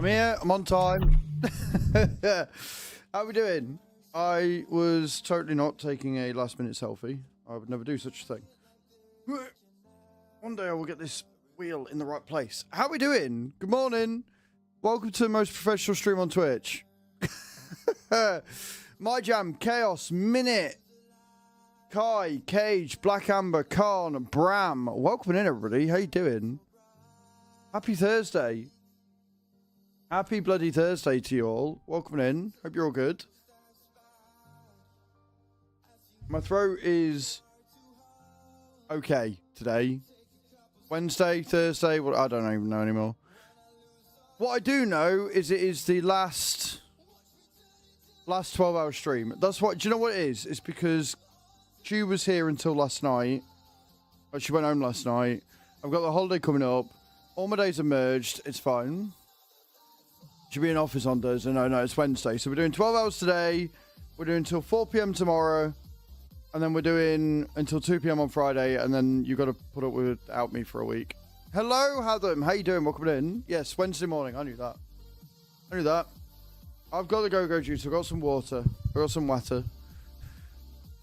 here. I'm on time. How we doing? I was totally not taking a last-minute selfie. I would never do such a thing. One day I will get this wheel in the right place. How we doing? Good morning. Welcome to the most professional stream on Twitch. My Jam, Chaos, Minute, Kai, Cage, Black Amber, Khan, Bram. Welcome in, everybody. How you doing? Happy Thursday. Happy bloody Thursday to you all. Welcome in. Hope you're all good. My throat is okay today. Wednesday, Thursday, well, I don't even know anymore. What I do know is it is the last 12-hour stream. That's what, do you know what it is? It's because she was here until last night. But she went home last night. I've got the holiday coming up. All my days are merged. It's fine. She'll be in office on Thursday. No, it's Wednesday. So we're doing 12 hours today. We're doing until 4 p.m. tomorrow. And then we're doing until 2 p.m. on Friday. And then you've got to put up without me for a week. Hello, Hatham. How you doing? Welcome in. Yes, Wednesday morning. I knew that. I've got the go-go juice. I've got some water. I've got some water.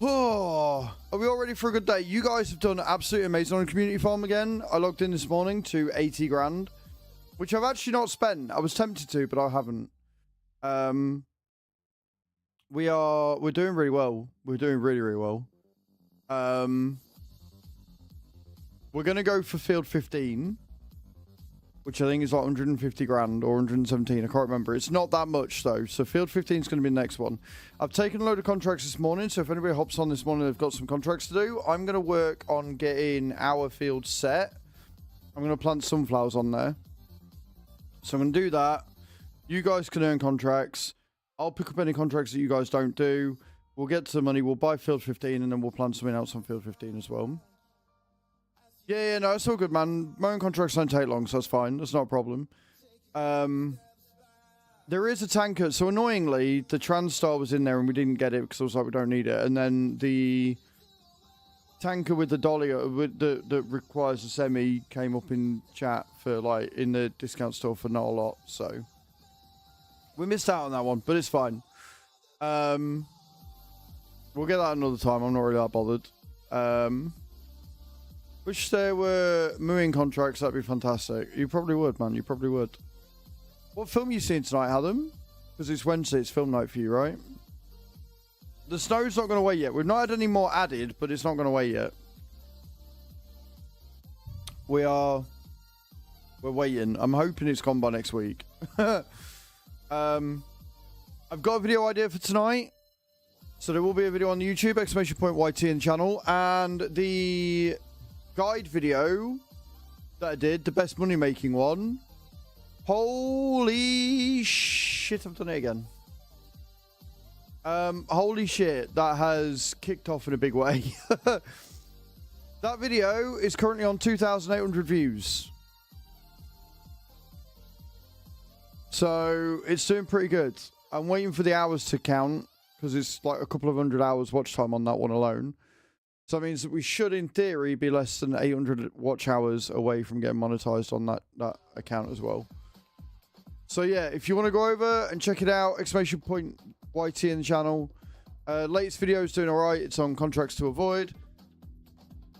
Oh, are we all ready for a good day? You guys have done absolutely amazing on community farm again. I logged in this morning to 80 grand, which I've actually not spent. I was tempted to, but I haven't. We're doing really well. We're doing really, really well. We're going to go for field 15, which I think is like 150 grand or 117. I can't remember. It's not that much, though. So field 15 is going to be the next one. I've taken a load of contracts this morning. So if anybody hops on this morning, they've got some contracts to do. I'm going to work on getting our field set. I'm going to plant sunflowers on there. So I'm going to do that. You guys can earn contracts. I'll pick up any contracts that you guys don't do. We'll get to the money. We'll buy field 15 and then we'll plant something else on field 15 as well. Yeah, no, it's all good, man. My own contracts don't take long, so that's fine. That's not a problem. There is a tanker. So annoyingly, the TransStar was in there and we didn't get it because I was like, we don't need it. And then the tanker with the dolly that requires a semi came up in chat for like in the discount store for not a lot. So we missed out on that one, but it's fine. We'll get that another time. I'm not really that bothered. Wish there were mooing contracts. That'd be fantastic. You probably would, man. You probably would. What film you seeing tonight, Adam? Because it's Wednesday. It's film night for you, right? The snow's not going to wait yet. We've not had any more added, but it's not going to wait yet. We're waiting. I'm hoping it's gone by next week. I've got a video idea for tonight. So there will be a video on YouTube, !YT in the channel. And the guide video that I did, the best money making one. Holy shit, I've done it again. Holy shit, that has kicked off in a big way. That video is currently on 2,800 views. So it's doing pretty good. I'm waiting for the hours to count because it's like a couple of 100 hours watch time on that one alone. So that means that we should, in theory, be less than 800 watch hours away from getting monetized on that account as well. So yeah, if you want to go over and check it out, !YT in the channel. Latest video is doing all right. It's on contracts to avoid.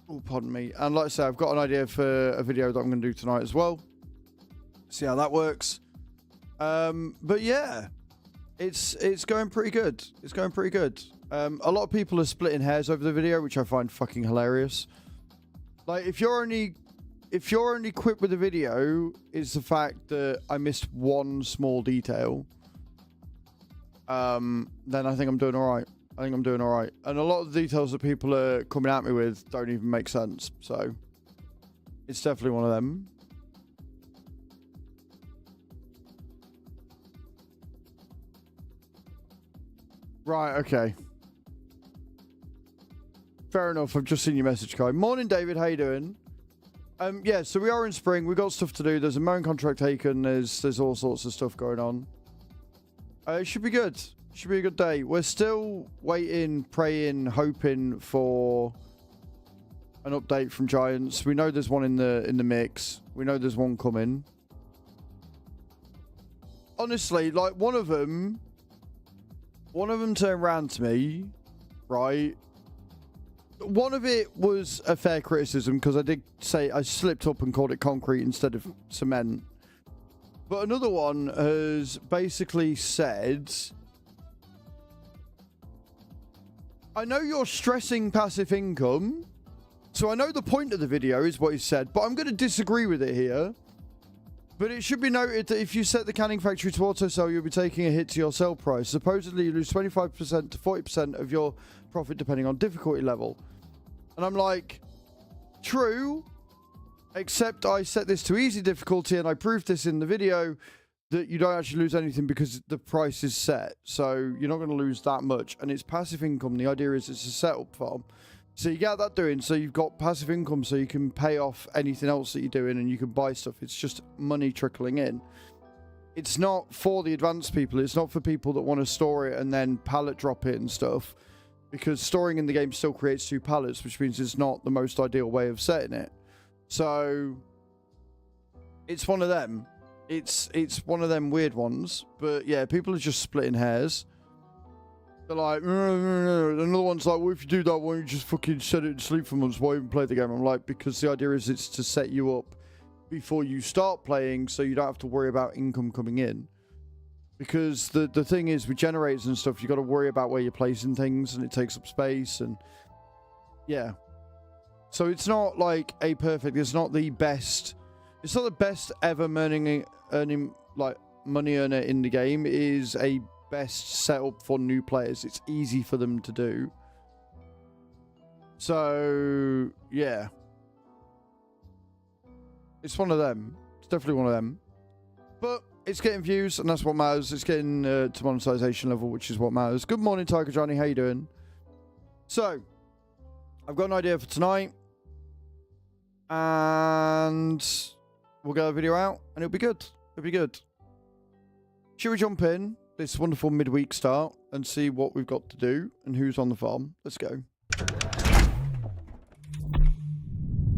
Oh, pardon me. And like I said, I've got an idea for a video that I'm going to do tonight as well. See how that works. But yeah, it's going pretty good. It's going pretty good. A lot of people are splitting hairs over the video, which I find fucking hilarious. Like, if you're only quick with the video, is the fact that I missed one small detail, then I think I'm doing all right. And a lot of the details that people are coming at me with don't even make sense. So it's definitely one of them. Right, okay. Fair enough. I've just seen your message, Kai. Morning, David. How you doing? Yeah, so we are in spring. We've got stuff to do. There's a mowing contract taken. There's all sorts of stuff going on. It should be good. Should be a good day. We're still waiting, praying, hoping for an update from Giants. We know there's one in the mix. We know there's one coming. honestly, like one of them turned around to me, right? One of it was a fair criticism because I did say I slipped up and called it concrete instead of cement. But another one has basically said, I know you're stressing passive income, so I know the point of the video is what he said, but I'm going to disagree with it here. But it should be noted that if you set the canning factory to auto-sell, you'll be taking a hit to your sell price. Supposedly, you lose 25% to 40% of your profit depending on difficulty level. And I'm like, true, except I set this to easy difficulty, and I proved this in the video, that you don't actually lose anything because the price is set. So you're not going to lose that much. And it's passive income. The idea is it's a setup farm. So you get that doing. So you've got passive income so you can pay off anything else that you're doing and you can buy stuff. It's just money trickling in. It's not for the advanced people. It's not for people that want to store it and then pallet drop it and stuff. Because storing in the game still creates 2 pallets, which means it's not the most ideal way of setting it. So it's one of them. It's one of them weird ones. But yeah, people are just splitting hairs. They're like, another one's like, well, if you do that, why don't you just fucking set it and sleep for months? Why even play the game? I'm like, because the idea is it's to set you up before you start playing so you don't have to worry about income coming in. Because the thing is, with generators and stuff, you got to worry about where you're placing things and it takes up space and yeah. So it's not like a perfect, it's not the best ever earning like money earner in the game. It is a best setup for new players. It's easy for them to do. So yeah, it's one of them. It's definitely one of them. But it's getting views, and that's what matters. It's getting to monetization level, which is what matters. Good morning, Tiger Johnny. How you doing? So I've got an idea for tonight, and we'll get a video out, and it'll be good. It'll be good. Should we jump in this wonderful midweek start and see what we've got to do and who's on the farm? Let's go.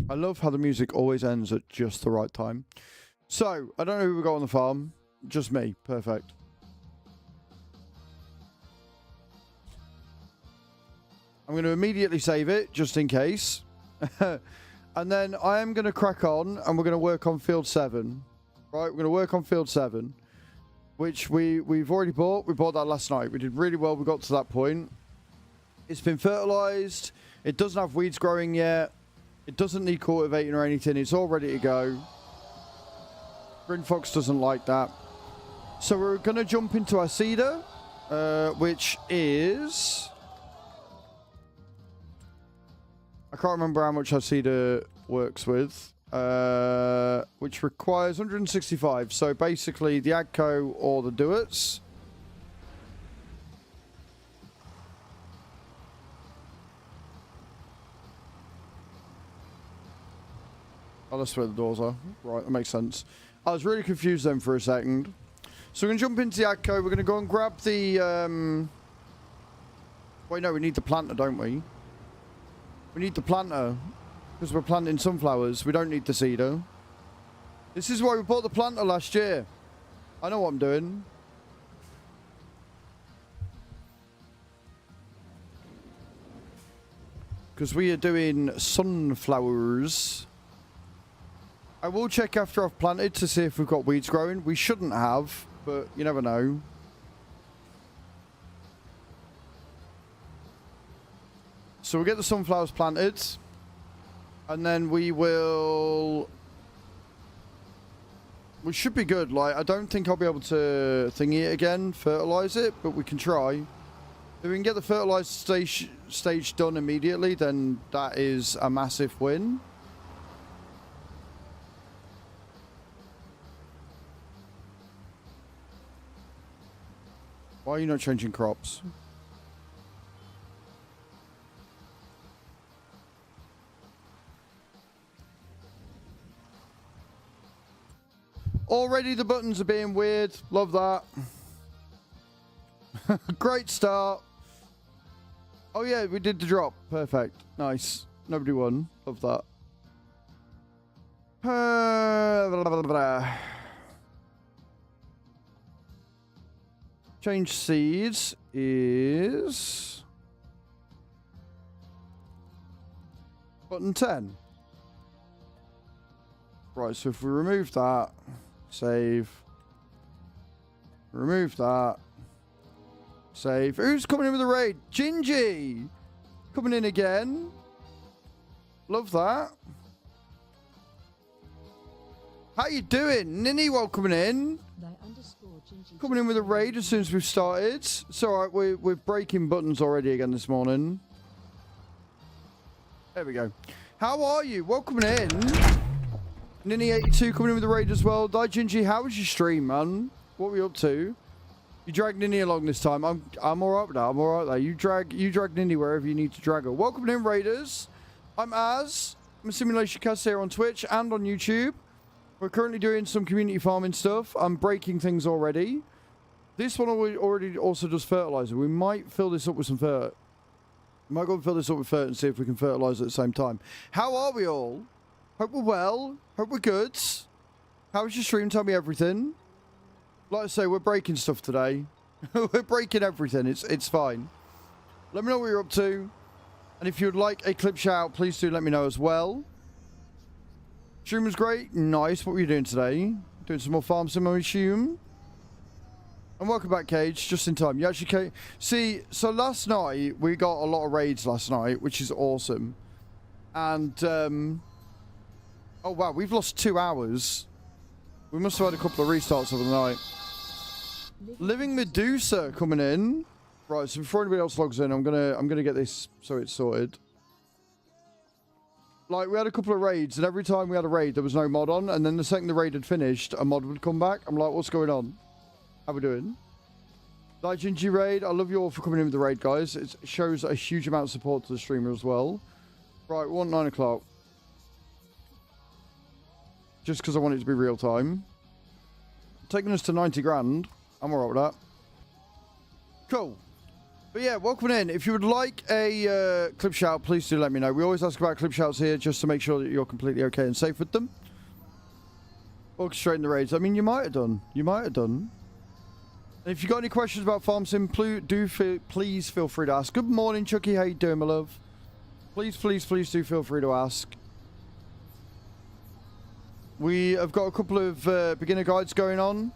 I love how the music always ends at just the right time. So, I don't know who we've got on the farm. Just me. Perfect. I'm going to immediately save it, just in case. And then I am going to crack on, and we're going to work on field 7. Right, we're going to work on field 7. Which we've already bought. We bought that last night. We did really well. We got to that point. It's been fertilized. It doesn't have weeds growing yet. It doesn't need cultivating or anything. It's all ready to go. Bryn Fox doesn't like that. So we're going to jump into our cedar, which is... I can't remember how much our cedar works with. Which requires 165. So basically the Agco or the Duets. Oh, that's where the doors are. Right, that makes sense. I was really confused then for a second. So we're going to jump into the Agco. We're going to go and grab the... Wait, no, we need the planter, don't we? We need the planter. Because we're planting sunflowers. We don't need the cedar. This is why we bought the planter last year. I know what I'm doing. Because we are doing sunflowers. I will check after I've planted to see if we've got weeds growing. We shouldn't have, but you never know. So we'll get the sunflowers planted. And then we will... We should be good. Like, I don't think I'll be able to thingy it again, fertilize it, but we can try. If we can get the fertilized stage done immediately, then that is a massive win. Why are you not changing crops? Already the buttons are being weird. Love that. Great start. Oh yeah, we did the drop. Perfect. Nice. Nobody won. Love that. Change seeds is button 10. Right, so if we remove that, save, remove that, save. Who's coming in with a raid? Gingy! Coming in again. Love that. How you doing? Ninny, welcome in. Coming in with a raid as soon as we've started. It's alright, we're breaking buttons already again this morning. There we go. How are you? Welcome in. Ninny82 coming in with a raid as well. Die Gingy, how was your stream, man? What were you up to? You dragged Ninny along this time. I'm alright with that. I'm alright there. You drag Ninny wherever you need to drag her. Welcome in, raiders. I'm Az. I'm a simulation caster here on Twitch and on YouTube. We're currently doing some community farming stuff. I'm breaking things already. This one already also does fertilizer. We might fill this up with some fert. We might go and fill this up with fert and see if we can fertilize at the same time. How are we all? Hope we're well. Hope we're good. How was your stream? Tell me everything. Like I say, we're breaking stuff today. We're breaking everything. It's fine. Let me know what you're up to. And if you'd like a clip shout, please do let me know as well. Stream was great. Nice. What were you doing today? Doing some more farm sim, I assume. And welcome back, Cage. Just in time. You actually came. See, so last night, we got a lot of raids last night, which is awesome. And, oh, wow. We've lost 2 hours. We must have had a couple of restarts over the night. Living Medusa coming in. Right, so before anybody else logs in, I'm gonna get this so it's sorted. Like, we had a couple of raids, and every time we had a raid, there was no mod on, and then the second the raid had finished, a mod would come back. I'm like, what's going on? How we doing? Gingy raid, I love you all for coming in with the raid, guys. It shows a huge amount of support to the streamer as well. Right, we want 9 o'clock. Just because I want it to be real time. Taking us to 90 grand. I'm alright with that. Cool. But yeah, welcome in. If you would like a clip shout, please do let me know. We always ask about clip shouts here just to make sure that you're completely okay and safe with them. Orchestrating the raids. I mean, you might have done. You might have done. And if you've got any questions about Farm Sim, please feel free to ask. Good morning, Chucky. How you doing, my love? Please do feel free to ask. We have got a couple of beginner guides going on.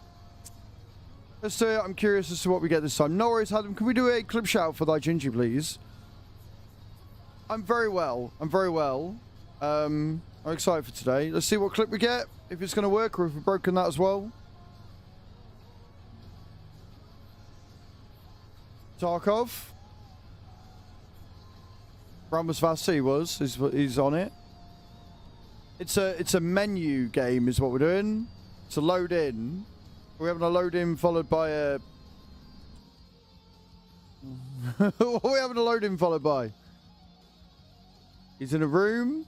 I'm curious as to what we get this time. No worries, Adam. Can we do a clip shout for Thy Gingy, please? I'm very well. I'm very well. I'm excited for today. Let's see what clip we get. If it's going to work or if we've broken that as well. Tarkov. Rambus Vasti was. He's on it. It's a menu game is what we're doing. It's a load in. We're having a load in followed by a... what are we having a load in followed by? He's in a room.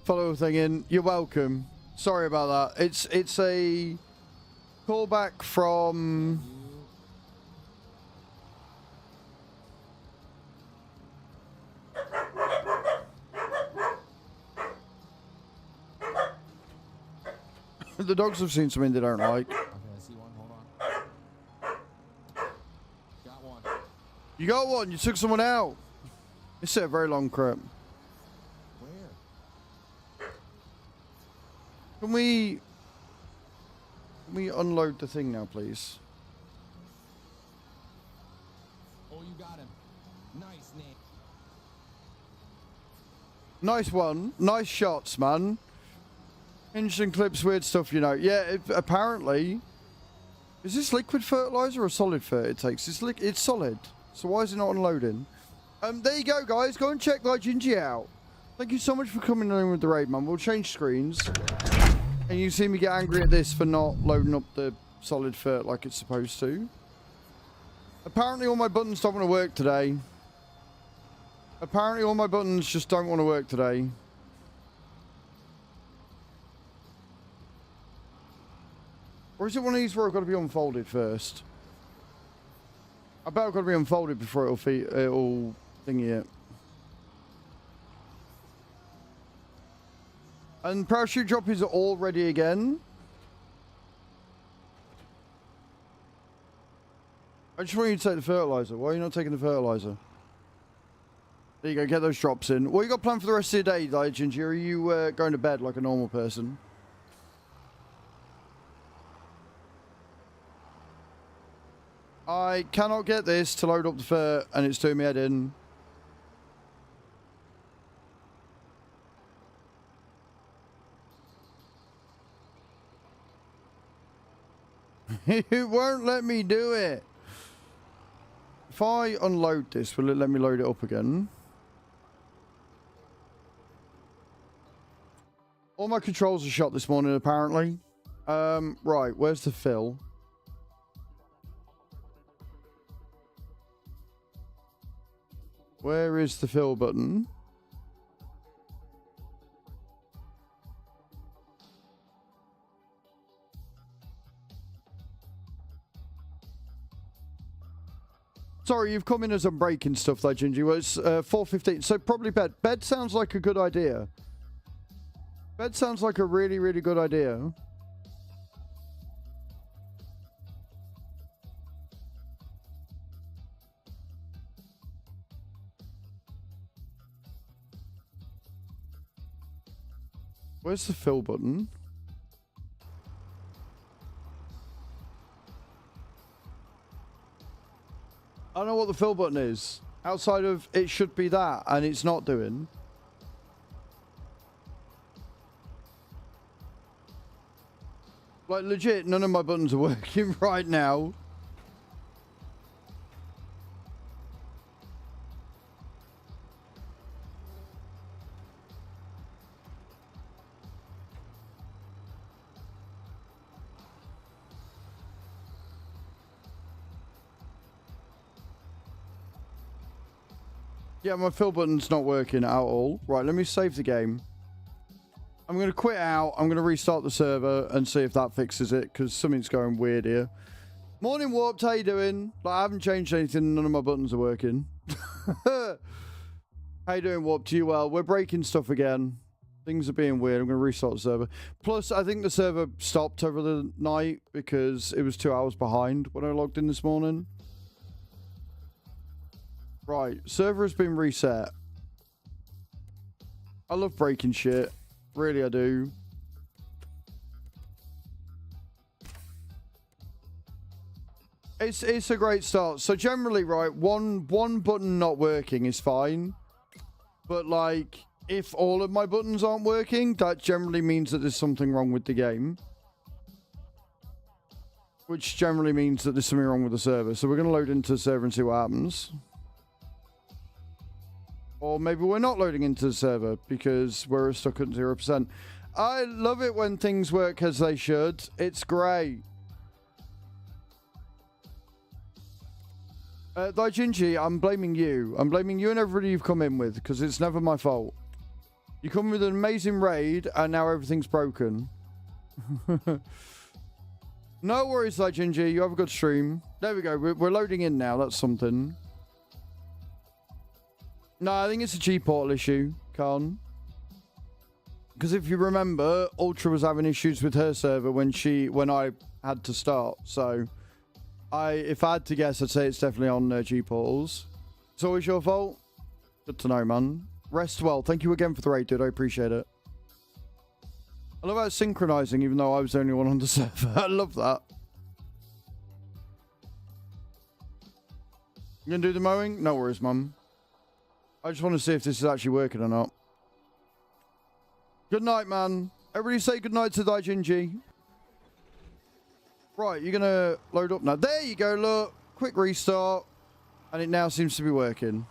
Follow thing in. You're welcome. Sorry about that. It's a callback from... The dogs have seen something they don't like. Okay, I see one. Hold on. Got one. You got one. You took someone out. It's a very long crap. Where? Can we unload the thing now, please? Oh, you got him. Nice, Nick. Nice one. Nice shots, man. Interesting clips, weird stuff, you know. Yeah, apparently... Is this liquid fertilizer or solid fert it takes? It's solid. So why is it not unloading? There you go, guys. Go and check Thy Gingy out. Thank you so much for coming in with the raid, man. We'll change screens. And you see me get angry at this for not loading up the solid fert like it's supposed to. Apparently all my buttons don't want to work today. Apparently all my buttons just don't want to work today. Or is it one of these where I've got to be unfolded first? I bet I've got to be unfolded before it'll thingy it. And parachute drop is all ready again. I just want you to take the fertilizer. Why are you not taking the fertilizer? There you go. Get those drops in. What you got planned for the rest of the day, Ginger? Are you going to bed like a normal person? I cannot get this to load up the fur, and it's doing me head in. It won't let me do it. If I unload this, will it let me load it up again? All my controls are shot this morning, apparently. Right, where's the fill? Where is the fill button? Sorry, you've come in as I'm breaking stuff though, Ginger. Well, it's 4:15, so probably bed. Bed sounds like a good idea. Bed sounds like a really, really good idea. Where's the fill button? I don't know what the fill button is. Outside of it should be that, and it's not doing. Like, legit, none of my buttons are working right now. Yeah, my fill button's not working at all. Right, let me save the game. I'm going to quit out. I'm going to restart the server and see if that fixes it, because something's going weird here. Morning, Warped. How you doing? Like, I haven't changed anything. None of my buttons are working. How you doing, Warped? You well? We're breaking stuff again. Things are being weird. I'm going to restart the server. Plus, I think the server stopped over the night because it was 2 hours behind when I logged in this morning. Right, server has been reset. I love breaking shit. Really, I do. It's a great start. So generally, right, one button not working is fine. But like, if all of my buttons aren't working, that generally means that there's something wrong with the game. Which generally means that there's something wrong with the server. So we're going to load into the server and see what happens. Or maybe we're not loading into the server because we're stuck at 0%. I love it when things work as they should. It's great. Daijinji, I'm blaming you. I'm blaming you and everybody you've come in with because it's never my fault. You come with an amazing raid and now everything's broken. No worries, Daijinji. You have a good stream. There we go. We're loading in now. That's something. No, I think it's a G-Portal issue, Khan. Because if you remember, Ultra was having issues with her server when I had to start. So, if I had to guess, I'd say it's definitely on G-Portals. It's always your fault. Good to know, man. Rest well. Thank you again for the raid, dude. I appreciate it. I love how it's synchronizing, even though I was the only one on the server. I love that. You gonna do the mowing? No worries, mum. I just want to see if this is actually working or not. Good night, man. Everybody say good night to Daijinji. Right, you're going to load up now. There you go, look. Quick restart. And it now seems to be working.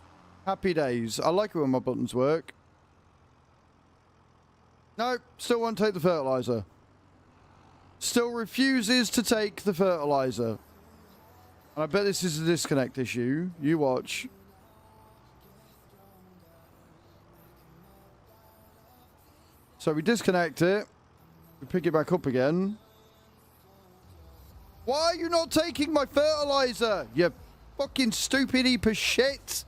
Happy days. I like it when my buttons work. No, still won't take the fertilizer. Still refuses to take the fertilizer. And I bet this is a disconnect issue. You watch. So we disconnect it. We pick it back up again. Why are you not taking my fertilizer? You fucking stupid heap of shit.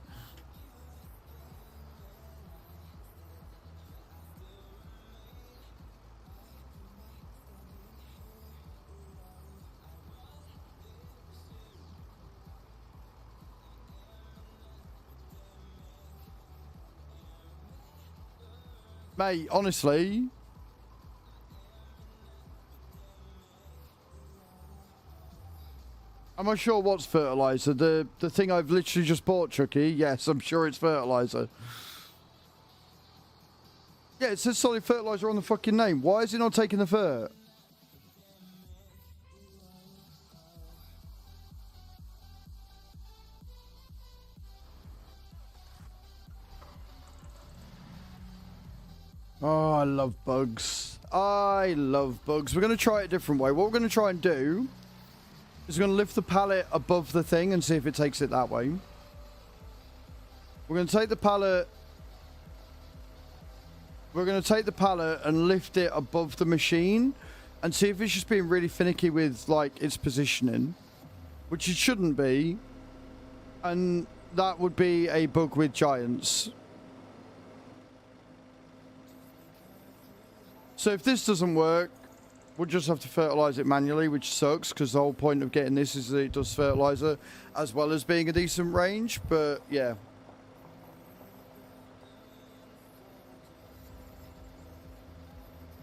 Mate, honestly. Am I sure what's fertilizer? The thing I've literally just bought, Chucky? Yes, I'm sure it's fertilizer. Yeah, it says solid fertilizer on the fucking name. Why is it not taking the fert? Oh, I love bugs. I love bugs. We're going to try it a different way. What we're going to try and do is we're going to lift the pallet above the thing and see if it takes it that way. We're going to take the pallet... We're going to take the pallet and lift it above the machine and see if it's just being really finicky with, like, its positioning. Which it shouldn't be. And that would be a bug with giants. So if this doesn't work, we'll just have to fertilize it manually, which sucks because the whole point of getting this is that it does fertilizer as well as being a decent range. But yeah.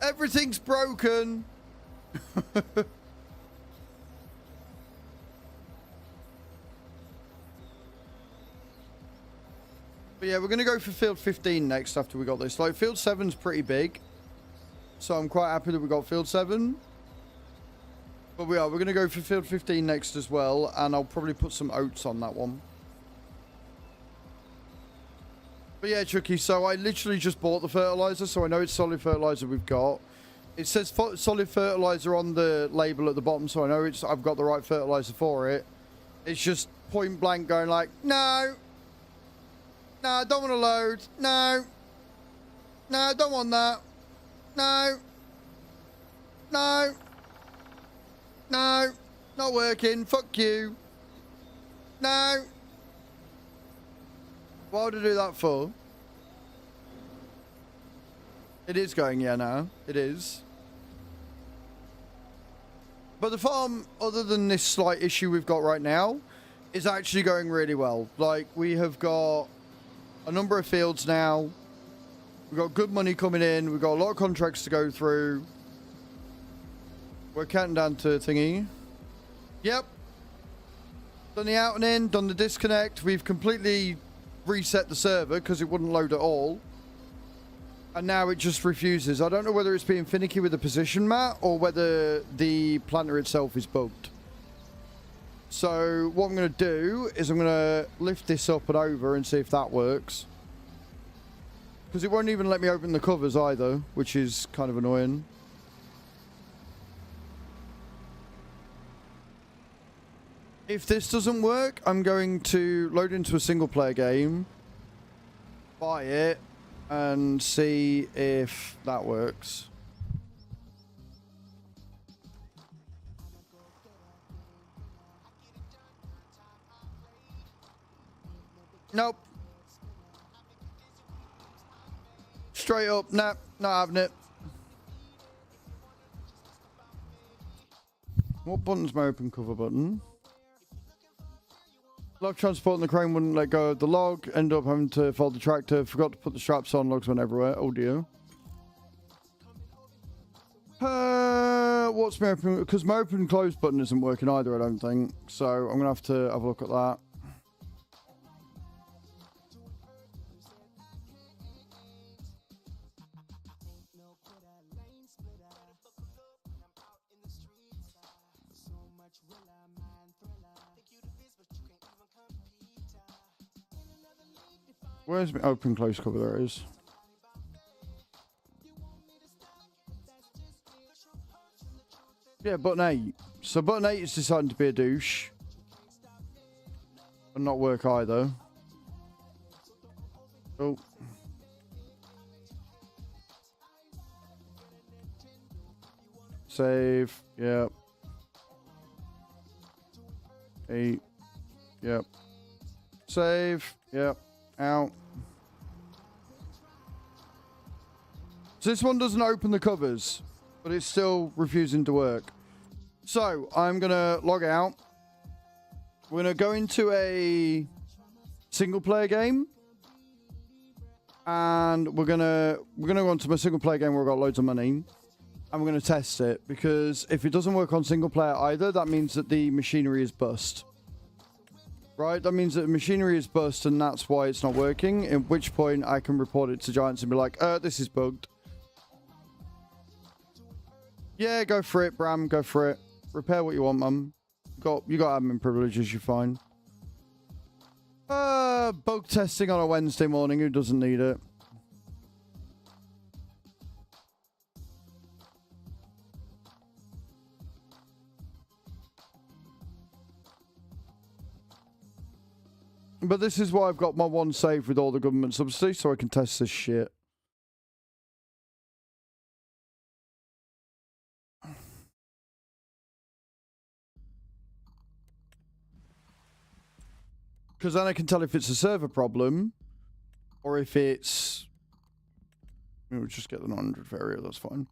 Everything's broken. But yeah, we're going to go for field 15 next after we got this. Like, field 7's pretty big. So I'm quite happy that we got field 7. But we're going to go for field 15 next as well. And I'll probably put some oats on that one. But yeah, Chucky, so I literally just bought the fertilizer. So I know it's solid fertilizer we've got. It says solid fertilizer on the label at the bottom. So I know I've got the right fertilizer for it. It's just point blank going like, no. No, I don't want to load. No. No, I don't want that. No. No. No. Not working. Fuck you. No. Why would I do that for? It is going, yeah, now. It is. But the farm, other than this slight issue we've got right now, is actually going really well. Like, we have got a number of fields now. We've got good money coming in. We've got a lot of contracts to go through. We're counting down to thingy. Yep. Done the out and in, done the disconnect. We've completely reset the server because it wouldn't load at all. And now it just refuses. I don't know whether it's being finicky with the position mat or whether the planter itself is bugged. So what I'm going to do is I'm going to lift this up and over and see if that works. Because it won't even let me open the covers either, which is kind of annoying. If this doesn't work, I'm going to load into a single player game, buy it, and see if that works. Nope. Straight up, nah, not having it. What button's my open cover button? Log transporting the crane wouldn't let go of the log. End up having to fold the tractor. Forgot to put the straps on. Logs went everywhere. Oh dear. What's my open? Because my open and close button isn't working either, I don't think. So I'm going to have a look at that. Where's my open close cover? There it is. Yeah, button 8. So button 8 is deciding to be a douche. And not work either. Oh. Save. Yep. 8. Yep. Save. Yep. Out. So this one doesn't open the covers, but it's still refusing to work. So I'm going to log out. We're going to go into a single player game. And we're gonna go on to my single player game where I've got loads of money. And we're gonna test it, because if it doesn't work on single player either, that means that the machinery is bust. Right? That means that the machinery is bust and that's why it's not working. At which point I can report it to Giants and be like, this is bugged. Yeah, go for it, Bram, go for it. Repair what you want, mum. You got admin privileges, you're fine. Bug testing on a Wednesday morning, who doesn't need it? But this is why I've got my one save with all the government subsidies, so I can test this shit. Because then I can tell if it's a server problem, or if it's... We'll just get the 900th area, that's fine.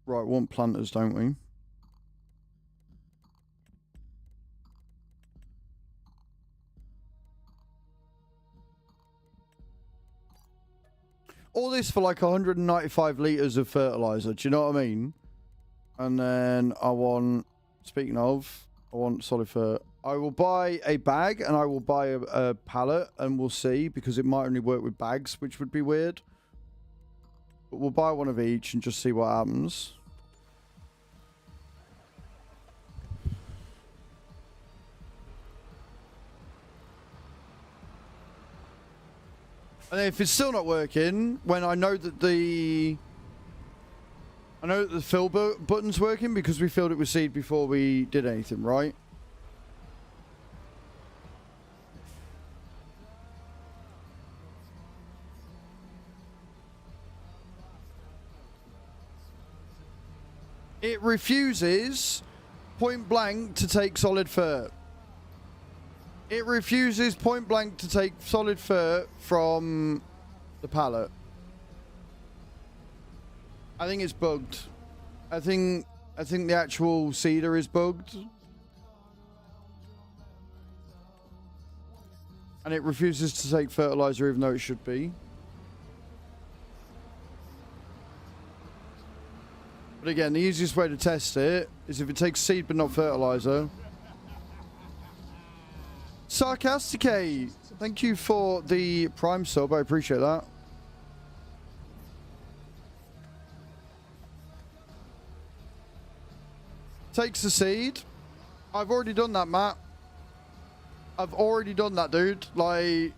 Right, we want planters, don't we? All this for like 195 litres of fertiliser, do you know what I mean? And then I want, speaking of, I want solid fert. I will buy a bag and I will buy a pallet and we'll see, because it might only work with bags, which would be weird. But we'll buy one of each and just see what happens. And if it's still not working, when I know that the fill button's working, because we filled it with seed before we did anything, right? It refuses point blank to take solid fert. It refuses point blank to take solid fert from the pallet. I think it's bugged. I think the actual seeder is bugged. And it refuses to take fertilizer even though it should be. But again, the easiest way to test it is if it takes seed but not fertilizer. Sarcasticate, thank you for the Prime sub, I appreciate that. Takes the seed. I've already done that, Matt. I've already done that, dude. Like,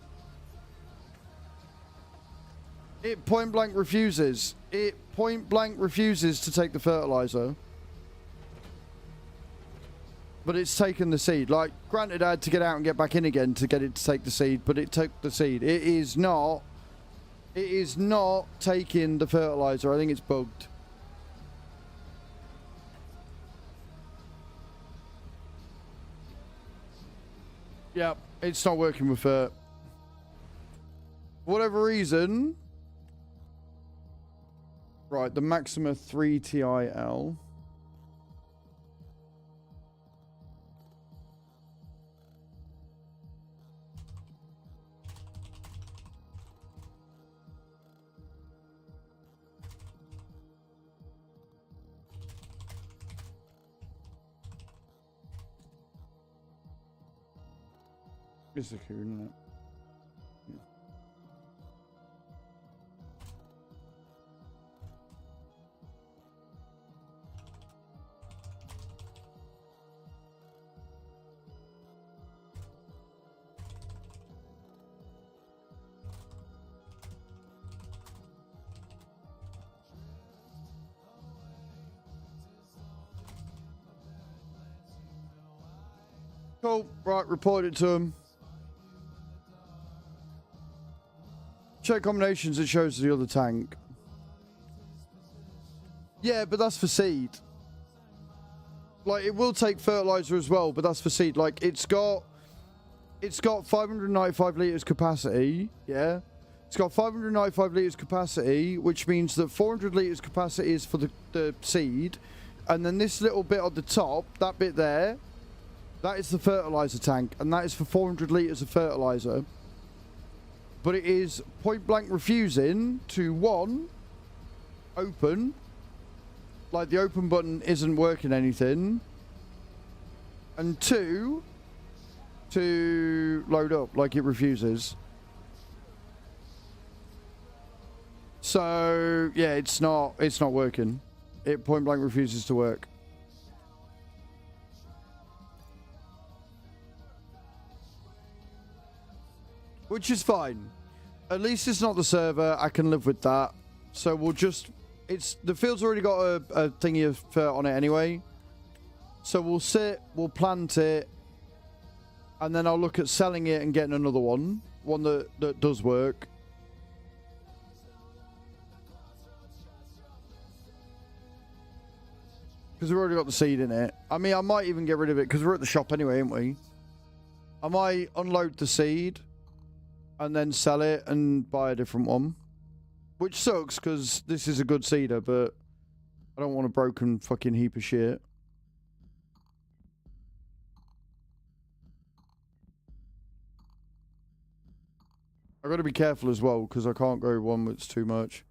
it point blank refuses. It point blank refuses to take the fertilizer. But it's taken the seed. Like, granted, I had to get out and get back in again to get it to take the seed, but it took the seed. It is not taking the fertilizer. I think it's bugged. Yeah, it's not working with fert. For whatever reason. Right, the Maxima 3 TIL. It's a coup, isn't it? Yeah. Cool. Right, report it to him. Check combinations, it shows the other tank. Yeah, but that's for seed. Like, it will take fertilizer as well, but that's for seed. Like, it's got 595 litres capacity, yeah? It's got 595 litres capacity, which means that 400 litres capacity is for the seed. And then this little bit on the top, that bit there, That is the fertilizer tank, and that is for 400 litres of fertilizer. But it is point blank refusing to, one, open. Like, the open button isn't working anything. And two, to load up. Like, it refuses. So, yeah, it's not working. It point blank refuses to work. Which is fine. At least it's not the server. I can live with that. So we'll just... the field's already got a thingy of fert on it anyway. So we'll sit, we'll plant it, and then I'll look at selling it and getting another one. One that does work. Because we've already got the seed in it. I mean, I might even get rid of it because we're at the shop anyway, ain't we? I might unload the seed and then sell it and buy a different one. Which sucks because this is a good seeder, but I don't want a broken fucking heap of shit. I've got to be careful as well because I can't go one that's too much.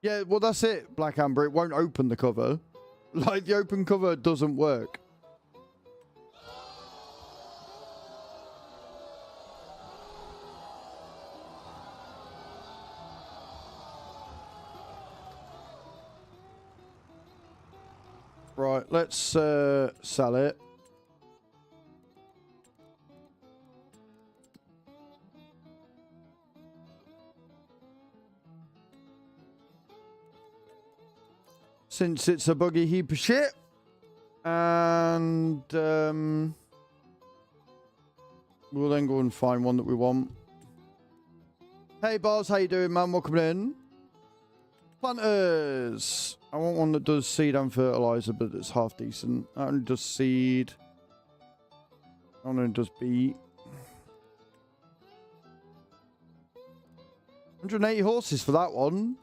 Yeah, well, that's it, Black Amber. It won't open the cover. Like, the open cover doesn't work. Right, let's sell it. Since it's a buggy heap of shit. And we'll then go and find one that we want. Hey Bars, how you doing, man? Welcome in. Planters. I want one that does seed and fertilizer, but it's half decent. That one does seed. That one does beet. 180 horses for that one.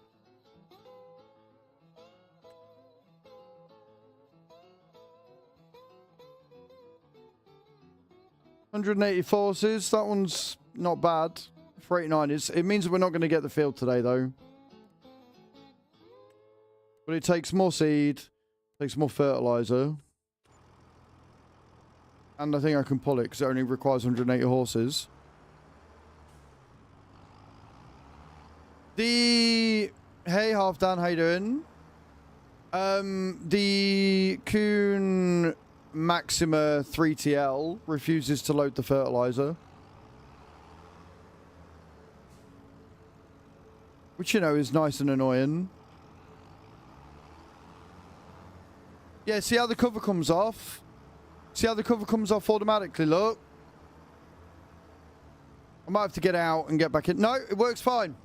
$180 horses. That one's not bad. For 89, it means that we're not going to get the field today, though. But it takes more seed, takes more fertilizer. And I think I can pull it because it only requires 180 horses. Hey, Half Dan, how you doing? The Kuhn Maxima 3TL refuses to load the fertilizer. Which, you know, is nice and annoying. Yeah, see how the cover comes off? See how the cover comes off automatically, look. I might have to get out and get back in. No, it works fine.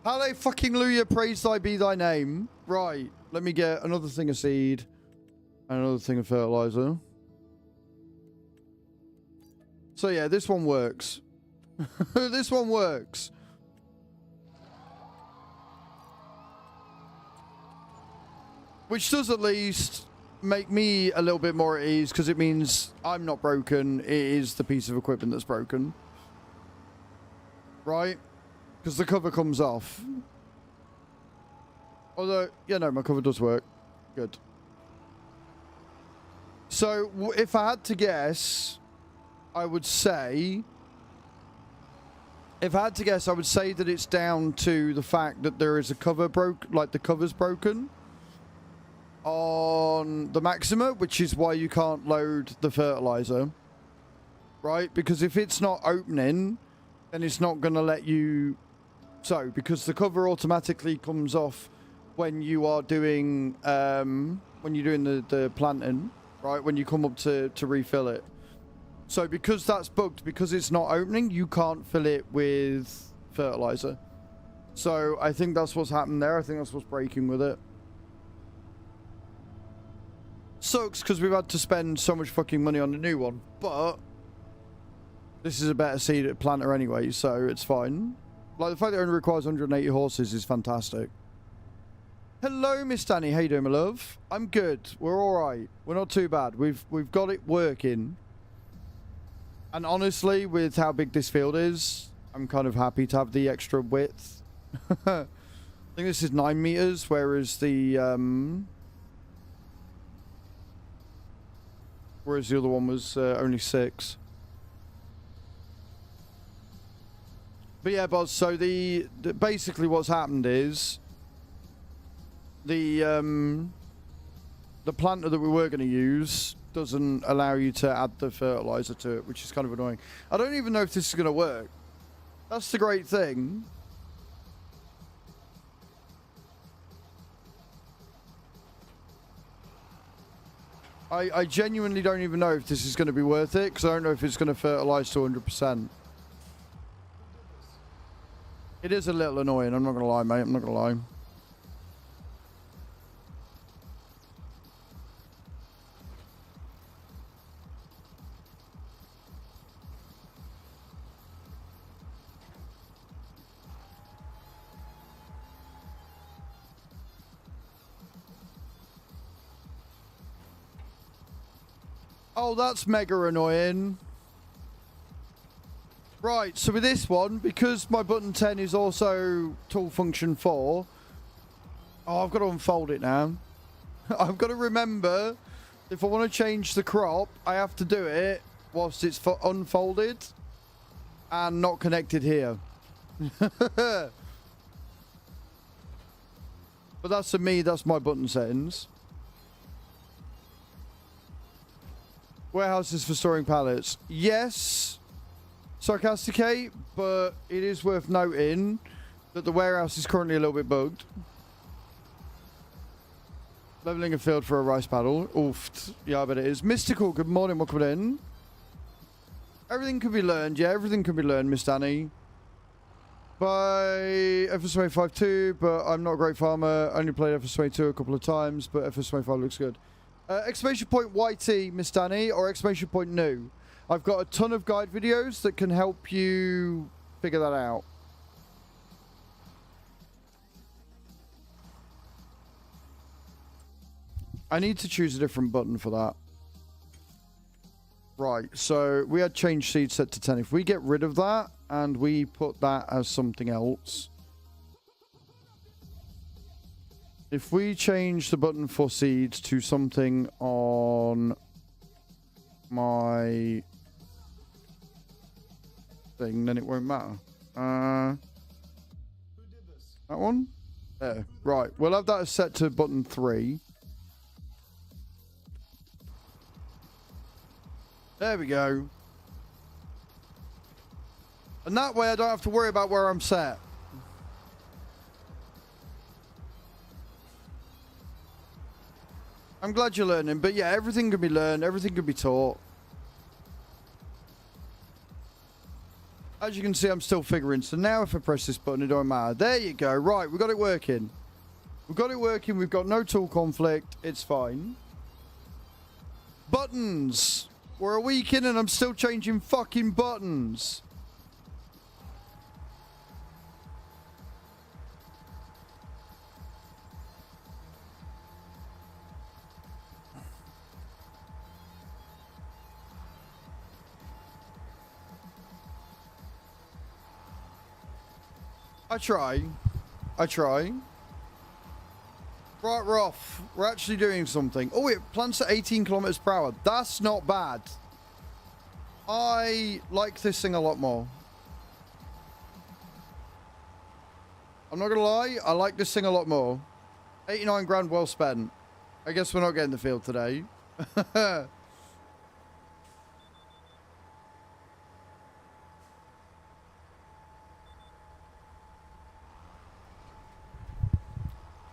Halle fucking Luya, praise thy be thy name. Right, let me get another thing of seed. And another thing of fertilizer. So yeah, this one works. This one works. Which does at least make me a little bit more at ease, because it means I'm not broken. It is the piece of equipment that's broken. Right? Because the cover comes off. Although, yeah, no, my cover does work. Good. So, if I had to guess, I would say... If I had to guess, I would say that it's down to the fact that there is a cover like the cover's broken on the Maxima, which is why you can't load the fertilizer. Right? Because if it's not opening, then it's not going to let you... So, because the cover automatically comes off when you are doing... when you're doing the planting. Right, when you come up to refill it. So because that's bugged, because it's not opening, you can't fill it with fertilizer. So I think that's what's happened there. I think that's what's breaking with it. Sucks because we've had to spend so much fucking money on a new one. But this is a better seed planter anyway, so it's fine. Like the fact that it only requires 180 horses is fantastic. Hello, Miss Danny. How you doing, my love? I'm good. We're all right. We're not too bad. We've got it working. And honestly, with how big this field is, I'm kind of happy to have the extra width. I think this is 9 meters, whereas the other one was only 6. But yeah, Boz. So the basically what's happened is the planter that we were going to use doesn't allow you to add the fertilizer to it, which is kind of annoying. I don't even know if this is going to work. That's the great thing. I genuinely don't even know if this is going to be worth it, because I don't know if it's going to fertilize to 100%. It is a little annoying, I'm not going to lie, mate. I'm not going to lie. Oh, that's mega annoying. Right, so with this one, because my button 10 is also tool function 4, oh, I've got to unfold it now. I've got to remember, if I want to change the crop, I have to do it whilst it's unfolded and not connected here. But that's for me, that's my button settings. Warehouses for storing pallets. Yes, Sarcasticate, but it is worth noting that the warehouse is currently a little bit bugged. Leveling a field for a rice paddle. Oof. Yeah, I bet it is. Mystical, good morning, welcome in. Everything can be learned, yeah, everything can be learned, Miss Danny. By FS25-2, but I'm not a great farmer. Only played FS22 a couple of times, but FS25 looks good. Exclamation point YT, Miss Danny, or exclamation point new. I've got a ton of guide videos that can help you figure that out. I need to choose a different button for that. Right, so we had change seed set to 10. If we get rid of that and we put that as something else. If we change the button for seeds to something on my thing, then it won't matter. That one? There. Right. We'll have that as set to button 3. There we go. And that way I don't have to worry about where I'm set. I'm glad you're learning, but yeah, everything can be learned, everything can be taught. As you can see, I'm still figuring, so now if I press this button, it don't matter. There you go, right, we've got it working. We've got it working, we've got no tool conflict, it's fine. Buttons! We're a week in and I'm still changing fucking buttons. I try. Right, we're off. We're actually doing something. Oh, it plants at 18 kilometers per hour. That's not bad. I like this thing a lot more. I'm not gonna lie, I like this thing a lot more. 89 grand well spent. I guess we're not getting the field today.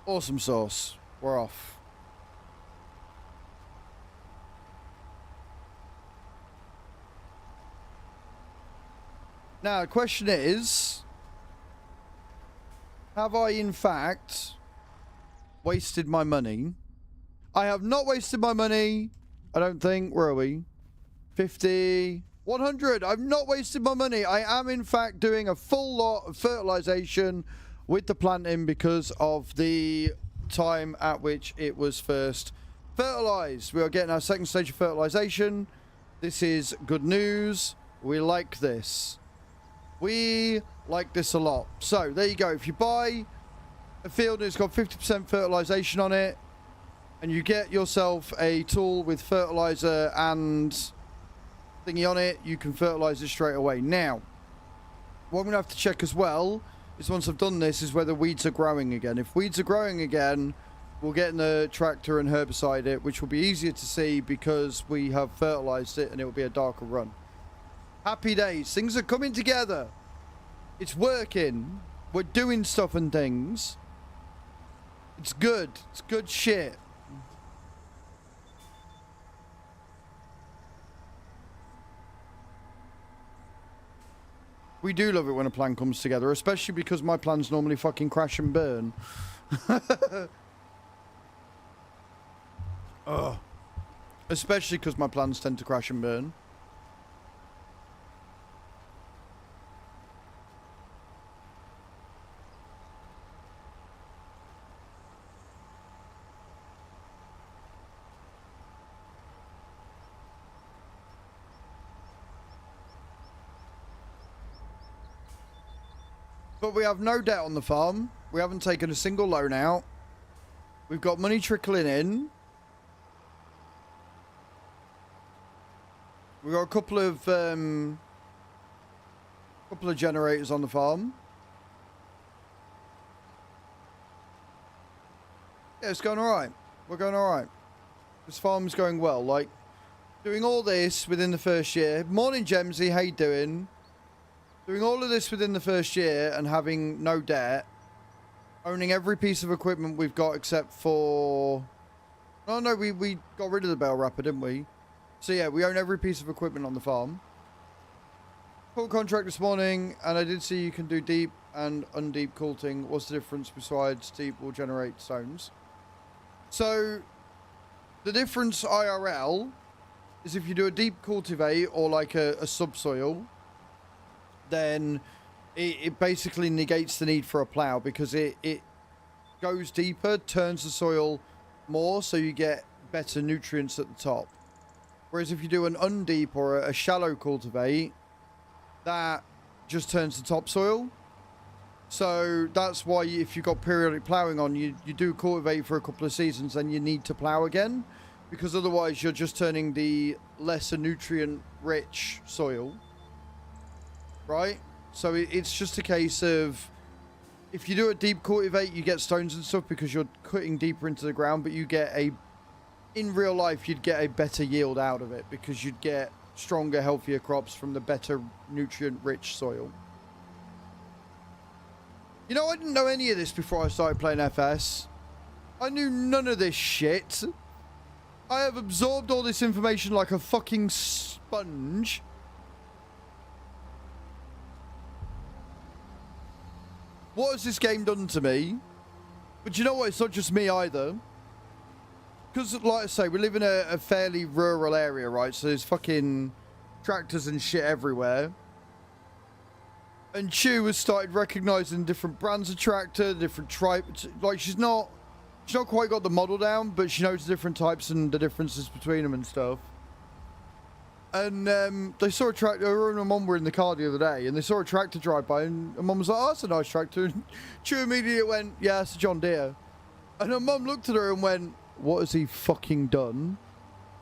Awesome sauce. We're off. Now, the question is, have I in fact wasted my money? I have not wasted my money. I don't think. Where are we? 50, 100. I've not wasted my money. I am in fact doing a full lot of fertilization with the planting because of the time at which it was first fertilized. We are getting our second stage of fertilization. This is good news. We like this. We like this a lot. So there you go. If you buy a field and it's got 50% fertilization on it, and you get yourself a tool with fertilizer and thingy on it, you can fertilize it straight away. Now, what I'm going to have to check as well is once I've done this is whether weeds are growing again. If weeds are growing again, we'll get in the tractor and herbicide it, which will be easier to see because we have fertilized it and it will be a darker run. Happy days. Things are coming together. It's working. We're doing stuff and things. It's good. It's good shit. We do love it when a plan comes together, especially because my plans normally fucking crash and burn. Ugh. Especially because my plans tend to crash and burn. But we have no debt on the farm. We haven't taken a single loan out. We've got money trickling in. We've got a couple of generators on the farm. Yeah, it's going all right. We're going all right. This farm's going well. Like, doing all this within the first year. Morning, Gemsy. How you doing? Doing all of this within the first year and having no debt. Owning every piece of equipment we've got except for... Oh, no, we got rid of the bell wrapper, didn't we? So, yeah, we own every piece of equipment on the farm. Full contract this morning, and I did see you can do deep and undeep coulting. What's the difference besides deep will generate stones? So, the difference IRL is if you do a deep cultivate or like a subsoil, then it basically negates the need for a plow because it goes deeper, turns the soil more, so you get better nutrients at the top. Whereas if you do an undeep or a shallow cultivate, that just turns the topsoil. So that's why if you've got periodic ploughing on, you do cultivate for a couple of seasons, then you need to plough again, because otherwise you're just turning the lesser nutrient-rich soil. Right? So it's just a case of, if you do a deep cultivate, you get stones and stuff because you're cutting deeper into the ground, but you get in real life, you'd get a better yield out of it because you'd get stronger, healthier crops from the better nutrient-rich soil. You know, I didn't know any of this before I started playing FS. I knew none of this shit. I have absorbed all this information like a fucking sponge. What has this game done to me? But you know what? It's not just me either. Because, like I say, we live in a fairly rural area, right? So there's fucking tractors and shit everywhere. And Chew has started recognizing different brands of tractor, different tribes. Like, she's not quite got the model down, but she knows the different types and the differences between them and stuff. And they saw a tractor. Her and her mum were in the car the other day, and they saw a tractor drive by, and her mum was like, "Oh, that's a nice tractor." And Chew immediately went, "Yeah, it's a John Deere." And her mum looked at her and went, "What has he fucking done?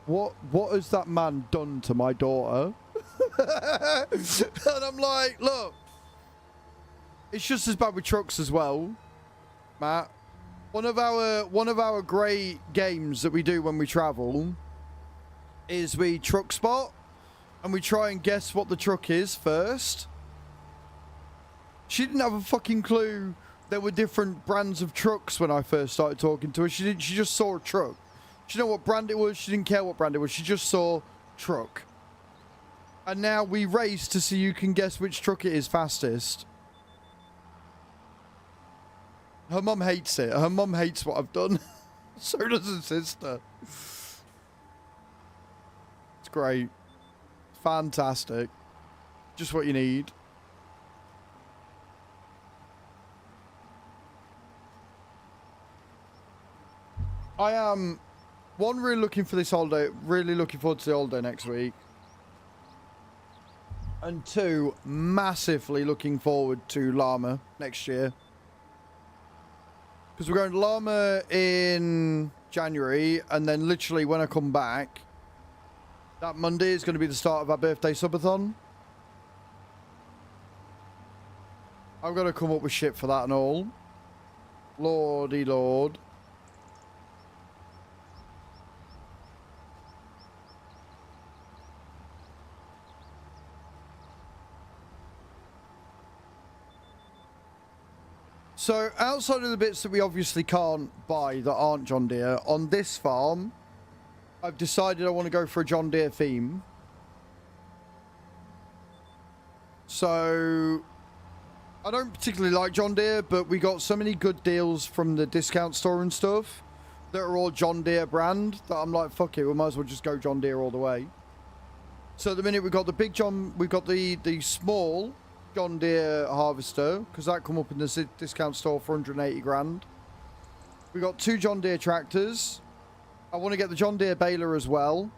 What has that man done to my daughter?" And I'm like, look, it's just as bad with trucks as well, Matt. One of our great games that we do when we travel is we truck spot, and we try and guess what the truck is first. She didn't have a fucking clue there were different brands of trucks when I first started talking to her. She just saw a truck. She didn't know what brand it was. She didn't care what brand it was. She just saw truck. And now we race to see who can guess which truck it is fastest. Her mum hates it. Her mum hates what I've done. So does her sister. It's great. Fantastic. Just what you need. I am, one, really looking for this holiday, really looking forward to the holiday next week. And two, massively looking forward to Llama next year. Because we're going to Llama in January, and then literally when I come back, that Monday is going to be the start of our birthday subathon. I've got to come up with shit for that and all. Lordy Lord. So, outside of the bits that we obviously can't buy that aren't John Deere, on this farm, I've decided I want to go for a John Deere theme. So, I don't particularly like John Deere, but we got so many good deals from the discount store and stuff that are all John Deere brand that I'm like, fuck it, we might as well just go John Deere all the way. So, at the minute, we've got the big John, we've got the small John Deere harvester, because that come up in the discount store for 180 grand. We got 2 John Deere tractors. I want to get the John Deere baler as well.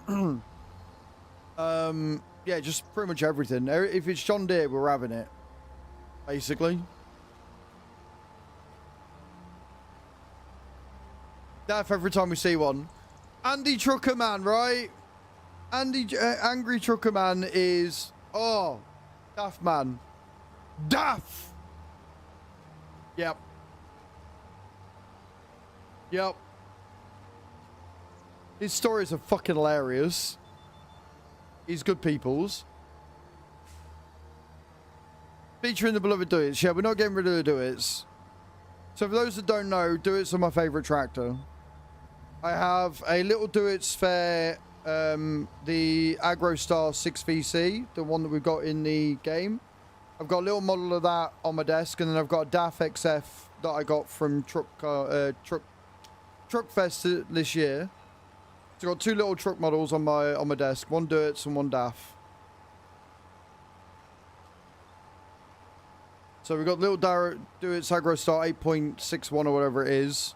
Yeah, just pretty much everything. If it's John Deere, we're having it, basically. Daff every time we see one. Andy Trucker Man, right? Andy Angry Trucker Man is, oh, Daft man. Daft! Yep. Yep. His stories are fucking hilarious. He's good peoples. Featuring the beloved Duets. Yeah, we're not getting rid of the Duets. So for those that don't know, Duets are my favourite tractor. I have a little Duets Fair, the AgroStar 6VC, the one that we've got in the game. I've got a little model of that on my desk, and then I've got a DAF XF that I got from Truck Fest this year. So I've got 2 little truck models on my desk, one Duets and one DAF. So we've got little Duets AgroStar 8.61 or whatever it is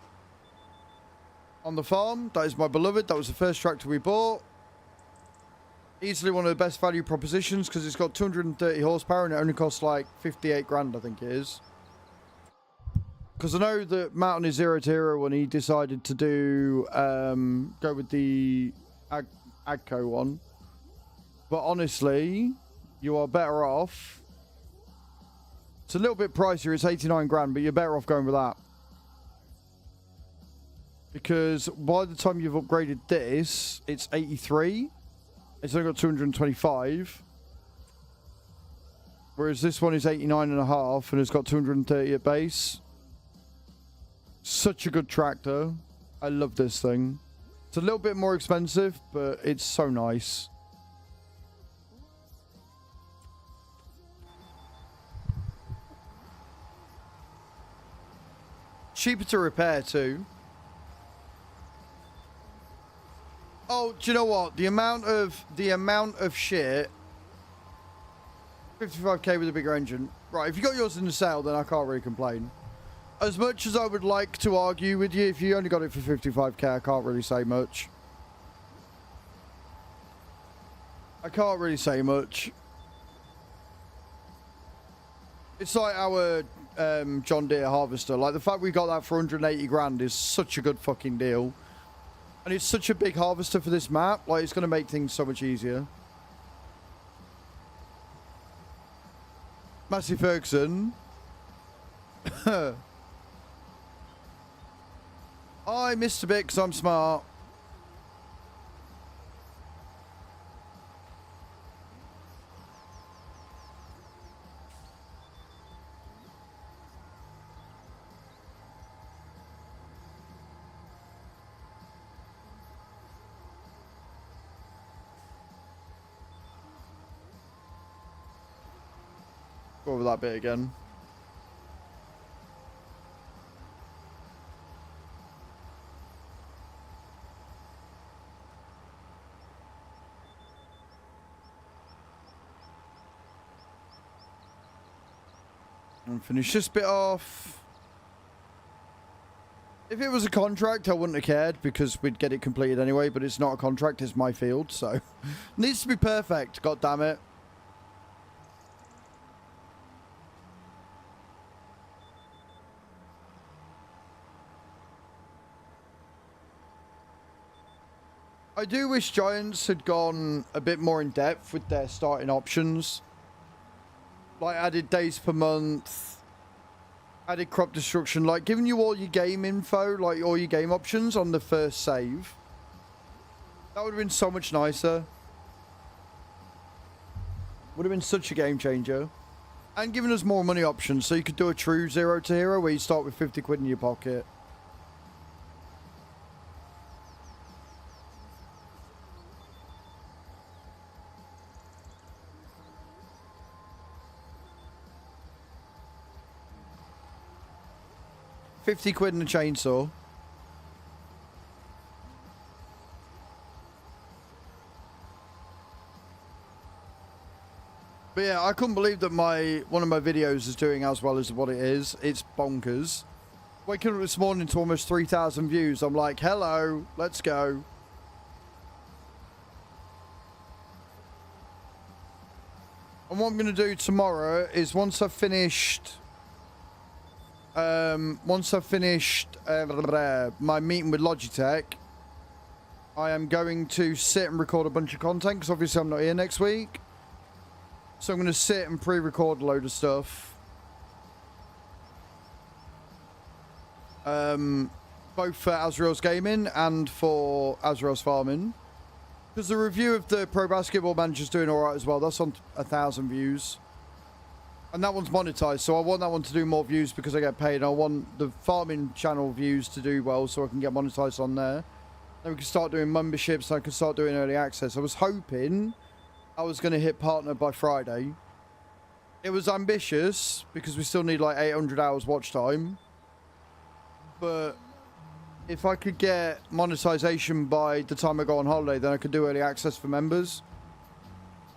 on the farm. That is my beloved. That was the first tractor we bought. Easily one of the best value propositions because it's got 230 horsepower and it only costs like 58 grand, I think it is. Because I know that Matt on his 0 to Hero when he decided to do go with the Agco one. But honestly, you are better off. It's a little bit pricier. It's 89 grand, but you're better off going with that. Because by the time you've upgraded this, it's 83. It's only got 225. Whereas this one is 89.5 and it's got 230 at base. Such a good tractor. I love this thing. It's a little bit more expensive, but it's so nice. Cheaper to repair too. Oh, do you know what? The amount of shit. 55k with a bigger engine. Right, if you got yours in the sale, then I can't really complain. As much as I would like to argue with you, if you only got it for 55k, I can't really say much. I can't really say much. It's like our John Deere harvester. Like, the fact we got that for 180 grand is such a good fucking deal. And it's such a big harvester for this map. Like, it's going to make things so much easier. Massey Ferguson. I missed a bit because I'm smart. Go over that bit again. And finish this bit off. If it was a contract, I wouldn't have cared because we'd get it completed anyway, but it's not a contract, it's my field, so... Needs to be perfect, god damn it. I do wish Giants had gone a bit more in depth with their starting options. Like added days per month, added crop destruction, like giving you all your game info, like all your game options on the first save. That would have been so much nicer. Would have been such a game changer. And giving us more money options, so you could do a true 0 to hero where you start with 50 quid in your pocket. £50 in a chainsaw. But yeah, I couldn't believe that one of my videos is doing as well as what it is. It's bonkers. Waking up this morning to almost 3,000 views. I'm like, hello, let's go. And what I'm going to do tomorrow is once I've finished my meeting with Logitech, I am going to sit and record a bunch of content because obviously I'm not here next week. So I'm going to sit and pre-record a load of stuff. Both for Azrael's Gaming and for Azrael's Farming. Because the review of the Pro Basketball Manager's doing alright as well. That's on 1,000 views. And that one's monetized, so I want that one to do more views because I get paid. I want the farming channel views to do well so I can get monetized on there. Then we can start doing memberships and I can start doing early access. I was hoping I was going to hit partner by Friday. It was ambitious because we still need like 800 hours watch time. But if I could get monetization by the time I go on holiday, then I could do early access for members.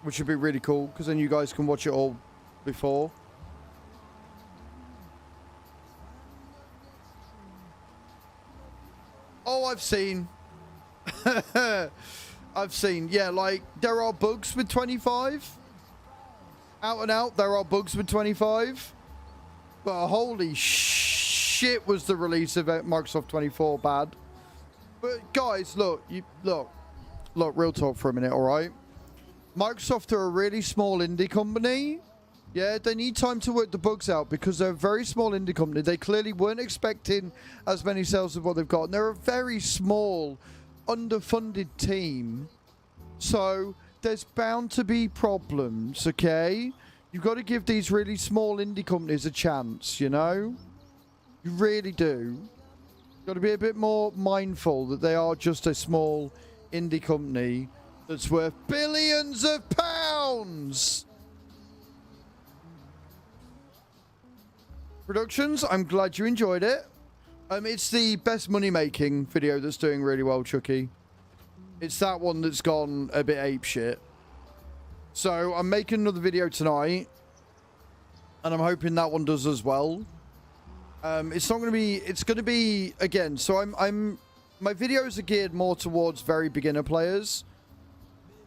Which would be really cool because then you guys can watch it all before. Oh, I've seen. I've seen. Yeah, like, there are bugs with 25. Out and out, there are bugs with 25. But holy shit was the release of Microsoft 24 bad. But guys, look, look, real talk for a minute, alright? Microsoft are a really small indie company. Yeah, they need time to work the bugs out because they're a very small indie company. They clearly weren't expecting as many sales as what they've got. And they're a very small, underfunded team. So there's bound to be problems, okay? You've got to give these really small indie companies a chance, you know? You really do. You've got to be a bit more mindful that they are just a small indie company that's worth billions of pounds. Productions, I'm glad you enjoyed it. It's the best money-making video that's doing really well, Chucky. It's that one that's gone a bit apeshit. So I'm making another video tonight, and I'm hoping that one does as well. It's not going to be. It's going to be again. So my videos are geared more towards very beginner players.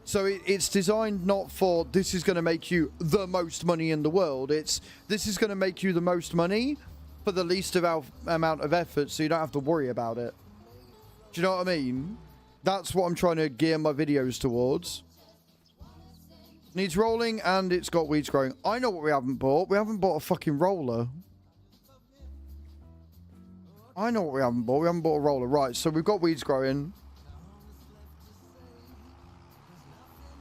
So it's designed not for this is going to make you the most money in the world. It's this is going to make you the most money for the least amount of effort, so you don't have to worry about it. Do you know what I mean? That's what I'm trying to gear my videos towards. Needs rolling and it's got weeds growing. I know what we haven't bought. We haven't bought a fucking roller. I know what we haven't bought. We haven't bought a roller. Right, so we've got weeds growing.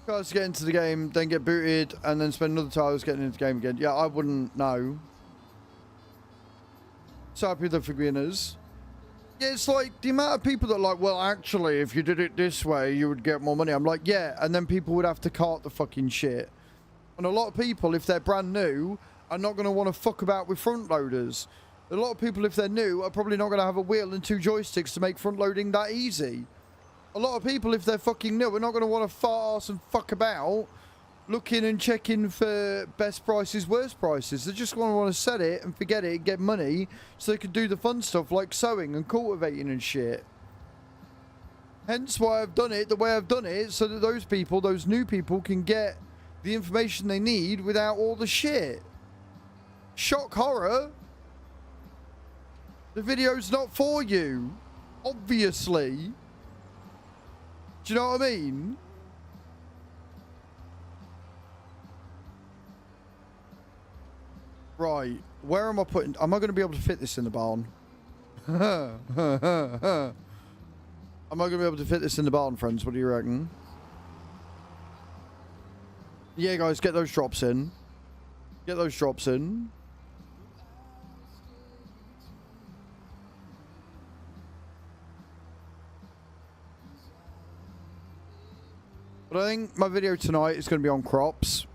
Guys get into the game, then get booted, and then spend another 2 hours getting into the game again. Yeah, I wouldn't know. So happy with the beginners. Yeah, it's like the amount of people that are like, well, actually, if you did it this way, you would get more money. I'm like, yeah, and then people would have to cart the fucking shit. And a lot of people, if they're brand new, are not going to want to fuck about with front loaders. A lot of people, if they're new, are probably not going to have a wheel and 2 joysticks to make front loading that easy. A lot of people, if they're fucking new, are not going to want to fart ass and fuck about looking and checking for best prices, worst prices. They just want to set it and forget it and get money so they can do the fun stuff like sowing and cultivating and shit. Hence why I've done it the way I've done it, so that those people, those new people, can get the information they need without all the shit. Shock horror. The video's not for you. Obviously. Do you know what I mean? Right. Where am I putting... Am I going to be able to fit this in the barn? Am I going to be able to fit this in the barn, friends? What do you reckon? Yeah, guys, get those drops in. Get those drops in. But I think my video tonight is going to be on crops.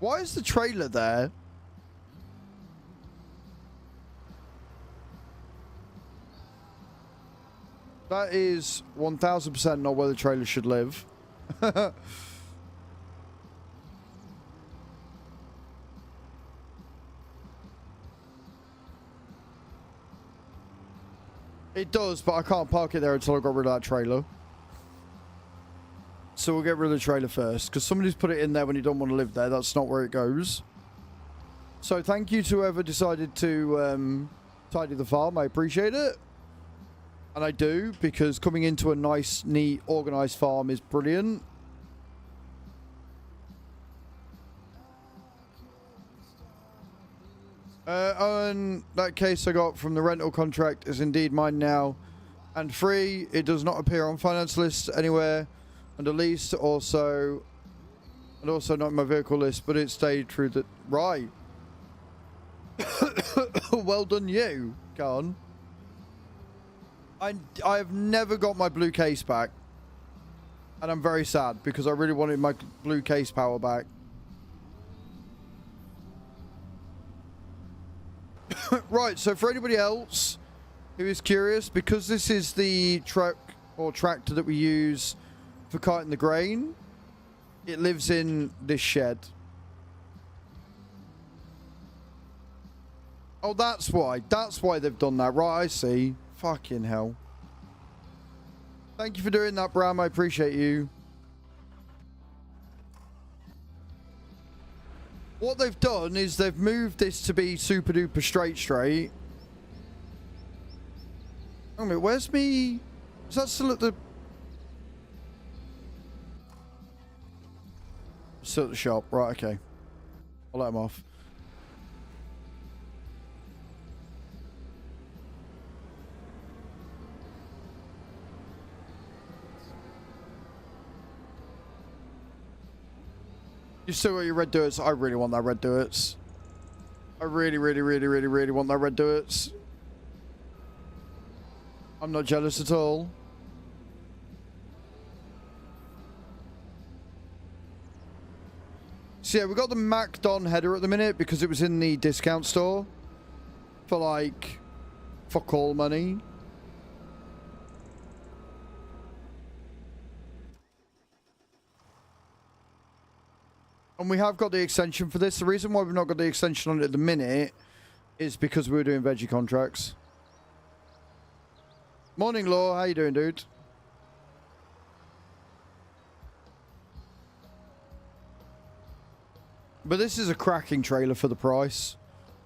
Why is the trailer there? That is 1000% not where the trailer should live. It does, but I can't park it there until I got rid of that trailer. So we'll get rid of the trailer first, because somebody's put it in there when you don't want to live there. That's not where it goes. So thank you to whoever decided to tidy the farm. I appreciate it. And I do, because coming into a nice, neat, organised farm is brilliant. And that case I got from the rental contract is indeed mine now and free. It does not appear on finance lists anywhere under lease, also not in my vehicle list, but it stayed through the... Right. Well done you, Khan. I have never got my blue case back. And I'm very sad because I really wanted my blue case power back. Right, so for anybody else who is curious, because this is the truck or tractor that we use for carting the grain, it lives in this shed. Oh, that's why. That's why they've done that. Right, I see. Fucking hell. Thank you for doing that, Bram. I appreciate you. What they've done is they've moved this to be super duper straight. Oh, wait, where's me? Is that still at the... Still at the shop. Right, okay. I'll let him off. You still got your red duets. I really want that red duets. I really want that red duets. I'm not jealous at all. So yeah, we got the MacDon header at the minute because it was in the discount store for like fuck all money. And we have got the extension for this. The reason why we've not got the extension on it at the minute is because we were doing veggie contracts. Morning, Law. How you doing, dude? But this is a cracking trailer for the price.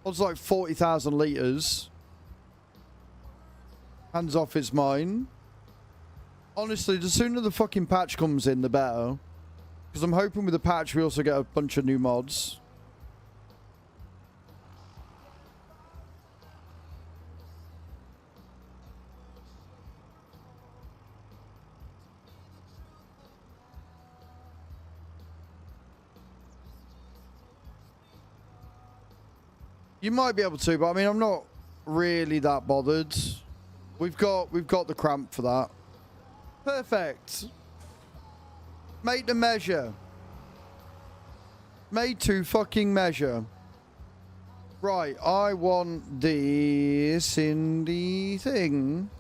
It's like 40,000 litres. Hands off, it's mine. Honestly, the sooner the fucking patch comes in, the better. Because I'm hoping with the patch we also get a bunch of new mods. You might be able to, but I mean, I'm not really that bothered. We've got the cramp for that. Perfect. Made to measure. Made to fucking measure. Right, I want this in the thing.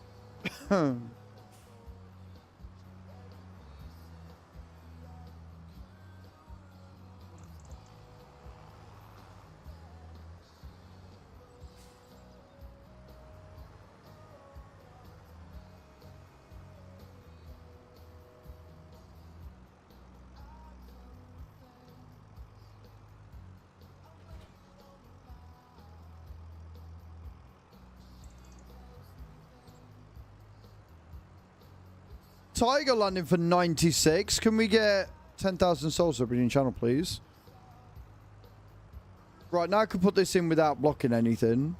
Tiger landing for 96. Can we get 10,000 souls up in your channel, please? Right, now I can put this in without blocking anything.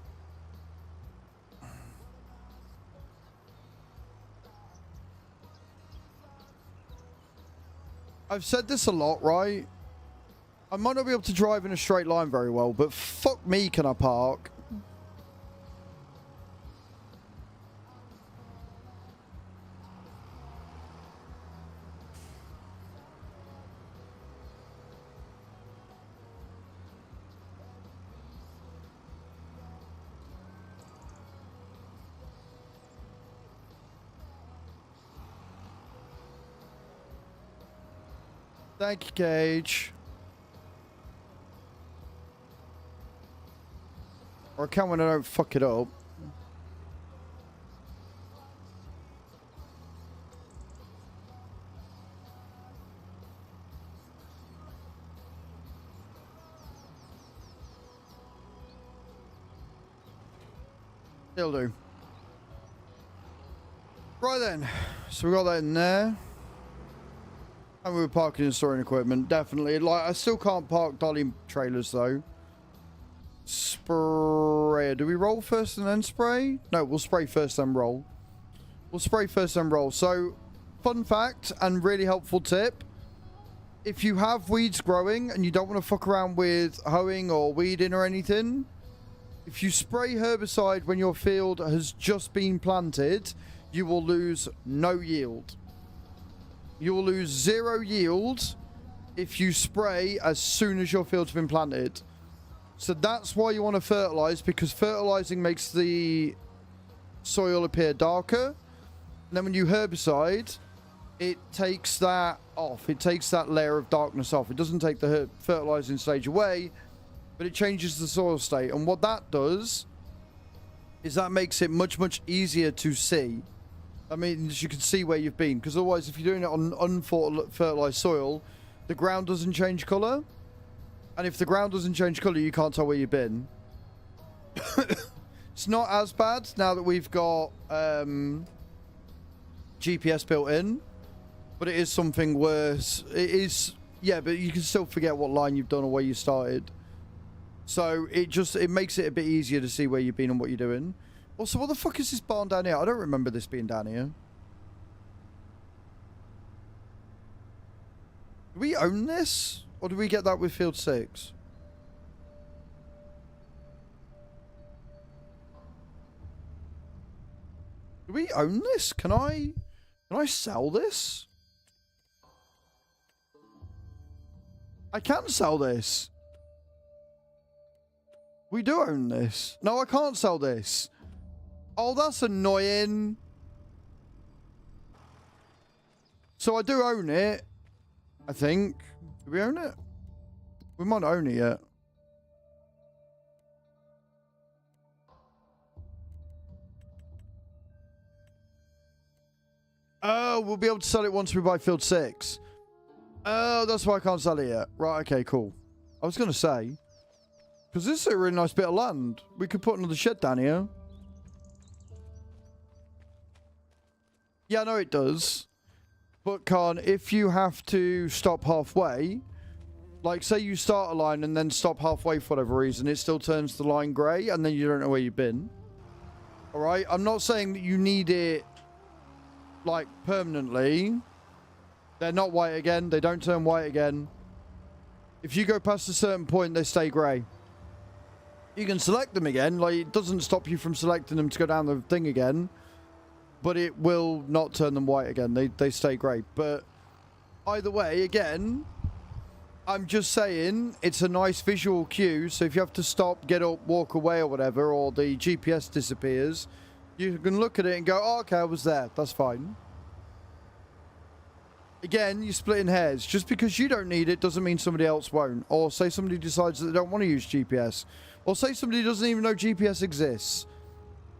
I've said this a lot, right? I might not be able to drive in a straight line very well, but fuck me, can I park? Thank you, Cage. Or I can when I don't fuck it up. It'll do. Right then. So we got that in there. And we were parking and storing equipment, definitely. Like, I still can't park dolly trailers, though. Sprayer. Do we roll first and then spray? No, we'll spray first, then roll. We'll spray first, then roll. So, fun fact and really helpful tip. If you have weeds growing and you don't want to fuck around with hoeing or weeding or anything, if you spray herbicide when your field has just been planted, you will lose no yield. You will lose 0 yield if you spray as soon as your field's been planted. So that's why you want to fertilize, because fertilizing makes the soil appear darker. And then when you herbicide, it takes that off. It takes that layer of darkness off. It doesn't take the fertilizing stage away, but it changes the soil state. And what that does is that makes it much, much easier to see. I mean, you can see where you've been, because otherwise if you're doing it on unfertilized soil, the ground doesn't change color. And if the ground doesn't change color, you can't tell where you've been. It's not as bad now that we've got GPS built in, but it is something worse. It is, yeah, but you can still forget what line you've done or where you started. So it makes it a bit easier to see where you've been and what you're doing. Also, what the fuck is this barn down here? I don't remember this being down here. Do we own this? Or do we get that with Field 6? Do we own this? Can I sell this? I can sell this. We do own this. No, I can't sell this. Oh, that's annoying. So I do own it, I think. Do we own it? We might not own it yet. Oh, we'll be able to sell it once we buy Field 6. Oh, that's why I can't sell it yet. Right, okay, cool. I was going to say, because this is a really nice bit of land. We could put another shed down here. Yeah, I know it does. But, Khan, if you have to stop halfway, like, say you start a line and then stop halfway for whatever reason, it still turns the line grey, and then you don't know where you've been. Alright? I'm not saying that you need it, like, permanently. They're not white again. They don't turn white again. If you go past a certain point, they stay grey. You can select them again. Like, it doesn't stop you from selecting them to go down the thing again. But it will not turn them white again. They stay grey. But either way, again, I'm just saying it's a nice visual cue. So if you have to stop, get up, walk away or whatever, or the GPS disappears, You can look at it and go, oh, okay, I was there. That's fine. Again, you're splitting hairs. Just because you don't need it doesn't mean somebody else won't. Or say somebody decides that they don't want to use GPS. Or say somebody doesn't even know GPS exists.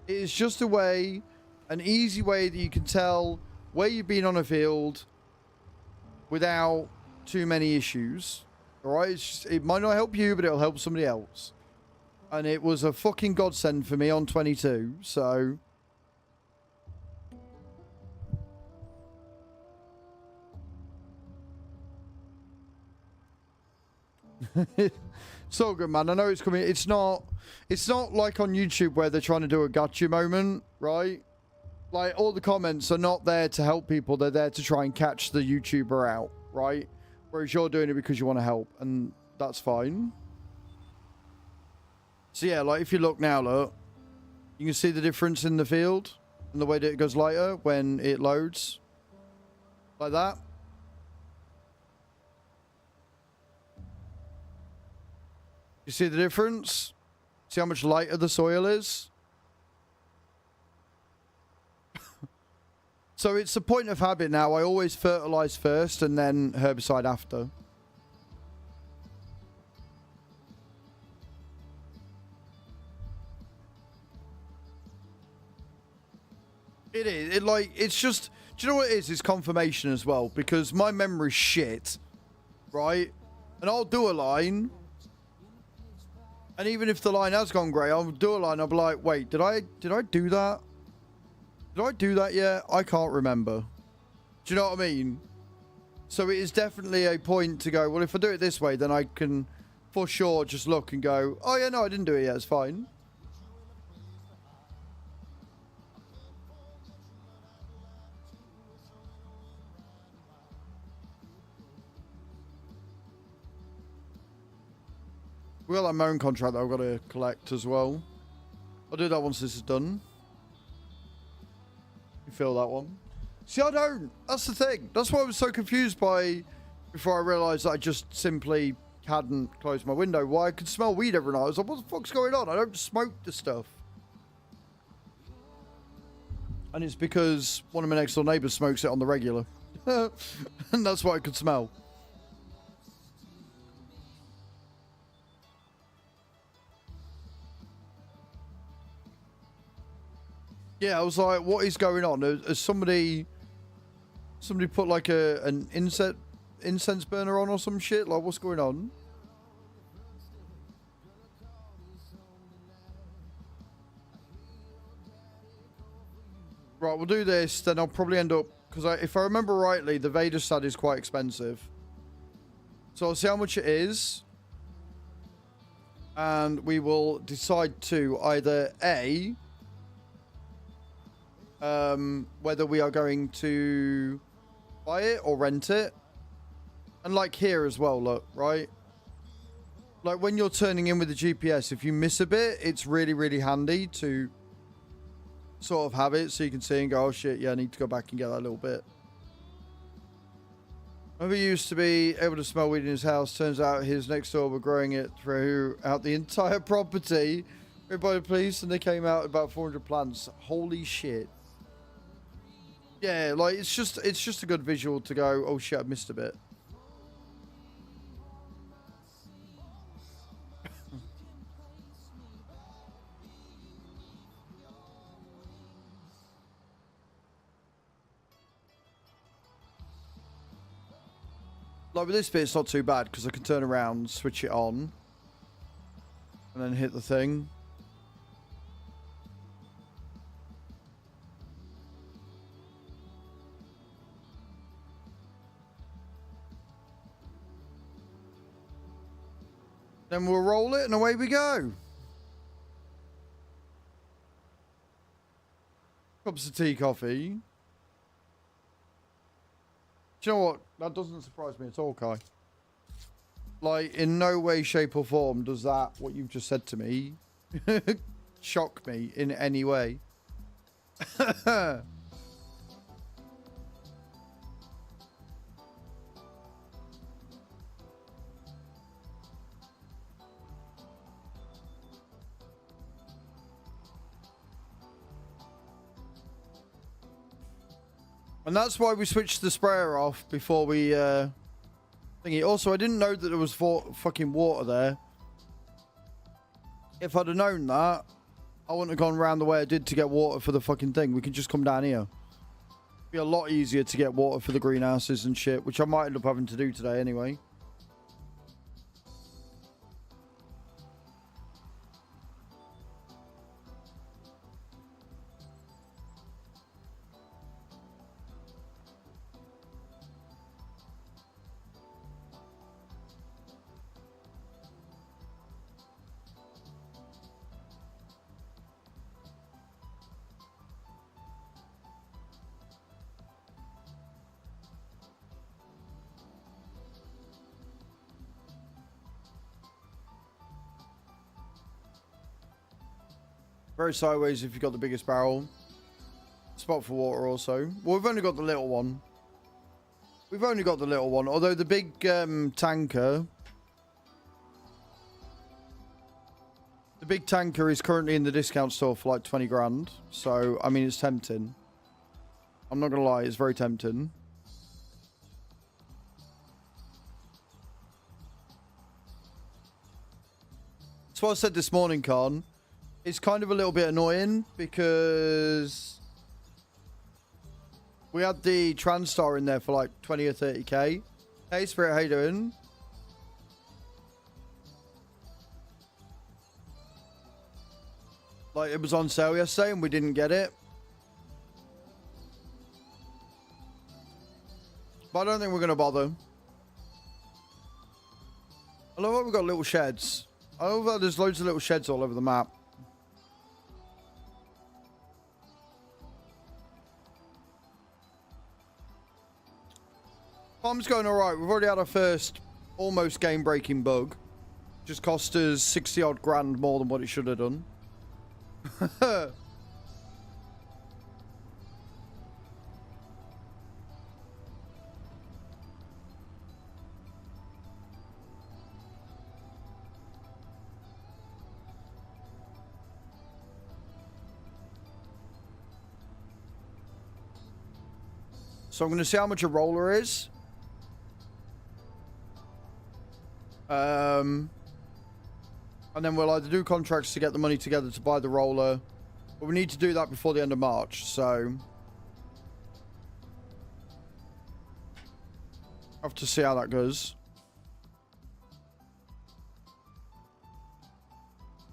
It is just a way, an easy way that you can tell where you've been on a field without too many issues. Alright? It might not help you, but it'll help somebody else. And it was a fucking godsend for me on 22, so... It's all good, man. I know it's coming. It's not like on YouTube where they're trying to do a gotcha moment, right? Like, all the comments are not there to help people. They're there to try and catch the YouTuber out, right? Whereas you're doing it because you want to help, and that's fine. So yeah, like if you look now, look, you can see the difference in the field and the way that it goes lighter when it loads. Like that. You see the difference? See how much lighter the soil is? So it's a point of habit now. I always fertilize first and then herbicide after. It is. It's just... Do you know what it is? It's confirmation as well. Because my memory's shit. Right? And I'll do a line... And even if the line has gone grey, I'll do a line. I'll be like, wait, did I do that? Did I do that yet? I can't remember. Do you know what I mean? So it is definitely a point to go, well, if I do it this way, then I can for sure just look and go, oh, yeah, no, I didn't do it yet. It's fine. We got that mowing contract that I've got to collect as well. I'll do that once this is done. You feel that one? See, I don't. That's the thing. That's why I was so confused by before I realised that I just simply hadn't closed my window. Why I could smell weed every night. I was like, what the fuck's going on? I don't smoke the stuff. And it's because one of my next door neighbours smokes it on the regular. And that's what I could smell. Yeah, I was like, what is going on? Has somebody put like an incense burner on or some shit? Like, what's going on? Right, we'll do this, then I'll probably end up... Because if I remember rightly, the Vader stud is quite expensive. So I'll see how much it is. And we will decide to either A... whether we are going to buy it or rent it. And like here as well, look, right? Like when you're turning in with the GPS, if you miss a bit, it's really, really handy to sort of have it so you can see and go, oh shit, yeah, I need to go back and get that little bit. Remember, he used to be able to smell weed in his house. Turns out his next door were growing it throughout the entire property. Everybody police, and they came out about 400 plants. Holy shit. Yeah, like it's just a good visual to go, oh shit, I missed a bit. Like with this bit, it's not too bad because I can turn around, switch it on, and then hit the thing. Then we'll roll it and away we go. Cups of tea, coffee. Do you know what? That doesn't surprise me at all, Kai. Like, in no way, shape or form does that, what you've just said to me, shock me in any way. And that's why we switched the sprayer off before we thingy. Also, I didn't know that there was fucking water there. If I'd have known that, I wouldn't have gone around the way I did to get water for the fucking thing. We could just come down here. It'd be a lot easier to get water for the greenhouses and shit, which I might end up having to do today anyway. Very sideways if you've got the biggest barrel. Spot for water also. Well, we've only got the little one. We've only got the little one. Although the big tanker... The big tanker is currently in the discount store for like 20 grand. So, I mean, it's tempting. I'm not going to lie, it's very tempting. That's what I said this morning, Khan. It's kind of a little bit annoying because we had the Transtar in there for like 20 or 30k. Hey, Spirit, how you doing? Like, it was on sale yesterday and we didn't get it. But I don't think we're going to bother. I love how we've got little sheds. I love how there's loads of little sheds all over the map. Farm's going alright. We've already had our first almost game-breaking bug. Just cost us 60 odd grand more than what it should have done. So I'm going to see how much a roller is. And then we'll either do contracts to get the money together to buy the roller, but we need to do that before the end of March, so I have to see how that goes.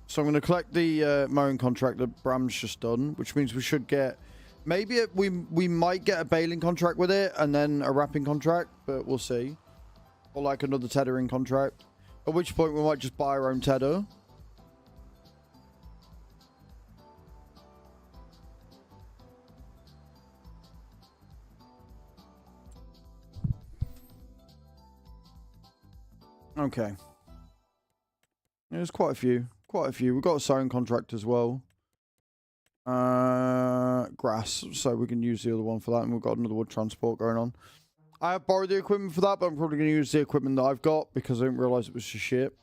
So I'm going to collect the mowing contract that Bram's just done, which means we should get, maybe we might get a baling contract with it and then a wrapping contract, but we'll see. Or like another tethering contract. At which point we might just buy our own tether. Okay. There's quite a few. Quite a few. We've got a sowing contract as well. Grass. So we can use the other one for that. And we've got another wood transport going on. I have borrowed the equipment for that, but I'm probably going to use the equipment that I've got because I didn't realise it was just shit.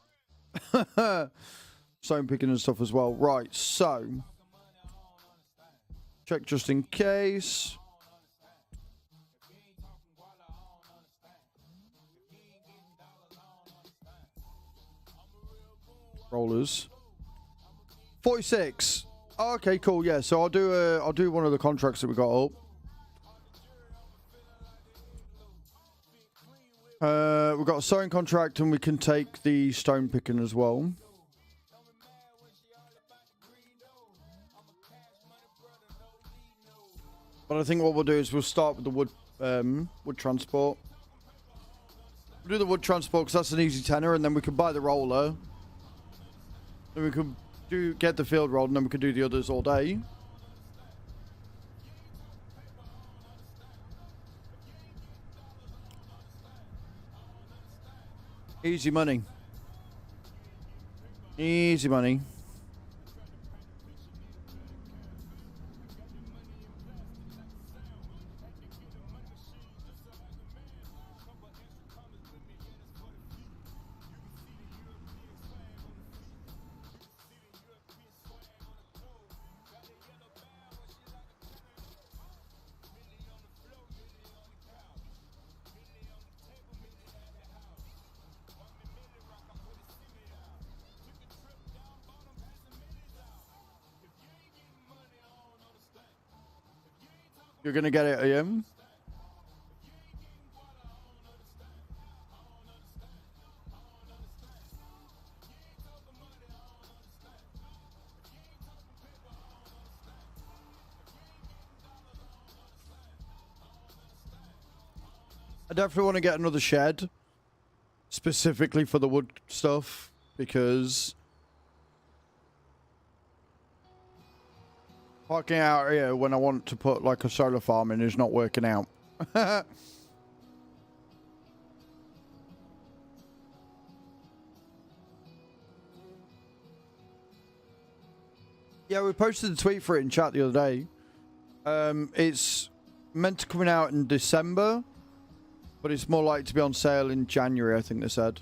Stone picking and stuff as well. Right, so. Check just in case. Rollers. 46. Oh, okay, cool. Yeah, so I'll do one of the contracts that we got up. We've got a sowing contract and we can take the stone picking as well. But I think what we'll do is we'll start with the wood transport. We'll do the wood transport because that's an easy tenner, and then we can buy the roller. Then we can get the field rolled, and then we can do the others all day. Easy money. Easy money. You're gonna get it, Ian? I definitely want to get another shed. Specifically for the wood stuff. Because... parking out here when I want to put like a solar farm in is not working out. Yeah, we posted a tweet for it in chat the other day. It's meant to come out in December, but it's more likely to be on sale in January, I think they said.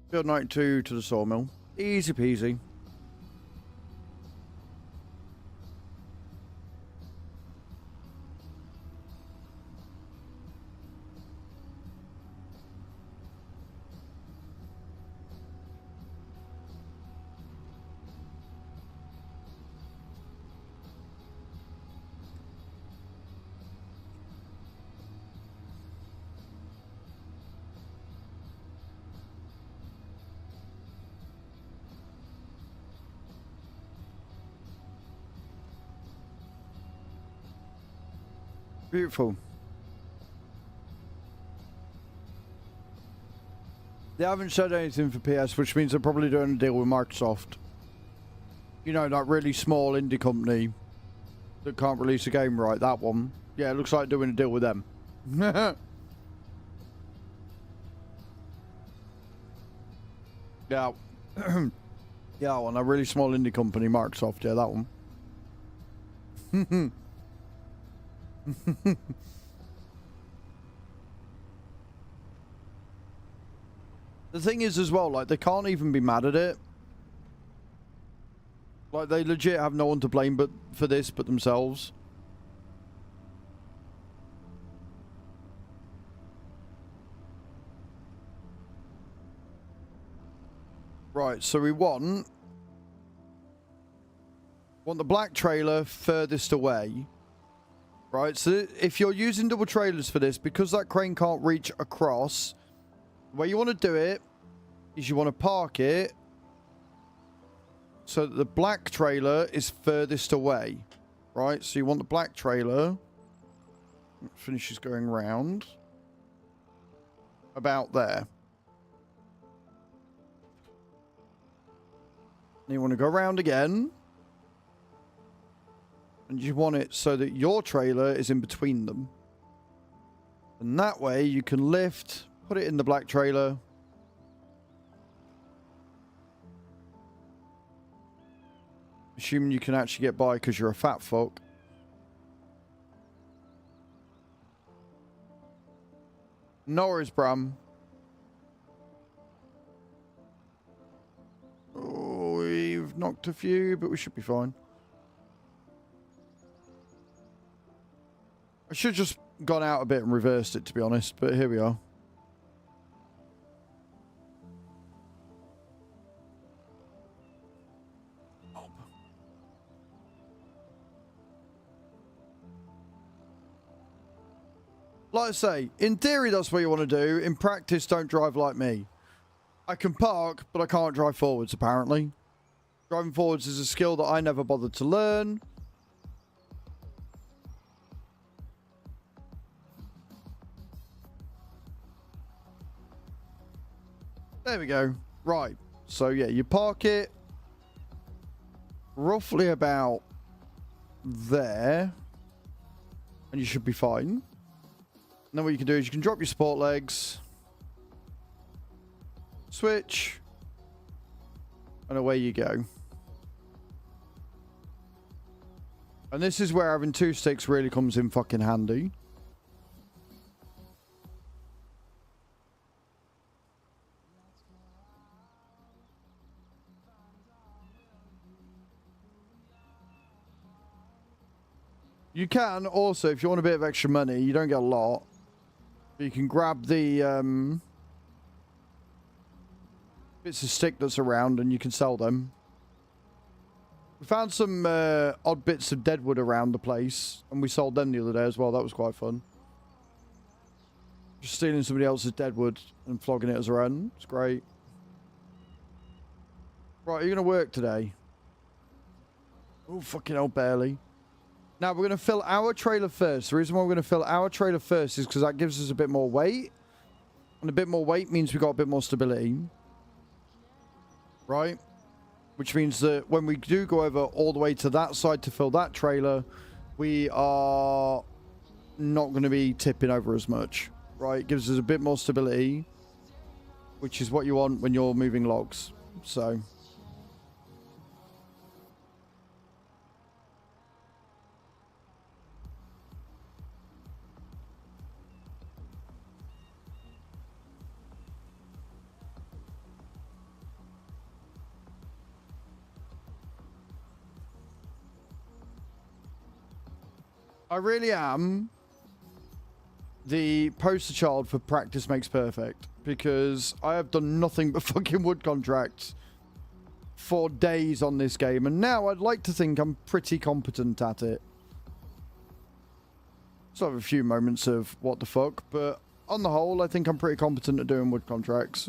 Build 92 to the sawmill. Easy peasy. Beautiful. They haven't said anything for PS, which means they're probably doing a deal with Microsoft. You know, that really small indie company that can't release a game right, that one. Yeah, it looks like doing a deal with them. Yeah, yeah, one, a really small indie company, Microsoft, yeah, that one. The thing is as well, like, they can't even be mad at it. Like, they legit have no one to blame but for this but themselves. Right, so we want the black trailer furthest away. Right, so if you're using double trailers for this, because that crane can't reach across, the way you want to do it is you want to park it so that the black trailer is furthest away. Right, so you want the black trailer, finishes going round, about there. And you want to go around again. And you want it so that your trailer is in between them. And that way you can lift, put it in the black trailer. Assuming you can actually get by because you're a fat fuck. No worries, Bram. Oh, we've knocked a few, but we should be fine. I should have just gone out a bit and reversed it, to be honest, but here we are. Like I say, in theory that's what you want to do. In practice, don't drive like me. I can park, but I can't drive forwards, apparently. Driving forwards is a skill that I never bothered to learn. There we go. Right. So, yeah, you park it roughly about there. And you should be fine. And then what you can do is you can drop your support legs. Switch. And away you go. And this is where having two sticks really comes in fucking handy. You can also, if you want a bit of extra money, you don't get a lot. But you can grab the bits of stick that's around and you can sell them. We found some odd bits of deadwood around the place, and we sold them the other day as well. That was quite fun. Just stealing somebody else's deadwood and flogging it as our own. It's great. Right, you're going to work today. Oh, fucking hell, barely. Now, we're going to fill our trailer first. The reason why we're going to fill our trailer first is because that gives us a bit more weight. And a bit more weight means we've got a bit more stability. Right? Which means that when we do go over all the way to that side to fill that trailer, we are not going to be tipping over as much. Right? It gives us a bit more stability, which is what you want when you're moving logs. So... I really am the poster child for practice makes perfect, because I have done nothing but fucking wood contracts for days on this game, and now I'd like to think I'm pretty competent at it. So I have a few moments of what the fuck, but on the whole, I think I'm pretty competent at doing wood contracts.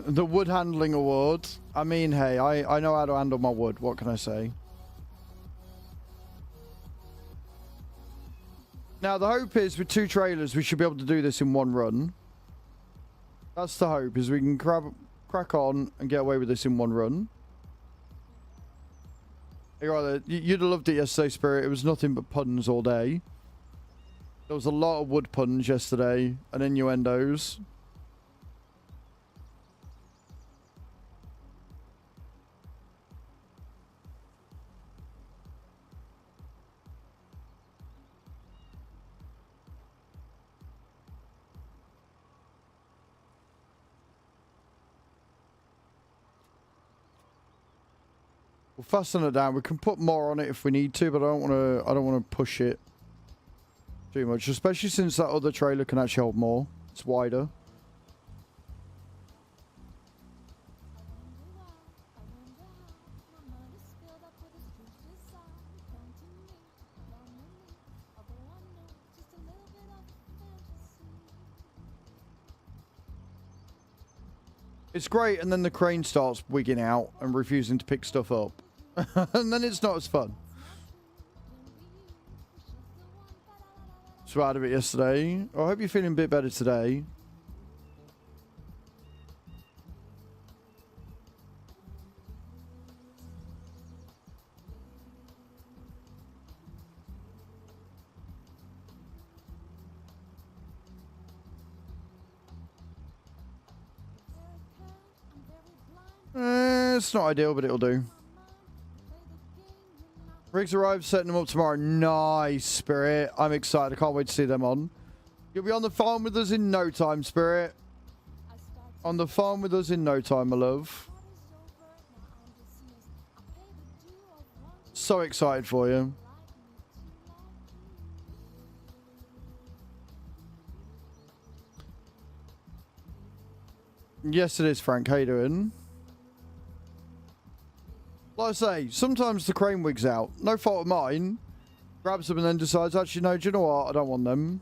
The wood handling award. I mean, hey, I know how to handle my wood. What can I say? Now, the hope is with 2 trailers, we should be able to do this in one run. That's the hope, is we can crack on and get away with this in one run. You'd have loved it yesterday, Spirit. It was nothing but puns all day. There was a lot of wood puns yesterday and innuendos. We'll fasten it down. We can put more on it if we need to, but I don't want to push it too much, especially since that other trailer can actually hold more. It's wider. It's great, and then the crane starts wigging out and refusing to pick stuff up. And then it's not as fun. So out of it yesterday. I hope you're feeling a bit better today. It's not ideal, but it'll do. Rigs arrive, setting them up tomorrow. Nice, Spirit. I'm excited. I can't wait to see them on. You'll be on the farm with us in no time, Spirit. On the farm with us in no time, my love. So excited for you. Yes, it is, Frank. How you doing? Like I say, sometimes the crane wigs out. No fault of mine. Grabs them and then decides, actually, no, do you know what? I don't want them.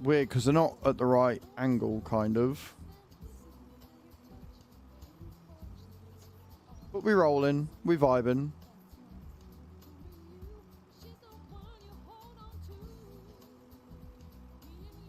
Weird because they're not at the right angle, kind of. But we're rolling, we're vibing.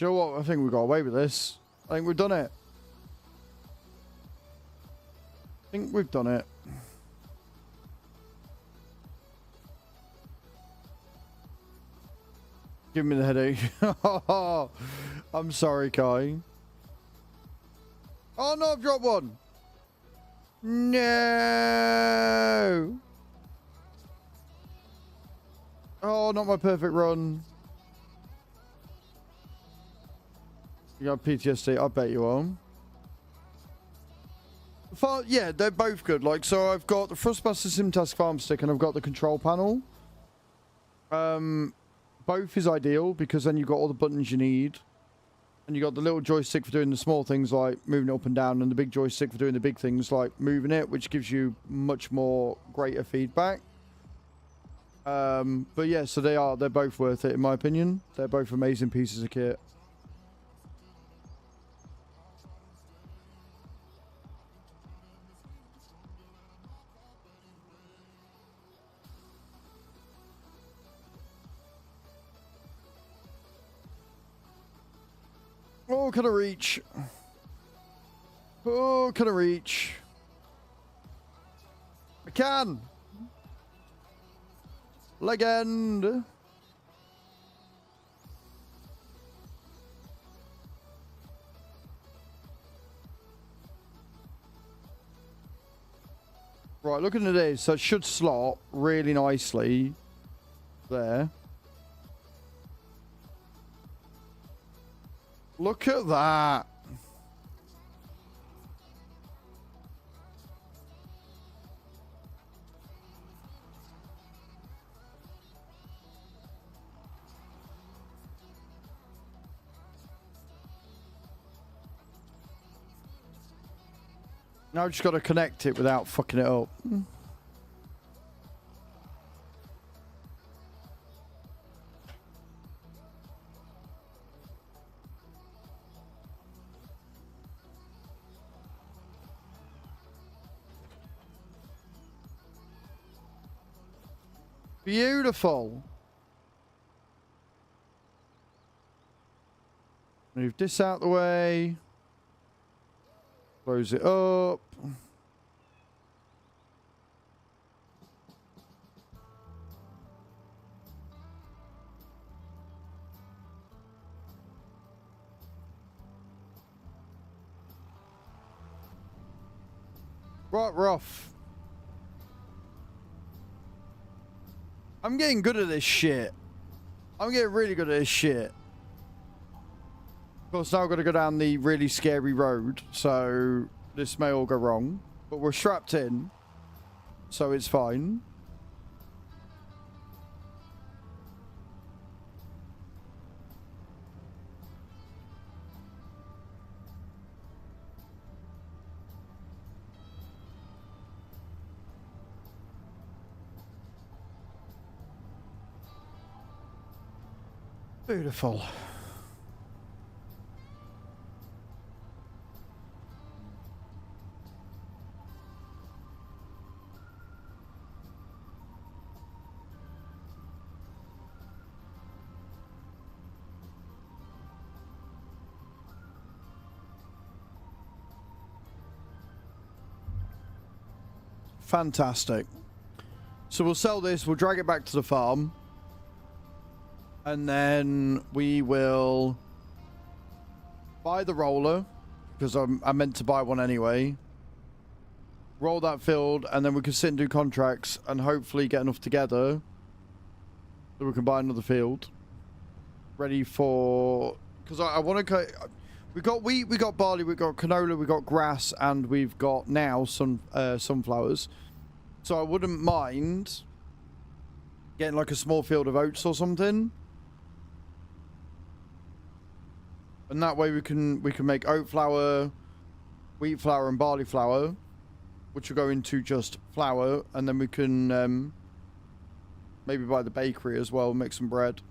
Do you know what? I think we got away with this. I think we've done it. I think we've done it. Give me the headache. I'm sorry, Kai. Oh no, I've dropped one. No. Oh, not my perfect run. You got PTSD? I bet you are. Yeah, they're both good. Like, so I've got the Thrustmaster Simtask Farm Stick and I've got the control panel. Both is ideal because then you've got all the buttons you need. And you got the little joystick for doing the small things like moving it up and down, and the big joystick for doing the big things like moving it, which gives you much more greater feedback. But yeah, so they're both worth it in my opinion. They're both amazing pieces of kit. Oh, can I reach? Oh, can I reach? I can! Legend! Right, looking at this, so it should slot really nicely there. Look at that. Now I've just got to connect it without fucking it up. Beautiful. Move this out the way. Close it up. Right, rough. I'm getting good at this shit. I'm getting really good at this shit. Of course, now I've got to go down the really scary road, so this may all go wrong. But we're strapped in, so it's fine. Beautiful. Fantastic. So we'll sell this, we'll drag it back to the farm. And then we will buy the roller, because I meant to buy one anyway. Roll that field, and then we can sit and do contracts and hopefully get enough together that we can buy another field. Ready for... Because I want to... We got wheat, we got barley, we got canola, we got grass, and we've got now some sunflowers. So I wouldn't mind getting like a small field of oats or something. And that way we can make oat flour, wheat flour, and barley flour, which will go into just flour, and then we can maybe buy the bakery as well, make some bread.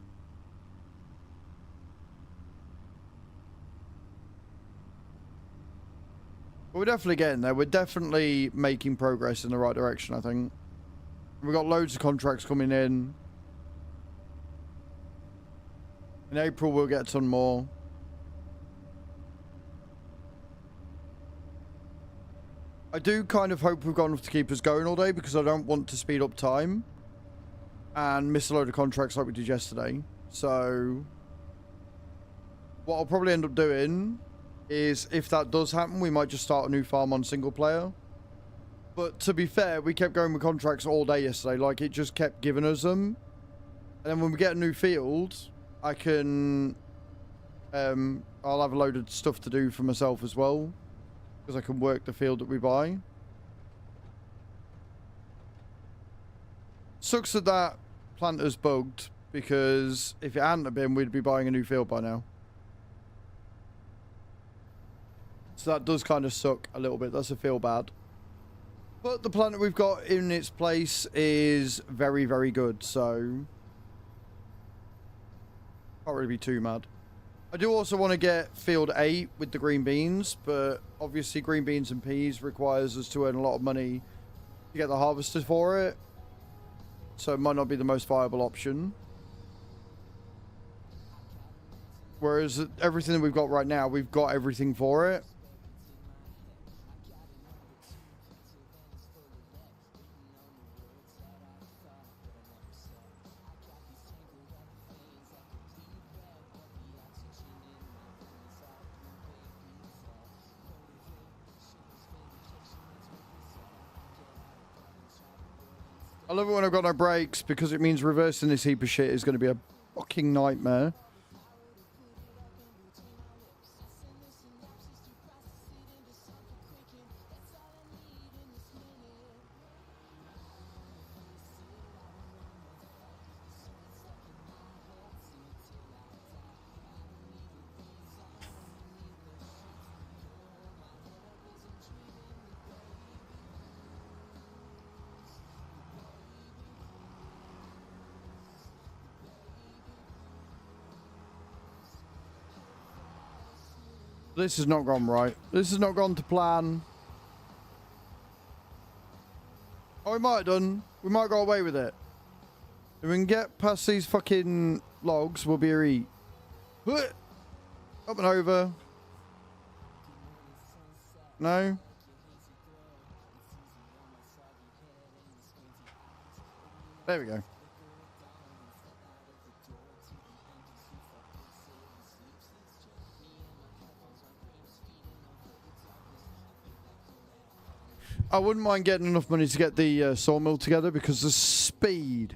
But we're definitely getting there. We're definitely making progress in the right direction, I think. We've got loads of contracts coming in. In April, we'll get a ton more. I do kind of hope we've got enough to keep us going all day because I don't want to speed up time and miss a load of contracts like we did yesterday. So what I'll probably end up doing is, if that does happen, we might just start a new farm on single player. But to be fair, we kept going with contracts all day yesterday. Like, it just kept giving us them. And then when we get a new field, I can... I'll have a load of stuff to do for myself as well. Because I can work the field that we buy. Sucks that that planter's bugged. Because if it hadn't have been, we'd be buying a new field by now. So that does kind of suck a little bit. That's a feel bad. But the plant that we've got in its place is very, very good. So can't really be too mad. I do also want to get field 8 with the green beans, but obviously green beans and peas requires us to earn a lot of money to get the harvester for it. So it might not be the most viable option. Whereas everything that we've got right now, we've got everything for it. I love it when I've got no brakes because it means reversing this heap of shit is going to be a fucking nightmare. This has not gone right. This has not gone to plan. Oh, we might have done. We might go away with it. If we can get past these fucking logs, we'll be a eat. Up and over. No. There we go. I wouldn't mind getting enough money to get the sawmill together because the speed,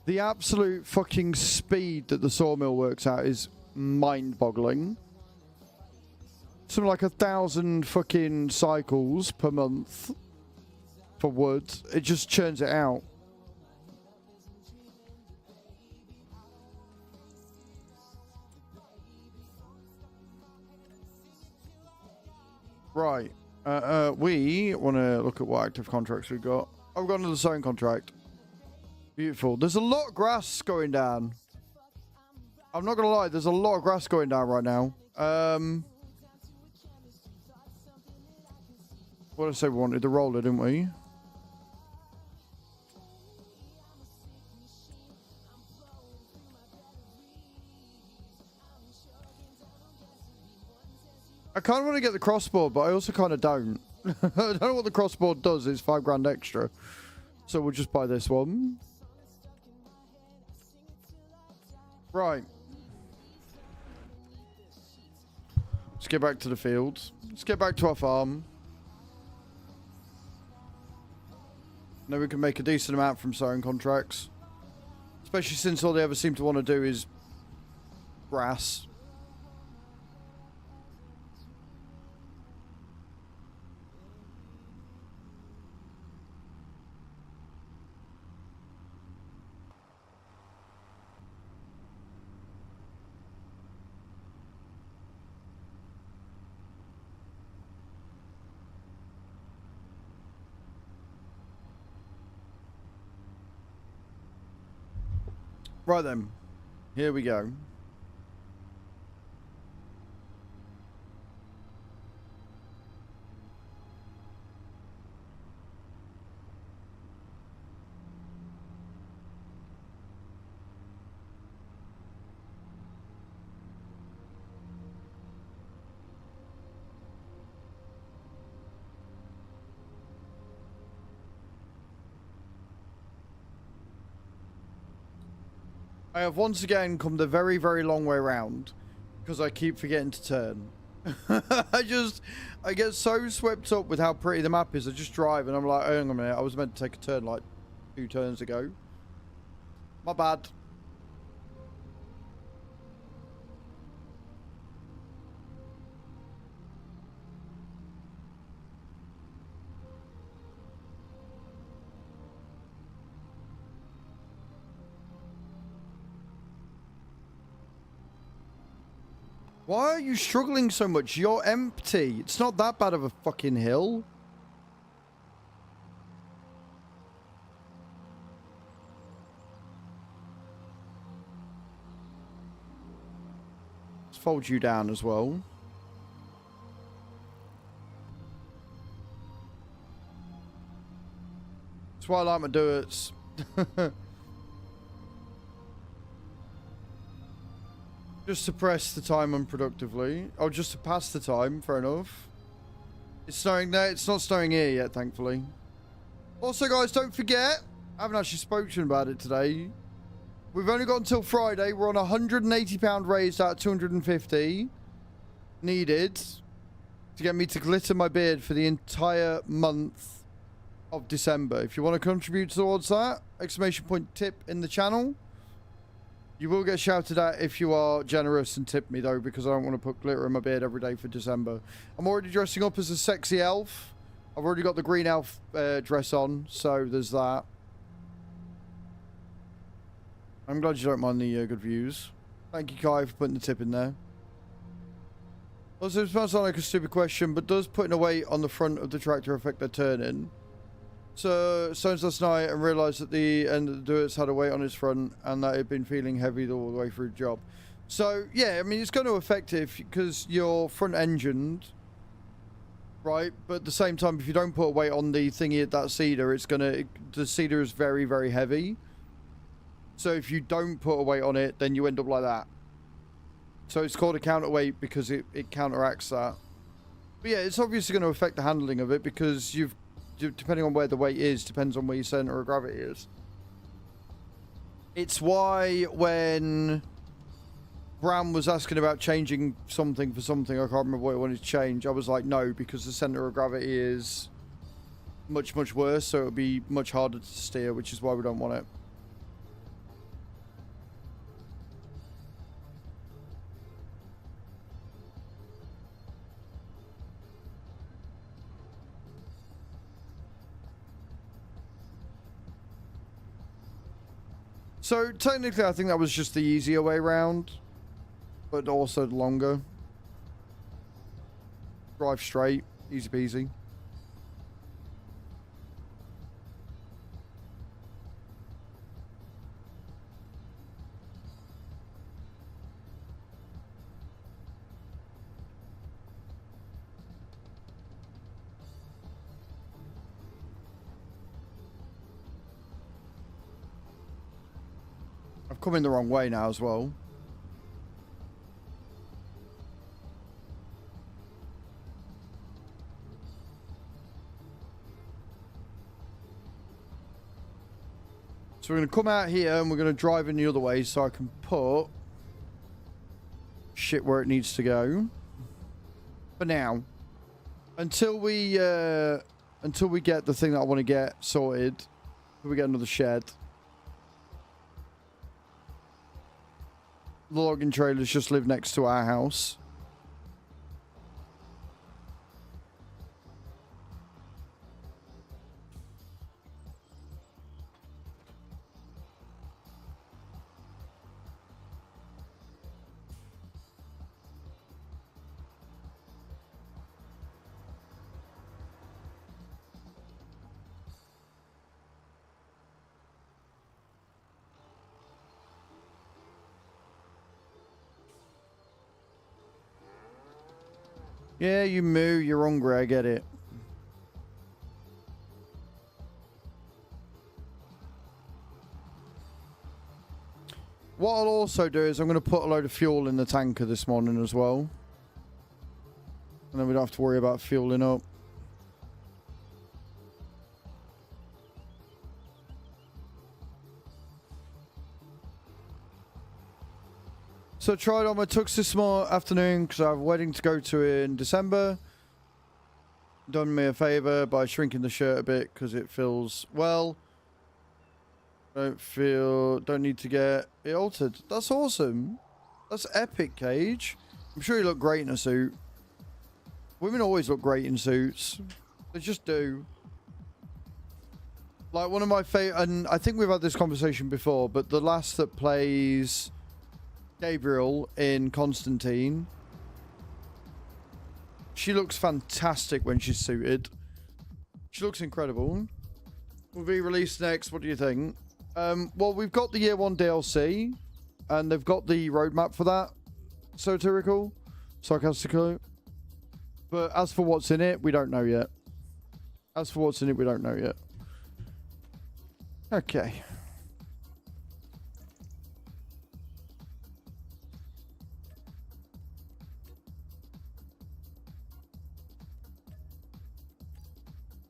the absolute fucking speed that the sawmill works at is mind-boggling. Something like 1,000 fucking cycles per month for wood. It just churns it out. Right. We want to look at what active contracts we've got. Oh, we've got another sowing contract. Beautiful. There's a lot of grass going down. I'm not going to lie. There's a lot of grass going down right now. What did I say we wanted? The roller, didn't we? I kind of want to get the crossboard, but I also kind of don't. I don't know what the crossboard does. It's £5 extra. So we'll just buy this one. Right. Let's get back to the fields. Let's get back to our farm. Now we can make a decent amount from sowing contracts. Especially since all they ever seem to want to do is grass. Right then, here we go. I have once again come the very, very long way around because I keep forgetting to turn. I get so swept up with how pretty the map is. I just drive and I'm like, hang on a minute, I was meant to take a turn like 2 turns ago. My bad. Why are you struggling so much? You're empty. It's not that bad of a fucking hill. Let's fold you down as well. That's why I like my duets. Just to press the time unproductively. Oh, just to pass the time. Fair enough. It's snowing there. It's not snowing here yet, thankfully. Also, guys, don't forget. I haven't actually spoken about it today. We've only got until Friday. We're on £180 raised out of 250 needed to get me to glitter my beard for the entire month of December. If you want to contribute towards that, exclamation point tip in the channel. You will get shouted at if you are generous and tip me, though, because I don't want to put glitter in my beard every day for December. I'm already dressing up as a sexy elf. I've already got the green elf dress on, so there's that. I'm glad you don't mind the good views. Thank you, Kai, for putting the tip in there. Also, it might sound like a stupid question, but does putting a weight on the front of the tractor affect their turning? So, Stones last night and realised that the end of the duets had a weight on his front and that it had been feeling heavy all the way through the job. So, yeah, I mean, it's going to affect it because you're front-engined, right? But at the same time, if you don't put a weight on the thingy at that cedar, it's going to... The cedar is very, very heavy. So if you don't put a weight on it, then you end up like that. So it's called a counterweight because it counteracts that. But yeah, it's obviously going to affect the handling of it because you've... Depending on where the weight is, depends on where your center of gravity is. It's why when Bram was asking about changing something for something, I can't remember what he wanted to change, I was like, no, because the center of gravity is much, much worse, so it would be much harder to steer, which is why we don't want it. So, technically, I think that was just the easier way around, but also longer. Drive straight, easy peasy. I've come in the wrong way now as well. So we're going to come out here and we're going to drive in the other way so I can put shit where it needs to go. For now. Until we get the thing that I want to get sorted. Until we get another shed. The logging trailers just live next to our house. Yeah, you moo, you're hungry, I get it. What I'll also do is I'm going to put a load of fuel in the tanker this morning as well. And then we don't have to worry about fueling up. So I tried on my tux this afternoon because I have a wedding to go to in December. Done me a favour by shrinking the shirt a bit because it feels, well, don't need to get it altered. That's awesome. That's epic, Cage. I'm sure you look great in a suit. Women always look great in suits. They just do. Like one of my favorite, and I think we've had this conversation before, but the lass that plays Gabriel in Constantine, she looks fantastic when she's suited. She looks incredible. Will be released next. What do you think? Well, we've got the Year 1 DLC, and they've got the roadmap for that. Satirical, sarcastical. But as for what's in it, we don't know yet. Okay.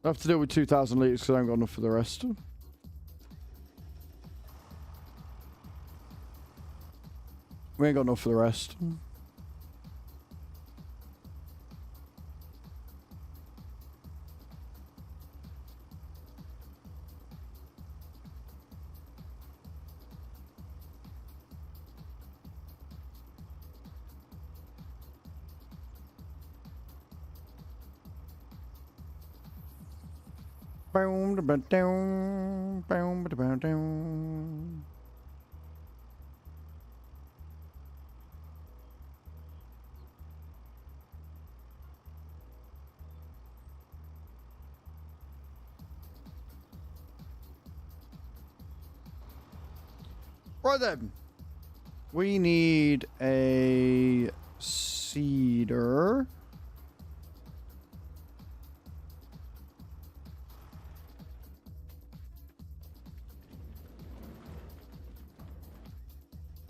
I have to deal with 2,000 litres because I haven't got enough for the rest. We ain't got enough for the rest. Right then, we need a cedar.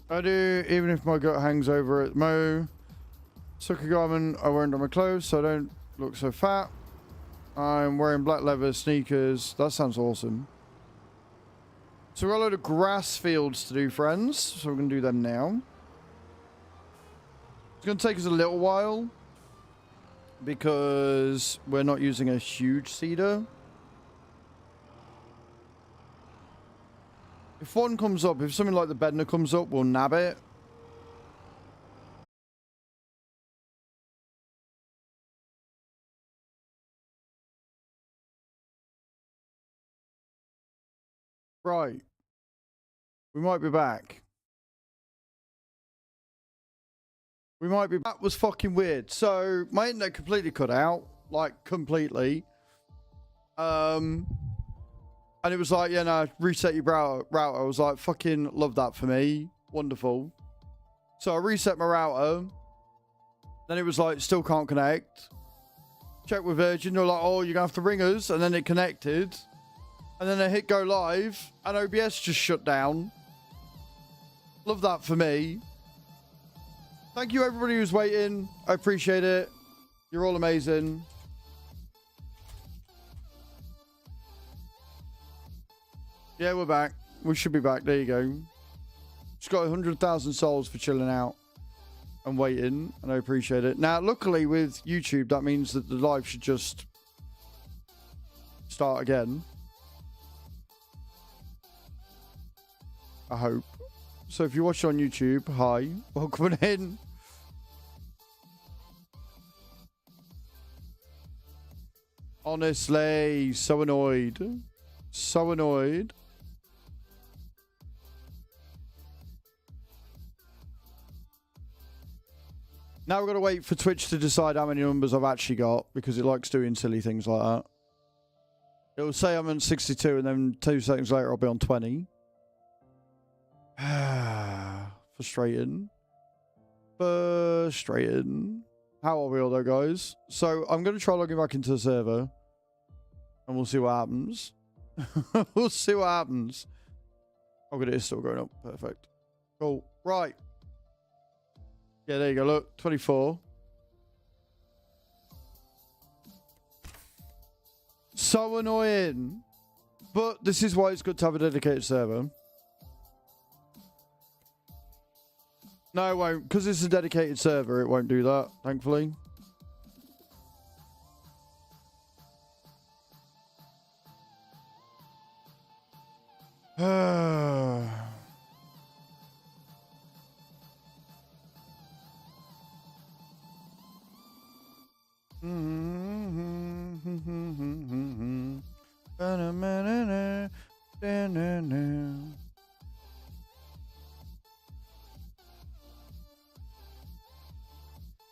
I do, even if my gut hangs over at Mo. Sucker garment I wear under my clothes so I don't look so fat. I'm wearing black leather sneakers. That sounds awesome. So we've got a load of grass fields to do, friends. So we're going to do them now. It's going to take us a little while because we're not using a huge cedar. If one comes up, if something like the Bedner comes up, we'll nab it. Right. We might be back. That was fucking weird. So, my internet completely cut out. Like, completely. And it was like, yeah, no, reset your router. I was like, fucking love that for me. Wonderful. So, I reset my router. Then it was like, still can't connect. Check with Virgin. They're like, oh, you're going to have to ring us. And then it connected. And then I hit go live. And OBS just shut down. Love that for me. Thank you, everybody who's waiting. I appreciate it. You're all amazing. Yeah, we're back. We should be back. There you go. Just got 100,000 souls for chilling out and waiting, and I appreciate it. Now, luckily with YouTube, that means that the live should just start again. I hope. So if you watch on YouTube, hi, welcome in. Honestly, so annoyed. So annoyed. Now we've got to wait for Twitch to decide how many numbers I've actually got, because it likes doing silly things like that. It'll say I'm on 62 and then 2 seconds later I'll be on 20. Frustrating. How are we all though, guys? So I'm going to try logging back into the server and we'll see what happens. We'll see what happens. Oh, good, it is still going up. Perfect. Cool. Right. Yeah, there you go. Look, 24. So annoying. But this is why it's good to have a dedicated server. No, it won't. Because it's a dedicated server, it won't do that, thankfully.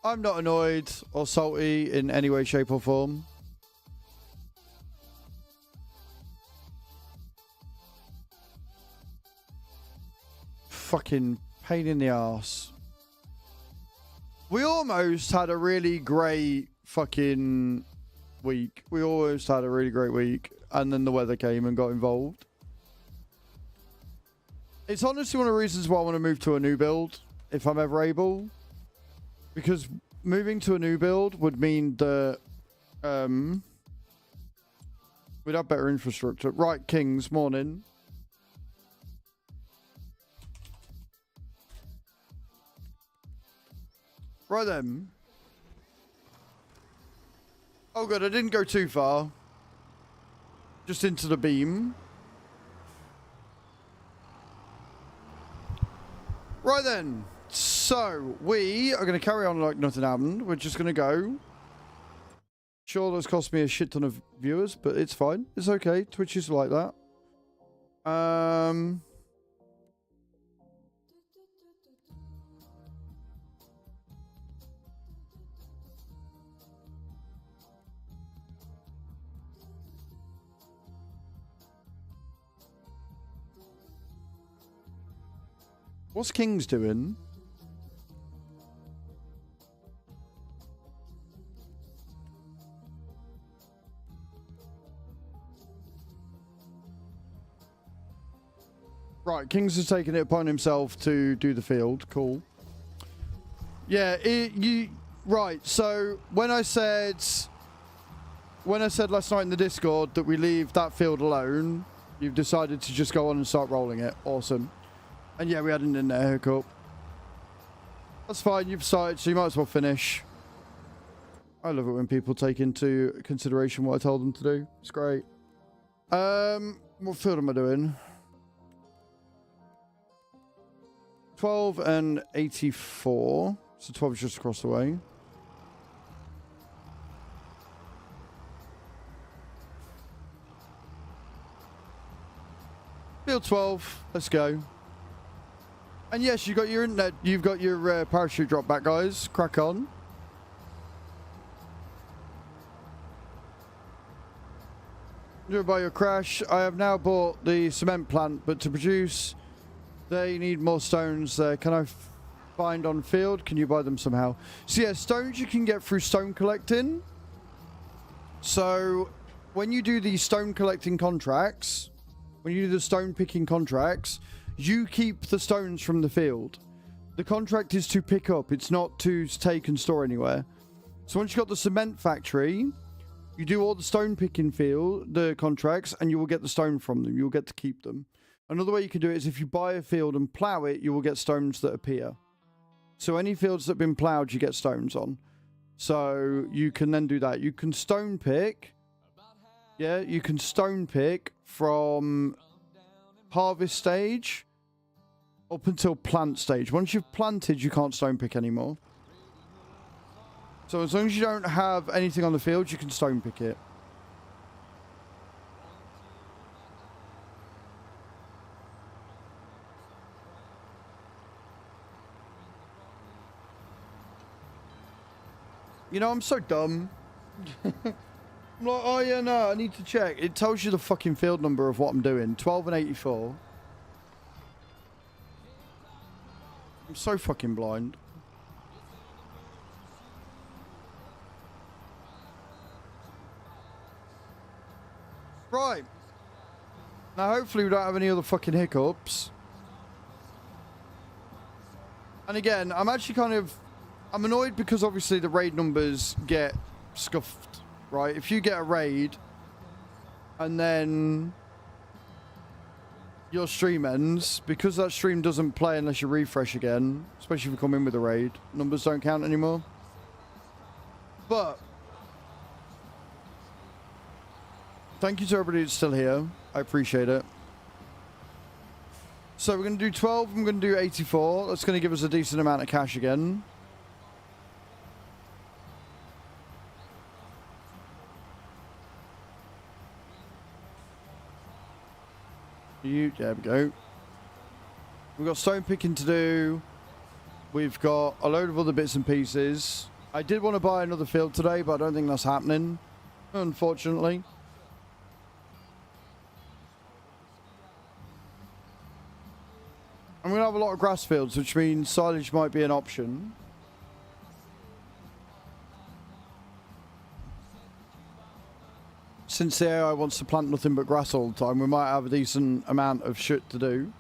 I'm not annoyed or salty in any way, shape, or form. Fucking pain in the arse. We almost had a really great fucking week. We almost had a really great week. And then the weather came and got involved. It's honestly one of the reasons why I want to move to a new build, if I'm ever able. Because moving to a new build would mean that we'd have better infrastructure. Right, Kings, morning. Right then. Oh good, I didn't go too far. Just into the beam. Right then. So, we are going to carry on like nothing happened. We're just going to go. Sure, that's cost me a shit ton of viewers, but it's fine. It's okay. Twitch is like that. What's Kings doing? Right, Kings has taken it upon himself to do the field. Cool. Yeah, right. So when I said last night in the Discord that we leave that field alone, you've decided to just go on and start rolling it. Awesome. And yeah, we had an in-there hookup. That's fine. You've started, so you might as well finish. I love it when people take into consideration what I told them to do. It's great. What field am I doing? 12 and 84. So 12 is just across the way. Field 12. Let's go. And yes, you've got your internet. You've got your parachute drop back, guys. Crack on. By your crash, I have now bought the cement plant, but to produce, they need more stones. Can I find on field? Can you buy them somehow? So yeah, stones you can get through stone collecting. So when you do the stone collecting contracts, when you do the stone picking contracts, you keep the stones from the field. The contract is to pick up. It's not to take and store anywhere. So once you've got the cement factory, you do all the stone picking field, the contracts, and you will get the stone from them. You'll get to keep them. Another way you can do it is if you buy a field and plow it, you will get stones that appear. So any fields that have been plowed, you get stones on. So you can then do that. You can stone pick. Yeah, you can stone pick from harvest stage up until plant stage. Once you've planted, you can't stone pick anymore. So as long as you don't have anything on the field, you can stone pick it. You know, I'm so dumb. I'm like, oh yeah, no, I need to check. It tells you the fucking field number of what I'm doing. 12 and 84. I'm so fucking blind. Right. Now, hopefully we don't have any other fucking hiccups. And again, I'm actually kind of... I'm annoyed because obviously the raid numbers get scuffed, right? If you get a raid and then your stream ends, because that stream doesn't play unless you refresh again, especially if you come in with a raid, numbers don't count anymore. But thank you to everybody that's still here. I appreciate it. So we're going to do 12, I'm going to do 84. That's going to give us a decent amount of cash again. There we go. We've got stone picking to do. We've got a load of other bits and pieces. I did want to buy another field today, but I don't think that's happening, unfortunately. I'm going to have a lot of grass fields, which means silage might be an option. Since the AI wants to plant nothing but grass all the time, we might have a decent amount of shit to do.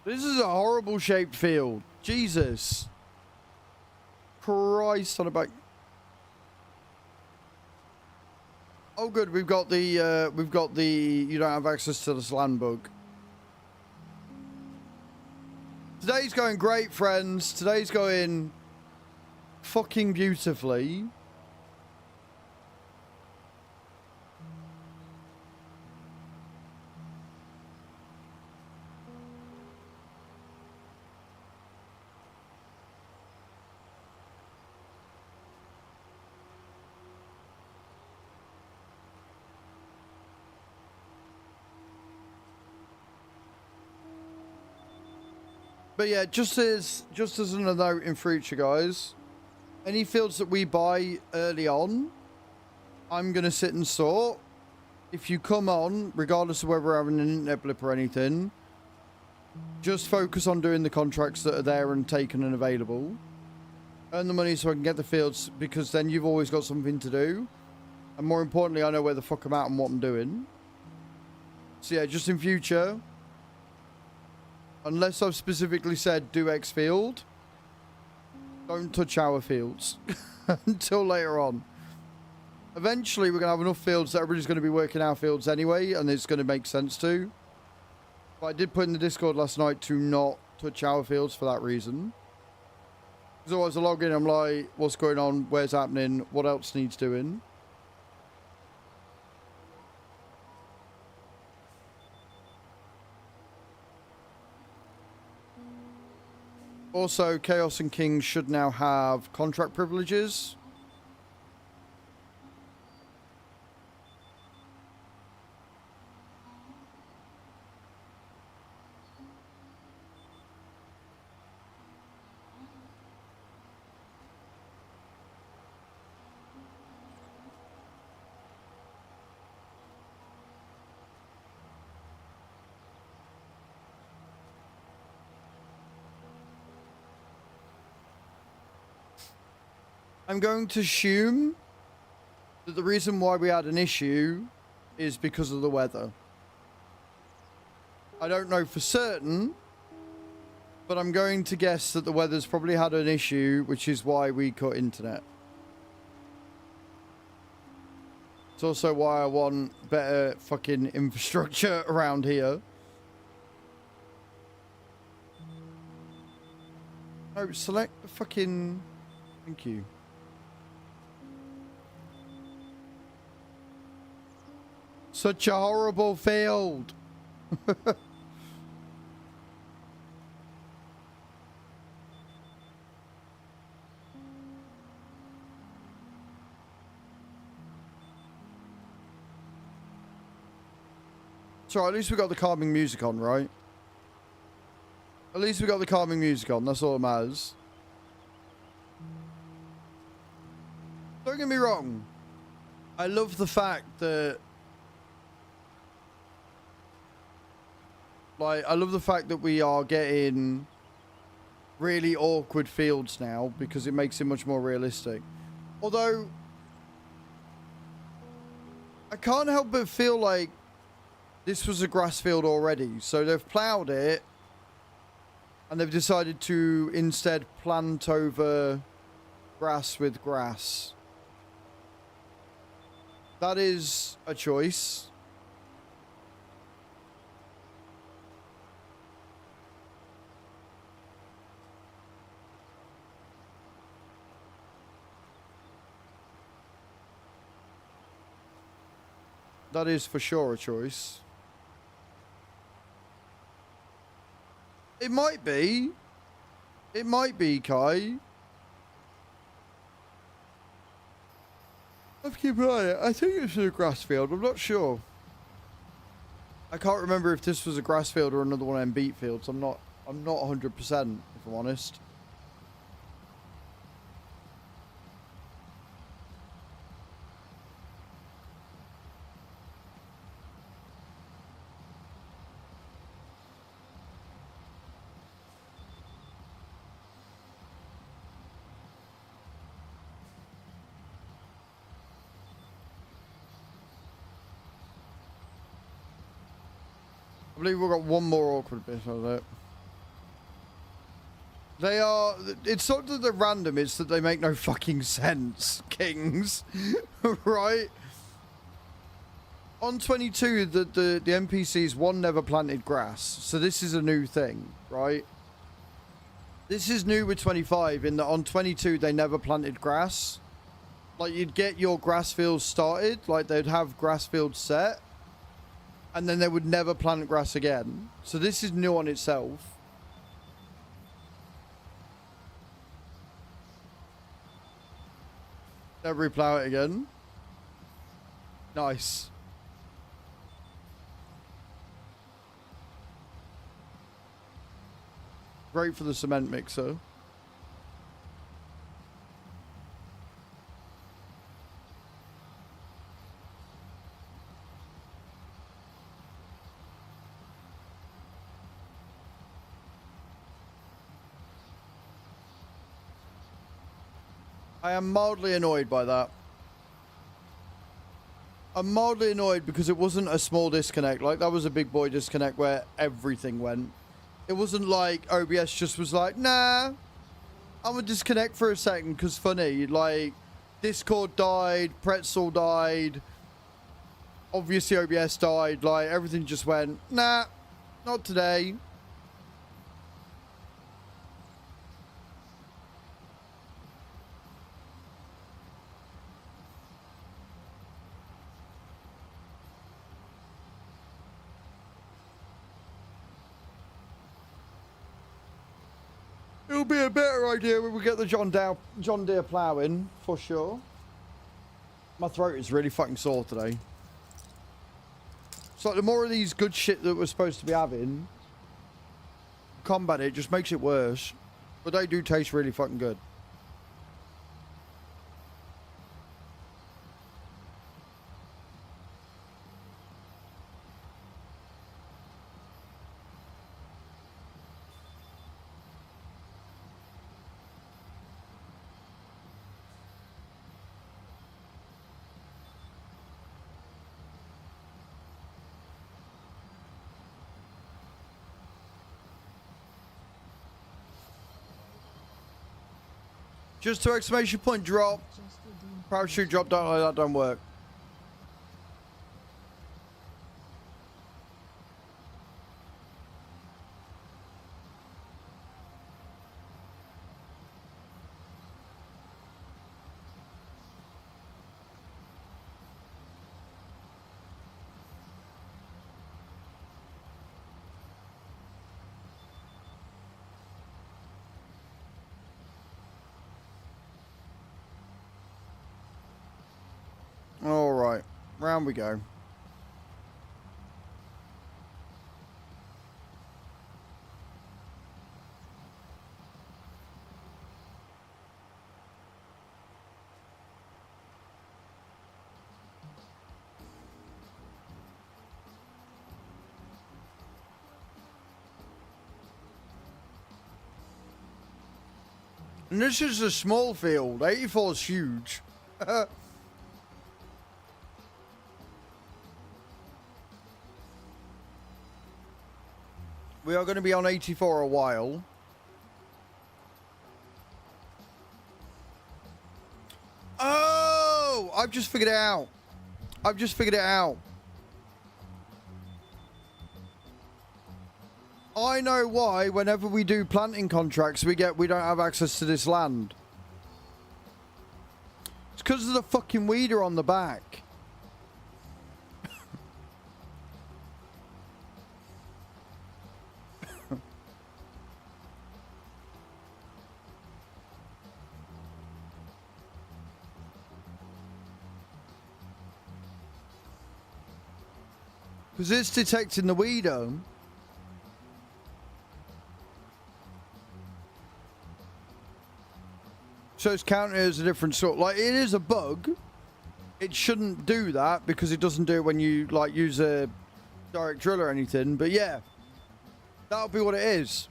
This is a horrible shaped field. Jesus Christ on a back. Oh good, we've got the you don't have access to this land bug. Today's going great, friends. Today's going fucking beautifully. But yeah, just as another note in future, guys, any fields that we buy early on, I'm going to sit and sort. If you come on, regardless of whether we're having an internet blip or anything, just focus on doing the contracts that are there and taken and available. Earn the money so I can get the fields, because then you've always got something to do. And more importantly, I know where the fuck I'm at and what I'm doing. So yeah, just in future, unless I've specifically said do X field, don't touch our fields until later on. Eventually, we're going to have enough fields that everybody's going to be working our fields anyway, and it's going to make sense to. But I did put in the Discord last night to not touch our fields for that reason. Because otherwise I log in, I'm like, what's going on? Where's happening? What else needs doing? Also, Chaos and Kings should now have contract privileges. I'm going to assume that the reason why we had an issue is because of the weather. I don't know for certain, but I'm going to guess that the weather's probably had an issue, which is why we cut internet. It's also why I want better fucking infrastructure around here. Oh, select the fucking... Thank you. Such a horrible field. So at least we got the calming music on, right? At least we got the calming music on. That's all that matters. Don't get me wrong. I love the fact that... I love the fact that we are getting really awkward fields now because it makes it much more realistic. Although, I can't help but feel like this was a grass field already. So they've ploughed it and they've decided to instead plant over grass with grass. That is a choice. That is for sure a choice. It might be. It might be, Kai. I'll keep an eye on it. I think it's a grass field. I'm not sure. I can't remember if this was a grass field or another one of them beet fields. I'm not 100%, if I'm honest. I believe we've got one more awkward bit of it. They are... It's not that they're random, it's that they make no fucking sense, Kings. Right? On 22, the NPCs, one never planted grass. So this is a new thing, right? This is new with 25 in that on 22, they never planted grass. Like, you'd get your grass fields started. Like, they'd have grass fields set. And then they would never plant grass again. So this is new on itself. Never replow it again. Nice. Great for the cement mixer. I am mildly annoyed by that. I'm mildly annoyed because it wasn't a small disconnect. Like, that was a big boy disconnect where everything went. It wasn't like OBS just was like, nah, I'm gonna disconnect for a second because funny. Like, Discord died, Pretzel died, obviously OBS died. Like, everything just went, nah, not today. It'll be a better idea when we get the John Deere plough in, for sure. My throat is really fucking sore today. So the more of these good shit that we're supposed to be having, combat it just makes it worse. But they do taste really fucking good. Just to exclamation point drop. Parachute drop, that don't work. All right, round we go. And this is a small field. 84 is huge. We are going to be on 84 a while. Oh, I've just figured it out. I've just figured it out. I know why whenever we do planting contracts, we don't have access to this land. It's because of the fucking weeder on the back. Because it's detecting the weeder. So it's counted as a different sort. Like, it is a bug. It shouldn't do that because it doesn't do it when you, like, use a direct drill or anything. But yeah, that'll be what it is.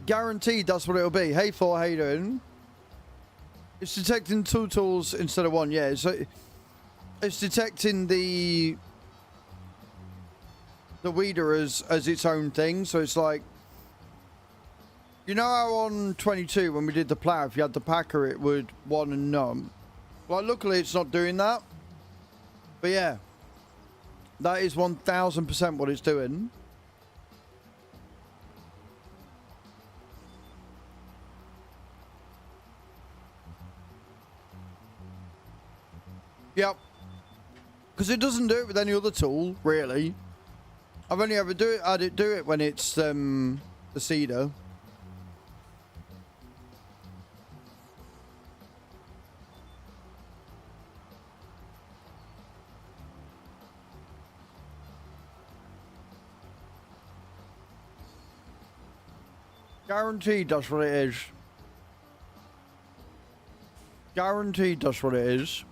Guaranteed that's what it'll be. Hey, Thor, how you doing? It's detecting two tools instead of one. Yeah, so it's detecting the weeder as its own thing. So it's like, you know how on 22 when we did the plow, if you had the packer, it would one and none. Well, luckily it's not doing that. But yeah, that is 1000% what it's doing. Yep. Because it doesn't do it with any other tool, really. I've only ever had it do it when it's the seeder. Guaranteed that's what it is. Guaranteed that's what it is.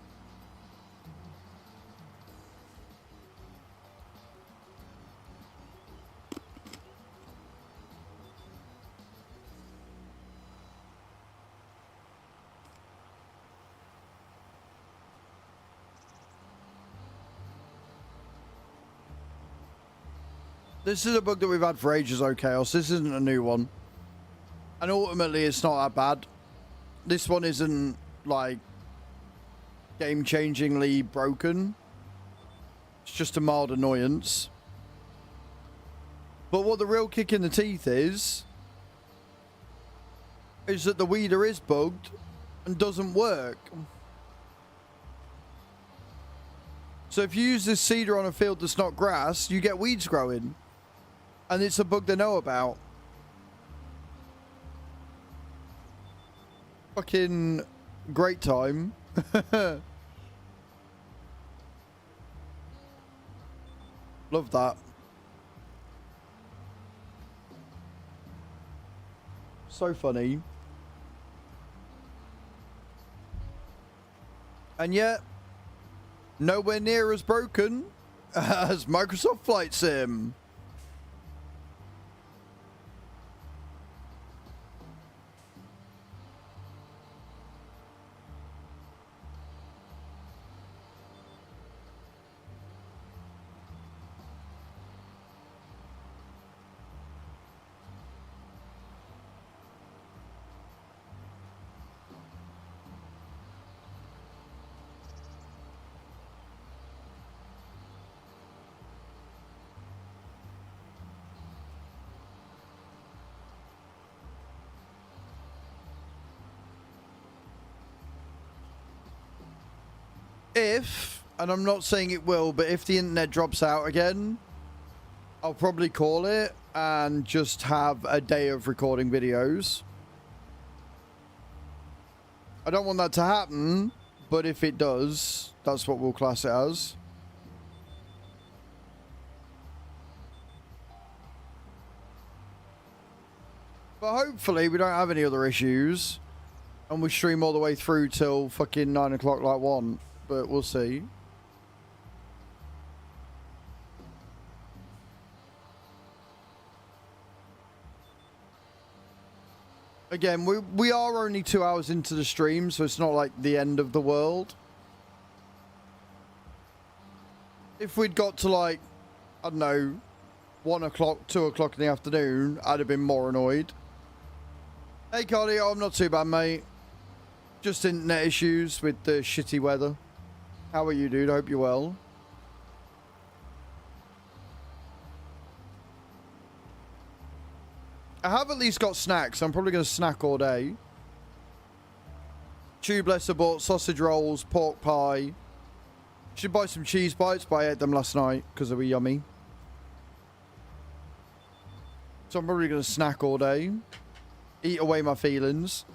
This is a bug that we've had for ages, Chaos. This isn't a new one. And ultimately, it's not that bad. This one isn't, like, game-changingly broken. It's just a mild annoyance. But what the real kick in the teeth is that the weeder is bugged and doesn't work. So if you use this seeder on a field that's not grass, you get weeds growing. And it's a bug they know about. Fucking great time. Love that. So funny. And yet, nowhere near as broken as Microsoft Flight Sim. If, and I'm not saying it will, but if the internet drops out again, I'll probably call it and just have a day of recording videos. I don't want that to happen, but if it does, that's what we'll class it as. But hopefully we don't have any other issues and we stream all the way through till fucking 9 o'clock like one. But we'll see. Again, we are only 2 hours into the stream, so it's not like the end of the world. If we'd got to like, I don't know, 1 o'clock, 2 o'clock in the afternoon, I'd have been more annoyed. Hey, Cardi, I'm not too bad, mate. Just internet issues with the shitty weather. How are you, dude? I hope you're well. I have at least got snacks. I'm probably going to snack all day. Tubeless, I bought sausage rolls, pork pie. Should buy some cheese bites, but I ate them last night because they were yummy. So I'm probably going to snack all day. Eat away my feelings.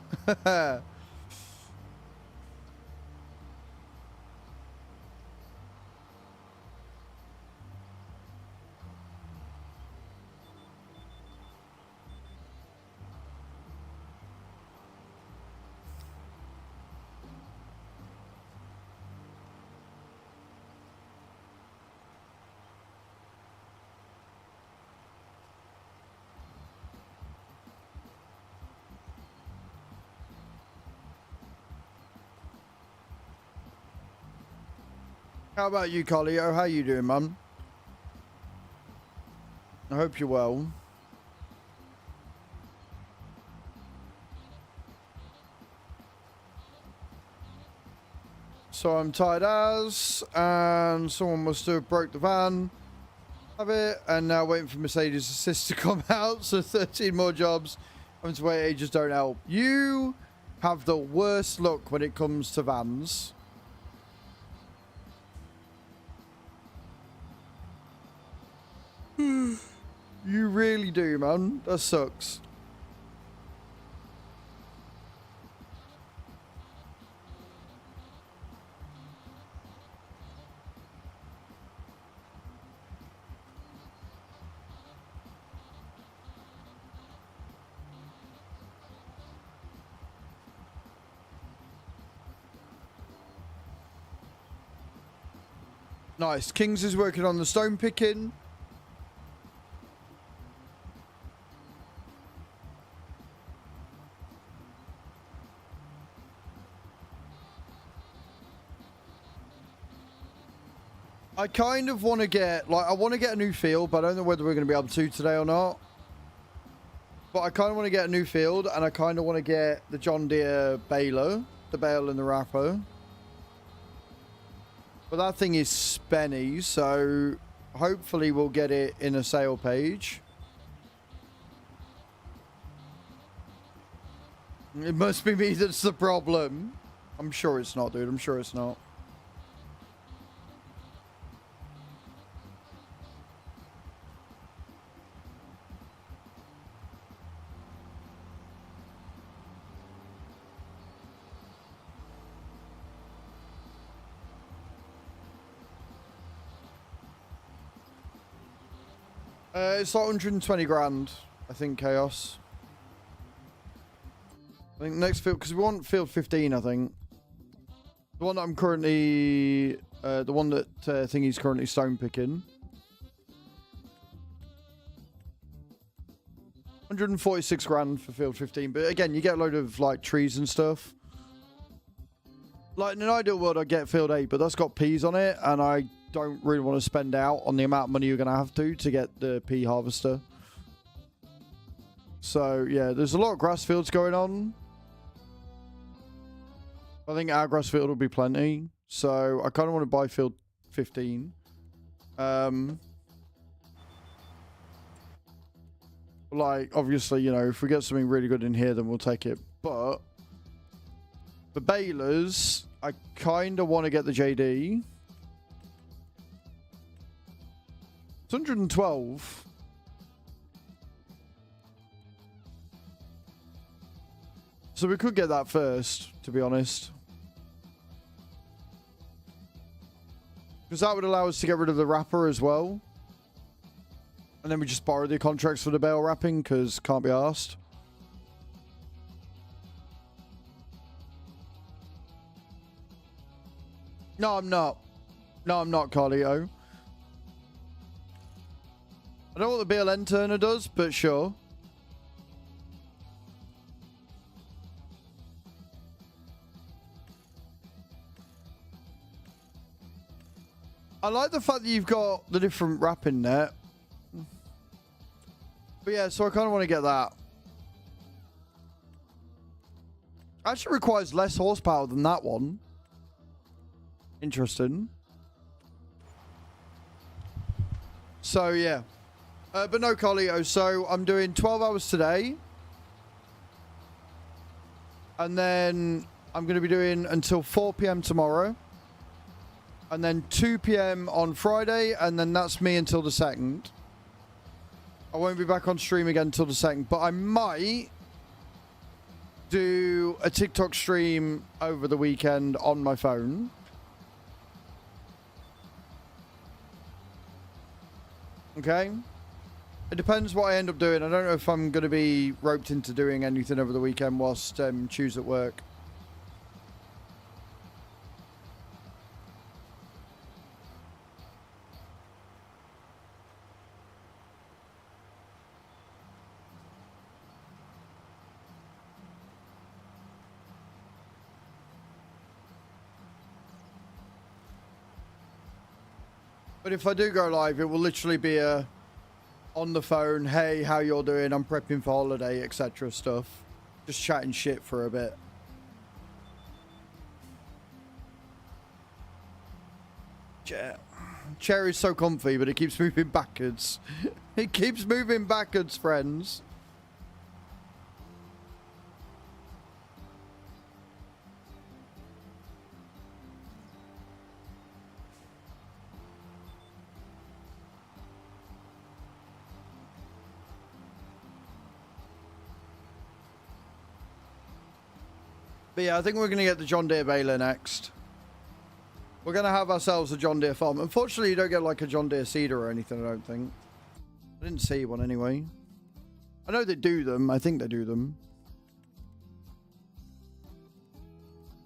How about you, Carlio? How you doing, man? I hope you're well. So I'm tired as, and someone must have broke the van. Have it, and now waiting for Mercedes Assist to come out. So 13 more jobs. I'm to wait. Ages don't help. You have the worst luck when it comes to vans. You really do, man. That sucks. Nice. Kings is working on the stone picking. I kind of want to get, like, I want to get a new field, but I don't know whether we're going to be able to today or not. But I kind of want to get a new field, and I kind of want to get the John Deere baler, the bale and the wrapper. But that thing is spenny, so hopefully we'll get it in a sale page. It must be me that's the problem. I'm sure it's not, dude. I'm sure it's not. It's like 120 grand, I think, Chaos. I think next field, because we want field 15, I think. The one that I'm currently, the one that I think he's currently stone picking. 146 grand for field 15, but again, you get a load of like trees and stuff. Like in an ideal world, I'd get field 8, but that's got peas on it, and I don't really want to spend out on the amount of money you're going to have to get the pea harvester. So, yeah, there's a lot of grass fields going on. I think our grass field will be plenty. So, I kind of want to buy field 15. Like, obviously, you know, if we get something really good in here, then we'll take it. But the balers, I kind of want to get the JD. It's 112. So we could get that first, to be honest. Because that would allow us to get rid of the wrapper as well. And then we just borrow the contracts for the bale wrapping, because can't be arsed. No, I'm not. No, I'm not, Carlito. I don't know what the BLN turner does, but sure. I like the fact that you've got the different wrapping there. But yeah, so I kind of want to get that. Actually requires less horsepower than that one. Interesting. So yeah. But no, Carlito. So I'm doing 12 hours today. And then I'm going to be doing until 4 p.m. tomorrow. And then 2 p.m. on Friday. And then that's me until the 2nd. I won't be back on stream again until the 2nd. But I might do a TikTok stream over the weekend on my phone. Okay? It depends what I end up doing. I don't know if I'm going to be roped into doing anything over the weekend whilst Chu's at work. But if I do go live, it will literally be a on the phone, hey, how you're doing? I'm prepping for holiday, etc. stuff. Just chatting shit for a bit. Chair is so comfy, but it keeps moving backwards. It keeps moving backwards, friends. But yeah, I think we're going to get the John Deere baler next. We're going to have ourselves a John Deere farm. Unfortunately, you don't get like a John Deere seeder or anything, I don't think. I didn't see one anyway. I know they do them. I think they do them.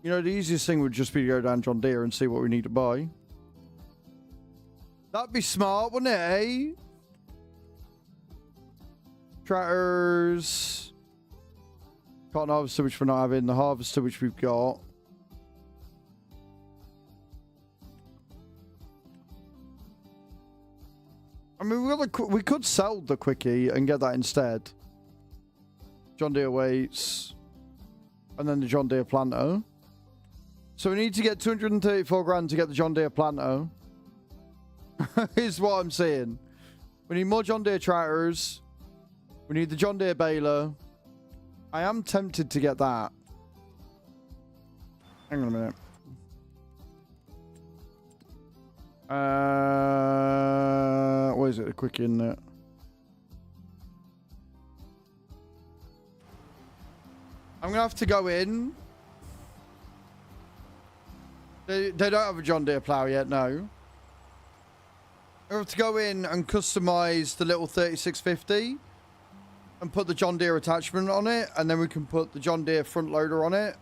You know, the easiest thing would just be to go down John Deere and see what we need to buy. That'd be smart, wouldn't it, eh? Tractors. Cotton harvester, which we're not having. The harvester, which we've got. I mean, we could sell the quickie and get that instead. John Deere weights. And then the John Deere planter. So we need to get 234 grand to get the John Deere planter. Is what I'm saying. We need more John Deere tractors. We need the John Deere baler. I am tempted to get that. Hang on a minute. What is it? A quickie in there. I'm going to have to go in. They don't have a John Deere plow yet, no. I have to go in and customize the little 3650 and put the John Deere attachment on it, and then we can put the John Deere front loader on it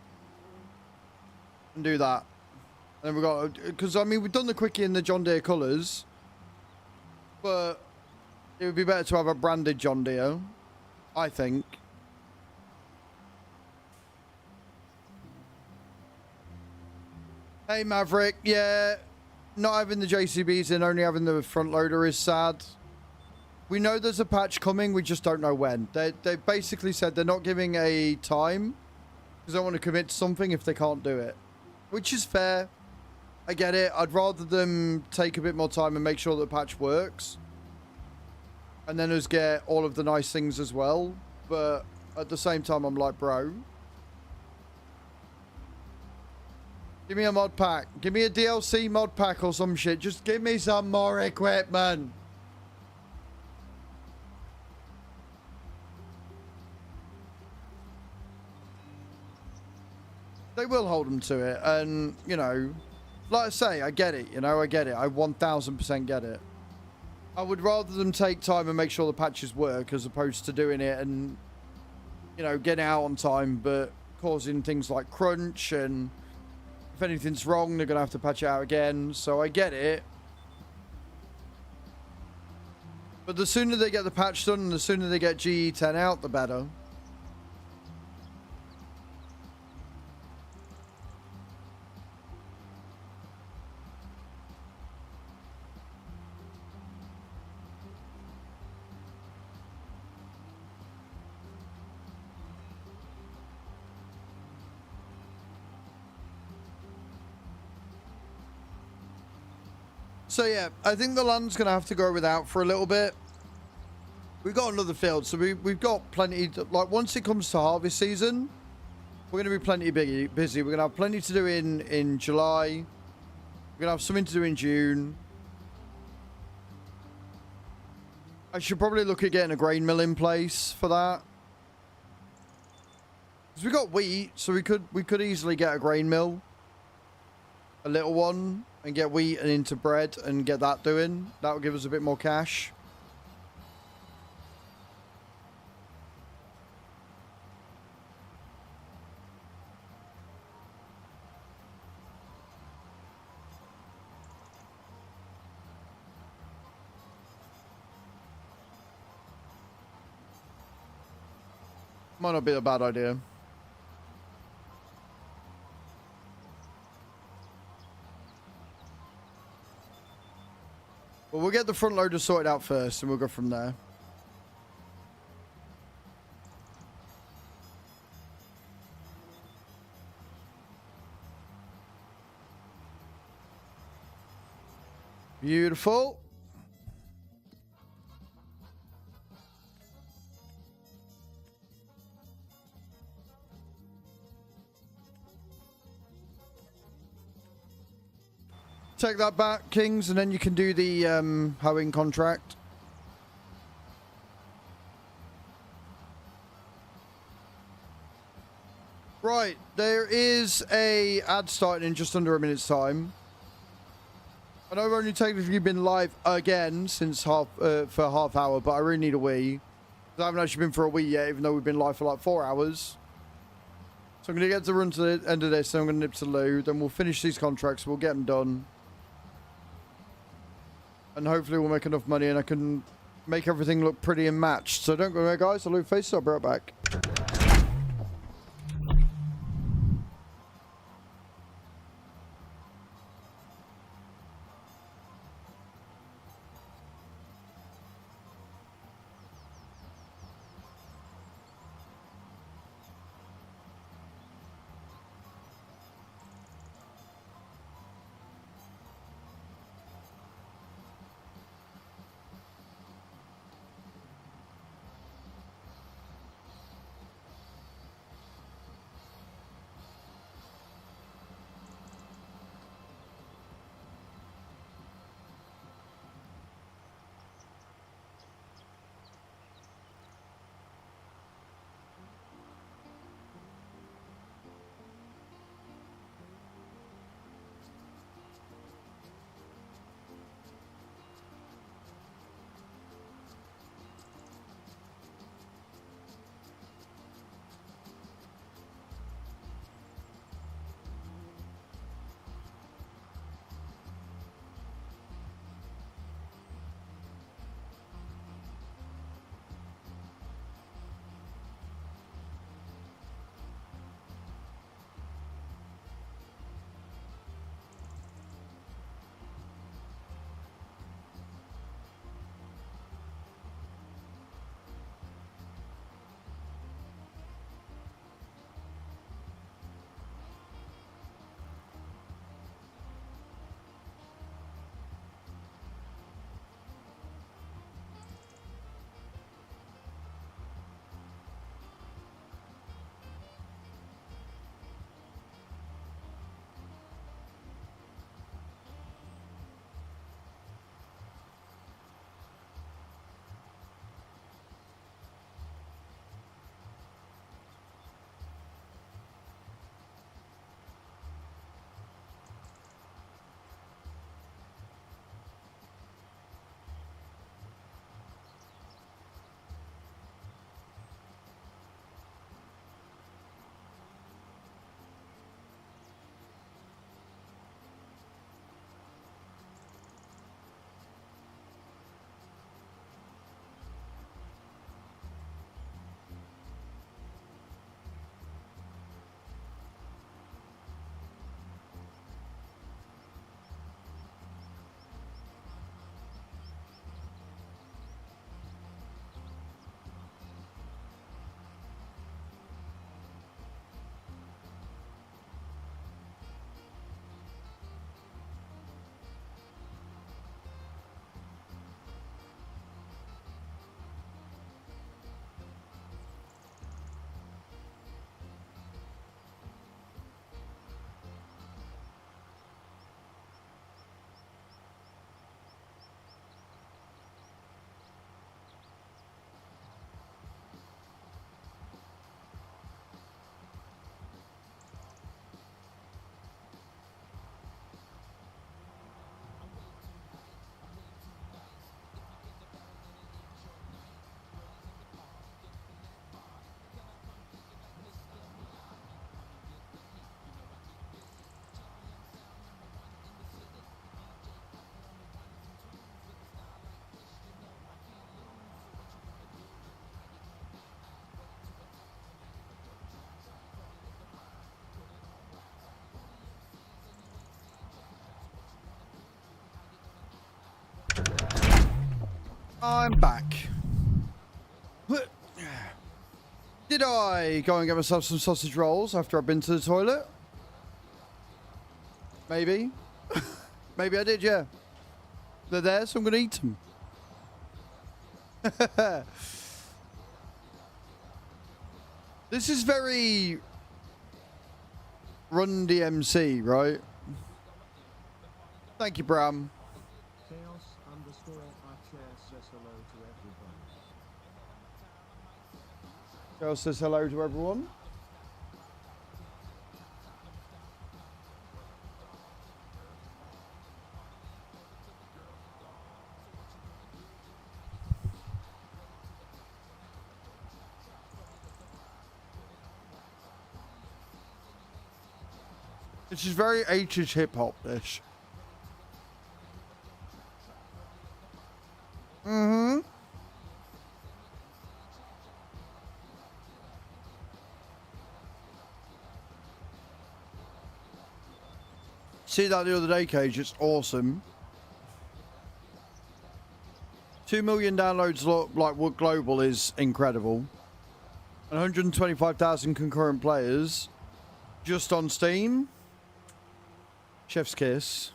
and do that. And then we've got, because I mean, we've done the quickie in the John Deere colours, but it would be better to have a branded John Deere, I think. Hey Maverick, yeah, not having the JCBs and only having the front loader is sad. We know there's a patch coming, we just don't know when. They basically said they're not giving a time because they don't want to commit to something if they can't do it, which is fair. I get it. I'd rather them take a bit more time and make sure the patch works and then us get all of the nice things as well. But at the same time, I'm like, bro, give me a mod pack. Give me a DLC mod pack or some shit. Just give me some more equipment. They will hold them to it. And, you know, like I say, I get it. You know, I get it. I 1000% get it. I would rather them take time and make sure the patches work as opposed to doing it and, you know, getting out on time, but causing things like crunch, and if anything's wrong, they're going to have to patch it out again. So I get it. But the sooner they get the patch done and the sooner they get GE10 out, the better. So yeah, I think the land's going to have to go without for a little bit. We've got another field, so we've got plenty. Like, once it comes to harvest season, we're going to be plenty busy. We're going to have plenty to do in July. We're going to have something to do in June. I should probably look at getting a grain mill in place for that. Because we got wheat, so we could easily get a grain mill. A little one. And get wheat and into bread and get that doing. That will give us a bit more cash. Might not be a bad idea. Well, we'll get the front loader sorted out first, and we'll go from there. Beautiful. Take that back, Kings, and then you can do the hoeing contract. Right, there is a ad starting in just under a minute's time. I know I've only technically been live again since for half hour, but I really need a wee. I haven't actually been for a wee yet, even though we've been live for like 4 hours. So I'm going to get to run to the end of this, then I'm going to nip to loo. Then we'll finish these contracts, we'll get them done. And hopefully we'll make enough money and I can make everything look pretty and matched. So don't go away, guys. I'll loot faces. I'll be right back. I'm back. Did I go and get myself some sausage rolls after I've been to the toilet? Maybe. Maybe I did, yeah. They're there, so I'm going to eat them. This is very Run DMC, right? Thank you, Bram. Chaos says hello to everyone. This is very 80s hip-hop, this. Mm-hmm. See that the other day, Cage? It's awesome. 2 million downloads, like what global, is incredible. 125,000 concurrent players just on Steam. Chef's kiss.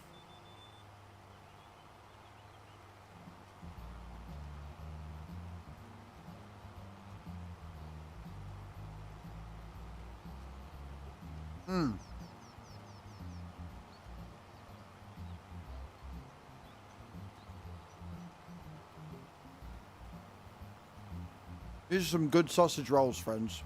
These are some good sausage rolls, friends.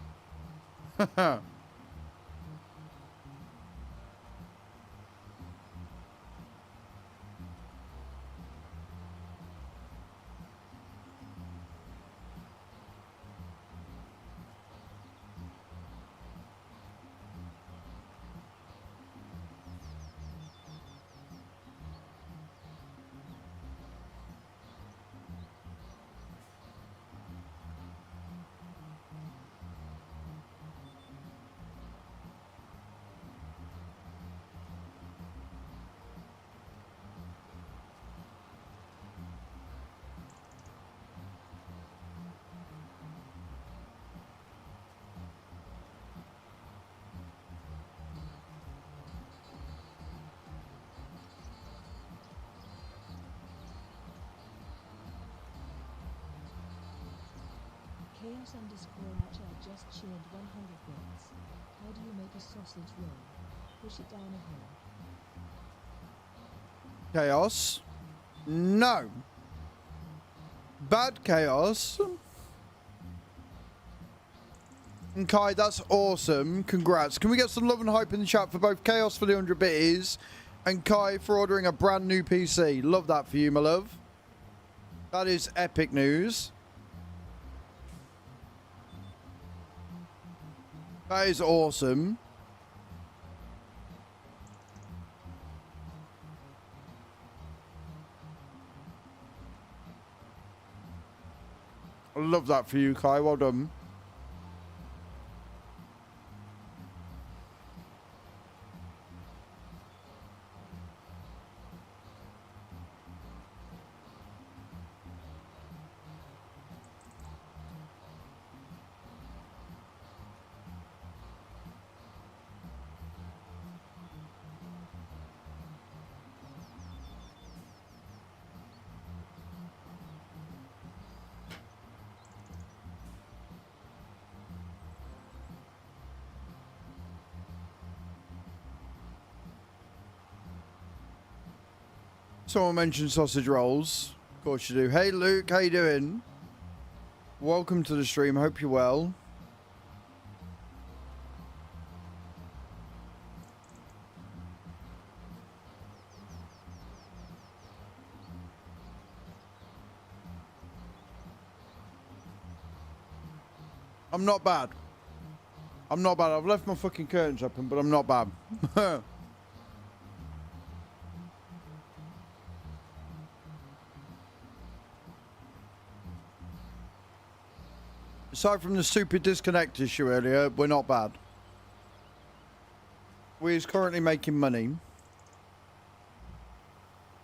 Chaos_Archer just cheered 100 bits. How do you make a sausage roll? Push it down a hill. Chaos? No. Bad Chaos. And Kai, that's awesome. Congrats. Can we get some love and hype in the chat for both Chaos for the 100 bitties and Kai for ordering a brand new PC? Love that for you, my love. That is epic news. That is awesome. I love that for you, Kai. Well done. Someone mentioned sausage rolls. Of course you do. Hey Luke, how you doing? Welcome to the stream. Hope you're well. I'm not bad. I'm not bad. I've left my fucking curtains open, but I'm not bad. Aside from the stupid disconnect issue earlier, we're not bad. We're currently making money.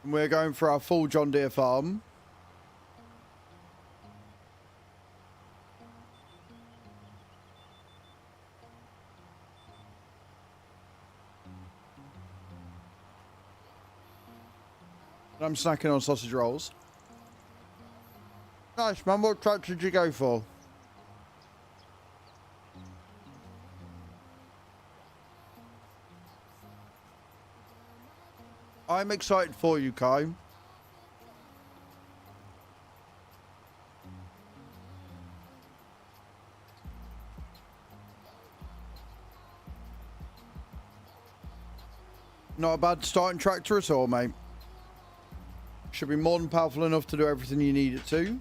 And we're going for our full John Deere farm. I'm snacking on sausage rolls. Nice, man. What tractor did you go for? I'm excited for you, Kai. Not a bad starting tractor at all, mate. Should be more than powerful enough to do everything you need it to.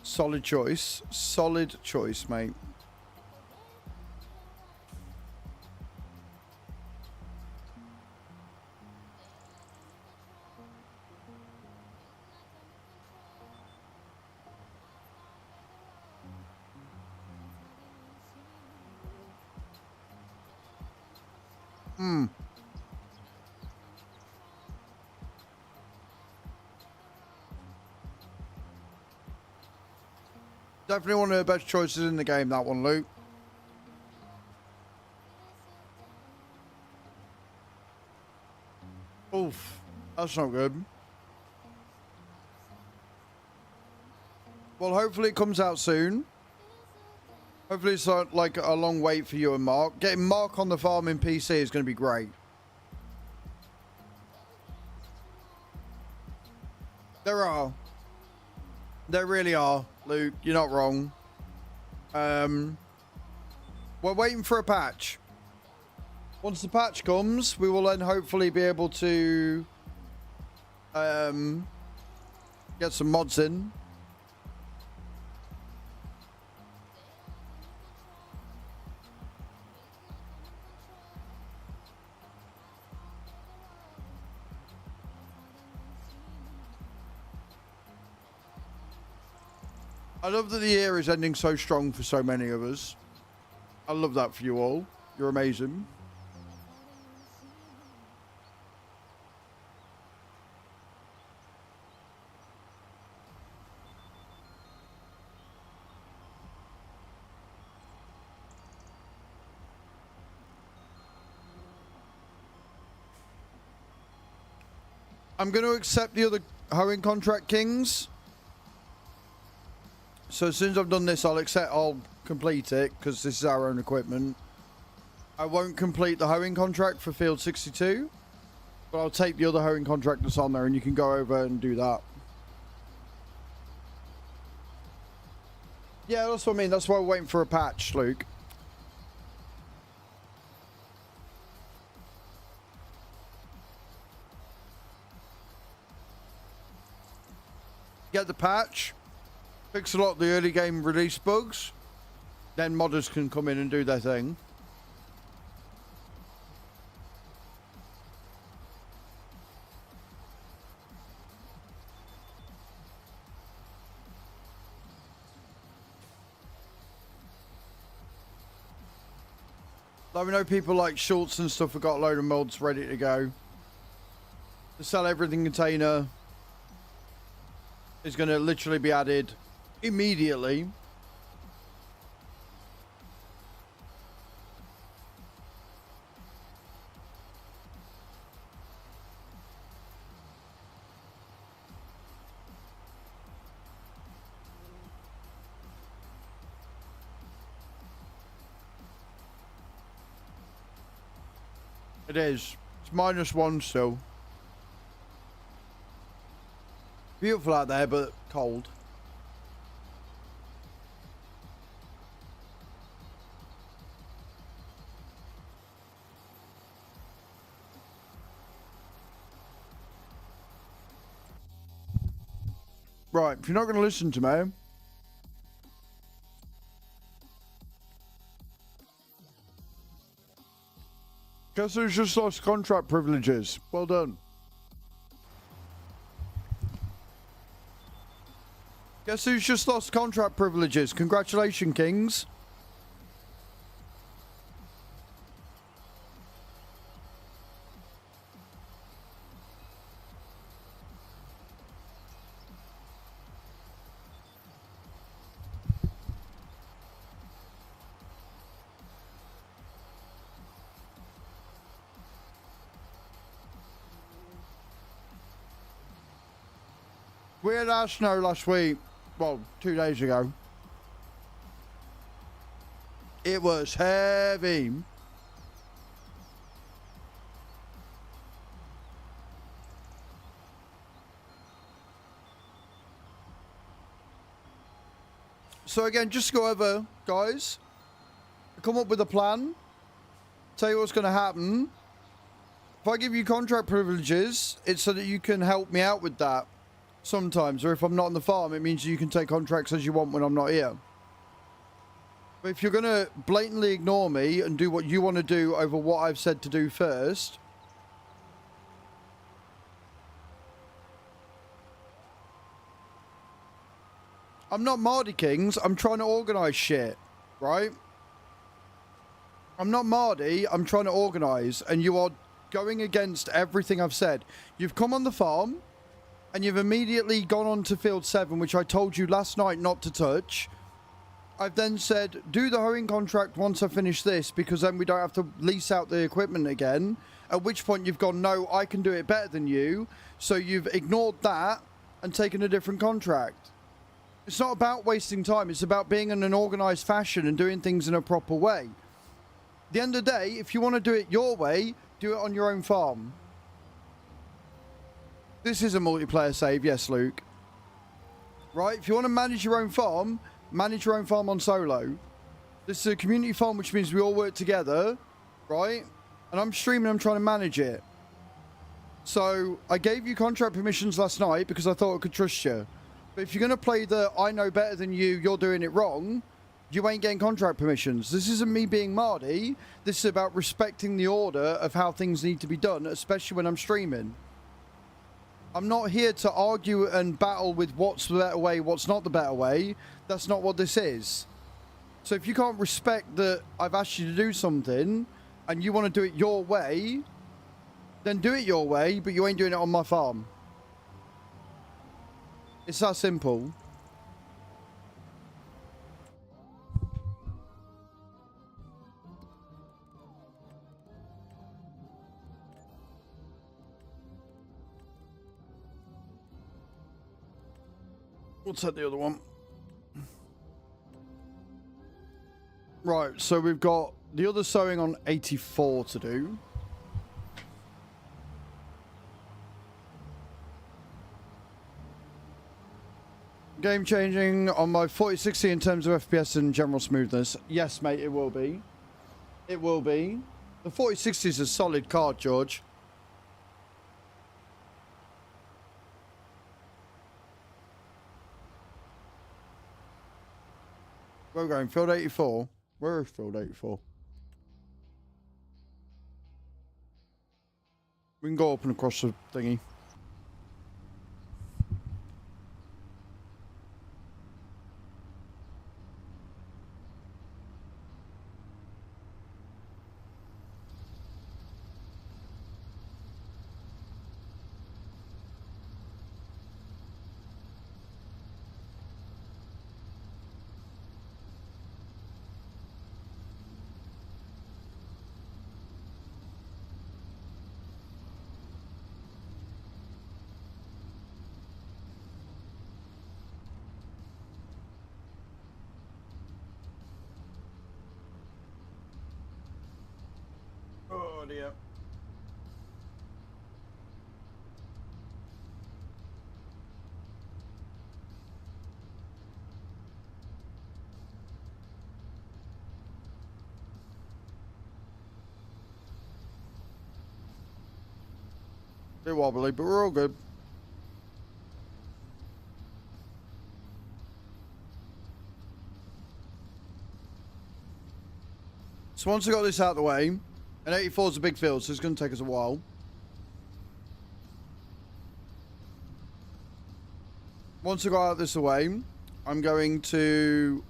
Solid choice. Solid choice, mate. Definitely one of the best choices in the game, that one, Luke. Oof. That's not good. Well, hopefully it comes out soon. Hopefully it's not like a long wait for you and Mark. Getting Mark on the farm in PC is going to be great. There are. There really are, Luke. You're not wrong. We're waiting for a patch. Once the patch comes, we will then hopefully be able to get some mods in. I love that the year is ending so strong for so many of us. I love that for you all. You're amazing. I'm going to accept the other hoeing contract, Kings. So as soon as I've done this, I'll complete it because this is our own equipment. I won't complete the hoeing contract for field 62, but I'll take the other hoeing contract that's on there and you can go over and do that. Yeah, that's what I mean. That's why we're waiting for a patch, Luke. Get the patch. Fix a lot of the early game release bugs. Then modders can come in and do their thing. Like we know people like Schultz and stuff have got a load of mods ready to go. The sell everything container is going to literally be added immediately. It is. It's -1 still. Beautiful out there, but cold. Right, if you're not going to listen to me, guess who's just lost contract privileges? Well done. Guess who's just lost contract privileges? Congratulations, Kings. We had our snow last week. Well, 2 days ago. It was heavy. So again, just go over, guys. Come up with a plan. Tell you what's going to happen. If I give you contract privileges, it's so that you can help me out with that sometimes. Or if I'm not on the farm, it means you can take contracts as you want when I'm not here. But if you're going to blatantly ignore me and do what you want to do over what I've said to do first... I'm not Mardy Kings. I'm trying to organise shit, right? I'm not Mardy. I'm trying to organise, and you are going against everything I've said. You've come on the farm, and you've immediately gone on to Field 7, which I told you last night not to touch. I've then said, do the hoeing contract once I finish this, because then we don't have to lease out the equipment again. At which point you've gone, no, I can do it better than you. So you've ignored that and taken a different contract. It's not about wasting time. It's about being in an organised fashion and doing things in a proper way. At the end of the day, if you want to do it your way, do it on your own farm. This is a multiplayer save, yes, Luke. Right? If you want to manage your own farm on solo. This is a community farm, which means we all work together, right? And I'm streaming, I'm trying to manage it. So, I gave you contract permissions last night because I thought I could trust you. But if you're going to play the I know better than you, you're doing it wrong, you ain't getting contract permissions. This isn't me being Mardy. This is about respecting the order of how things need to be done, especially when I'm streaming. I'm not here to argue and battle with what's the better way, what's not the better way. That's not what this is. So if you can't respect that I've asked you to do something and you want to do it your way, then do it your way, but you ain't doing it on my farm. It's that simple. What's that, the other one? Right, so we've got the other sewing on 84 to do. Game changing on my 4060 in terms of FPS and general smoothness. Yes, mate, it will be. It will be. The 4060 is a solid card, George. We're going field 84. Where is field 84? We can go up and across the thingy. Oh dear. Bit wobbly, but we're all good. So once I got this out of the way, and 84 is a big field, so it's going to take us a while. Once I got out this away, I'm going to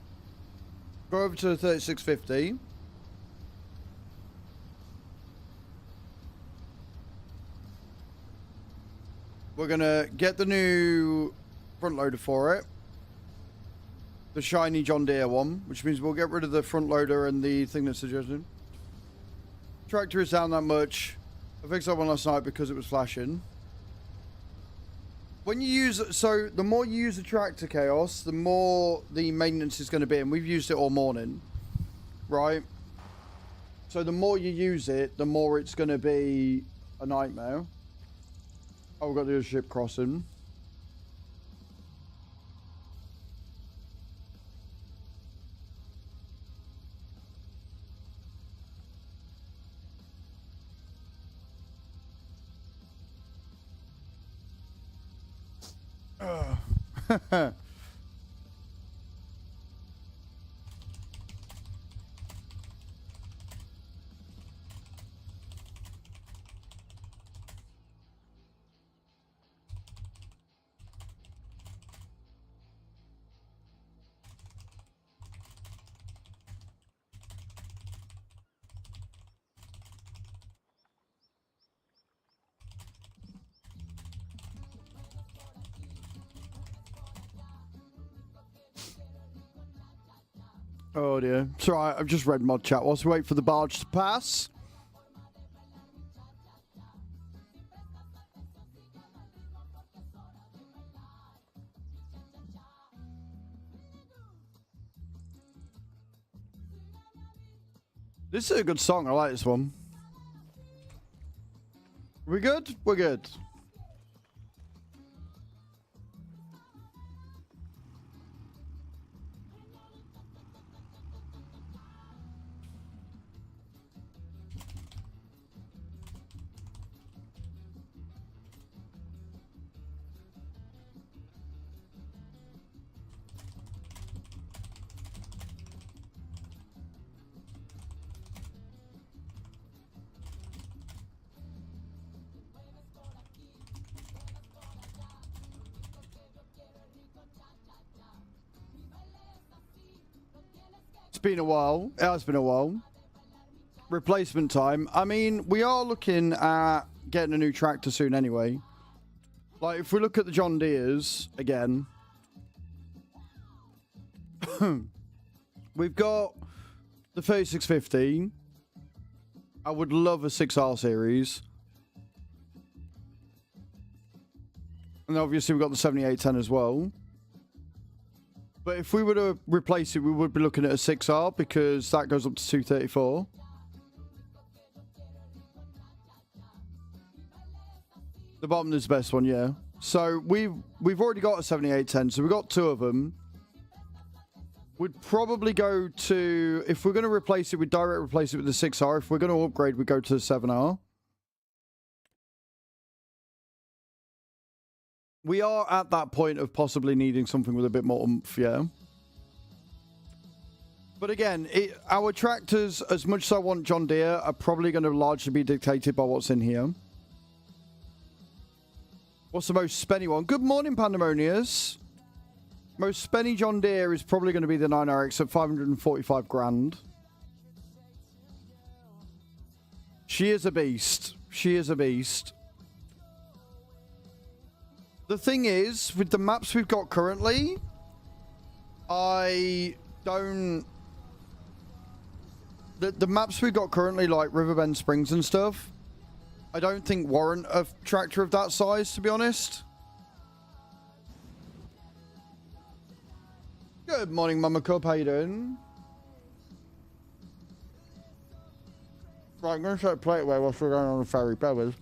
go over to the 3650. We're going to get the new front loader for it. The shiny John Deere one, which means we'll get rid of the front loader and the thing that's suggested. Tractor is down that much. I fixed that one last night because it was flashing. When you use, so the more you use the tractor, Chaos, the more the maintenance is going to be, and we've used it all morning, right? So the more you use it, the more it's going to be a nightmare. Oh, we've got to do a ship crossing. Oh dear. It's alright, I've just read mod chat whilst we wait for the barge to pass. This is a good song, I like this one. We good? We're good. It's been a while. It has been a while. Replacement time. I mean, we are looking at getting a new tractor soon anyway. Like, if we look at the John Deere's again, we've got the 3650. I would love a 6R series. And obviously we've got the 7810 as well. But if we were to replace it, we would be looking at a 6R because that goes up to 234. The bottom is the best one, yeah. So we've already got a 7810, so we've got two of them. We'd probably go to, if we're going to replace it, we'd direct replace it with the 6R. If we're going to upgrade, we go to the 7R. We are at that point of possibly needing something with a bit more oomph, yeah. But again, our tractors, as much as I want John Deere, are probably going to largely be dictated by what's in here. What's the most spenny one? Good morning, Pandemonius. Most spenny John Deere is probably going to be the 9RX at 545 grand. She is a beast. She is a beast. The thing is, with the maps we've got currently, I don't... The maps we've got currently, like Riverbend Springs and stuff, I don't think warrant a tractor of that size, to be honest. Good morning, Mama Cup. How you doing? Right, I'm going to set plate away whilst we're going on the ferry. Bear with.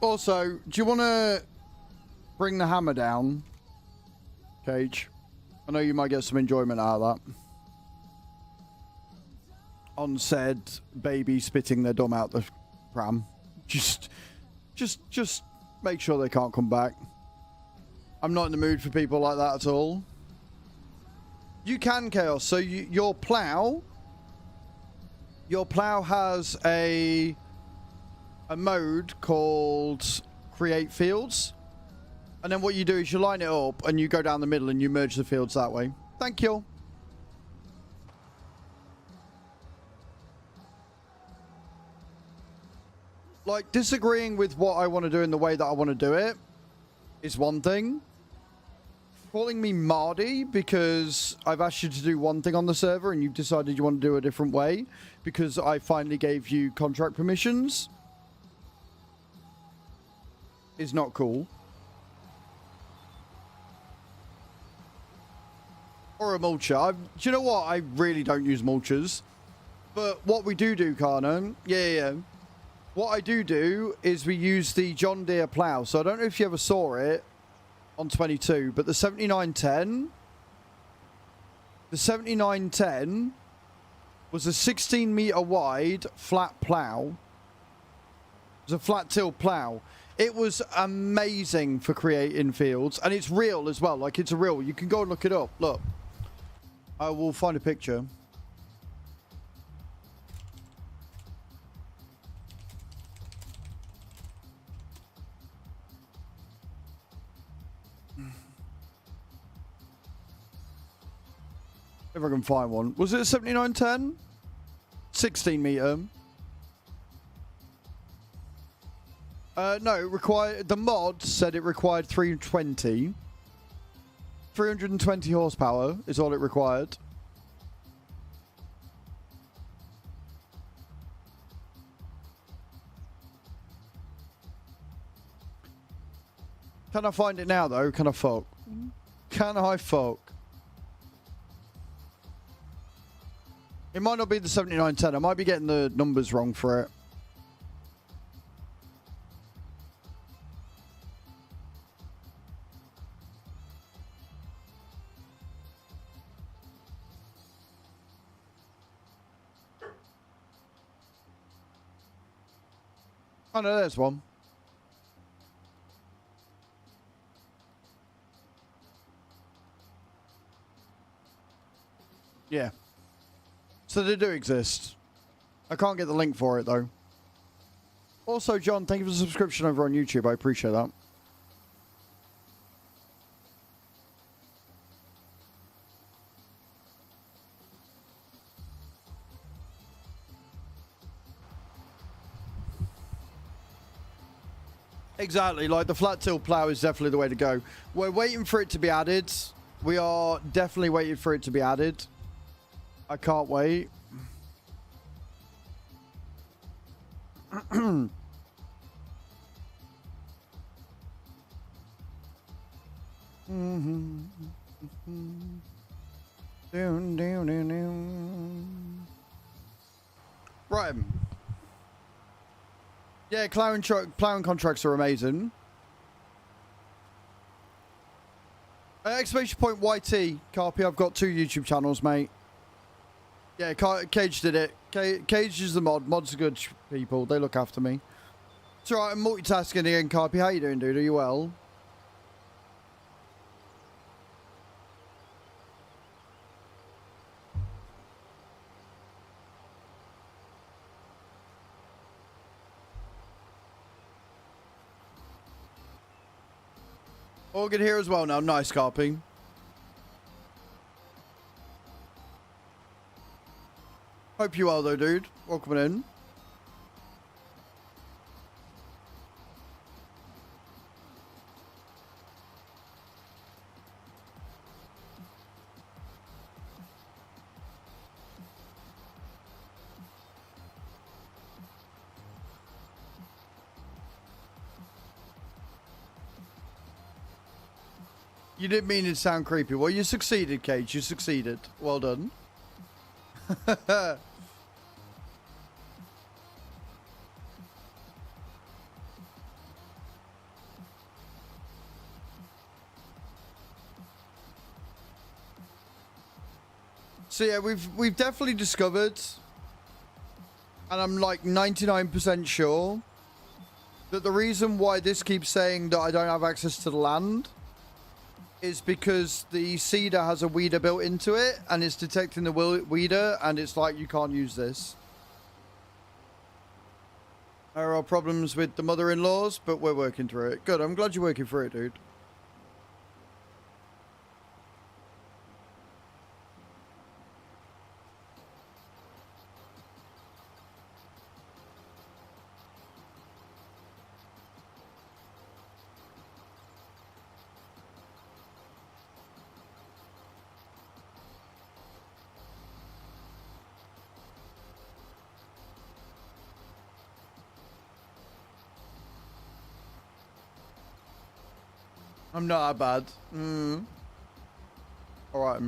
Also, do you want to bring the hammer down, Cage? I know you might get some enjoyment out of that. On said baby spitting their dumb out the pram. Just make sure they can't come back. I'm not in the mood for people like that at all. You can, Chaos. So your plow has a mode called create fields. And then what you do is you line it up and you go down the middle and you merge the fields that way. Thank you. Like, disagreeing with what I want to do in the way that I want to do it is one thing. Calling me Mardy because I've asked you to do one thing on the server and you've decided you want to do a different way because I finally gave you contract permissions is not cool. Or a mulcher. Do you know what? I really don't use mulchers. But what we do, Karna, yeah. What I do is we use the John Deere plow. So I don't know if you ever saw it on 22, but the 7910 was a 16 meter wide flat plow. It was a flat till plow. It was amazing for creating fields, and it's real as well. Like, it's a real. You can go and look it up. Look, I will find a picture. If I can find one. Was it a 7910? 16 meter. No, it required, the mod said it required 320. 320 horsepower is all it required. Can I find it now though? Can I fuck? Can I fuck? It might not be the 7910. I might be getting the numbers wrong for it. Oh no, there's one. Yeah. So they do exist. I can't get the link for it though. Also, John, thank you for the subscription over on YouTube. I appreciate that. Exactly, like the flat till plow is definitely the way to go. We're waiting for it to be added. We are definitely waiting for it to be added. I can't wait. Right. Yeah, plowing contracts are amazing. Exclamation point YT, Carpy, I've got 2 YouTube channels, mate. Yeah, Cage did it. Cage is the mod. Mods are good people. They look after me. It's alright, I'm multitasking again, Carpy. How you doing, dude? Are you well? All good here as well now. Nice, Carpy. Hope you well though, dude. Welcome in. You didn't mean it to sound creepy. Well, you succeeded, Cage. You succeeded. Well done. So yeah, we've definitely discovered, and I'm like 99% sure, that the reason why this keeps saying that I don't have access to the land is because the seeder has a weeder built into it, and it's detecting the weeder, and it's like, you can't use this. There are problems with the mother-in-laws, but we're working through it. Good, I'm glad you're working through it, dude. I'm not that bad. Alright.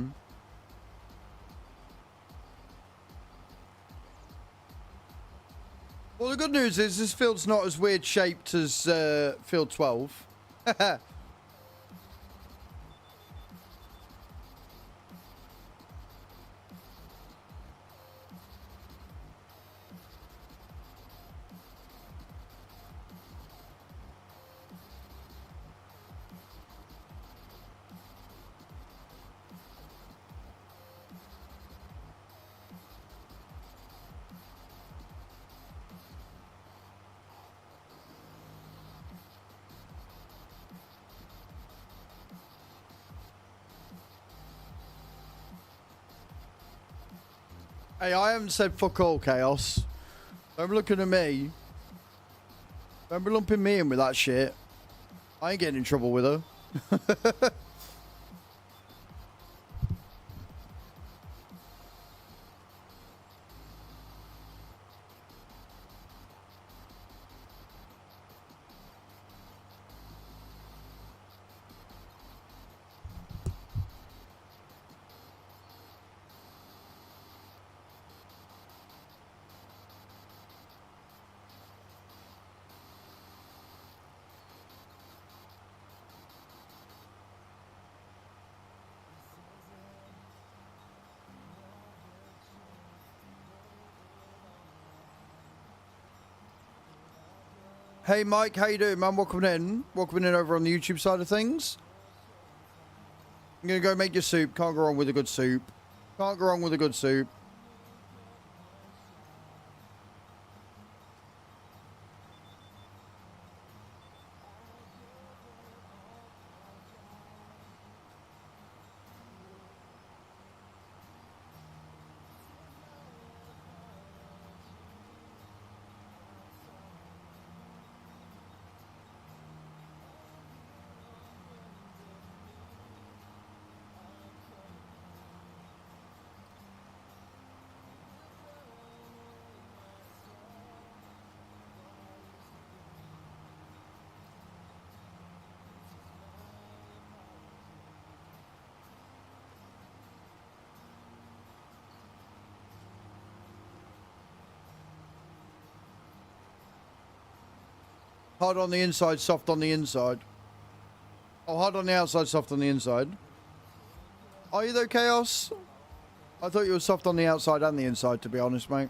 Well, the good news is this field's not as weird shaped as field 12. Hey, I haven't said fuck all, Chaos. Don't be looking at me. Don't be lumping me in with that shit. I ain't getting in trouble with her. Hey Mike, how you doing, man? Welcome in. Welcome in over on the YouTube side of things. I'm gonna go make your soup. Can't go wrong with a good soup. Can't go wrong with a good soup. Hard on the inside, soft on the inside. Oh, hard on the outside, soft on the inside. Are you though, Chaos? I thought you were soft on the outside and the inside, to be honest, mate.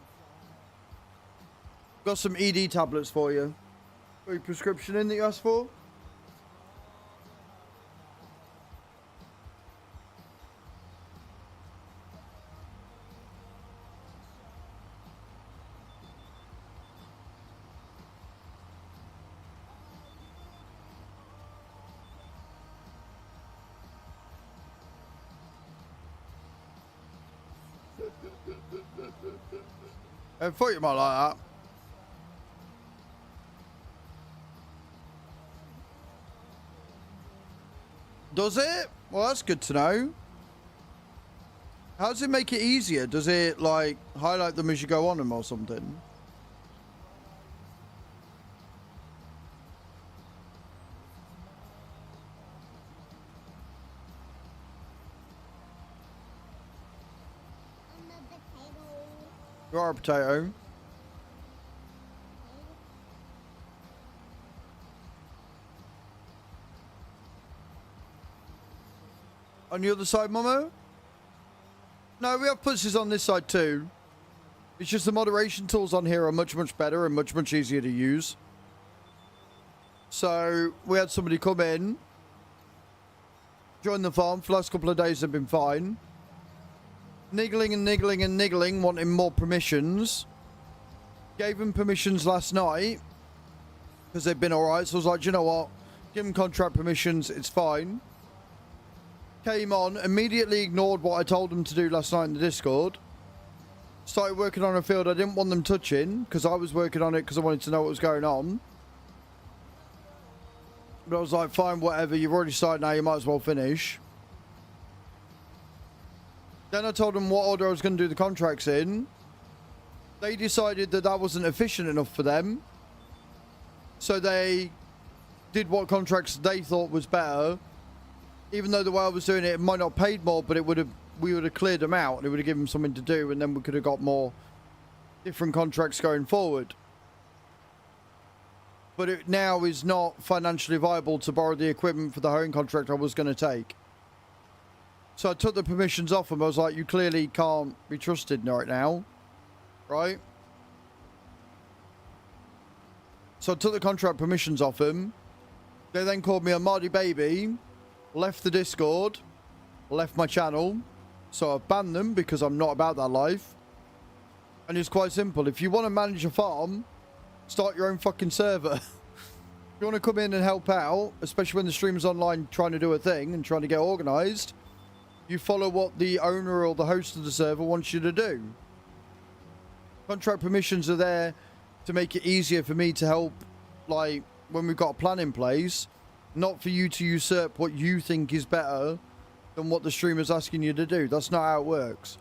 Got some ED tablets for you. Got your prescription in that you asked for? I thought you might like that. Does it? Well, that's good to know. How does it make it easier? Does it, like, highlight them as you go on them or something? You are a potato. On the other side, Momo? No, we have pussies on this side too. It's just the moderation tools on here are much, much better and much, much easier to use. So, we had somebody come in, join the farm. For the last couple of days, they've been fine. Niggling and niggling and niggling, wanting more permissions. Gave him permissions last night. because they've been all right. So I was like, do you know what? Give them contract permissions. It's fine. Came on, immediately ignored what I told them to do last night in the Discord. Started working on a field I didn't want them touching because I was working on it because I wanted to know what was going on. But I was like, fine, whatever. You've already started now. You might as well finish. Then I told them what order I was going to do the contracts in. They decided that that wasn't efficient enough for them. So they did what contracts they thought was better. Even though the way I was doing it, it might not have paid more, but we would have cleared them out. And it would have given them something to do, and then we could have got more different contracts going forward. But it now is not financially viable to borrow the equipment for the home contract I was going to take. So I took the permissions off them. I was like, you clearly can't be trusted right now. Right? So I took the contract permissions off him. They then called me a Mardy baby, left the Discord, left my channel. So I've banned them because I'm not about that life. And it's quite simple. If you want to manage a farm, start your own fucking server. If you want to come in and help out, especially when the streamer's online trying to do a thing and trying to get organized, you follow what the owner or the host of the server wants you to do. Contract permissions are there to make it easier for me to help, like, when we've got a plan in place, not for you to usurp what you think is better than what the streamer's asking you to do. That's not how it works.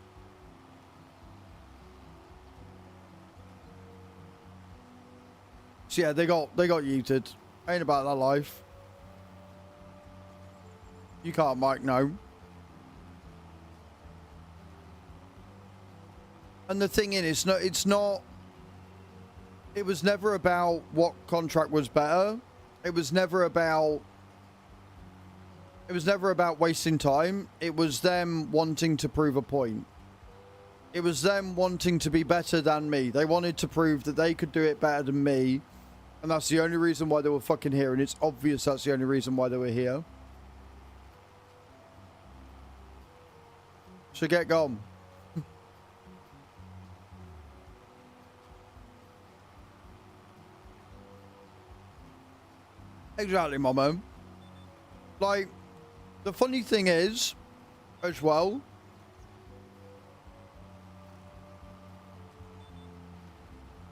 So yeah, they got yeeted. Ain't about that life. You can't, Mike, no. And the thing is, it was never about what contract was better. It was never about wasting time. It was them wanting to prove a point. It was them wanting to be better than me. They wanted to prove that they could do it better than me. And that's the only reason why they were fucking here. And it's obvious that's the only reason why they were here. So get gone. Exactly, mama. Like, the funny thing is, as well,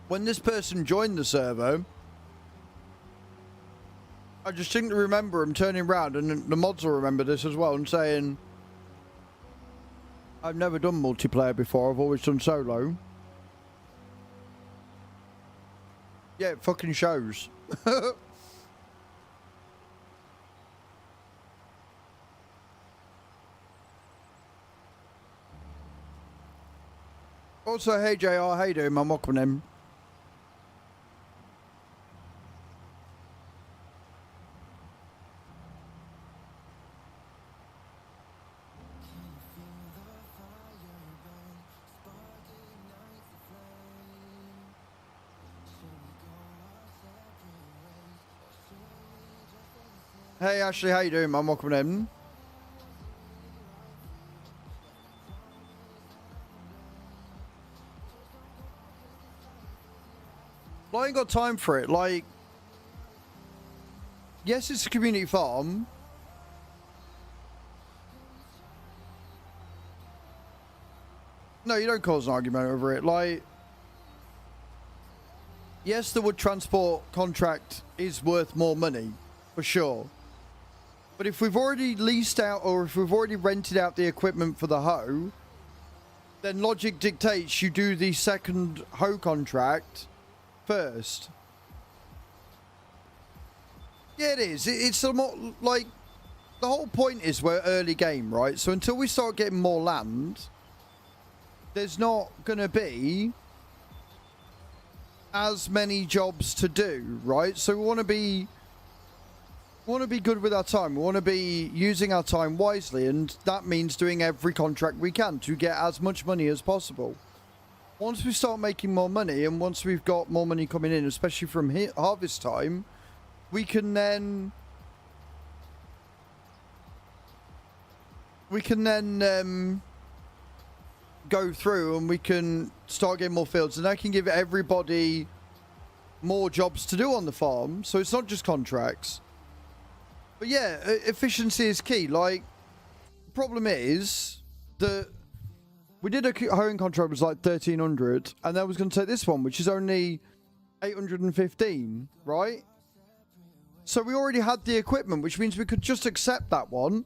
when this person joined the server, I distinctly remember him turning around, and the mods will remember this as well, and saying, I've never done multiplayer before, I've always done solo. Yeah, it fucking shows. Also, hey JR, how you doing? I'm welcoming him. Hey Ashley, how you doing? I'm welcoming him. I ain't got time for it. Like, yes, it's a community farm. No, you don't cause an argument over it. Like, yes, the wood transport contract is worth more money, for sure. But if we've already leased out or if we've already rented out the equipment for the hoe, then logic dictates you do the second hoe contract first. Yeah, it is. It's a more, like, the whole point is we're early game, right? So until we start getting more land, there's not going to be as many jobs to do, right? So we want to be good with our time. We want to be using our time wisely, and that means doing every contract we can to get as much money as possible. Once we start making more money, and once we've got more money coming in, especially from harvest time, we can then go through and we can start getting more fields, and I can give everybody more jobs to do on the farm. So it's not just contracts. But yeah, efficiency is key. Like, the problem is that we did a hiring contract was like 1,300, and then I was going to take this one, which is only 815, right? So we already had the equipment, which means we could just accept that one,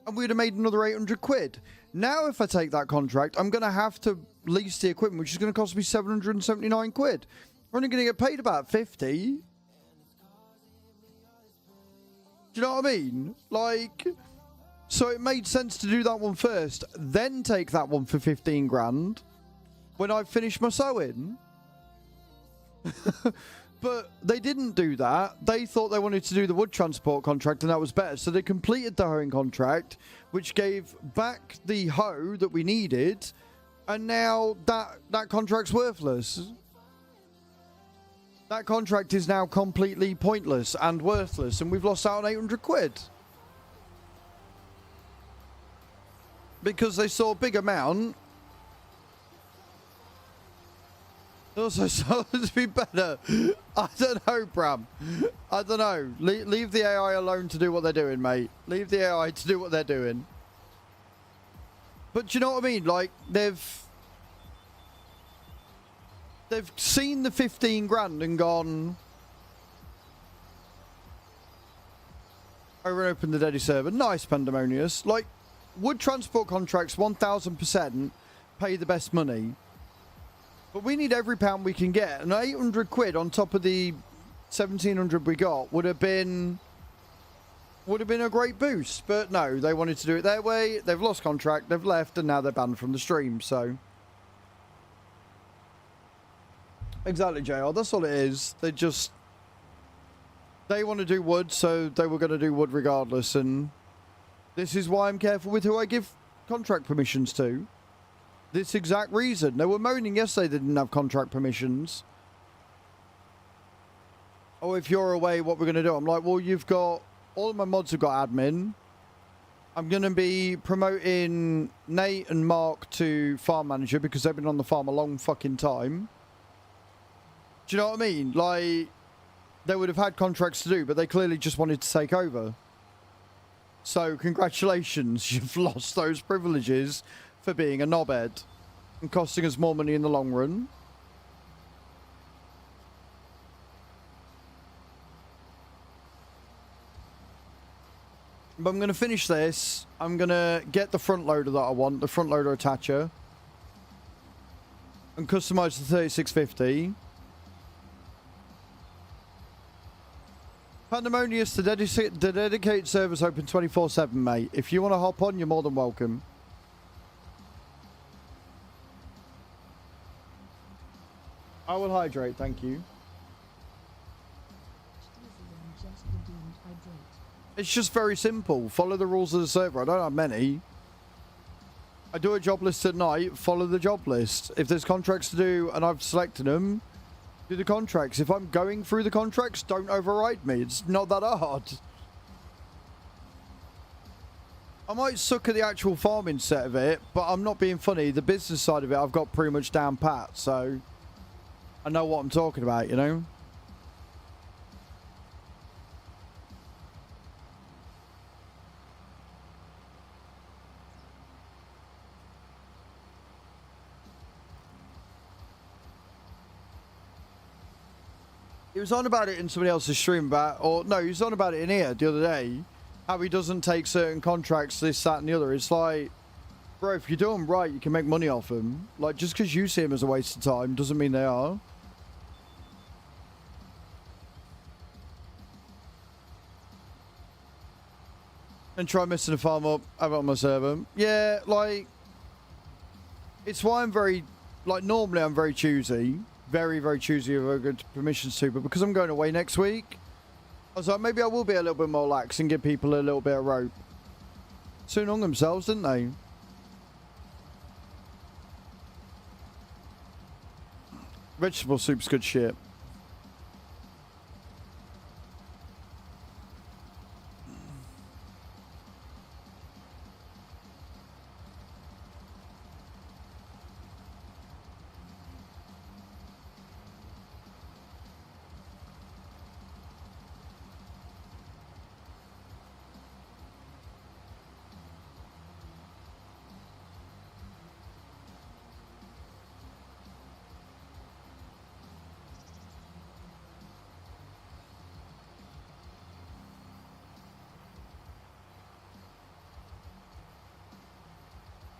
and we'd have made another 800 quid. Now, if I take that contract, I'm going to have to lease the equipment, which is going to cost me 779 quid. We're only going to get paid about 50. Do you know what I mean? Like, so it made sense to do that one first, then take that one for 15 grand when I finished my sewing. But they didn't do that. They thought they wanted to do the wood transport contract, and that was better. So they completed the hoeing contract, which gave back the hoe that we needed, and now that contract's worthless. That contract is now completely pointless and worthless, and we've lost out on 800 quid. Because they saw a big amount. They also saw it to be better. I don't know, Bram. I don't know. Leave the AI alone to do what they're doing, mate. Leave the AI to do what they're doing. But do you know what I mean? Like, they've seen the 15 grand and gone, over and open the Deddy server. Nice, Pandemonious. Like, wood transport contracts, 1,000% pay the best money. But we need every pound we can get. And 800 quid on top of the 1,700 we got would have been a great boost. But no, they wanted to do it their way. They've lost contract, they've left, and now they're banned from the stream. So exactly, JR. That's all it is. They want to do wood, so they were going to do wood regardless. And this is why I'm careful with who I give contract permissions to. This exact reason. They were moaning yesterday they didn't have contract permissions. Oh, if you're away, what we're going to do? I'm like, well, you've got... all of my mods have got admin. I'm going to be promoting Nate and Mark to farm manager because they've been on the farm a long fucking time. Do you know what I mean? Like, they would have had contracts to do, but they clearly just wanted to take over. So, congratulations. You've lost those privileges for being a knobhead and costing us more money in the long run. But I'm going to finish this. I'm going to get the front loader that I want, the front loader attacher, and customize the 3650. Pandemonious, the dedicated server's open 24/7, mate. If you want to hop on, you're more than welcome. I will hydrate, thank you. It's just very simple. Follow the rules of the server. I don't have many. I do a job list at night. Follow the job list. If there's contracts to do and I've selected them, do the contracts. If I'm going through the contracts, don't override me. It's not that hard. I might suck at the actual farming set of it, but I'm not being funny. The business side of it, I've got pretty much down pat, so I know what I'm talking about, you know? He was on about it in somebody else's stream about, or no, he was on about it in here the other day, how he doesn't take certain contracts, this, that, and the other. It's like, bro, if you do them right, you can make money off them. Like, just because you see them as a waste of time doesn't mean they are. And try messing a farm up, have it on my server. Yeah, like, it's why I'm very, like, normally I'm very choosy. Very, very choosy of good permissions to, but because I'm going away next week, I was like, maybe I will be a little bit more lax and give people a little bit of rope. Soon hung themselves, didn't they? Vegetable soup's good shit.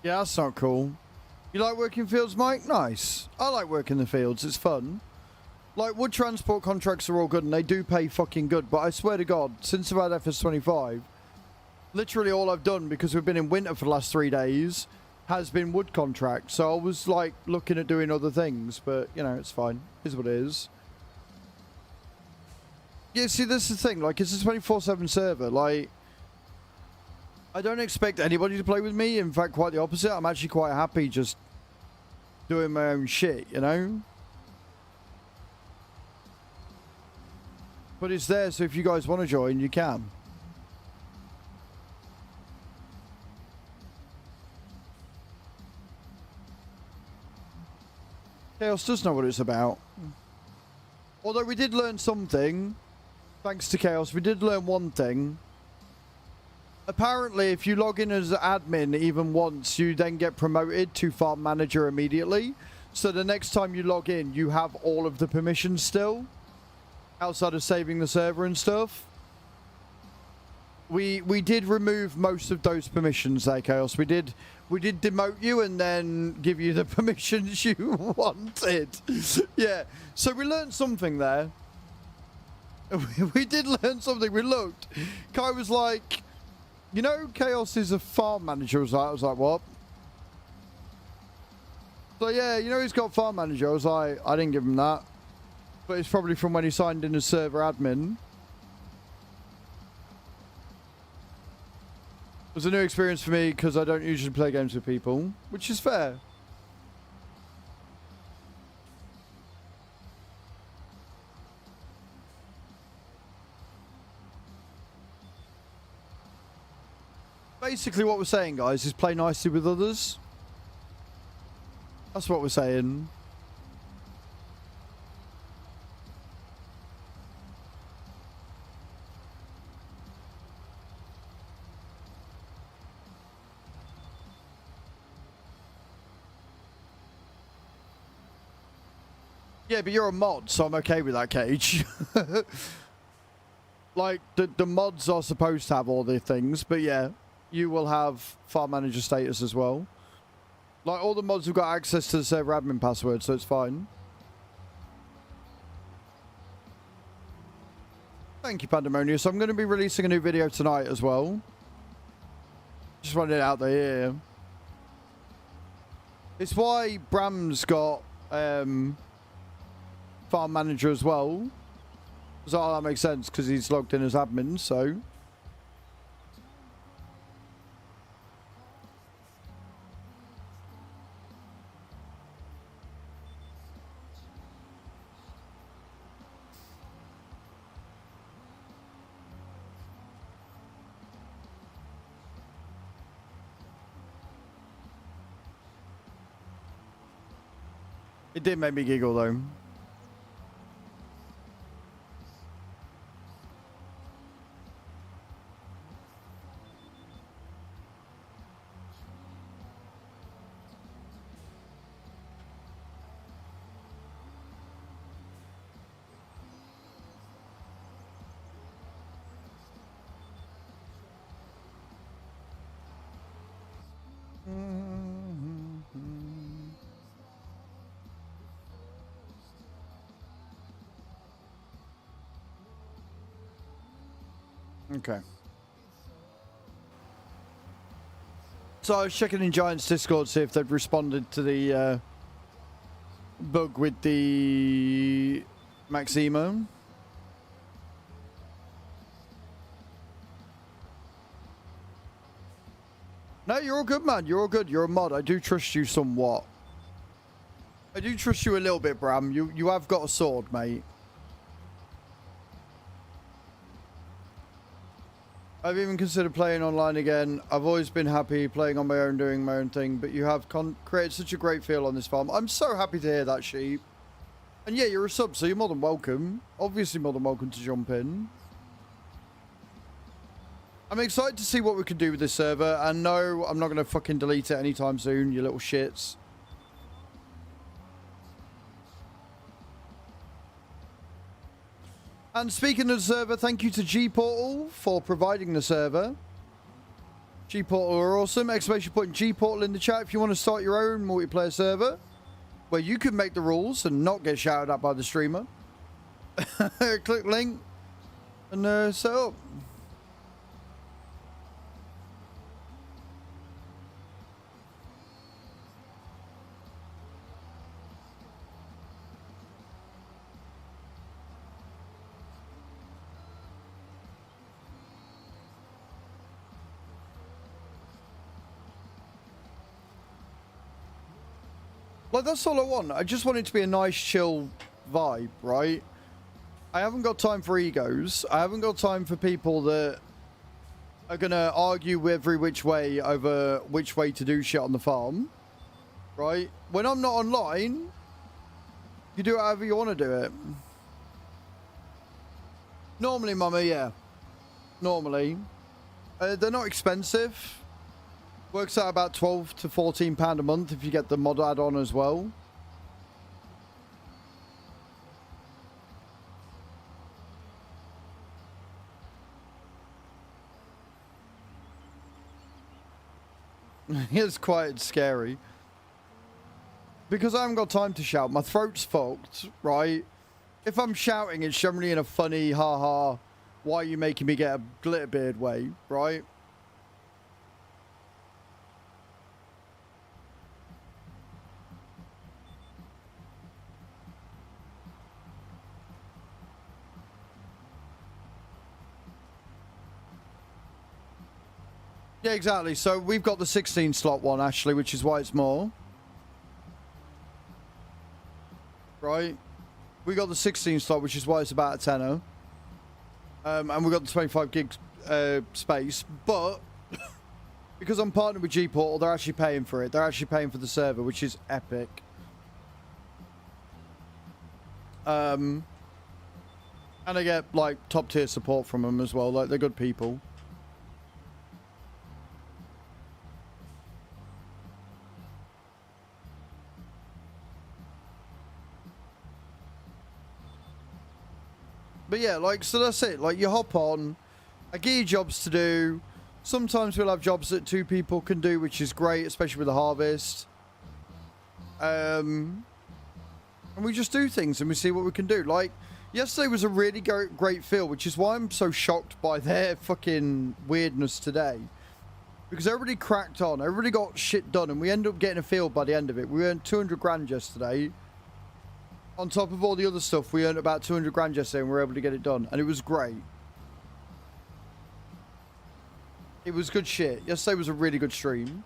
Yeah, that's not cool. You like working fields, Mike? Nice. I like working the fields. It's fun. Like, wood transport contracts are all good, and they do pay fucking good. But I swear to God, since I've had FS25, literally all I've done, because we've been in winter for the last 3 days, has been wood contracts. So I was, like, looking at doing other things. But, you know, it's fine. It is what it is. Yeah, see, this is the thing. Like, it's a 24/7 server. Like, I don't expect anybody to play with me. In fact, quite the opposite. I'm actually quite happy just doing my own shit, you know? But it's there, so if you guys want to join, you can. Chaos does know what it's about. Although we did learn something. Thanks to Chaos, we did learn one thing. Apparently, if you log in as admin even once, you then get promoted to farm manager immediately. So the next time you log in, you have all of the permissions still. Outside of saving the server and stuff. We did remove most of those permissions there, Chaos. We did demote you and then give you the permissions you wanted. Yeah. So we learned something there. We did learn something. We looked. Kai was like, you know, Chaos is a farm manager. I was like, what? So yeah, you know, he's got farm manager. I was like, I didn't give him that. But it's probably from when he signed in as server admin. It was a new experience for me because I don't usually play games with people, which is fair. Basically what we're saying, guys, is play nicely with others. That's what we're saying. Yeah, but you're a mod, so I'm okay with that, Cage. Like, the mods are supposed to have all the things, but yeah, you will have farm manager status as well. Like, all the mods have got access to the server admin password, so it's fine. Thank you, Pandemonius. I'm going to be releasing a new video tonight as well. Just wanted it out there, yeah. It's why Bram's got farm manager as well. So that makes sense because he's logged in as admin, so. It did make me giggle though. Okay. So I was checking in Giant's Discord to see if they'd responded to the bug with the Maximo. No, you're all good, man. You're all good. You're a mod. I do trust you somewhat. I do trust you a little bit, Bram. You have got a sword, mate. I've even considered playing online again. I've always been happy playing on my own, doing my own thing, but you have created such a great feel on this farm. I'm so happy to hear that, Sheep. And yeah, you're a sub, so you're more than welcome. Obviously more than welcome to jump in. I'm excited to see what we can do with this server, and no, I'm not going to fucking delete it anytime soon, you little shits. And speaking of the server, thank you to G-Portal for providing the server. G-Portal are awesome. Exclamation point G-Portal in the chat if you want to start your own multiplayer server where you can make the rules and not get shouted at by the streamer. Click link and set up. Like, that's all I want. I just want it to be a nice, chill vibe, right? I haven't got time for egos. I haven't got time for people that are going to argue every which way over which way to do shit on the farm, right? When I'm not online, you do it however you want to do it. Normally, mama, yeah. Normally. They're not expensive. Works out about £12 to £14 a month if you get the mod add-on as well. It's quite scary. Because I haven't got time to shout. My throat's fucked, right? If I'm shouting, it's generally in a funny, ha-ha, why are you making me get a glitter beard way, right? Yeah, exactly. So we've got the 16 slot one, actually, which is why it's more. Right? We got the 16 slot, which is why it's about a tenner. And we got the 25 gig space. But because I'm partnered with G-Portal, they're actually paying for it. They're actually paying for the server, which is epic. And I get, like, top tier support from them as well. Like, they're good people. But yeah, like, so that's it. Like, you hop on, I give you jobs to do. Sometimes we'll have jobs that two people can do, which is great, especially with the harvest. And we just do things and we see what we can do. Like, yesterday was a really great feel, which is why I'm so shocked by their fucking weirdness today. Because everybody cracked on, everybody got shit done, and we ended up getting a field by the end of it. We earned 200 grand yesterday. On top of all the other stuff, we earned about 200 grand yesterday and we were able to get it done. And it was great. It was good shit. Yesterday was a really good stream.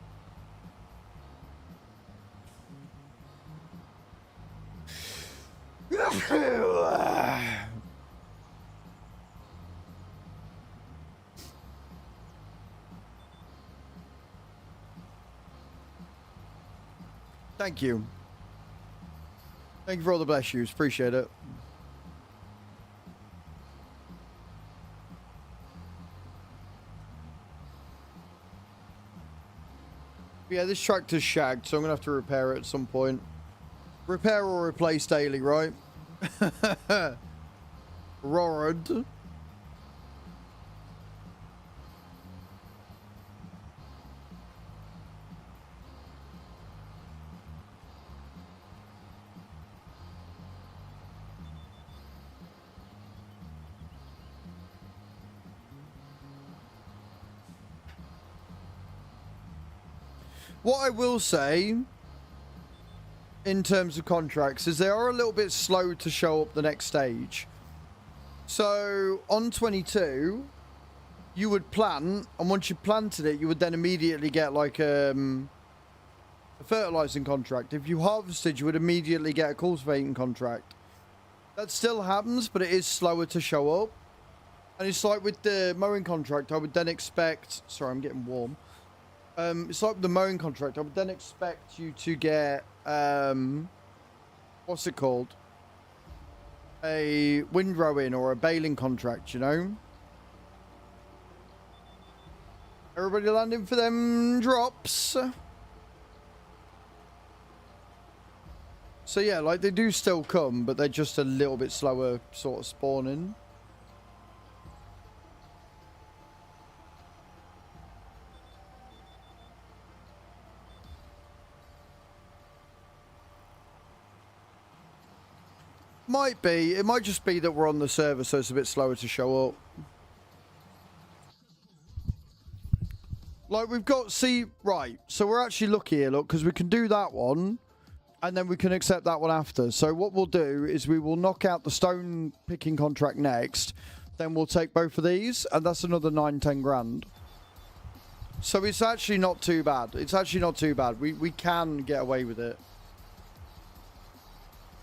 Thank you. Thank you for all the bless yous. Appreciate it. Yeah, this tractor's shagged, so I'm going to have to repair it at some point. Repair or replace daily, right? Roared. What I will say, in terms of contracts, is they are a little bit slow to show up the next stage. So, on 22, you would plant, and once you planted it, you would then immediately get, like, a fertilizing contract. If you harvested, you would immediately get a cultivating contract. That still happens, but it is slower to show up. And it's like with the mowing contract, I would then expect... Sorry, I'm getting warm. It's like the mowing contract. I would then expect you to get, what's it called? A windrowing or a baling contract, you know? Everybody landing for them drops. So yeah, like, they do still come, but they're just a little bit slower sort of spawning. Might be. It might just be that we're on the server, so it's a bit slower to show up. Like, we've got... See, right. So we're actually lucky here, look, because we can do that one, and then we can accept that one after. So what we'll do is we will knock out the stone picking contract next, then we'll take both of these, and that's another 9-10 grand. So it's actually not too bad. It's actually not too bad. We can get away with it.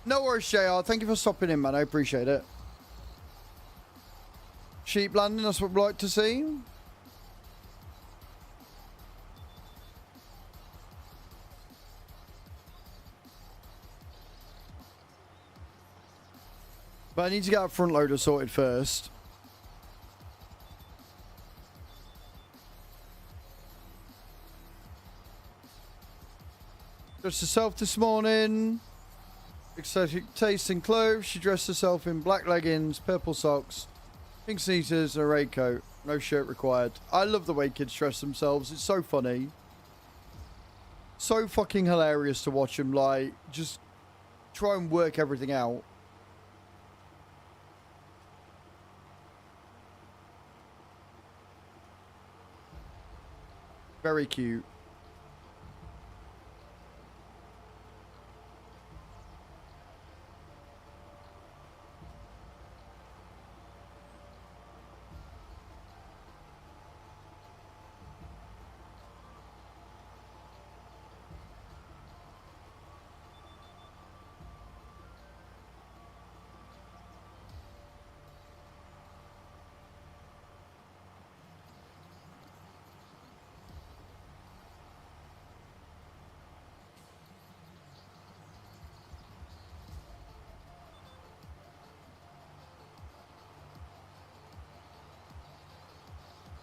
No worries, JR. Thank you for stopping in, man. I appreciate it. Sheep landing, that's what we'd like to see. But I need to get our front loader sorted first. Dressed herself this morning. Exotic tasting clothes. She dressed herself in black leggings, purple socks, pink sneakers, and a raincoat. No shirt required. I love the way kids dress themselves. It's so funny. So fucking hilarious to watch them, like, just try and work everything out. Very cute.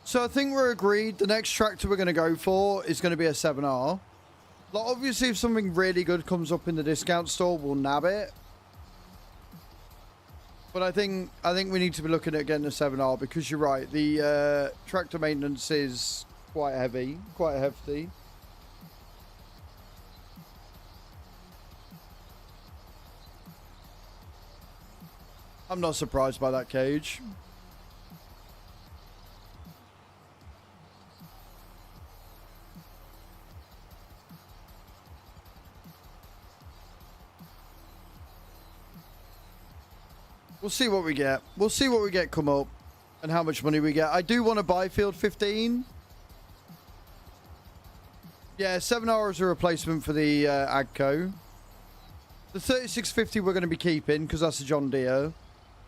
So I think we're agreed. The next tractor we're going to go for is going to be a 7R. Like, obviously, if something really good comes up in the discount store, we'll nab it. But I think we need to be looking at getting a 7R because you're right. The tractor maintenance is quite heavy, quite hefty. I'm not surprised by that, Cage. We'll see what we get. We'll see what we get come up and how much money we get. I do want to buy Field 15. Yeah, 7R is a replacement for the Agco. The 3650 we're going to be keeping because that's a John Deere.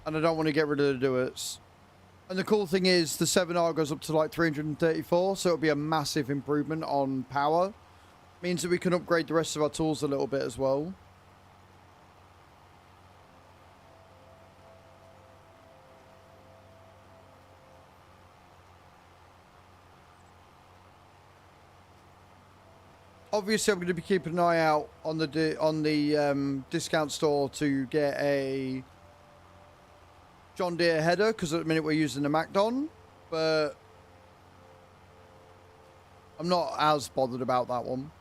And I don't want to get rid of the Duets. And the cool thing is the 7R goes up to like 334. So it'll be a massive improvement on power. Means that we can upgrade the rest of our tools a little bit as well. Obviously, I'm going to be keeping an eye out on the discount store to get a John Deere header because at the minute we're using the Macdon, but I'm not as bothered about that one.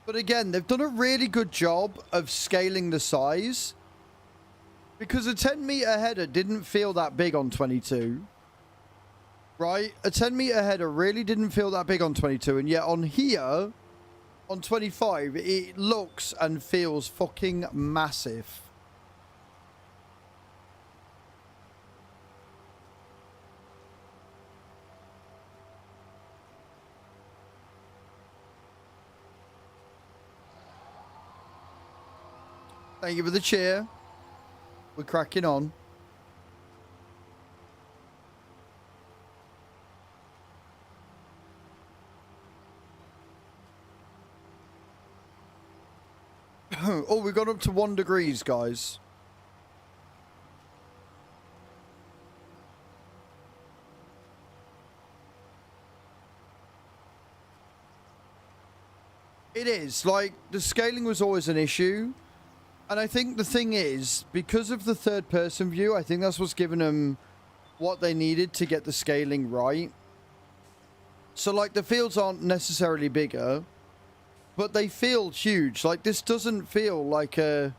But again, they've done a really good job of scaling the size. Because a 10-meter header didn't feel that big on 22. Right? A 10-meter header really didn't feel that big on 22. And yet on here, on 25, it looks and feels fucking massive. Thank you for the cheer. We're cracking on. Oh, we got up to 1 degrees, guys. It is. Like, the scaling was always an issue. And I think the thing is, because of the third-person view, I think that's what's given them what they needed to get the scaling right. So like the fields aren't necessarily bigger, but they feel huge. Like this doesn't feel like a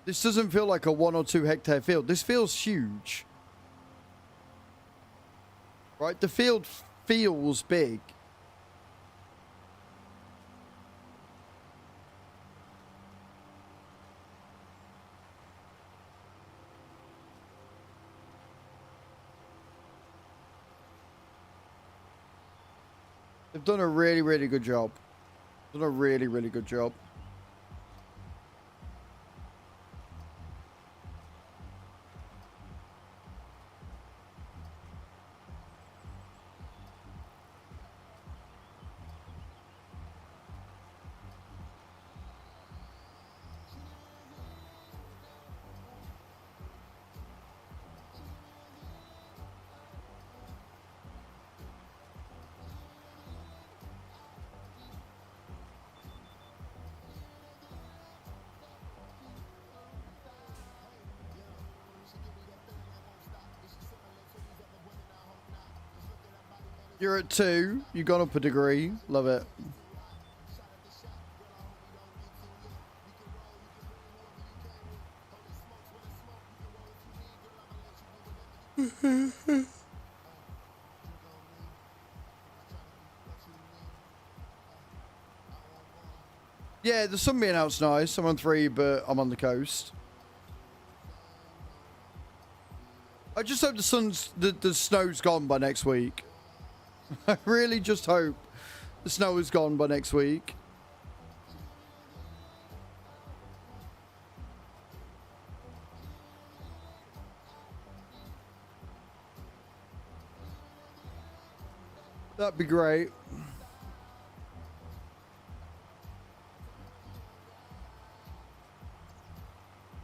1 or 2 hectare field. This feels huge. Right? The field feels big. They've done a really, really good job. Done a really, really good job. You're at 2. You've gone up a degree. Love it. Yeah, the sun being out's nice. I'm on 3, but I'm on the coast. I just hope the snow's gone by next week. I really just hope the snow is gone by next week. That'd be great.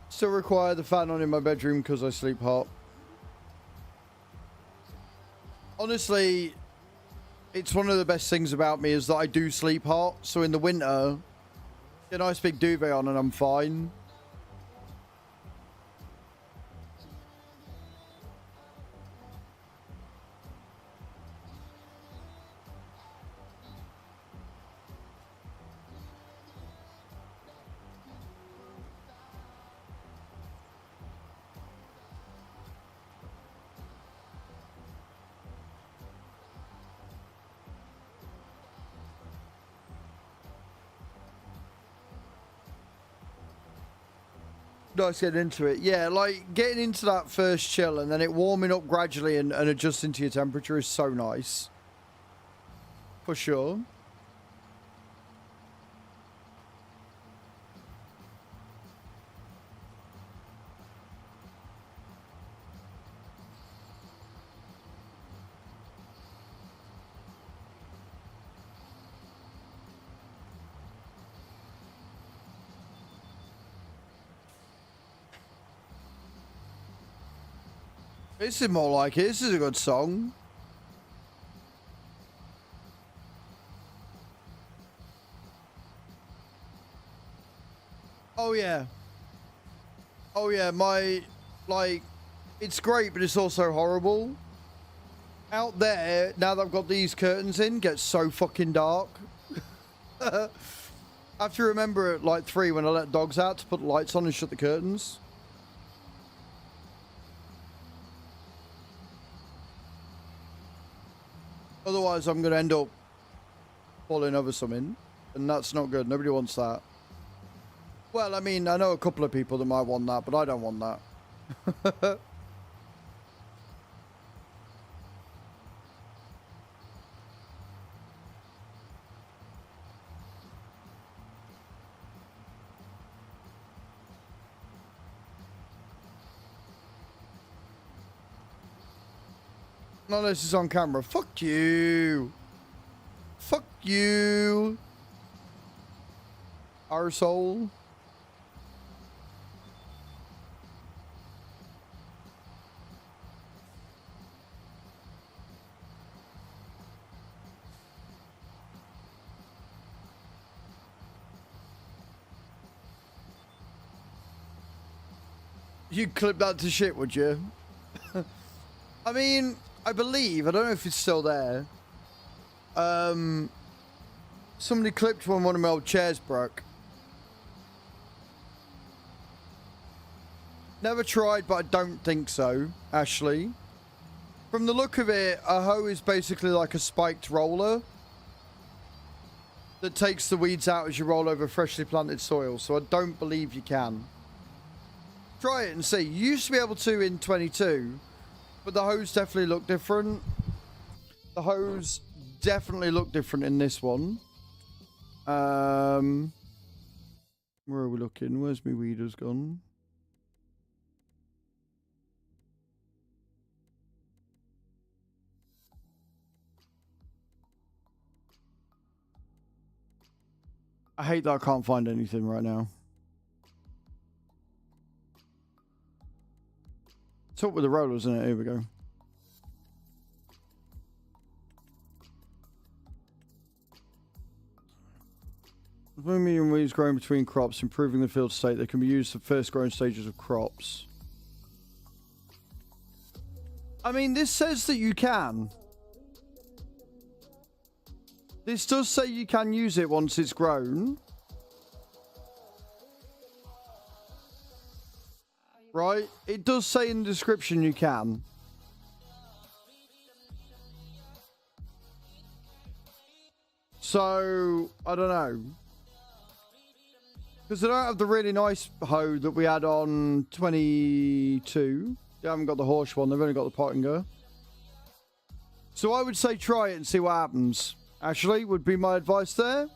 Still require the fan on in my bedroom because I sleep hot. Honestly, it's one of the best things about me is that I do sleep hot. So in the winter, get a nice big duvet on and I'm fine. Nice getting into it. Yeah, like getting into that first chill and then it warming up gradually and adjusting to your temperature is so nice. For sure. This is more like it. This is a good song. Oh yeah. Oh yeah, it's great, but it's also horrible. Out there, now that I've got these curtains in, gets so fucking dark. I have to remember at like 3 when I let dogs out to put the lights on and shut the curtains. Otherwise, I'm going to end up falling over something, and that's not good. Nobody wants that. Well, I mean, I know a couple of people that might want that, but I don't want that. Not unless it's on camera. Fuck you. Fuck you. Arsehole. You'd clip that to shit, would you? I mean, I believe, I don't know if it's still there, Somebody clipped one of my old chairs broke. Never tried, but I don't think so, Ashley. From the look of it, a hoe is basically like a spiked roller that takes the weeds out as you roll over freshly planted soil, so I don't believe you can. Try it and see. You used to be able to in 22, but the hoes definitely look different. The hoes definitely look different in this one. Where are we looking? Where's my weeders gone? I hate that I can't find anything right now. Talk with the rollers in it. Here we go. Medium weeds growing between crops, improving the field state. They can be used for first growing stages of crops. I mean, this says that you can. This does say you can use it once it's grown. Right? It does say in the description you can. So, I don't know. Because I don't have the really nice hoe that we had on 22. They haven't got the horse one. They've only got the Pottinger. So I would say try it and see what happens. Ashley, would be my advice there.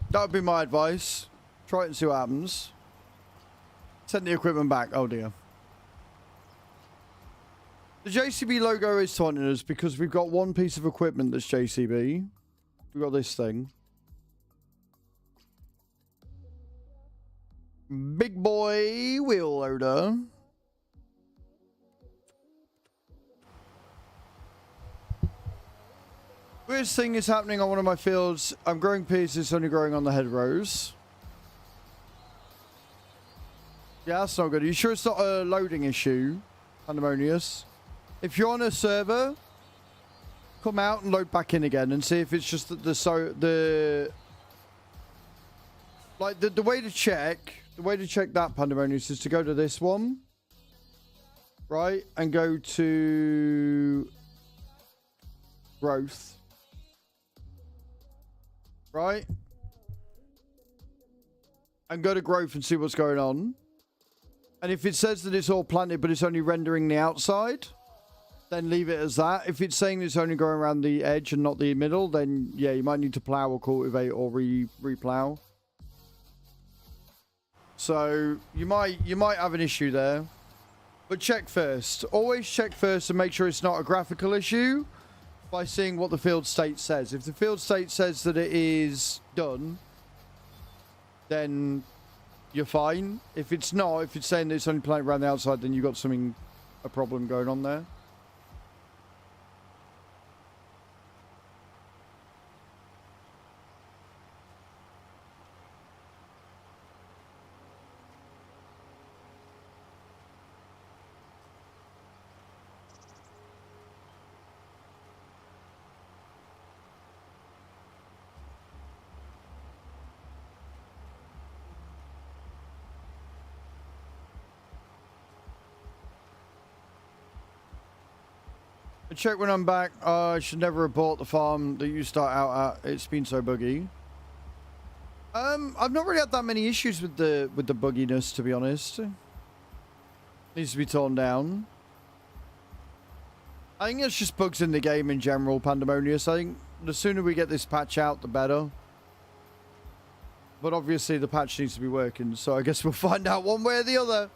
That would be my advice. Try it and see what happens. Send the equipment back. Oh dear. The JCB logo is taunting us because we've got one piece of equipment that's JCB. We've got this thing. Big boy wheel loader. Weirdest thing is happening on one of my fields. I'm growing peas, it's only growing on the head rows. Yeah, that's not good. Are you sure it's not a loading issue? Pandemonious. If you're on a server, come out and load back in again and see if it's just that the way to check that, Pandemonious, is to go to this one, right, and go to growth, right, and go to growth and see what's going on. And if it says that it's all planted but it's only rendering the outside, then leave it as that. If it's saying it's only going around the edge and not the middle, then yeah, you might need to plow or cultivate or replow. So you might have an issue there. But check first. Always check first and make sure it's not a graphical issue by seeing what the field state says. If the field state says that it is done, then you're fine. If it's not, if it's saying that it's only planted around the outside, then you've got a problem going on there. Check when I'm back. I should never have bought the farm that you start out at. It's been so buggy. I've not really had that many issues with the bugginess, to be honest. Needs to be torn down. I think it's just bugs in the game in general, Pandemonious. I think the sooner we get this patch out, the better. But obviously the patch needs to be working, so I guess we'll find out one way or the other.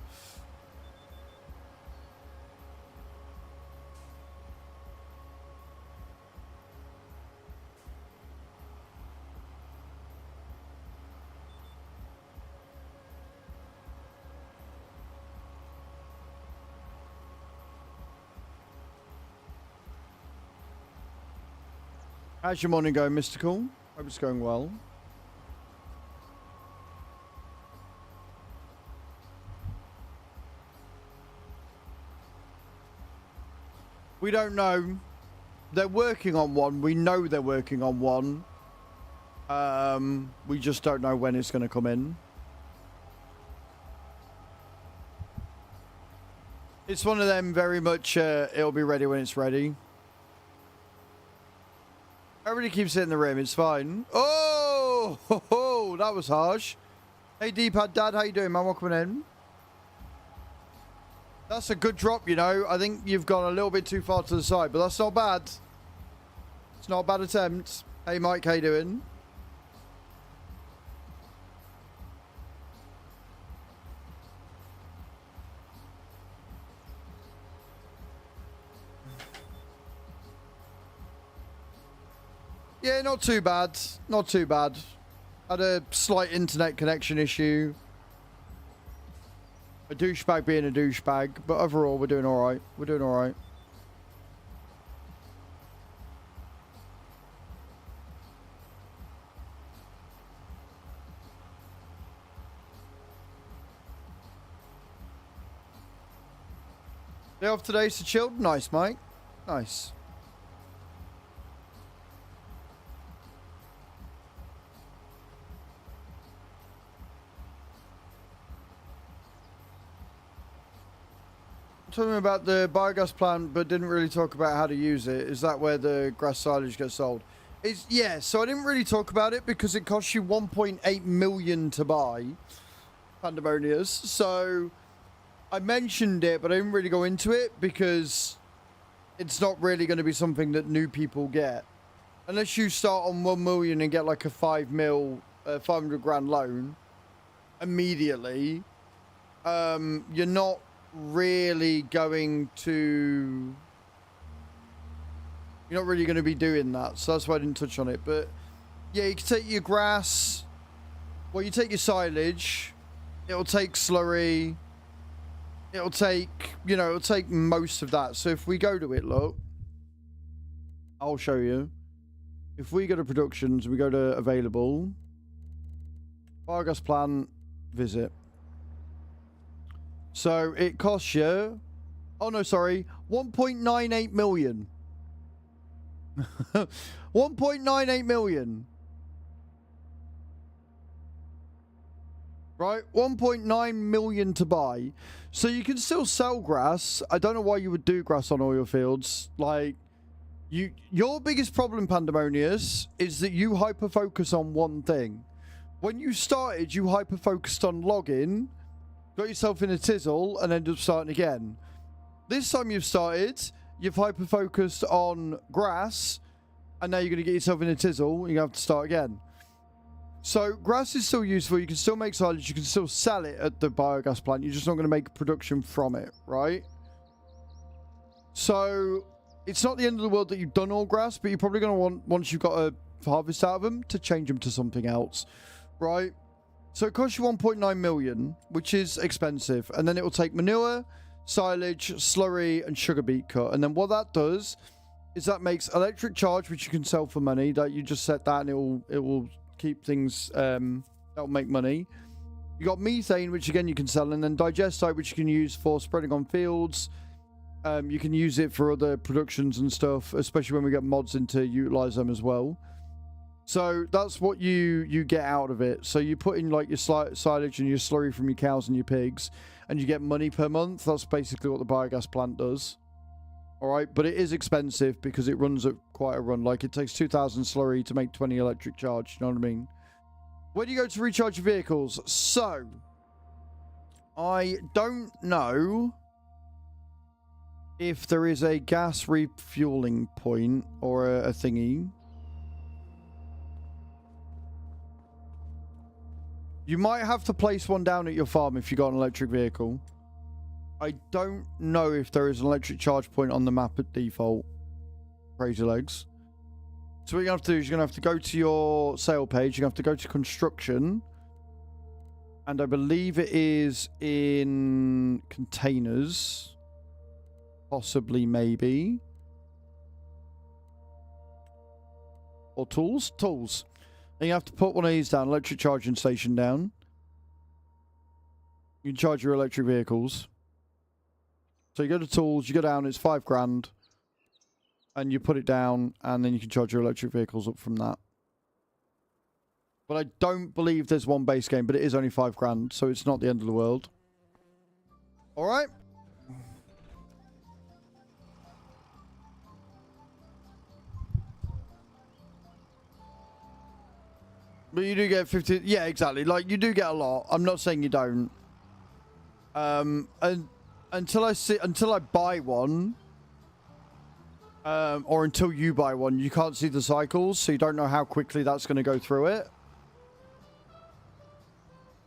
How's your morning going, Mystical? Hope it's going well. We don't know. They're working on one. We know they're working on one. We just don't know when it's going to come in. It's one of them very much, it'll be ready when it's ready. Everybody keeps hitting the rim. It's fine. Oh, ho, ho, that was harsh. Hey, D-Pad Dad, how you doing, man? Welcome in. That's a good drop, you know. I think you've gone a little bit too far to the side, but that's not bad. It's not a bad attempt. Hey, Mike, how you doing? Yeah, not too bad. Not too bad. Had a slight internet connection issue. A douchebag being a douchebag. But overall, we're doing alright. We're doing alright. Day off today, so chilled. Nice, mate. Nice. Talking about the biogas plant, but didn't really talk about how to use it. Is that where the grass silage gets sold? Yeah, so I didn't really talk about it because it costs you 1.8 million to buy Pandemonias. So I mentioned it, but I didn't really go into it because it's not really going to be something that new people get. Unless you start on 1 million and get like a 500 grand loan immediately, you're not really going to be doing that, so that's why I didn't touch on it. But yeah, you can take your grass, well, you take your silage, it'll take slurry, it'll take most of that. So if we go to it, look, I'll show you. If we go to productions, we go to available, biogas plant, visit. So it costs you, oh no, sorry, 1.98 million. 1.98 million. Right? 1.9 million to buy. So you can still sell grass. I don't know why you would do grass on all your fields. Like, your biggest problem, Pandemonius, is that you hyper-focus on one thing. When you started, you hyper-focused on logging, got yourself in a tizzle, and ended up starting again. This time you've started, you've hyper-focused on grass, and now you're going to get yourself in a tizzle, and you have to start again. So grass is still useful, you can still make silage, you can still sell it at the biogas plant, you're just not going to make production from it, right? So it's not the end of the world that you've done all grass, but you're probably going to want, once you've got a harvest out of them, to change them to something else, right? So it costs you 1.9 million, which is expensive. And then it will take manure, silage, slurry, and sugar beet cut. And then what that does is that makes electric charge, which you can sell for money. That you just set that and it will keep things, that'll make money. You got methane, which again you can sell, and then digestite, which you can use for spreading on fields. You can use it for other productions and stuff, especially when we get mods in to utilize them as well. So that's what you get out of it. So you put in like your silage and your slurry from your cows and your pigs, and you get money per month. That's basically what the biogas plant does. All right, but it is expensive because it runs at quite a run. Like it takes 2,000 slurry to make 20 electric charge. You know what I mean? Where do you go to recharge your vehicles? So I don't know if there is a gas refueling point or a thingy. You might have to place one down at your farm if you got an electric vehicle. I don't know if there is an electric charge point on the map at default. Crazy legs. So what you're going to have to do is you're going to have to go to your sale page. You're going to have to go to construction. And I believe it is in containers. Possibly, maybe. or tools? Tools. And you have to put one of these down, electric charging station down. You can charge your electric vehicles. So you go to tools, you go down, it's $5,000. And you put it down, and then you can charge your electric vehicles up from that. But I don't believe there's one base game, but it is only $5,000, so it's not the end of the world. Alright. But you do get 50... Yeah, exactly. Like, you do get a lot. I'm not saying you don't. And until I buy one... or until you buy one, you can't see the cycles, so you don't know how quickly that's going to go through it.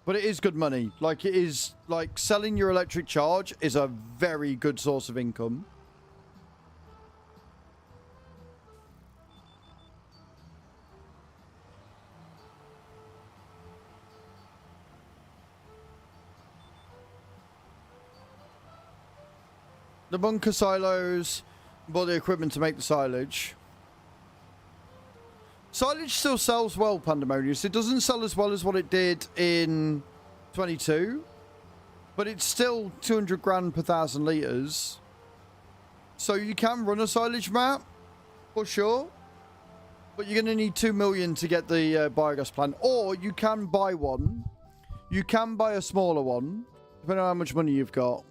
But it is good money. Like, it is... Like, selling your electric charge is a very good source of income. The bunker silos, bought the equipment to make the silage. Silage still sells well, Pandemonius. It doesn't sell as well as what it did in 22, but it's still 200 grand per 1,000 litres. So you can run a silage map, for sure, but you're going to need 2 million to get the biogas plant, or you can buy one. You can buy a smaller one, depending on how much money you've got.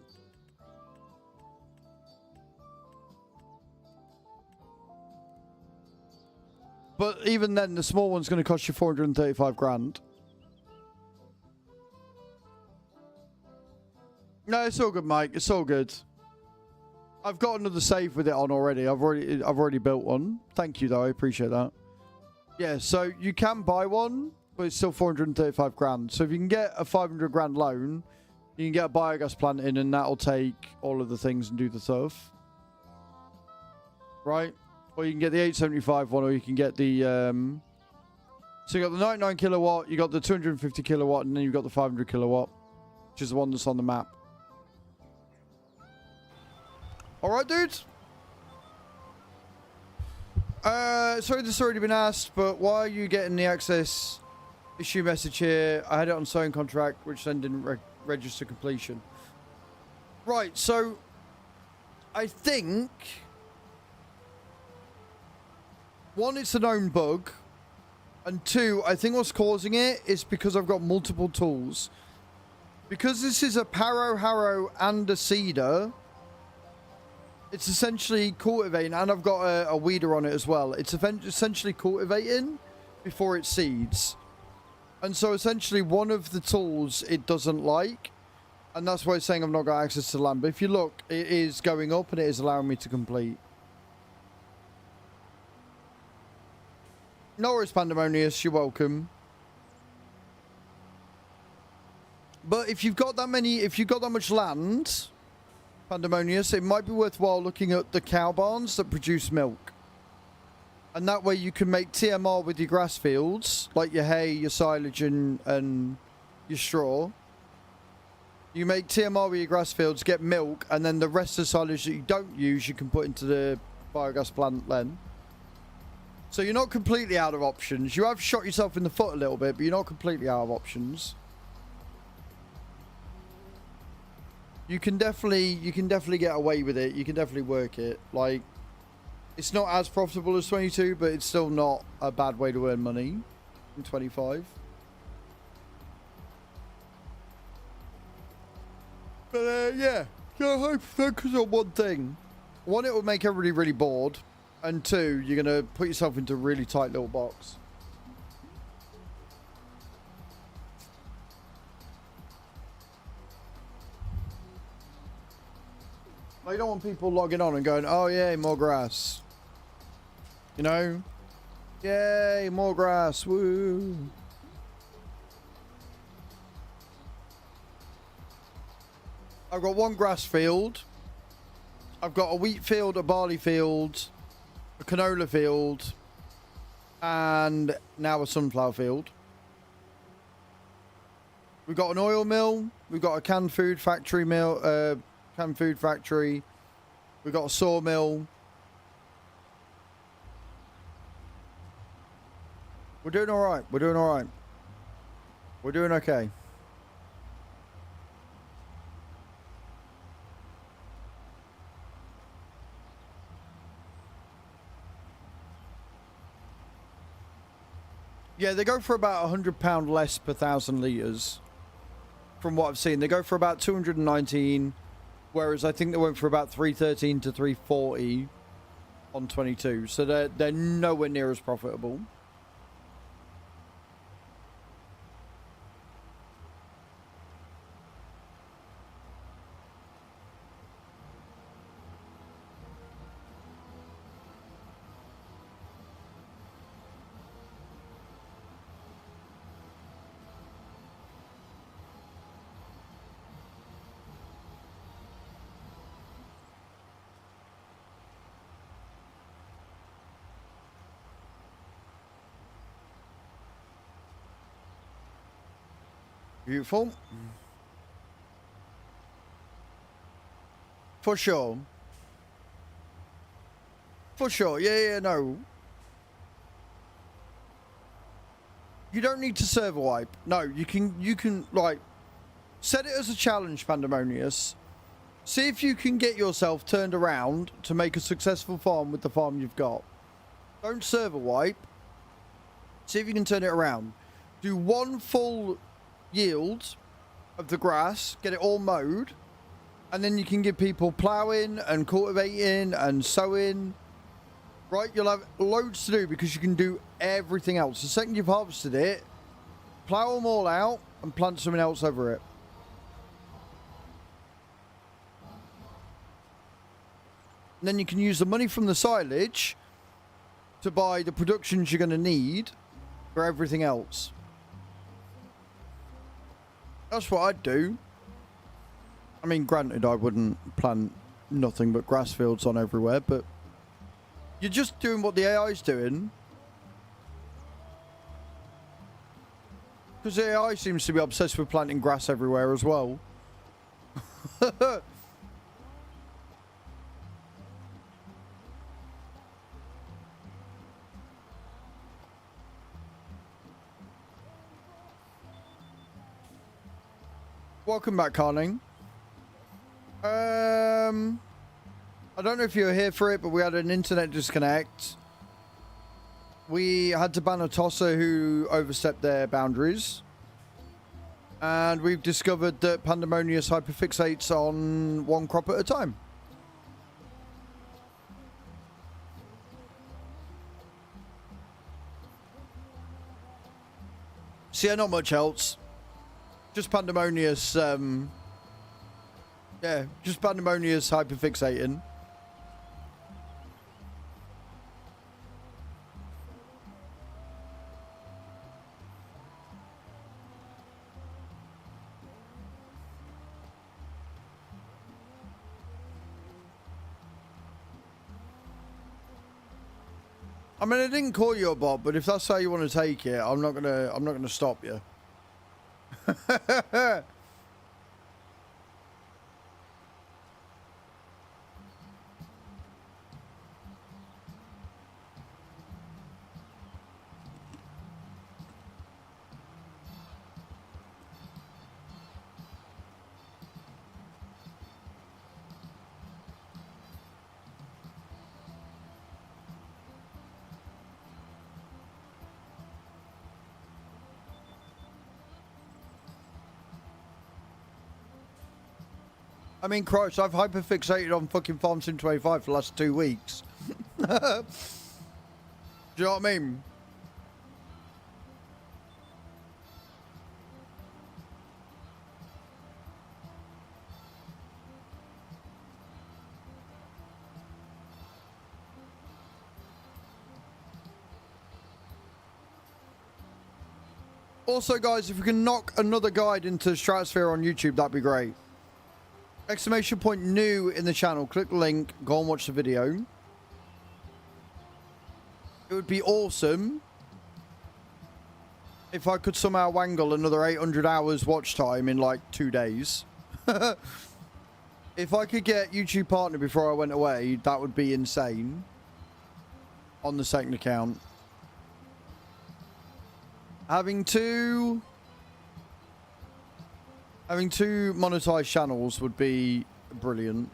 But even then, the small one's going to cost you 435 grand. No, it's all good, Mike. It's all good. I've got another save with it on already. I've already built one. Thank you, though. I appreciate that. Yeah, so you can buy one, but it's still 435 grand. So if you can get a 500 grand loan, you can get a biogas plant in, and that'll take all of the things and do the stuff. Right? Or you can get the 875 one, or you can get the... So you got the 99 kilowatt, you got the 250 kilowatt, and then you've got the 500 kilowatt, which is the one that's on the map. Alright, dudes. Sorry this has already been asked, but why are you getting the access issue message here? I had it on sewing contract, which then didn't register completion. Right, so... I think... One, it's a known bug. And two, I think what's causing it is because I've got multiple tools. Because this is a Paro, Harrow, and a Seeder, it's essentially cultivating, and I've got a weeder on it as well. It's essentially cultivating before it seeds. And so essentially one of the tools it doesn't like, and that's why it's saying I've not got access to the land. But if you look, it is going up and it is allowing me to complete. No worries, Pandemonius, you're welcome. But if you've got that much land, Pandemonius, it might be worthwhile looking at the cow barns that produce milk. And that way you can make TMR with your grass fields, like your hay, your silage, and your straw. You make TMR with your grass fields, get milk, and then the rest of the silage that you don't use, you can put into the biogas plant then. So you're not completely out of options. You have shot yourself in the foot a little bit, but you're not completely out of options. You can definitely get away with it. You can definitely work it. Like, it's not as profitable as 22, but it's still not a bad way to earn money in 25. But yeah, focus on one thing. One, it will make everybody really bored. And two, you're going to put yourself into a really tight little box. I don't want people logging on and going, oh, yay, more grass. You know? Yay, more grass. Woo. I've got one grass field. I've got a wheat field, a barley field, a canola field, and now a sunflower field. We've got an oil mill. We've got a canned food factory mill. Canned food factory. We've got a sawmill. We're doing all right. We're doing all right. We're doing okay. Yeah, they go for about £100 less per 1,000 litres. From what I've seen, they go for about 219, whereas I think they went for about 313 to 340 on 22. So they're nowhere near as profitable. Beautiful. For sure. For sure. Yeah, no. You don't need to server wipe. No, you can like set it as a challenge, Pandemonious. See if you can get yourself turned around to make a successful farm with the farm you've got. Don't server wipe. See if you can turn it around. Do one full yield of the grass, get it all mowed, and then you can give people ploughing and cultivating and sowing. Right, you'll have loads to do because you can do everything else. The second you've harvested it, plough them all out and plant something else over it. And then you can use the money from the silage to buy the productions you're going to need for everything else. That's what I'd do. I mean, granted, I wouldn't plant nothing but grass fields on everywhere, but you're just doing what the AI's doing. Because the AI seems to be obsessed with planting grass everywhere as well. Welcome back, Carling. I don't know if you were here for it, but we had an internet disconnect. We had to ban a tosser who overstepped their boundaries. And we've discovered that Pandemonious hyperfixates on one crop at a time. So yeah, not much else. Just Pandemonious, yeah, just Pandemonious hyperfixating. I mean, I didn't call you a bot, but if that's how you want to take it, I'm not gonna stop you. I mean, Christ, I've hyperfixated on fucking Farm Sim 25 for the last 2 weeks. Do you know what I mean? Also, guys, if we can knock another guide into the Stratosphere on YouTube, that'd be great. Exclamation point new in the channel. Click the link. Go and watch the video. It would be awesome if I could somehow wangle another 800 hours watch time in like 2 days. If I could get YouTube partner before I went away, that would be insane. On the second account. Having two monetized channels would be brilliant.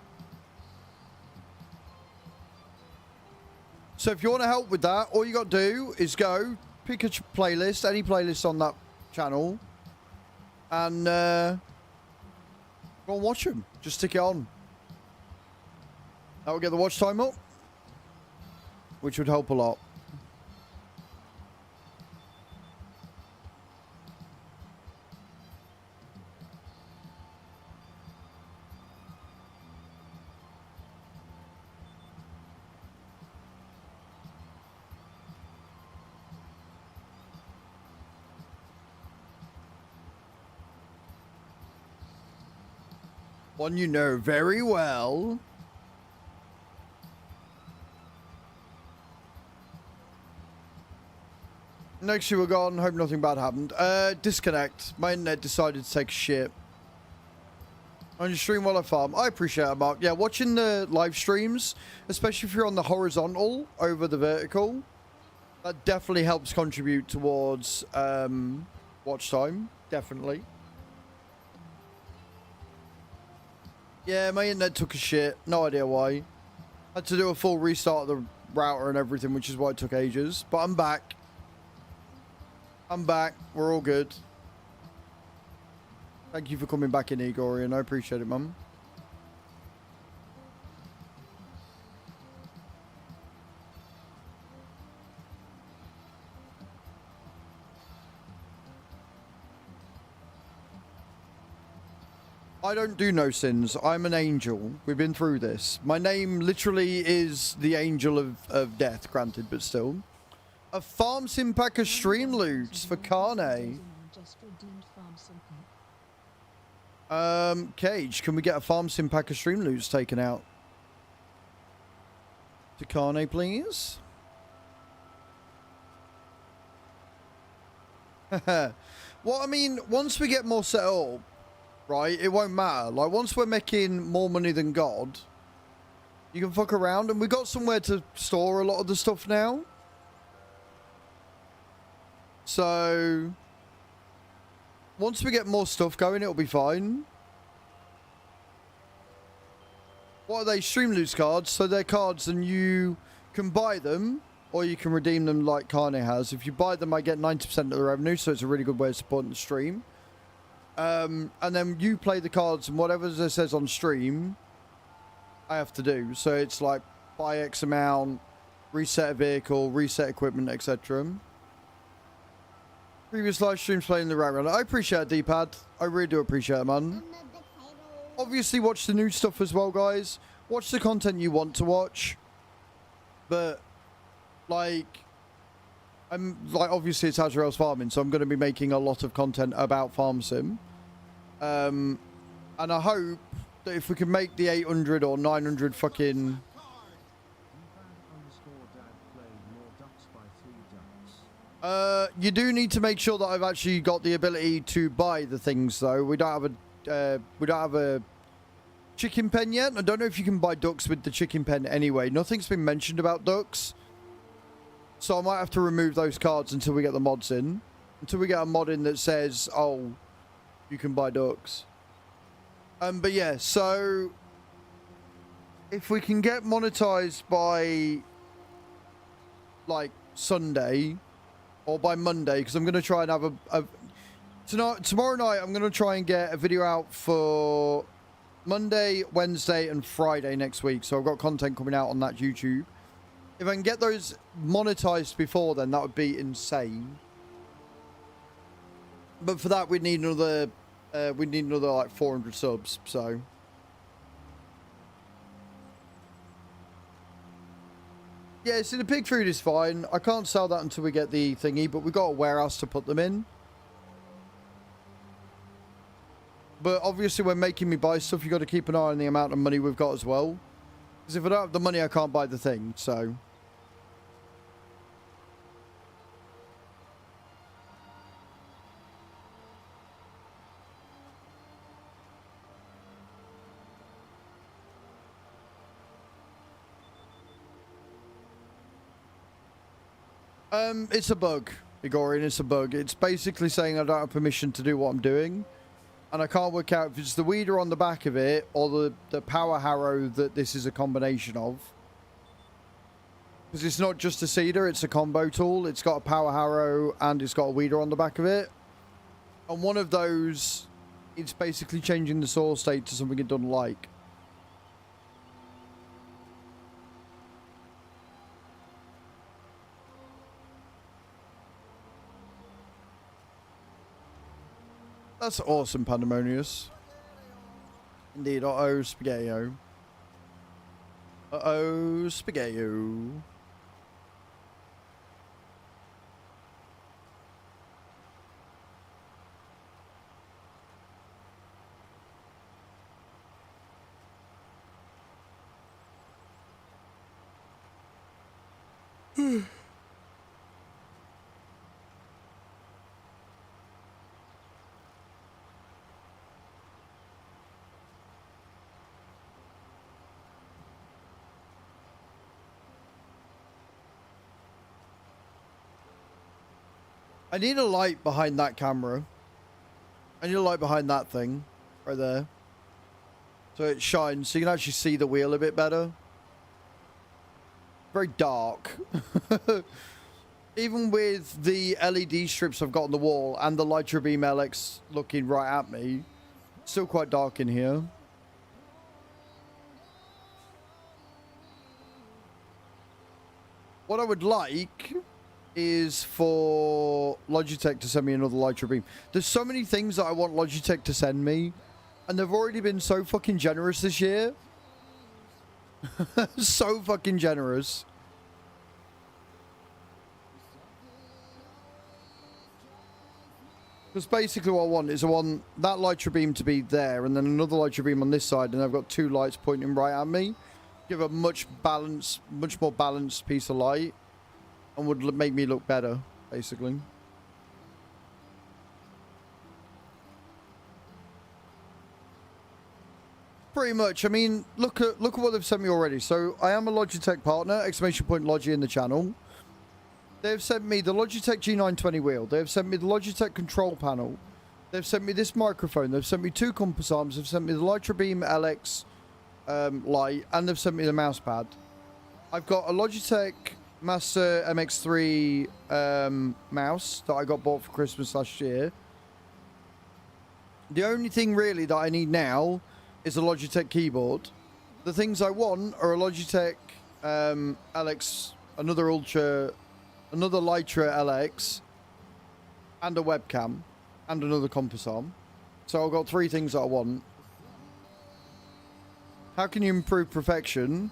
So if you want to help with that, all you got to do is go pick a playlist, any playlist on that channel, and go and watch them. Just stick it on. That will get the watch time up, which would help a lot. One you know very well. Next you were gone. Hope nothing bad happened. Disconnect. My internet decided to take a shit. On your stream while I farm. I appreciate it, Mark. Yeah, watching the live streams, especially if you're on the horizontal over the vertical, that definitely helps contribute towards watch time. Definitely. Yeah, my internet took a shit. No idea why. Had to do a full restart of the router and everything, which is why it took ages. But I'm back. I'm back. We're all good. Thank you for coming back in, Igorian. I appreciate it, Mum. I don't do no sins. I'm an angel. We've been through this. My name literally is the angel of death, granted, but still. A farm sim pack of Streamloots for Carne. Cage, can we get a farm sim pack of Streamloots taken out? To Carne, please. Well, I mean, once we get more set up, right, it won't matter. Like, once we're making more money than God, you can fuck around. And we got somewhere to store a lot of the stuff now. So, once we get more stuff going, it'll be fine. What are they? Streamloots cards. So they're cards and you can buy them or you can redeem them like Carne has. If you buy them, I get 90% of the revenue. So it's a really good way of supporting the stream. And then you play the cards and whatever it says on stream, I have to do. So it's like buy X amount, reset a vehicle, reset equipment, etc. Previous live streams playing the right round. I appreciate it, D-Pad. I really do appreciate it, man. Obviously, watch the new stuff as well, guys. Watch the content you want to watch. But, like, obviously it's Azrael's farming, so I'm going to be making a lot of content about Farm Sim. And I hope that if we can make the 800 or 900 fucking... you do need to make sure that I've actually got the ability to buy the things, though. We don't have a chicken pen yet. I don't know if you can buy ducks with the chicken pen anyway. Nothing's been mentioned about ducks. So I might have to remove those cards until we get the mods in. Until we get a mod in that says, oh, you can buy ducks. But yeah, so if we can get monetized by like Sunday or by Monday, because I'm going to try and have tomorrow night, I'm going to try and get a video out for Monday, Wednesday, and Friday next week. So I've got content coming out on that YouTube. If I can get those monetized before then, that would be insane. But for that, we'd need another like 400 subs. So yeah, see, the pig food is fine. I can't sell that until we get the thingy, but we've got a warehouse to put them in. But obviously, when making me buy stuff, you got to keep an eye on the amount of money we've got as well. Because if I don't have the money, I can't buy the thing. So. It's a bug. Igorian, it's a bug. It's basically saying I don't have permission to do what I'm doing. And I can't work out if it's the weeder on the back of it or the power harrow that this is a combination of. Because it's not just a seeder, it's a combo tool. It's got a power harrow and it's got a weeder on the back of it. And one of those, it's basically changing the soil state to something it doesn't like. That's awesome, Pandemonious. Indeed, uh-oh, Spaghetti-O. Uh-oh, Spaghetti-O. I need a light behind that camera. I need a light behind that thing. Right there. So it shines, so you can actually see the wheel a bit better. Very dark. Even with the LED strips I've got on the wall and the Lytra Beam LX looking right at me, still quite dark in here. What I would like is for Logitech to send me another Lytra Beam. There's so many things that I want Logitech to send me, and they've already been so fucking generous this year. So fucking generous. Because basically what I want is I want that Lytra Beam to be there, and then another Lytra Beam on this side, and I've got two lights pointing right at me. Give a much more balanced piece of light, and would make me look better, basically. Pretty much. I mean, look at what they've sent me already. So I am a Logitech partner, exclamation point Logi in the channel. They've sent me the Logitech G920 wheel. They've sent me the Logitech control panel. They've sent me this microphone. They've sent me two compass arms. They've sent me the Lytra Beam LX light, and they've sent me the mouse pad. I've got a Logitech Master MX3 mouse that I got bought for Christmas last year. The only thing really that I need now is a Logitech keyboard. The things I want are a Logitech LX, another Lytra LX, and a webcam, and another compass arm. So I've got three things that I want. How can you improve perfection?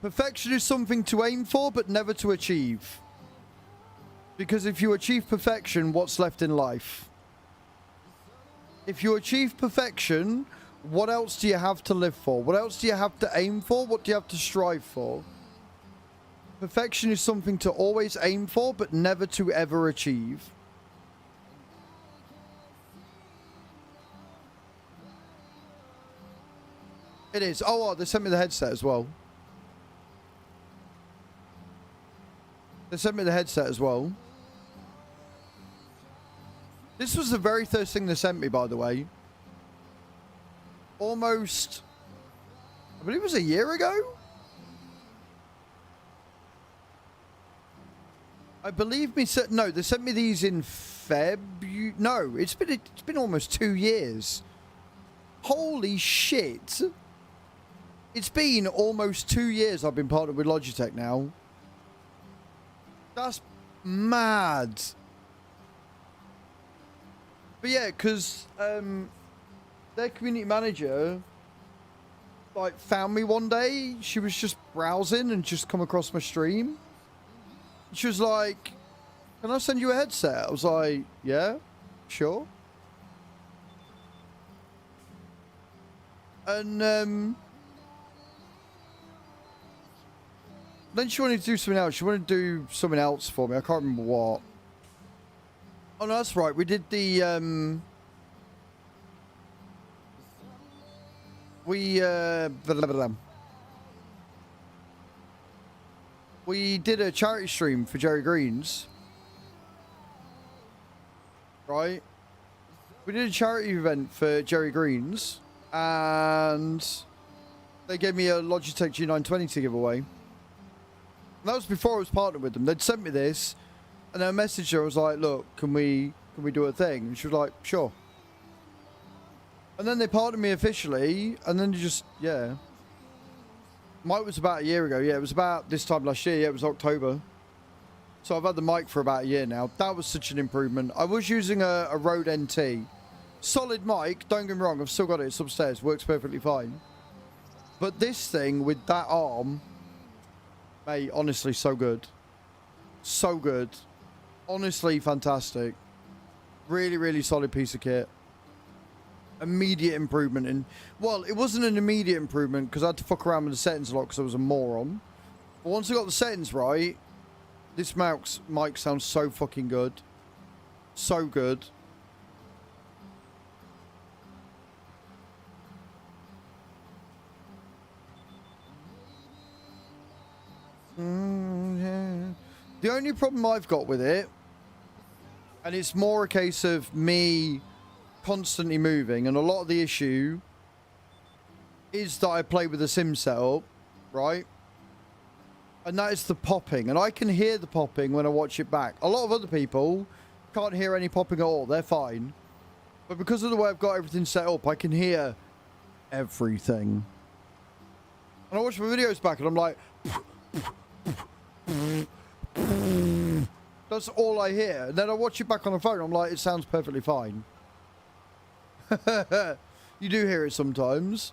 Perfection is something to aim for, but never to achieve. Because if you achieve perfection, what's left in life? If you achieve perfection, what else do you have to live for? What else do you have to aim for? What do you have to strive for? Perfection is something to always aim for, but never to ever achieve. It is. Oh, they sent me the headset as well. They sent me the headset as well. This was the very first thing they sent me, by the way. Almost, I believe it was a year ago. I believe me said no. They sent me these in February. No, it's been almost 2 years. Holy shit! It's been almost 2 years I've been partnered with Logitech now. That's mad. But yeah, because their community manager like found me one day. She was just browsing and just come across my stream. She was like, "Can I send you a headset?" I was like, "Yeah, sure." And then she wanted to do something else. She wanted to do something else for me. I can't remember what. Oh no, that's right. We did the we did a charity stream for Jerry Greens. right? We did a charity event for Jerry Greens, and they gave me a Logitech G920 to give away. And that was before I was partnered with them. They'd sent me this, and I messaged her. I was like, "Look, can we do a thing?" And she was like, "Sure." And then they partnered me officially, and then yeah. Mic was about a year ago. Yeah, it was about this time last year. Yeah, it was October. So I've had the mic for about a year now. That was such an improvement. I was using a Rode NT. Solid mic, don't get me wrong. I've still got it. It's upstairs. Works perfectly fine. But this thing with that arm, mate, honestly, so good. So good. Honestly, fantastic. Really, really solid piece of kit. Immediate improvement in... Well, it wasn't an immediate improvement because I had to fuck around with the settings a lot because I was a moron. But once I got the settings right, this mic sounds so fucking good. So good. Yeah. The only problem I've got with it, and it's more a case of me constantly moving, and a lot of the issue is that I play with a sim setup, right? And that is the popping, and I can hear the popping when I watch it back. A lot of other people can't hear any popping at all. They're fine. But because of the way I've got everything set up, I can hear everything. And I watch my videos back and I'm like... That's all I hear. And then I watch it back on the phone. I'm like, it sounds perfectly fine. You do hear it sometimes.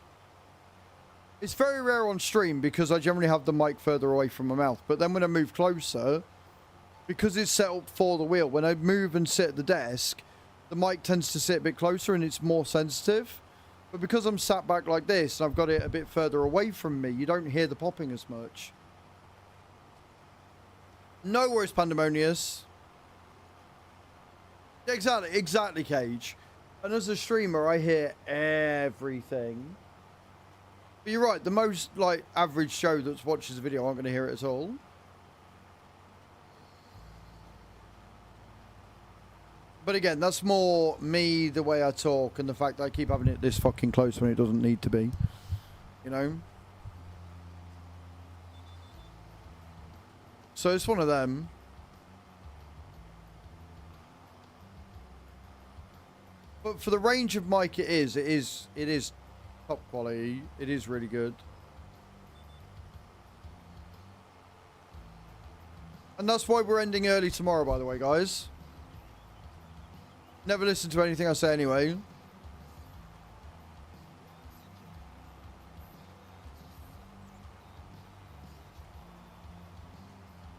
It's very rare on stream because I generally have the mic further away from my mouth. But then when I move closer, because it's set up for the wheel, when I move and sit at the desk, the mic tends to sit a bit closer and it's more sensitive. But because I'm sat back like this and I've got it a bit further away from me, you don't hear the popping as much. No worries, Pandemonious. Exactly, Cage. And as a streamer, I hear everything. But you're right, the most, like, average Joe that watches the video aren't going to hear it at all. But again, that's more me, the way I talk, and the fact that I keep having it this fucking close when it doesn't need to be. You know? So it's one of them. But for the range of mic it is top quality. It is really good. And that's why we're ending early tomorrow, by the way, guys. Never listen to anything I say anyway.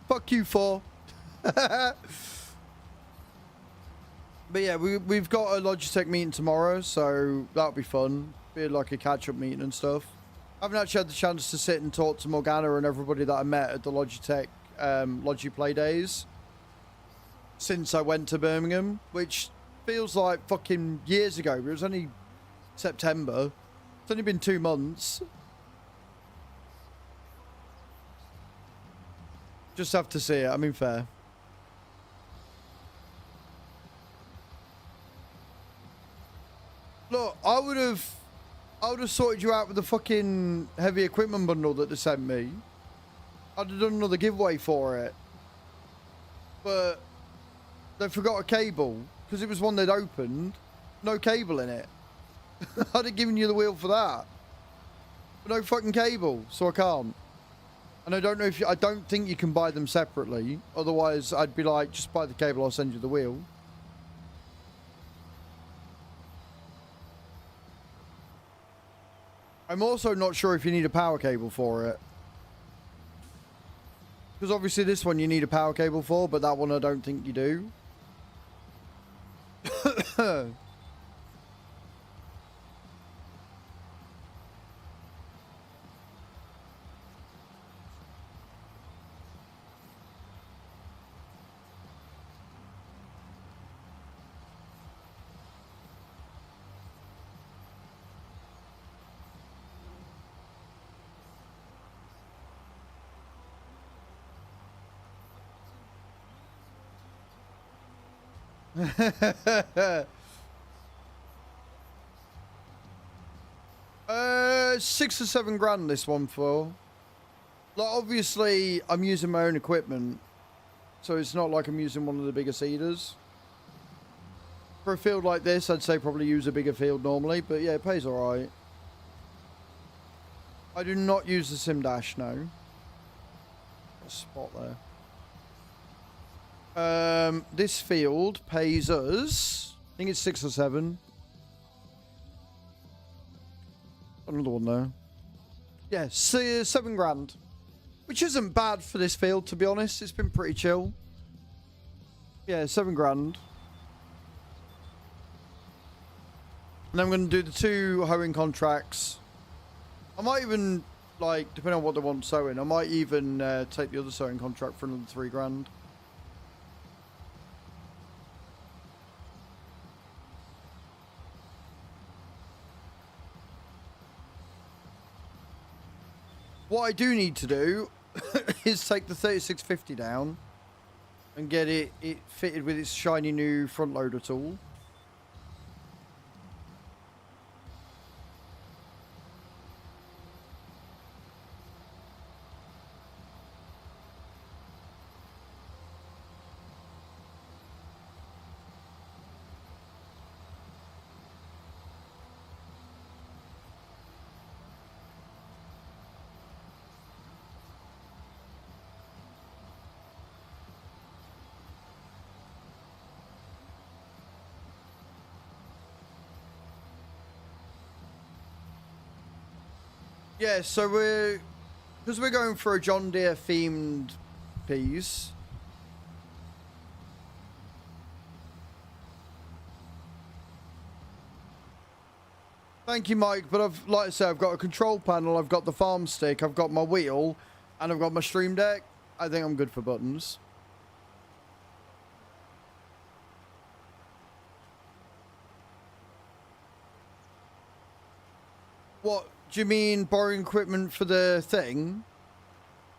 Fuck you, for. But yeah, we've got a Logitech meeting tomorrow, so that'll be fun. Be like a catch-up meeting and stuff. I haven't actually had the chance to sit and talk to Morgana and everybody that I met at the Logitech Logi Play Days since I went to Birmingham, which feels like fucking years ago. It was only September. It's only been 2 months. Just have to see it. I mean, fair. Look, I would have sorted you out with the fucking heavy equipment bundle that they sent me. I'd have done another giveaway for it. But they forgot a cable because it was one they'd opened. No cable in it. I'd have given you the wheel for that. But no fucking cable, so I can't. And I don't know if I don't think you can buy them separately. Otherwise, I'd be like, just buy the cable, I'll send you the wheel. I'm also not sure if you need a power cable for it. Because obviously this one you need a power cable for, but that one I don't think you do. $6 or $7 this one for. Like, obviously, I'm using my own equipment, so it's not like I'm using one of the bigger seeders. For a field like this, I'd say probably use a bigger field normally, but yeah, it pays alright. I do not use the sim dash, no. A spot there. This field pays us, I think it's 6 or 7. Another one there. Yeah, $7 which isn't bad for this field, to be honest. It's been pretty chill. Yeah, $7. And I'm going to do the 2 hoeing contracts. I might even, like, depending on what they want sowing, I might even take the other sowing contract for another $3. What I do need to do is take the 3650 down and get it fitted with its shiny new front loader tool. Yeah, so because we're going for a John Deere themed piece. Thank you, Mike. But like I said, I've got a control panel, I've got the farm stick, I've got my wheel, and I've got my stream deck. I think I'm good for buttons. What? Do you mean borrowing equipment for the thing?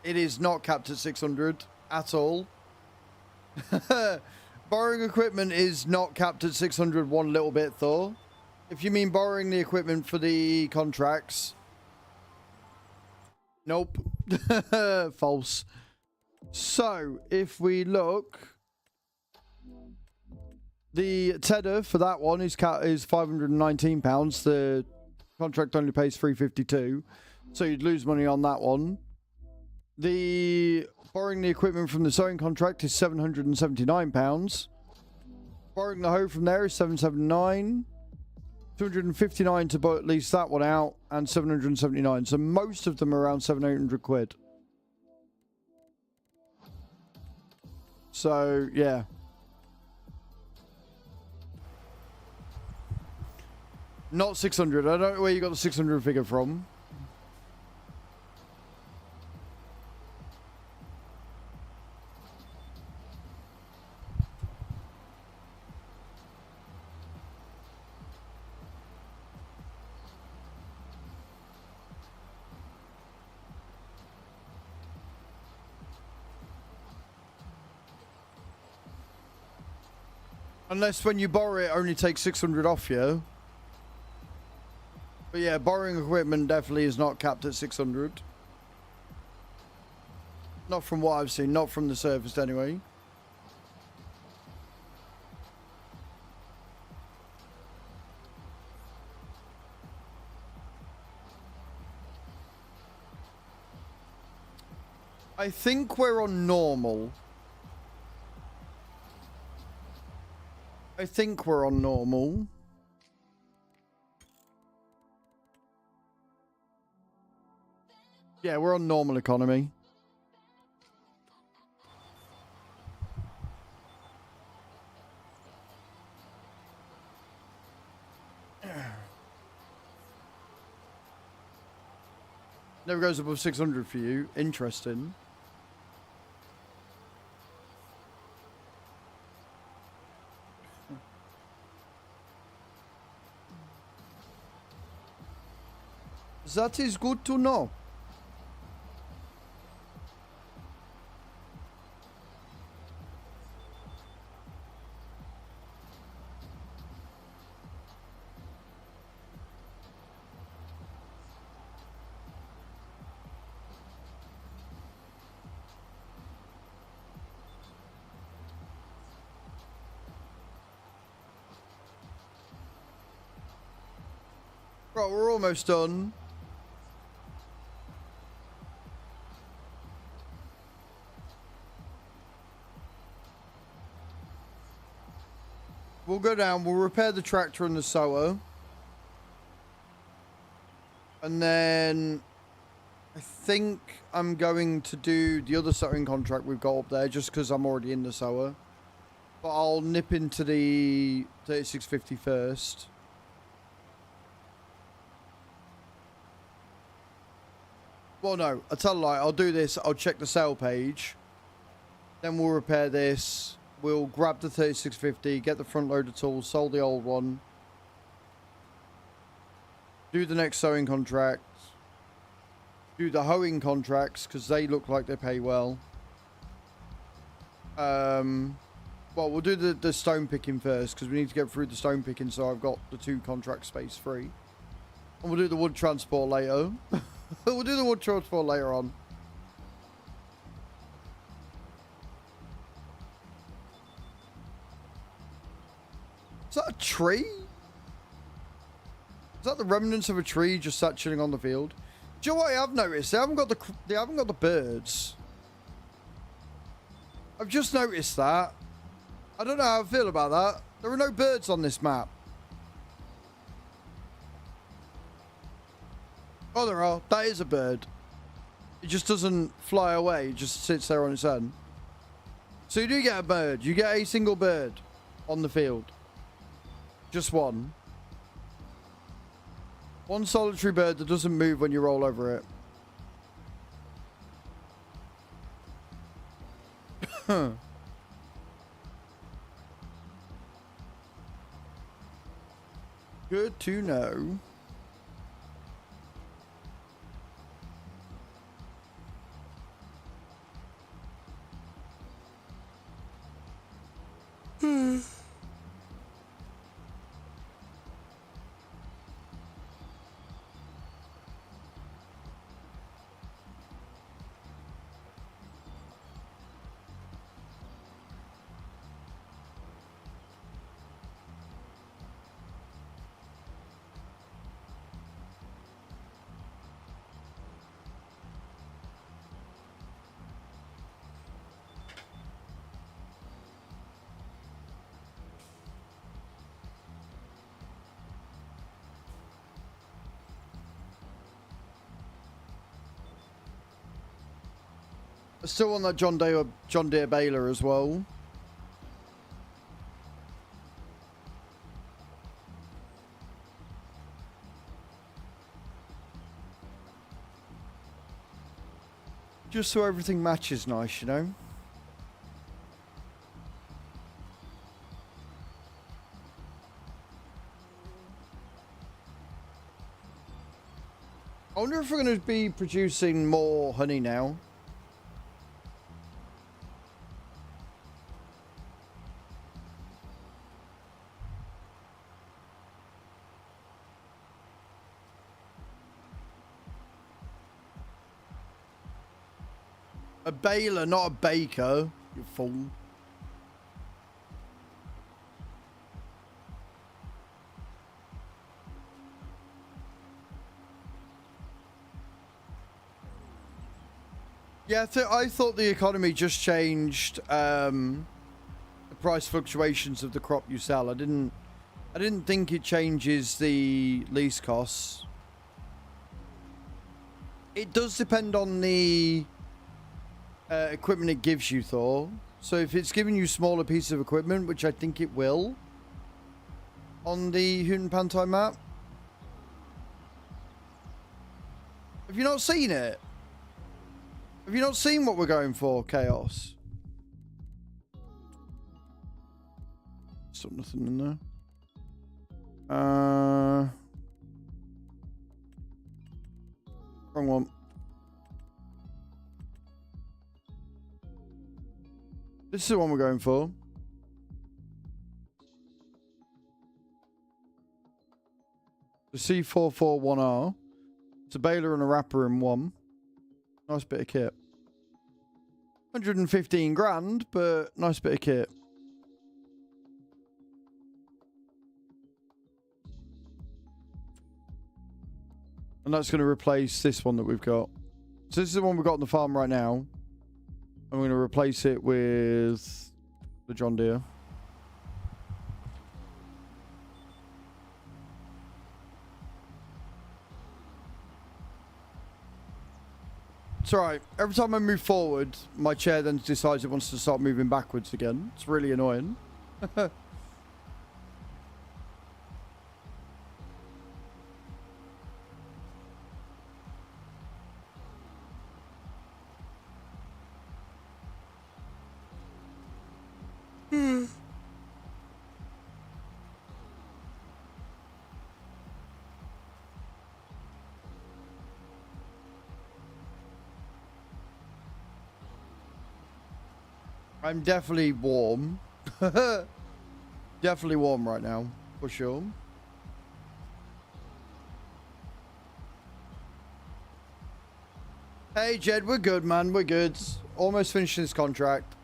It is not capped at 600 at all. Borrowing equipment is not capped at 600 one little bit, though. If you mean borrowing the equipment for the contracts. Nope. False. So, if we look, the tether for that one is £519. The contract only pays $352, so you'd lose money on that one. The borrowing the equipment from the sowing contract is £779. Borrowing the hoe from there is $779. $259 to lease that one out, and $779. So most of them are around £700. So yeah. Not 600. I don't know where you got the 600 figure from. Unless when you borrow it, only takes 600 off you. But yeah, borrowing equipment definitely is not capped at 600. Not from what I've seen, not from the surface anyway. I think we're on normal. I think we're on normal. Yeah, we're on normal economy. Never goes above 600 for you. Interesting. That is good to know. Right, we're almost done. We'll go down, we'll repair the tractor and the sower. And then I think I'm going to do the other sowing contract we've got up there just because I'm already in the sower. But I'll nip into the 3650 first. Well, no, I tell a lie. I'll do this. I'll check the sale page. Then we'll repair this. We'll grab the 3650, get the front loader tool, sell the old one. Do the next sowing contract. Do the hoeing contracts because they look like they pay well. Well, we'll do the stone picking first because we need to get through the stone picking so I've got the 2 contract space free. And we'll do the wood transport later. We'll do the wood transport later on. Is that a tree? Is that the remnants of a tree just sat chilling on the field? Do you know what I have noticed? They haven't got the birds. I've just noticed that. I don't know how I feel about that. There are no birds on this map. Oh, there are. That is a bird. It just doesn't fly away. It just sits there on its own. So you do get a bird. You get a single bird on the field. Just one. One solitary bird that doesn't move when you roll over it. Good to know. I still want that John Deere baler as well. Just so everything matches nice, you know? I wonder if we're going to be producing more honey now. A baler, not a baker, you fool. Yeah, I thought the economy just changed the price fluctuations of the crop you sell. I didn't think it changes the lease costs. It does depend on the equipment it gives you, Thor. So if it's giving you smaller pieces of equipment, which I think it will, on the Huon Pantai map. Have you not seen it? Have you not seen what we're going for, Chaos? Still nothing in there. Wrong one. This is the one we're going for. The C441R. It's a baler and a wrapper in one. Nice bit of kit. 115 grand, but nice bit of kit. And that's going to replace this one that we've got. So this is the one we've got on the farm right now. I'm going to replace it with the John Deere. It's alright. Every time I move forward, my chair then decides it wants to start moving backwards again. It's really annoying. I'm definitely warm. Definitely warm right now, for sure. Hey, Jed, we're good, man. We're good. Almost finishing this contract.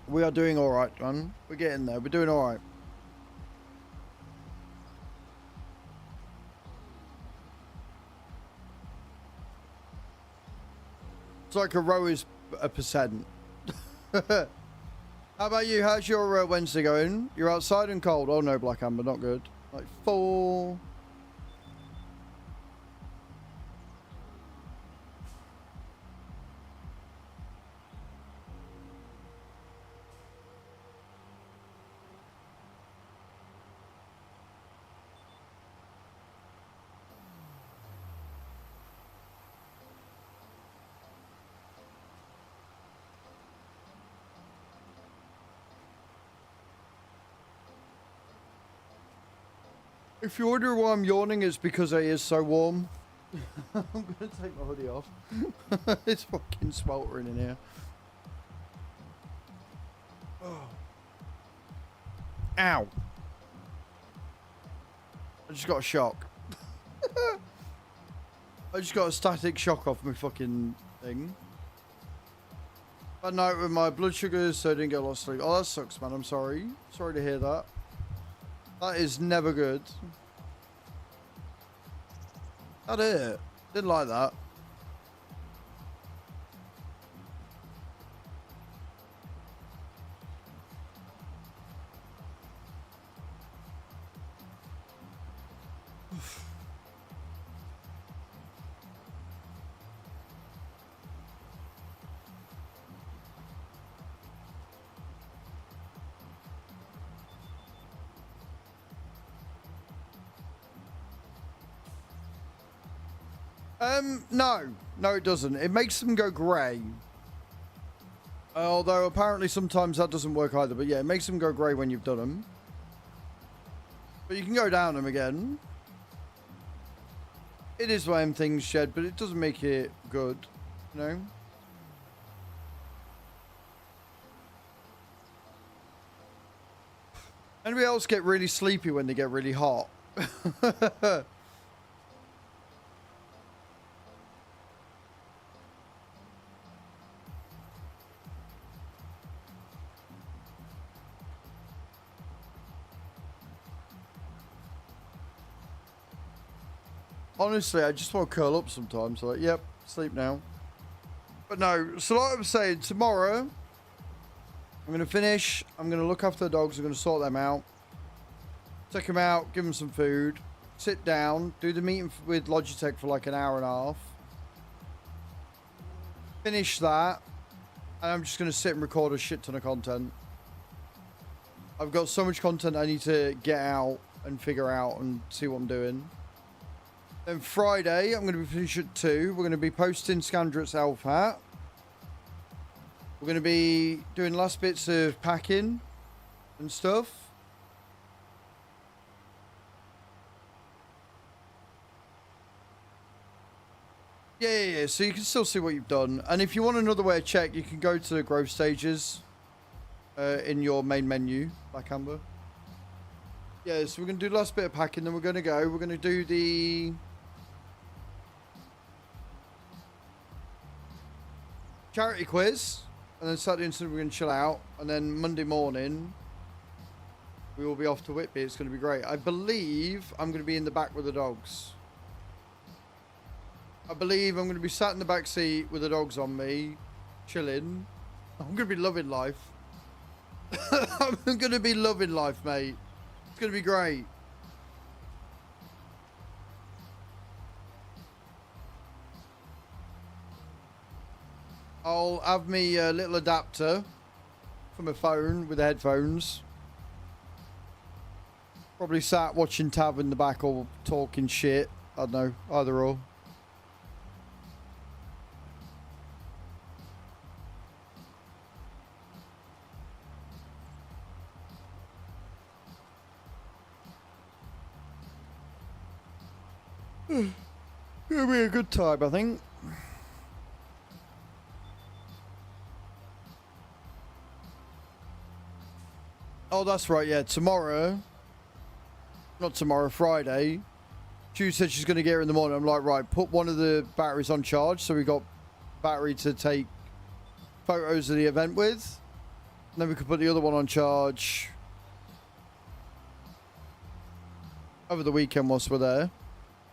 We are doing all right, man. We're getting there. We're doing all right. It's like a row is a percent. How about you? How's your Wednesday going? You're outside and cold. Oh no, Black Amber, not good. Like 4. If you wonder why I'm yawning, it's because it is so warm. I'm gonna take my hoodie off. It's fucking sweltering in here. Oh. Ow. I just got a shock. I just got a static shock off my fucking thing. Bad night with my blood sugars, so I didn't get a lot of sleep. Oh, that sucks, man. I'm sorry. Sorry to hear that. That is never good. That it. Didn't like that. No, it doesn't. It makes them go grey. Although apparently sometimes that doesn't work either. But yeah, it makes them go grey when you've done them. But you can go down them again. It is when things shed, but it doesn't make it good, you know? Anybody else get really sleepy when they get really hot? Honestly, I just want to curl up sometimes. Like, yep, sleep now. But no, so like I was saying, tomorrow, I'm going to finish. I'm going to look after the dogs. I'm going to sort them out. Take them out, give them some food. Sit down, do the meeting with Logitech for like an hour and a half. Finish that. And I'm just going to sit and record a shit ton of content. I've got so much content I need to get out and figure out and see what I'm doing. Then Friday, I'm going to be finished at 2. We're going to be posting Scandret's elf hat. We're going to be doing last bits of packing and stuff. Yeah. So you can still see what you've done. And if you want another way to check, you can go to the growth stages in your main menu, Black Amber. Yeah, so we're going to do the last bit of packing, then we're going to go. We're going to do the charity quiz, and then Saturday and Sunday we're going to chill out, and then Monday morning We will be off to Whitby. It's going to be great. I believe I'm going to be in the back with the dogs. I believe I'm going to be sat in the back seat with the dogs on me, chilling. I'm going to be loving life. I'm going to be loving life, mate. It's going to be great. I'll have me a little adapter for my phone with the headphones. Probably sat watching Tab in the back or talking shit. I don't know, either or. It'll be a good time, I think. Oh, that's right, yeah. Tomorrow. Not tomorrow, Friday. She said she's going to get here in the morning. I'm like, right, put one of the batteries on charge. So we got battery to take photos of the event with. And then we could put the other one on charge over the weekend whilst we're there.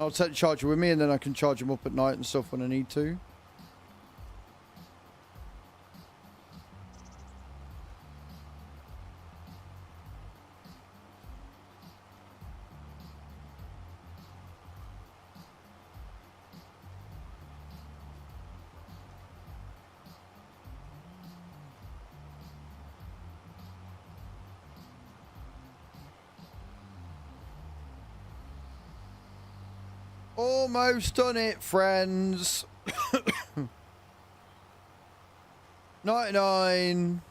I'll take the charger with me and then I can charge them up at night and stuff when I need to. Almost done it, friends. 99.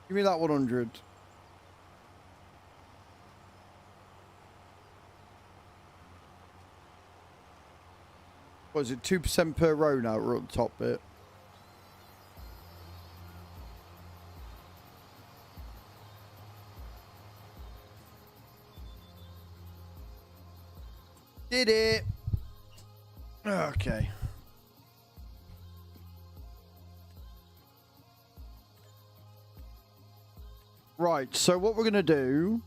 Give me that 100. What is it? 2% per row now. We're at the top bit. Did it. Okay. Right, so what we're going to do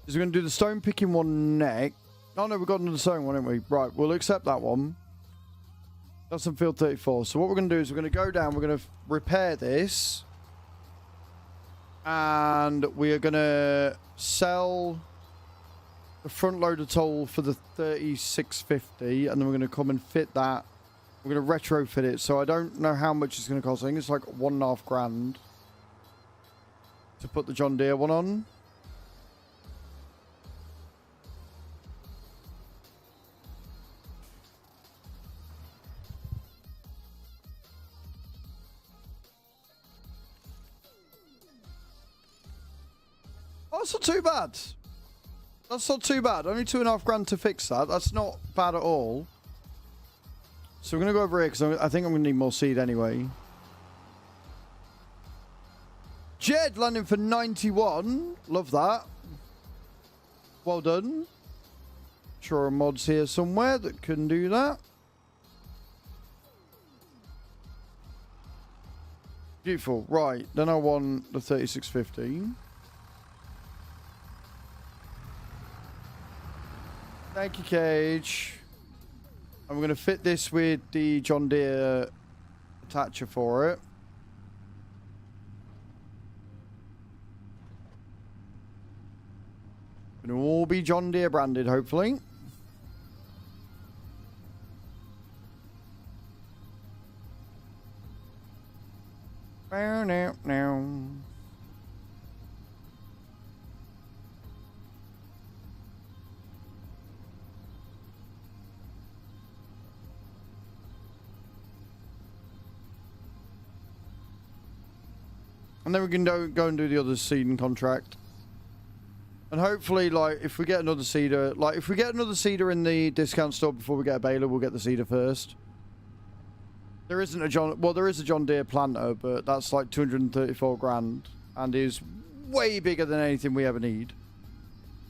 is we're going to do the stone picking one next. Oh no, we've got another stone one, haven't we? Right, we'll accept that one. That's on field 34. So what we're going to do is we're going to go down, we're going to repair this. And we are going to sell the front loader toll for the 3650, and then we're going to come and fit that. We're going to retrofit it, so I don't know how much it's going to cost. I think it's like $1.5 grand to put the John Deere one on. Oh, that's not too bad. That's not too bad. Only $2.5 grand to fix that. That's not bad at all. So we're going to go over here because I think I'm going to need more seed anyway. Jed landing for 91. Love that. Well done. Sure a mod's here somewhere that can do that. Beautiful. Right. Then I want the 3650. Thank you, Cage. And we're going to fit this with the John Deere attacher for it. Going to all be John Deere branded, hopefully. Now. And then we can go and do the other seeding contract. And hopefully, like, if we get another seeder, like, if we get another seeder in the discount store before we get a baler, we'll get the seeder first. There isn't a there is a John Deere planter, but that's like 234 grand and is way bigger than anything we ever need.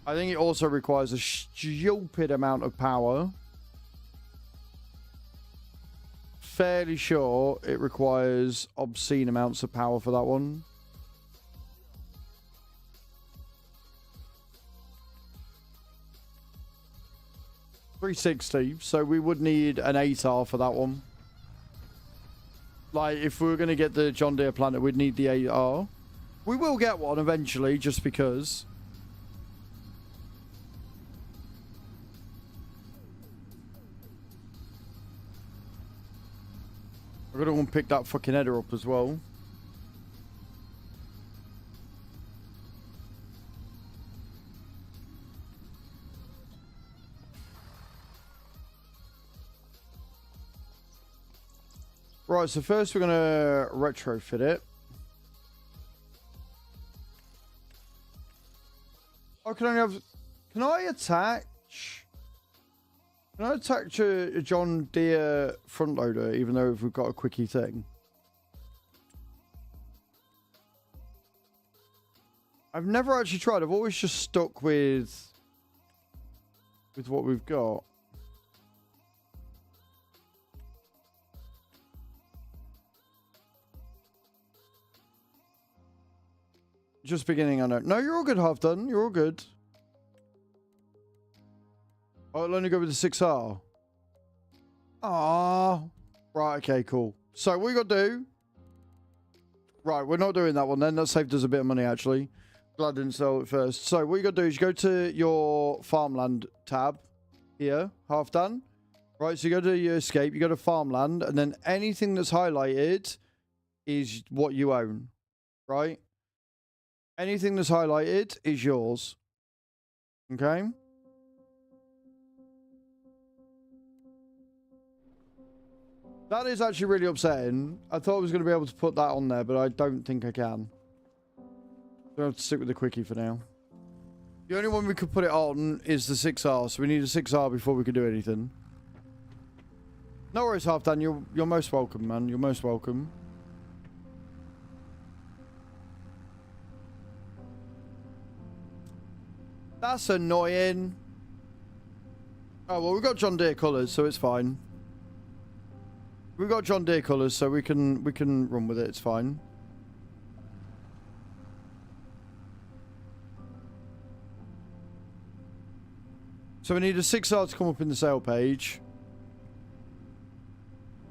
I think it also requires a stupid amount of power. Fairly sure it requires obscene amounts of power for that one. 360. So we would need an 8R for that one. Like, if we were going to get the John Deere planter, we'd need the 8R. We will get one eventually, just because. I've got to go and pick that fucking header up as well. Right, so first we're going to retrofit it. Oh, can I attach a John Deere front loader, even though we've got a quickie thing? I've never actually tried. I've always just stuck with what we've got. Just beginning, I know. No, you're all good, half done. You're all good. Oh, I'll only go with the 6R. Ah, right, okay, cool. So what we got to do? Right, we're not doing that one then. That saved us a bit of money, actually. Glad I didn't sell it first. So what you got to do is you go to your farmland tab here, half done. Right, so you go to your escape, you go to farmland, and then anything that's highlighted is what you own, right? Anything that's highlighted is yours. Okay? That is actually really upsetting. I thought I was going to be able to put that on there, but I don't think I can. I have to stick with the quickie for now. The only one we could put it on is the 6R, so we need a 6R before we could do anything. No worries, half done. You're most welcome, man. You're most welcome. That's annoying. Oh, well, we've got John Deere colours, so it's fine. We've got John Deere colours, so we can run with it. It's fine. So we need a 6R to come up in the sale page.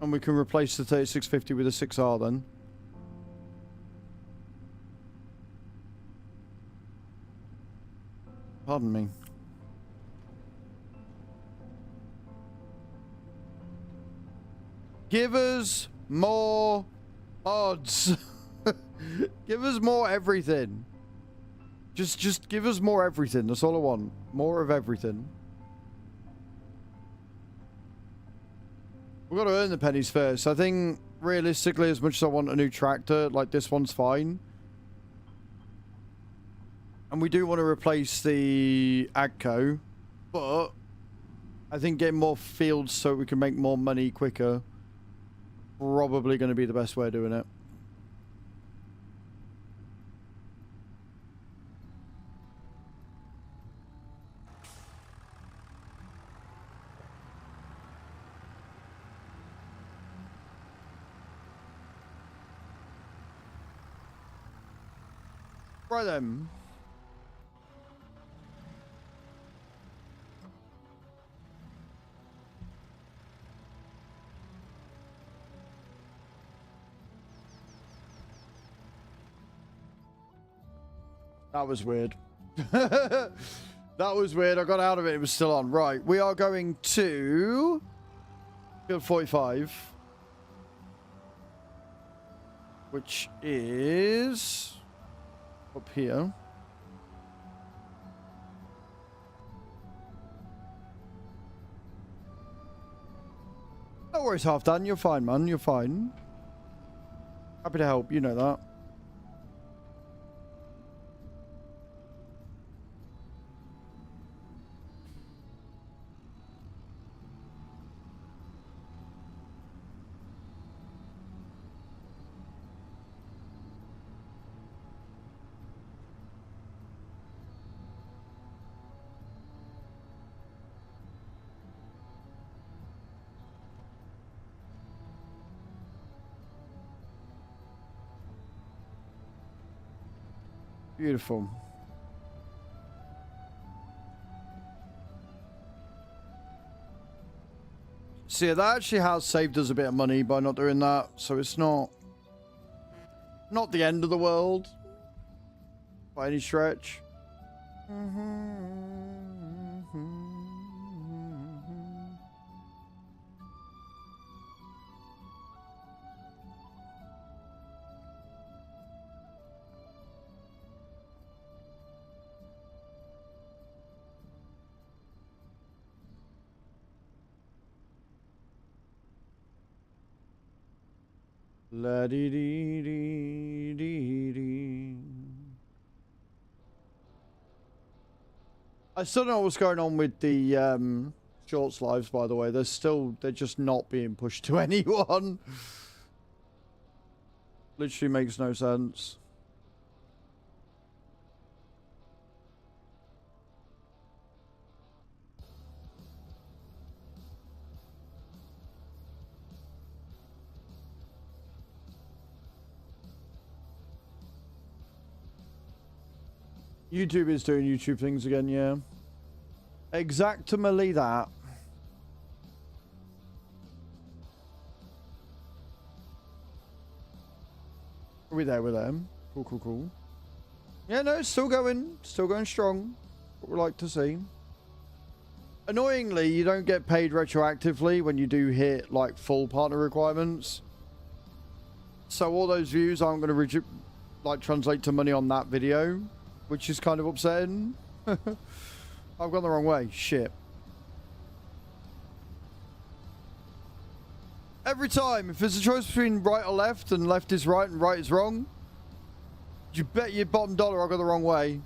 And we can replace the 3650 with a 6R then. Pardon me. Give us more mods. Give us more everything. Just give us more everything. That's all I want. More of everything. We've got to earn the pennies first. I think, realistically, as much as I want a new tractor, like, this one's fine. And we do want to replace the Agco. But I think getting more fields so we can make more money quicker, probably going to be the best way of doing it. Right then. That was weird. That was weird. I got out of it. It was still on. Right. We are going to field 45. Which is up here. No worries, half done. You're fine, man. You're fine. Happy to help. You know that. Beautiful. So yeah, that actually has saved us a bit of money by not doing that. So it's not the end of the world by any stretch. La dee dee dee dee dee. I still don't know what's going on with the shorts lives, by the way. They're just not being pushed to anyone. Literally makes no sense. YouTube is doing YouTube things again, yeah. Exactly that. Are we there with them? Cool, cool, cool. Yeah, no, it's still going strong. What we like to see. Annoyingly, you don't get paid retroactively when you do hit like full partner requirements. So all those views aren't going to like translate to money on that video, which is kind of upsetting. I've gone the wrong way. Shit. Every time, if there's a choice between right or left, and left is right and right is wrong, you bet your bottom dollar I got the wrong way.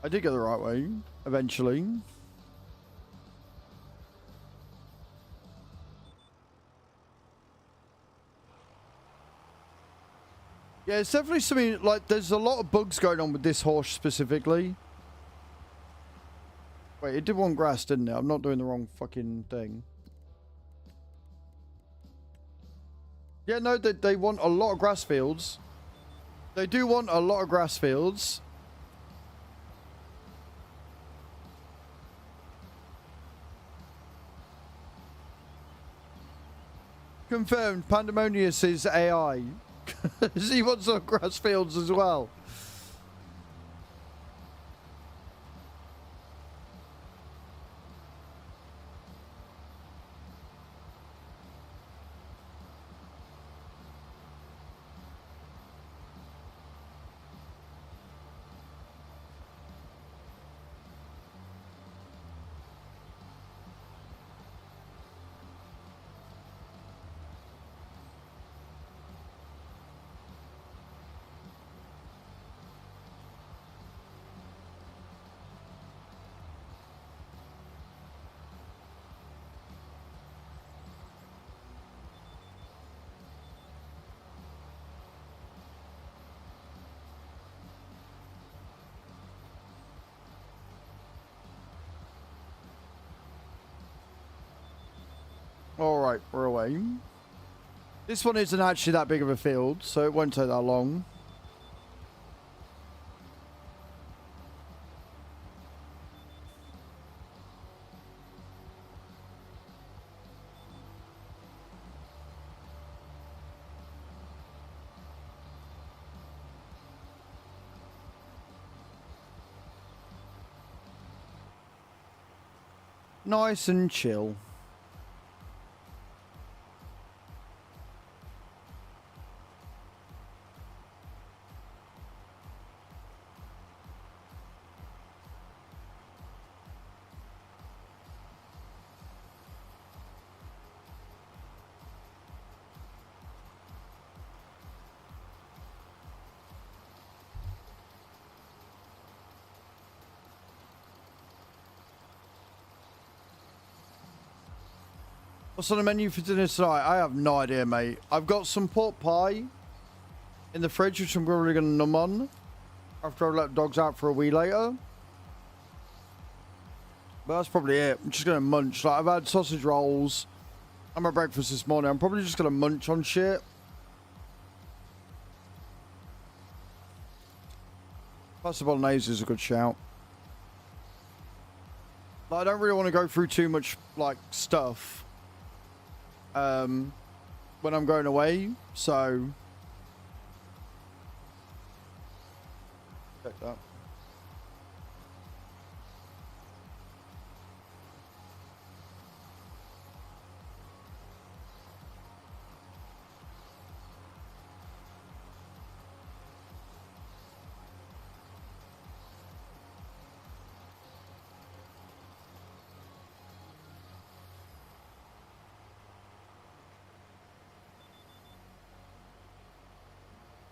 I did get the right way, eventually. Yeah, it's definitely something, like, there's a lot of bugs going on with this horse specifically. Wait, it did want grass, didn't it? I'm not doing the wrong fucking thing. Yeah, no, they want a lot of grass fields. They do want a lot of grass fields. Confirmed, Pandemonius is AI. He wants some grass fields as well. Alright, we're away. This one isn't actually that big of a field, so it won't take that long. Nice and chill. What's on the menu for dinner tonight? I have no idea, mate. I've got some pork pie in the fridge, which I'm probably going to numb on after I let the dogs out for a wee later. But that's probably it. I'm just going to munch. Like, I've had sausage rolls. had my breakfast this morning. I'm probably just gonna munch on shit. Pasta bolognese is a good shout. But I don't really want to go through too much like stuff when I'm going away, so check that.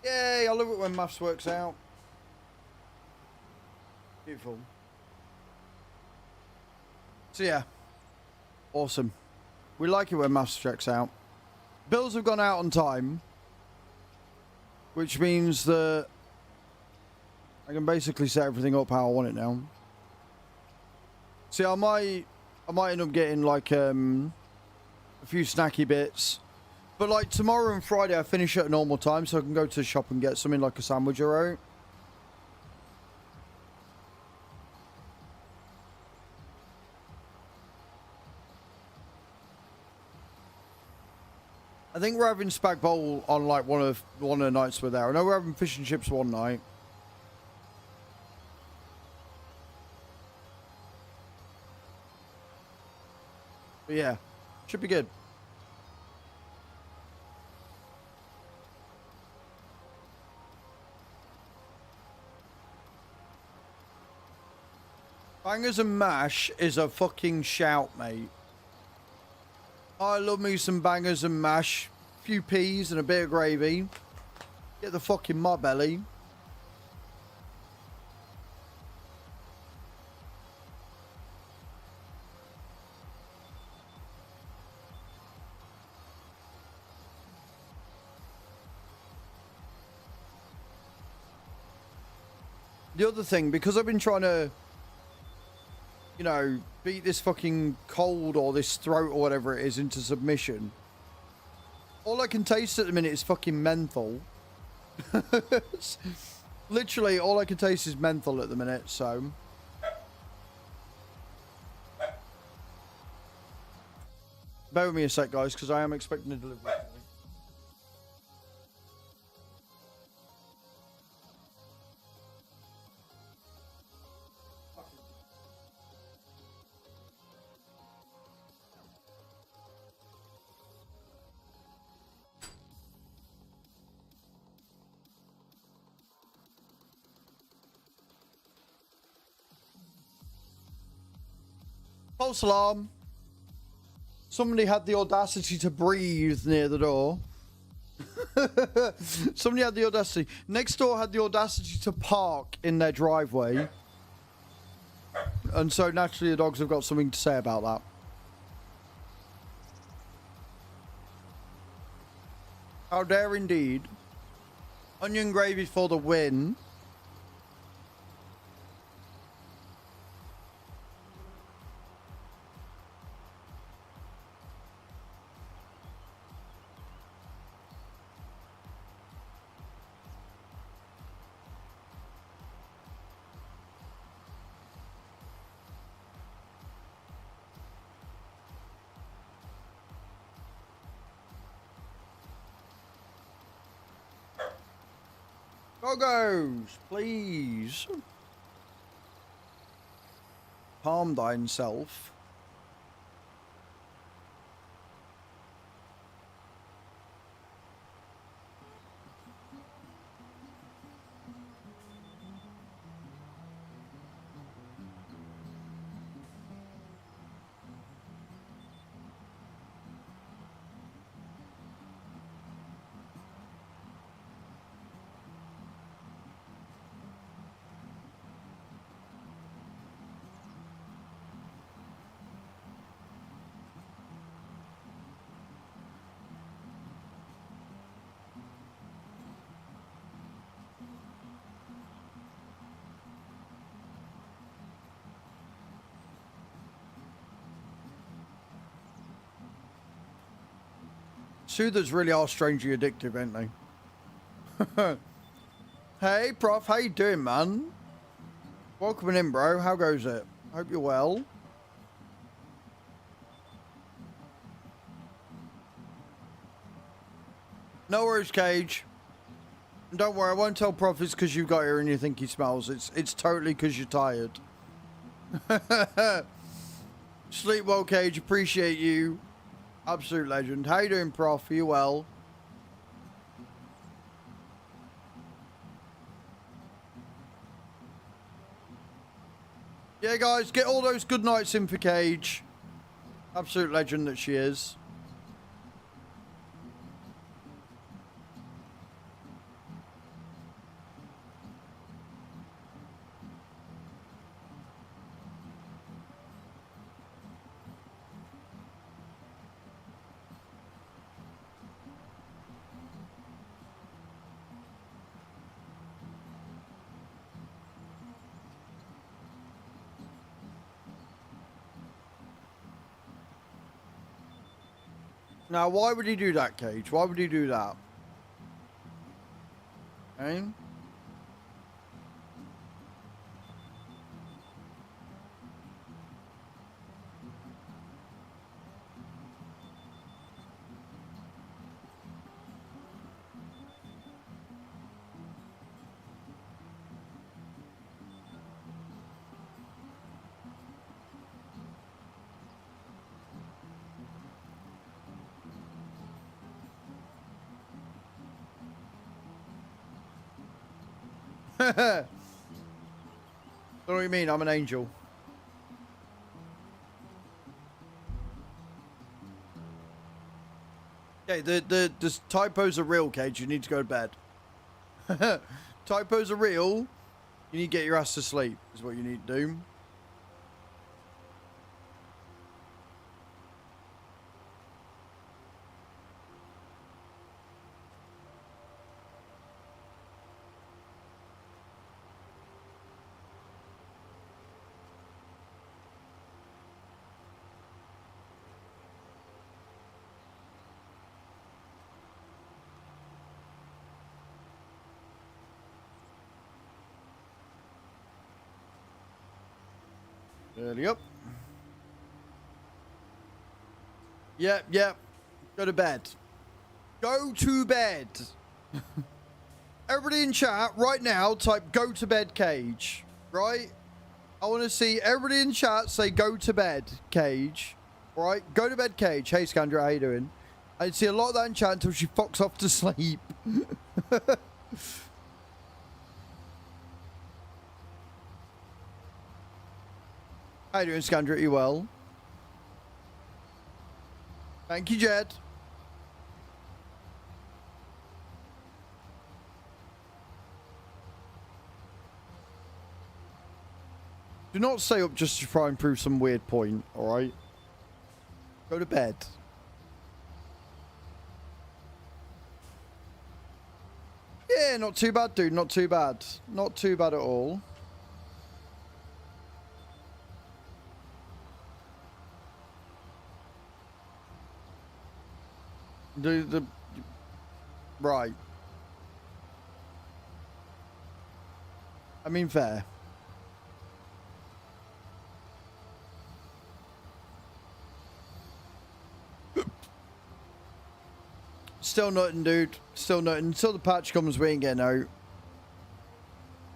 Yay, I love it when maths works out. Beautiful. So yeah, awesome. We like it when maths checks out. Bills have gone out on time, which means that I can basically set everything up how I want it now. See, I might end up getting like a few snacky bits. But like tomorrow and Friday I finish at a normal time, so I can go to the shop and get something like a sandwich or out. I think we're having spag bowl on like one of the nights we're there. I know we're having fish and chips one night. But yeah, should be good. Bangers and mash is a fucking shout, mate. I love me some bangers and mash. A few peas and a bit of gravy. Get the fuck in my belly. The other thing, because I've been trying to, you know, beat this fucking cold or this throat or whatever it is into submission. All I can taste at the minute is fucking menthol. Literally, all I can taste is menthol at the minute, so. Bear with me a sec, guys, because I am expecting a delivery. False alarm. Somebody had the audacity to breathe near the door. Somebody had the audacity. Next door had the audacity to park in their driveway. And so naturally the dogs have got something to say about that. How dare indeed. Onion gravy for the win. Doggos, please. Calm thyself. Soothers really are strangely addictive, ain't they? Hey, Prof, how you doing, man? Welcome in, bro. How goes it? Hope you're well. No worries, Cage. And don't worry, I won't tell Prof it's because you got here and you think he smells. It's totally because you're tired. Sleep well, Cage. Appreciate you. Absolute legend. How you doing, Prof? Are you well? Yeah, guys, get all those good nights in for Cage. Absolute legend that she is. Now, why would he do that, Cage? Why would he do that? Eh? What do you mean? I'm an angel. Okay, the typos are real, Cage. You need to go to bed. Typos are real. You need to get your ass to sleep, is what you need to do. Early up. Yep. Go to bed. Go to bed. Everybody in chat right now type go to bed, Cage. Right? I want to see everybody in chat say go to bed, Cage. Right? Go to bed, Cage. Hey, Scandra, how you doing? I see a lot of that in chat until she fucks off to sleep. How you doing, Scandra? Are you well? Thank you, Jed. Do not stay up just to try and prove some weird point, alright? Go to bed. Yeah, not too bad, dude. Not too bad. Not too bad at all. Right. I mean, fair. Still nothing, dude. Still nothing. Until the patch comes, we ain't getting out.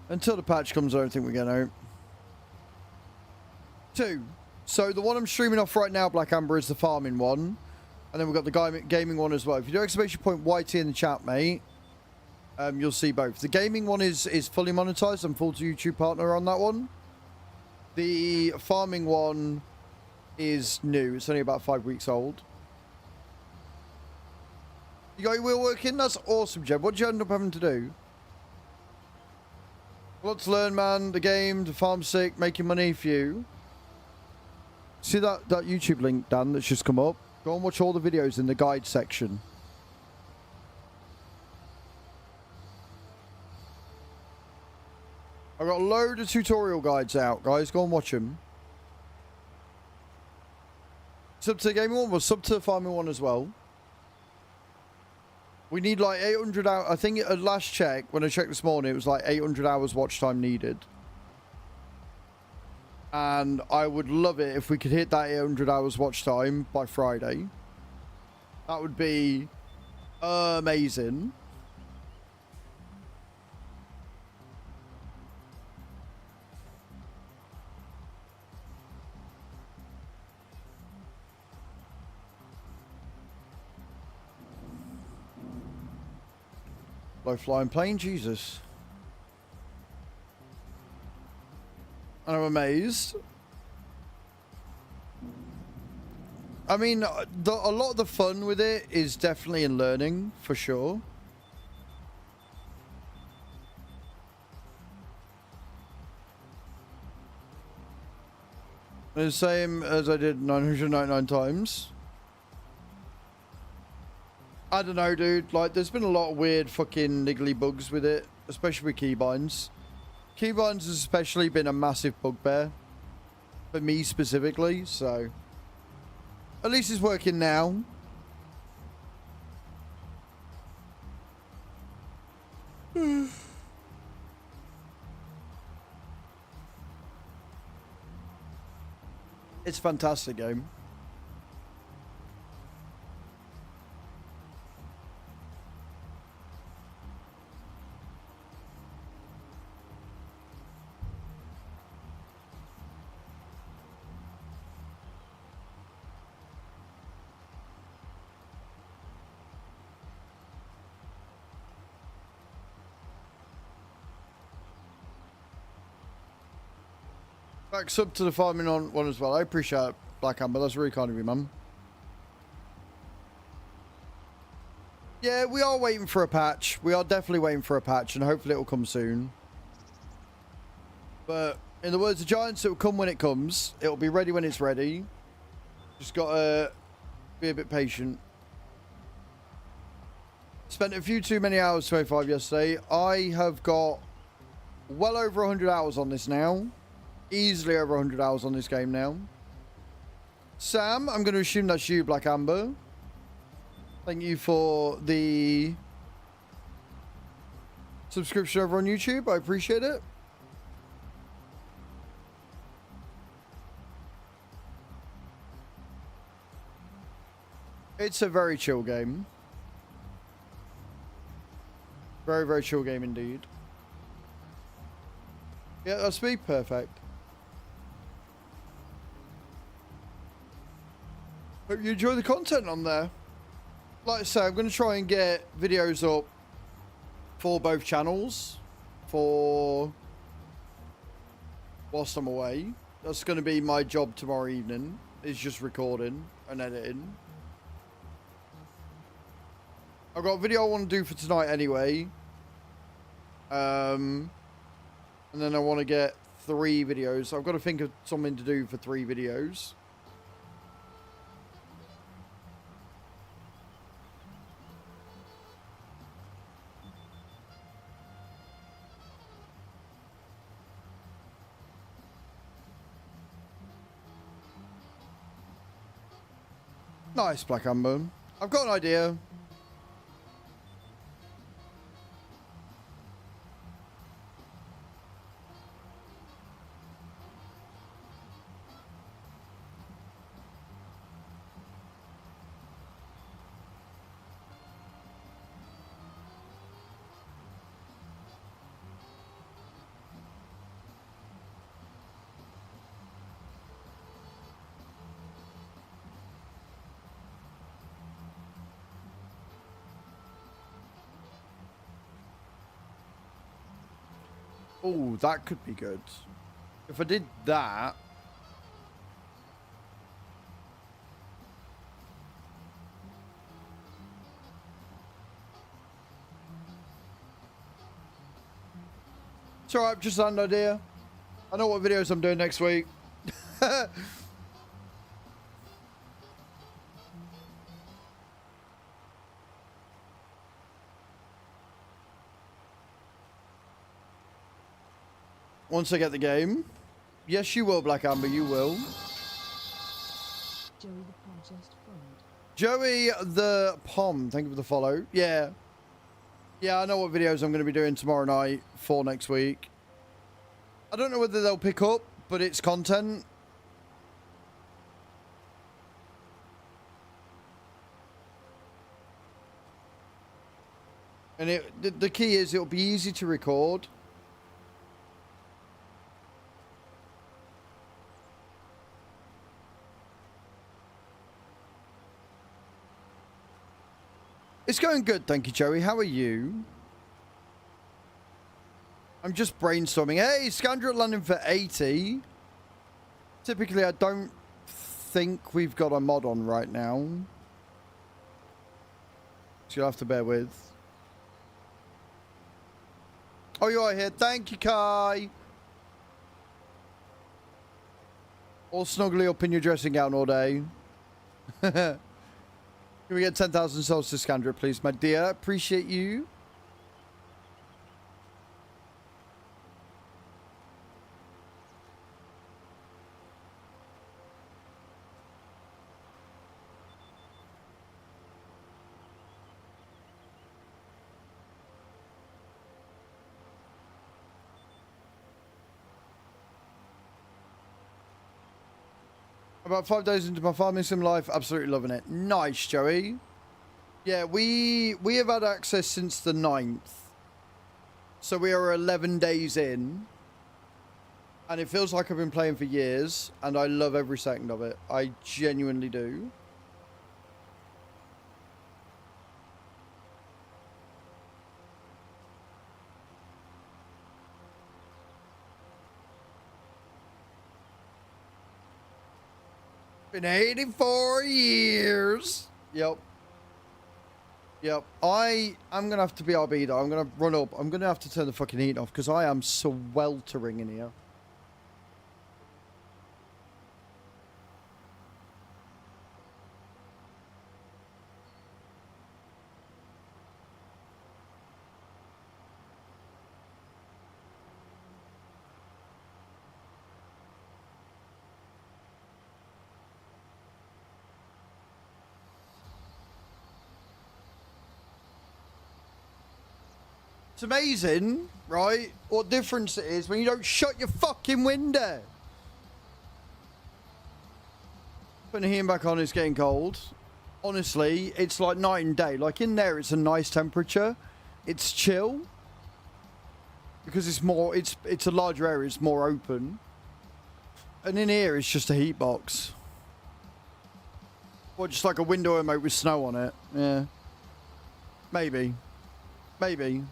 Until the patch comes, I don't think we're getting out. 2. So the one I'm streaming off right now, Black Amber, is the farming one. And then we've got the gaming one as well. If you do exclamation point YT in the chat, mate, you'll see both. The gaming one is fully monetized. I'm full to YouTube partner on that one. The farming one is new. It's only about 5 weeks old. You got your wheel working? That's awesome, Jeb. What did you end up having to do? A lot to learn, man. The game, the farm sick, making money for you. See that YouTube link, Dan, that's just come up? Go and watch all the videos in the guide section. I've got a load of tutorial guides out, guys. Go and watch them. Sub to the gaming one, well, sub to the farming one as well. We need like 800 hours. I think at last check, when I checked this morning, it was like 800 hours watch time needed. And I would love it if we could hit that 800 hours watch time by Friday. That would be amazing. Low flying plane, Jesus. And I'm amazed. I mean, a lot of the fun with it is definitely in learning, for sure. The same as I did 999 times. I don't know, dude. Like, there's been a lot of weird fucking niggly bugs with it, especially with keybinds. Keybinds has especially been a massive bugbear for me specifically, so at least it's working now. It's a fantastic game. Back sub to the farming on one as well. I appreciate it, Black Amber. That's really kind of you, man. Yeah, we are waiting for a patch. We are definitely waiting for a patch, and hopefully it will come soon. But in the words of Giants, it will come when it comes. It will be ready when it's ready. Just gotta be a bit patient. Spent a few too many hours 25 yesterday. I have got well over 100 hours on this now. Easily over 100 hours on this game now. Sam, I'm going to assume that's you, Black Amber. Thank you for the subscription over on YouTube. I appreciate it. It's a very chill game. Very, very chill game indeed. Yeah, that's me. Perfect. Hope you enjoy the content on there. Like I say, I'm going to try and get videos up for both channels for whilst I'm away. That's going to be my job tomorrow evening, is just recording and editing. I've got a video I want to do for tonight anyway. And then I want to get 3 videos. I've got to think of something to do for 3 videos. Nice, Black Amber. I've got an idea. Oh, that could be good. If I did that... It's alright, just an idea. I know what videos I'm doing next week. Once I get the game. Yes, you will, Black Amber, you will. Joey the Pom just followed. Joey the Pom, thank you for the follow. Yeah, Yeah, I know what videos I'm going to be doing tomorrow night for next week. I don't know whether they'll pick up, but it's content. And the key is it'll be easy to record. It's going good, thank you, Joey. How are you? I'm just brainstorming. Hey, Scandra landing for 80. Typically, I don't think we've got a mod on right now. So you'll have to bear with. Oh, you are here. Thank you, Kai. All snuggly up in your dressing gown all day. Can we get 10,000 souls to Scandra, please, my dear? Appreciate you. About 5 days into my farming sim life, absolutely loving it. Nice, Joey. Yeah, we have had access since the 9th. So we are 11 days in. And it feels like I've been playing for years. And I love every second of it. I genuinely do. Been 84 years. Yep. Yep. I'm going to have to be RB though. I'm going to run up. I'm going to have to turn the fucking heat off because I am sweltering in here. It's amazing, right? What difference it is when you don't shut your fucking window. Putting the heating back on, it's getting cold. Honestly, it's like night and day. Like in there, it's a nice temperature. It's chill. Because it's more, it's a larger area, it's more open. And in here, it's just a heat box. Or just like a window remote with snow on it. Yeah. Maybe. Maybe.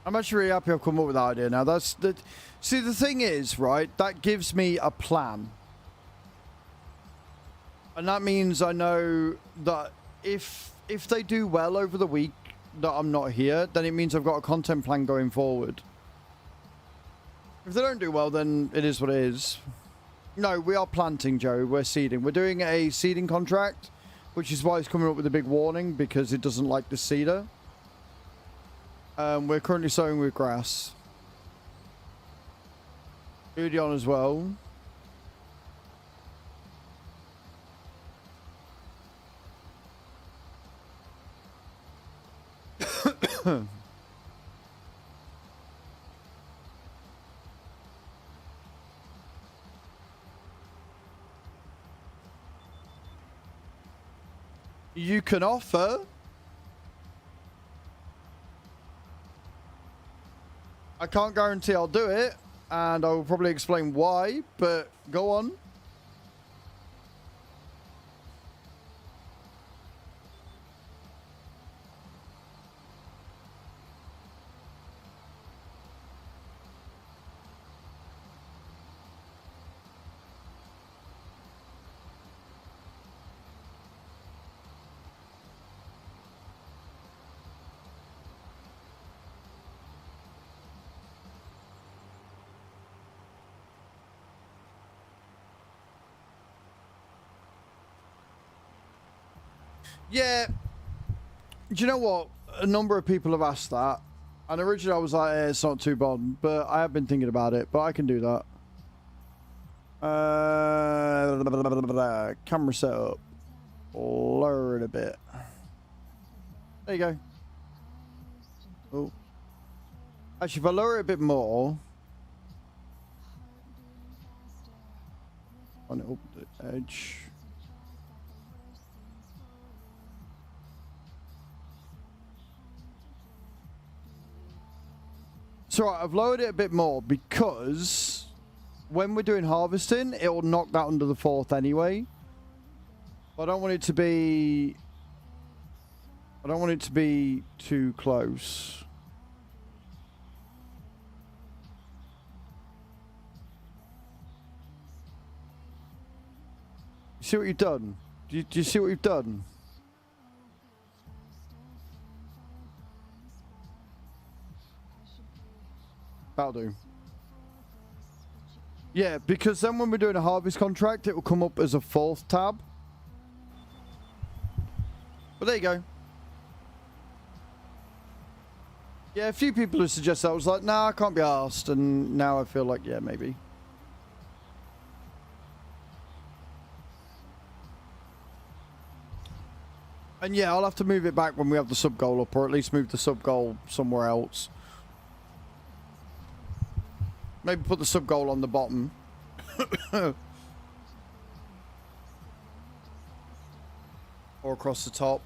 I'm actually really happy I've come up with that idea now. That's the. See, the thing is, right? That gives me a plan, and that means I know that if they do well over the week that I'm not here, then it means I've got a content plan going forward. If they don't do well, then it is what it is. No, we are planting, Joe. We're seeding. We're doing a seeding contract, which is why it's coming up with a big warning because it doesn't like the seeder. We're currently sowing with grass. Foodie on as well. You can offer. I can't guarantee I'll do it, and I will probably explain why, but go on. Yeah. Do you know what? A number of people have asked that. And originally I was like, it's not too bad. But I have been thinking about it. But I can do that. Camera setup. Lower it a bit. There you go. Oh. Actually, if I lower it a bit more. On it up the edge. So right, I've lowered it a bit more because when we're doing harvesting, it will knock that under the 4th anyway. I don't want it to be... I don't want it to be too close. You see what you've done? Do you see what you've done? That'll do. Yeah, because then when we're doing a harvest contract, it will come up as a 4th tab. But there you go. Yeah, a few people have suggested that. I was like, nah, I can't be arsed. And now I feel like, yeah, maybe. And yeah, I'll have to move it back when we have the sub goal up, or at least move the sub goal somewhere else. Maybe put the sub goal on the bottom. Or across the top.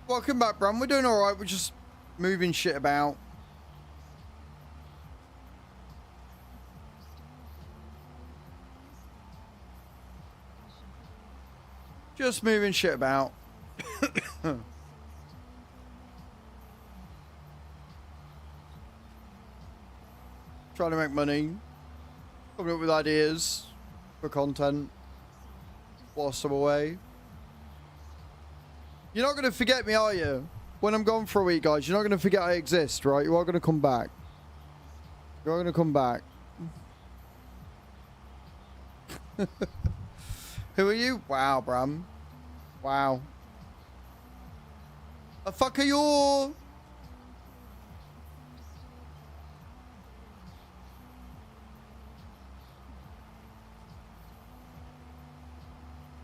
Welcome back, Bram. We're doing alright. We're just moving shit about. Just moving shit about. Trying to make money. Coming up with ideas for content whilst I'm away. You're not going to forget me, are you? When I'm gone for a week, guys, you're not going to forget I exist, right? You are going to come back. You're going to come back. Who are you? Wow, Bram. Wow. The fuck are you?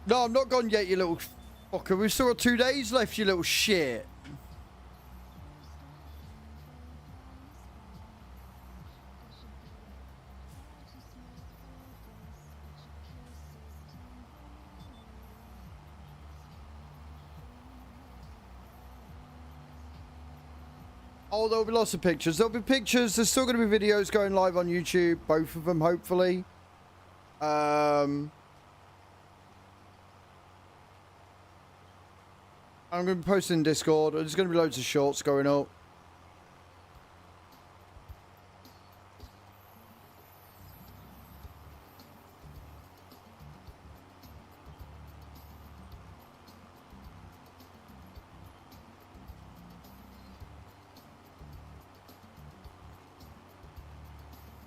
No, I'm not gone yet, you little fucker. We've still got 2 days left, you little shit. Oh, there'll be lots of pictures. There'll be pictures. There's still going to be videos going live on YouTube. Both of them, hopefully. I'm going to be posting in Discord. There's going to be loads of shorts going up.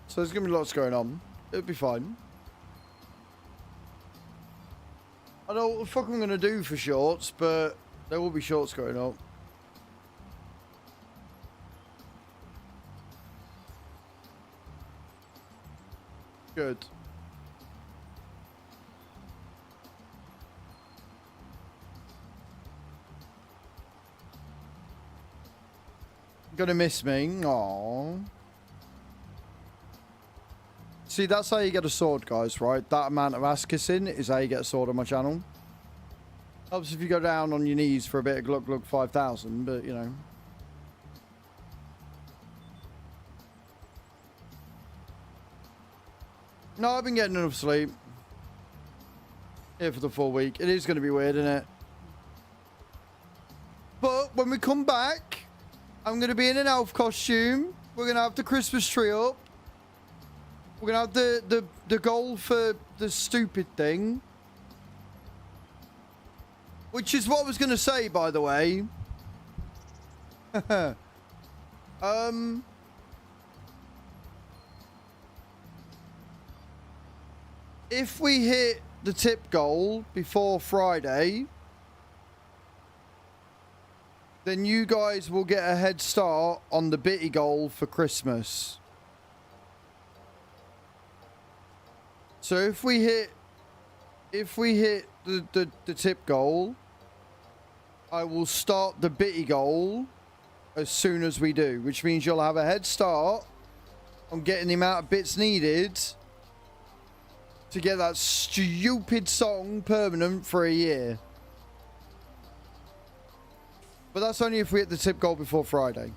So there's going to be lots going on. It'll be fine. I don't know what the fuck I'm going to do for shorts, but there will be shorts going up. Good. Gonna miss me. Aww. See, that's how you get a sword, guys, right? That amount of ass kissing is how you get a sword on my channel. Helps if you go down on your knees for a bit of Gluck Gluck 5000, but, you know. No, I've been getting enough sleep. Here for the full week. It is going to be weird, isn't it? when we come back, I'm going to be in an elf costume. We're going to have the Christmas tree up. We're going to have the goal for the stupid thing. Which is what I was going to say, by the way. If we hit the tip goal before Friday, then you guys will get a head start on the bitty goal for Christmas. So if we hit the tip goal, I will start the bitty goal as soon as we do, which means you'll have a head start on getting the amount of bits needed to get that stupid song permanent for a year. But that's only if we hit the tip goal before Friday.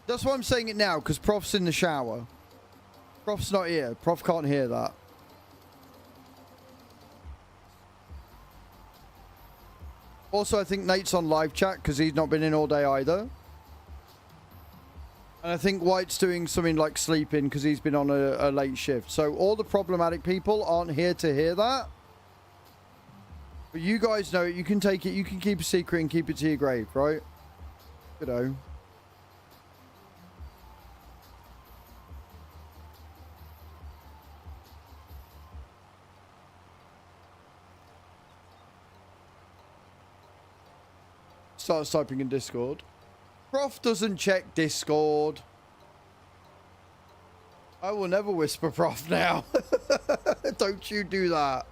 That's why I'm saying it now, because Prof's in the shower. Prof's not here. Prof can't hear that. Also, I think Nate's on live chat because he's not been in all day either. And I think White's doing something like sleeping because he's been on a late shift. So all the problematic people aren't here to hear that. But you guys know it. You can take it. You can keep a secret and keep it to your grave, right? You know. Starts typing in Discord. Prof doesn't check Discord. I will never whisper Prof now. Don't you do that.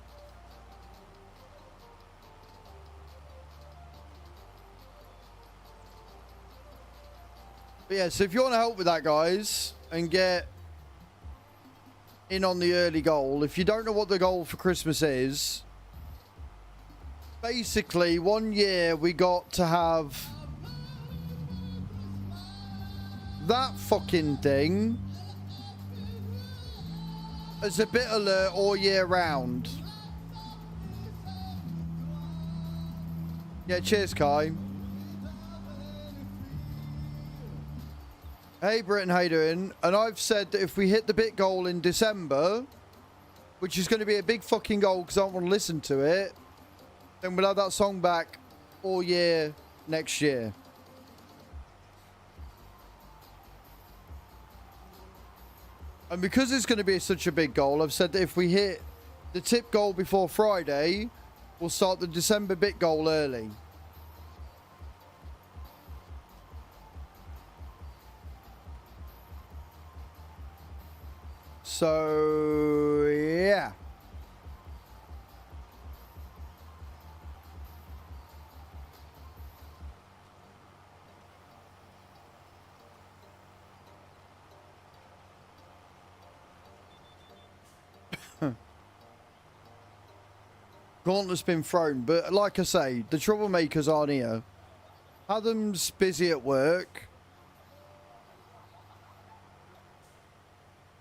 But yeah, so if you want to help with that, guys, and get in on the early goal, if you don't know what the goal for Christmas is, basically, one year we got to have that fucking thing as a bit alert all year round. Yeah, cheers, Kai. Hey, Britton, how you doing? And I've said that if we hit the bit goal in December, which is going to be a big fucking goal because I don't want to listen to it, then we'll have that song back all year next year. And because it's going to be such a big goal, I've said that if we hit the tip goal before Friday, we'll start the December bit goal early. So, yeah. Gauntlet's been thrown, but like I say, the troublemakers aren't here. Adam's busy at work.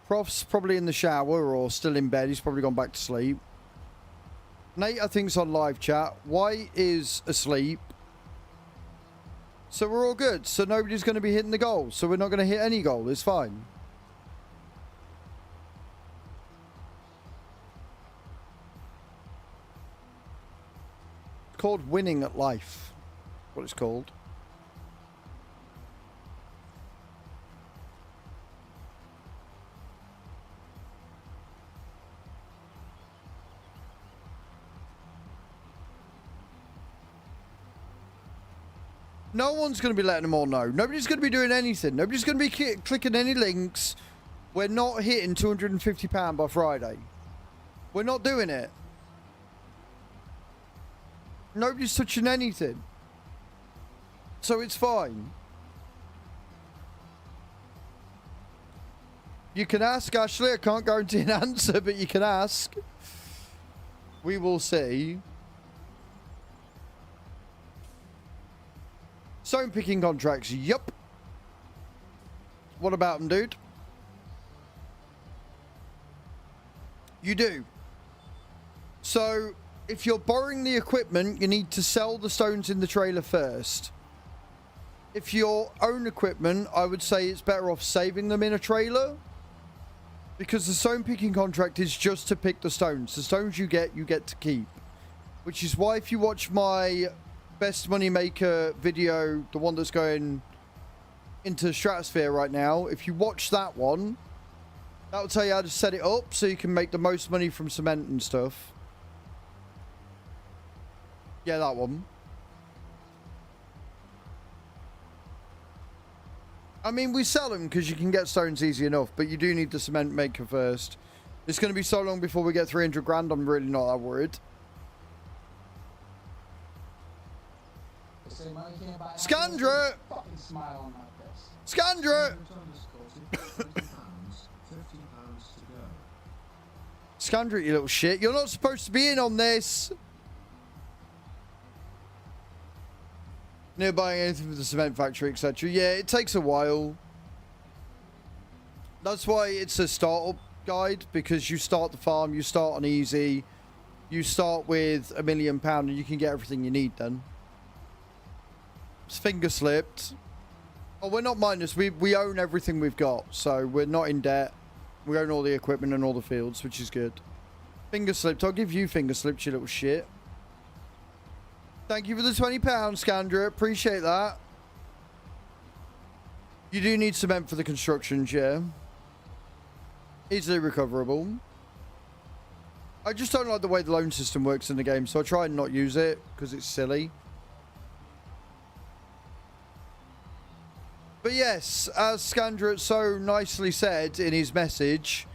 Prof's probably in the shower or still in bed. He's probably gone back to sleep. Nate, I think, is on live chat. White is asleep. So we're all good. So nobody's going to be hitting the goal. So we're not going to hit any goal. It's fine. It's called winning at life. What it's called. No one's going to be letting them all know. Nobody's going to be doing anything. Nobody's going to be clicking any links. We're not hitting £250 by Friday. We're not doing it. Nobody's touching anything. So it's fine. You can ask, Ashley. I can't guarantee an answer, but you can ask. We will see. Stone picking contracts, yup. What about them, dude? You do. So, if you're borrowing the equipment, you need to sell the stones in the trailer first. If your own equipment, I would say it's better off saving them in a trailer, because the stone picking contract is just to pick the stones. The stones you get to keep. Which is why if you watch my best money maker video, the one that's going into Stratosphere right now, if you watch that one, that will tell you how to set it up so you can make the most money from cement and stuff. Yeah, that one. I mean, we sell them because you can get stones easy enough, but you do need the cement maker first. It's going to be so long before we get 300 grand, I'm really not that worried. Scandra! Scandra! Scandra, you little shit. You're not supposed to be in on this. Near buying anything for the cement factory, etc. Yeah, it takes a while. That's why it's a startup guide, because you start the farm, you start on easy, you start with £1 million and you can get everything you need then. It's finger slipped. Oh, we're not minus. We own everything we've got, so we're not in debt. We own all the equipment and all the fields, which is good. Finger slipped. I'll give you finger slipped, you little shit. Thank you for the £20, Scandra. Appreciate that. You do need cement for the constructions, yeah. Easily recoverable. I just don't like the way the loan system works in the game, so I try and not use it because it's silly. But yes, as Scandra so nicely said in his message,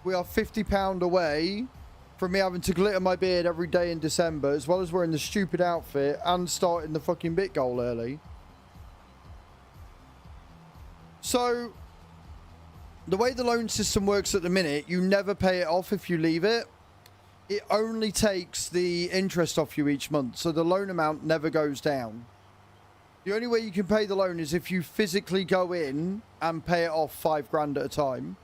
we are £50 away from me having to glitter my beard every day in December, as well as wearing the stupid outfit and starting the fucking bit goal early. So, the way the loan system works at the minute, you never pay it off if you leave it. It only takes the interest off you each month, so the loan amount never goes down. The only way you can pay the loan is if you physically go in and pay it off 5 grand at a time.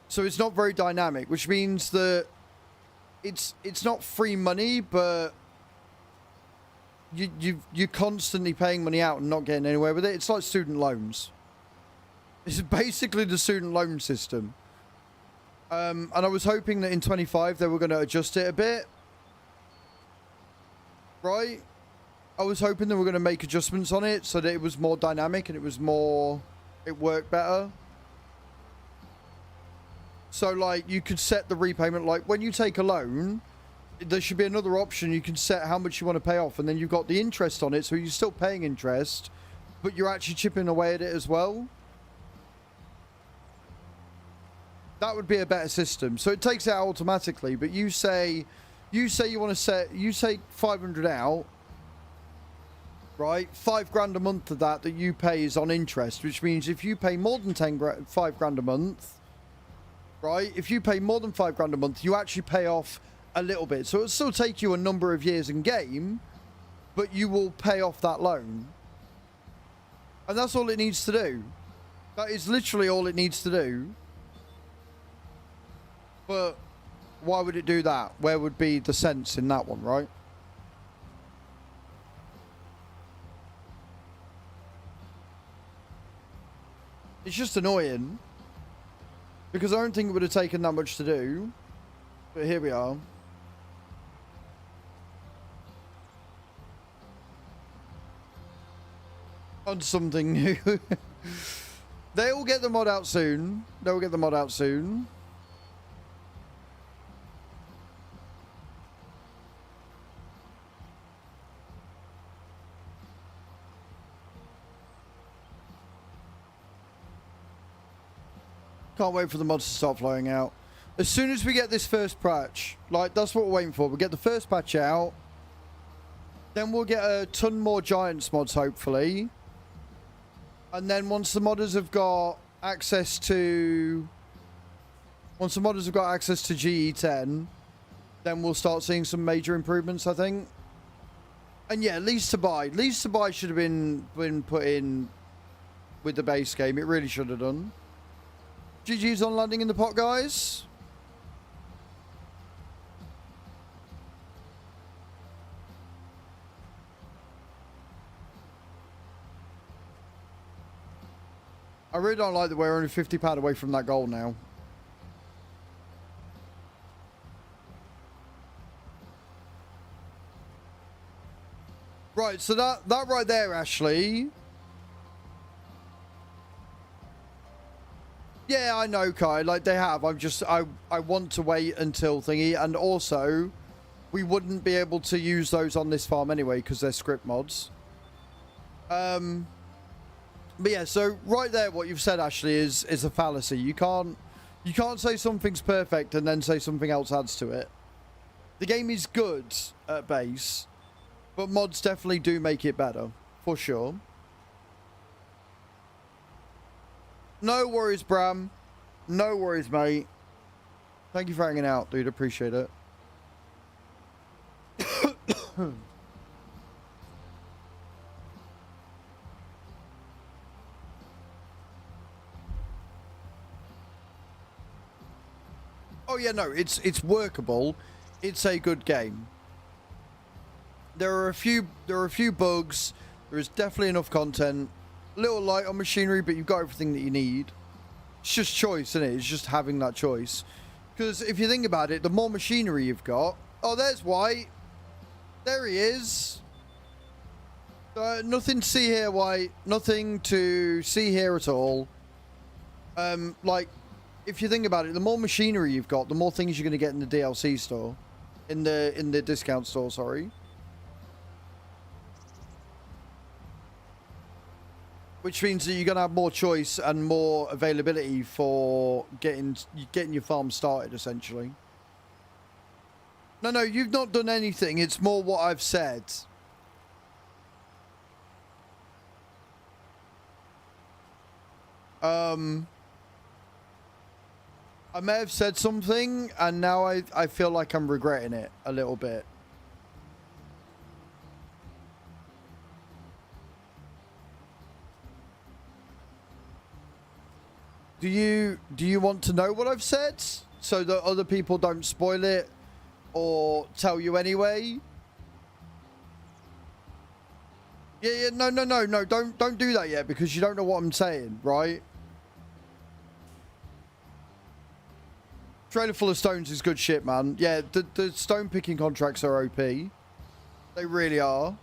So it's not very dynamic, which means that it's not free money, but you're constantly paying money out and not getting anywhere with it. It's like student loans. It's basically the student loan system. And I was hoping that in 25 they were going to adjust it a bit. Right? I was hoping they were going to make adjustments on it so that it was more dynamic and it worked better. So, like, you could set the repayment, like, when you take a loan, there should be another option. You can set how much you want to pay off, and then you've got the interest on it, so you're still paying interest, but you're actually chipping away at it as well. That would be a better system. So it takes it out automatically, but you say you want to set, you take 500 out, right? 5 grand a month of that you pay is on interest, which means if you pay more than 5 grand a month, right? If you pay more than 5 grand a month, you actually pay off a little bit. So it'll still take you a number of years in game, but you will pay off that loan. And that's all it needs to do. That is literally all it needs to do. But why would it do that? Where would be the sense in that one, right? It's just annoying. Because I don't think it would have taken that much to do. But here we are. On something new. They will get the mod out soon. They'll get the mod out soon. Can't wait for the mods to start flowing out. As soon as we get this first patch, like, that's what we're waiting for. We'll get the first patch out. Then we'll get a ton more Giants mods, hopefully. And then once the modders have got access to... Once the modders have got access to GE10, then we'll start seeing some major improvements, I think. And yeah, lease to buy. Lease to buy should have been put in with the base game. It really should have done. GG's on landing in the pot, guys. I really don't like that we're only £50 away from that goal now. Right, so that right there, Ashley. Yeah, I know, Kai. Like, they have. I want to wait until thingy. And also, we wouldn't be able to use those on this farm anyway because they're script mods. But yeah, so right there, what you've said, Ashley, is a fallacy. You can't say something's perfect and then say something else adds to it. The game is good at base, but mods definitely do make it better, for sure. No worries, Bram. No worries, mate. Thank you for hanging out, dude. Appreciate it. Oh yeah, no, it's workable. It's a good game. There are a few bugs. There is definitely enough content. A little light on machinery, but you've got everything that you need. It's just choice, isn't it? It's just having that choice. Because if you think about it, the more machinery you've got... Oh, there's White. There he is. Nothing to see here, White. Nothing to see here at all. Like... If you think about it, the more machinery you've got, the more things you're going to get in the DLC store. In the discount store, sorry. Which means that you're going to have more choice and more availability for getting your farm started, essentially. No, you've not done anything. It's more what I've said. I may have said something, and now I feel like I'm regretting it a little bit. Do you want to know what I've said so that other people don't spoil it or tell you anyway? Yeah, no, don't do that yet because you don't know what I'm saying, right? Trailer full of stones is good shit, man. Yeah, the stone picking contracts are OP. They really are.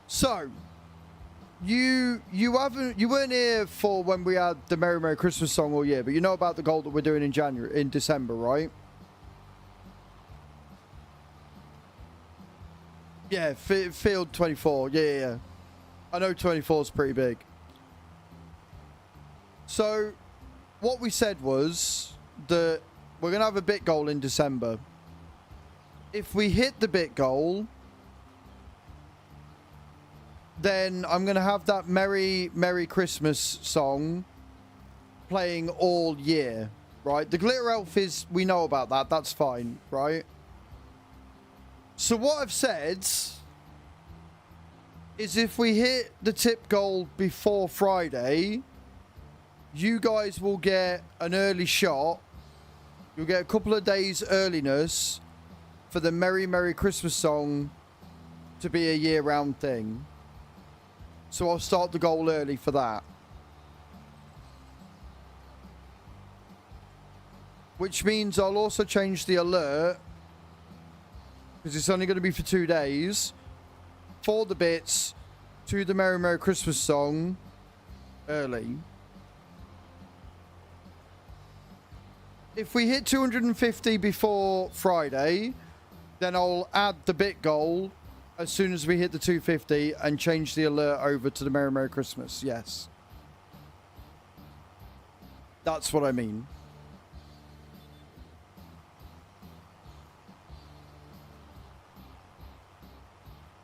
So, you weren't here for when we had the Merry Merry Christmas song all year, but you know about the goal that we're doing in December, right? Yeah, field 24. Yeah. I know 24 is pretty big. So, what we said was that we're going to have a bit goal in December. If we hit the bit goal, then I'm going to have that Merry Merry Christmas song playing all year, right? The Glitter Elf is, we know about that. That's fine, right? So what I've said is if we hit the tip goal before Friday, you guys will get an early shot. You'll get a couple of days earliness for the Merry Merry Christmas song to be a year-round thing. So I'll start the goal early for that. Which means I'll also change the alert, because it's only going to be for 2 days, for the bits to the Merry Merry Christmas song early. If we hit 250 before Friday, then I'll add the bit goal as soon as we hit the 250 and change the alert over to the Merry Merry Christmas. Yes. That's what I mean.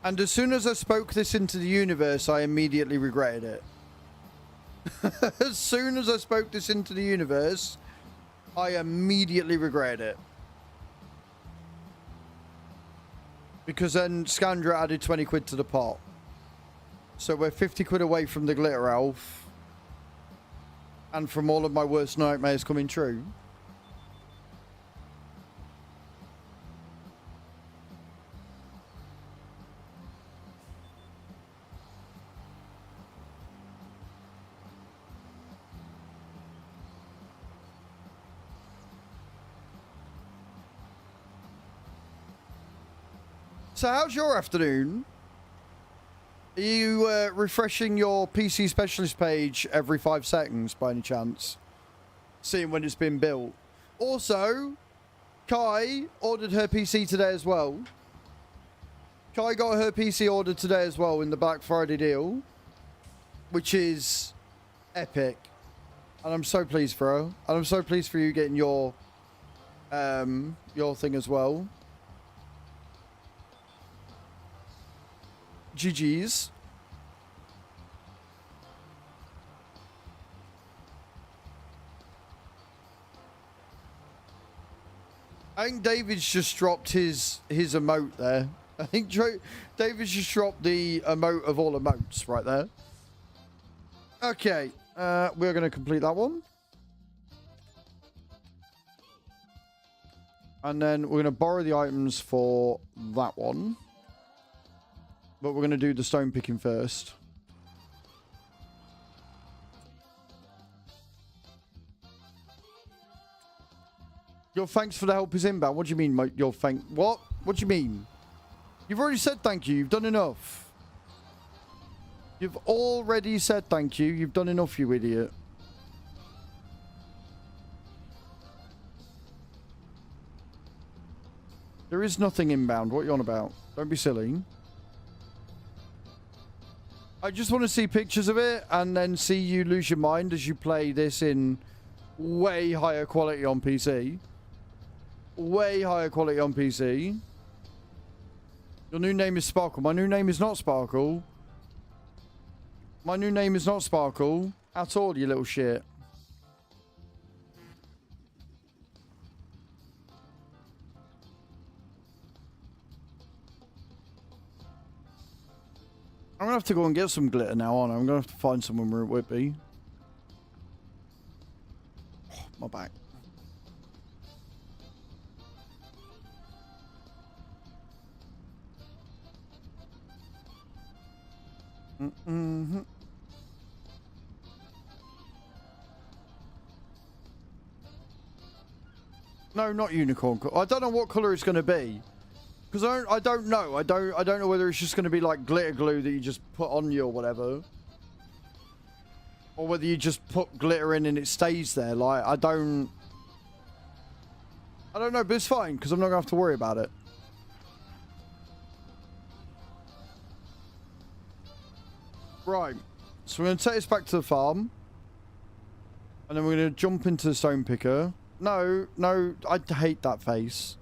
And as soon as I spoke this into the universe, I immediately regretted it. As soon as I spoke this into the universe, I immediately regret it. Because then Scandra added 20 quid to the pot. So we're 50 quid away from the Glitter Elf. And from all of my worst nightmares coming true. So how's your afternoon? Are you refreshing your PC specialist page every 5 seconds by any chance? Seeing when it's been built. Also, Kai ordered her PC today as well. Kai got her PC ordered today as well in the Black Friday deal, which is epic. And I'm so pleased for her. And I'm so pleased for you getting your thing as well. GG's. I think David's just dropped his emote there. I think David's just dropped the emote of all emotes right there. Okay, we're going to complete that one. And then we're going to borrow the items for that one. But we're going to do the stone picking first. Your thanks for the help is inbound. What do you mean, mate? Your thank... What? What do you mean? You've already said thank you. You've done enough. You've already said thank you. You've done enough, you idiot. There is nothing inbound. What are you on about? Don't be silly. I just want to see pictures of it and then see you lose your mind as you play this in way higher quality on PC. Way higher quality on PC. Your new name is Sparkle. My new name is not Sparkle. My new name is not Sparkle at all, you little shit. I'm going to have to go and get some glitter now, aren't I? I'm going to have to find someone where it would be. Oh, my back. Mm-hmm. No, not unicorn. I don't know what color it's going to be. Because I don't know. I don't know whether it's just going to be like glitter glue that you just put on you or whatever. Or whether you just put glitter in and it stays there. Like, I don't know, but it's fine because I'm not going to have to worry about it. Right. So we're going to take this back to the farm. And then we're going to jump into the stone picker. No, I hate that face.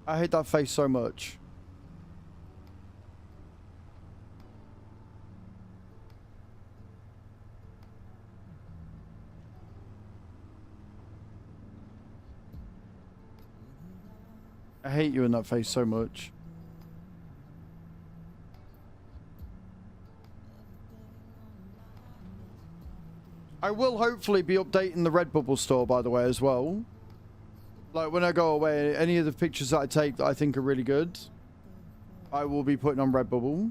I hate that face so much. I hate you in that face so much. I will hopefully be updating the Redbubble store, by the way, as well. Like, when I go away, any of the pictures that I take that I think are really good, I will be putting on Redbubble.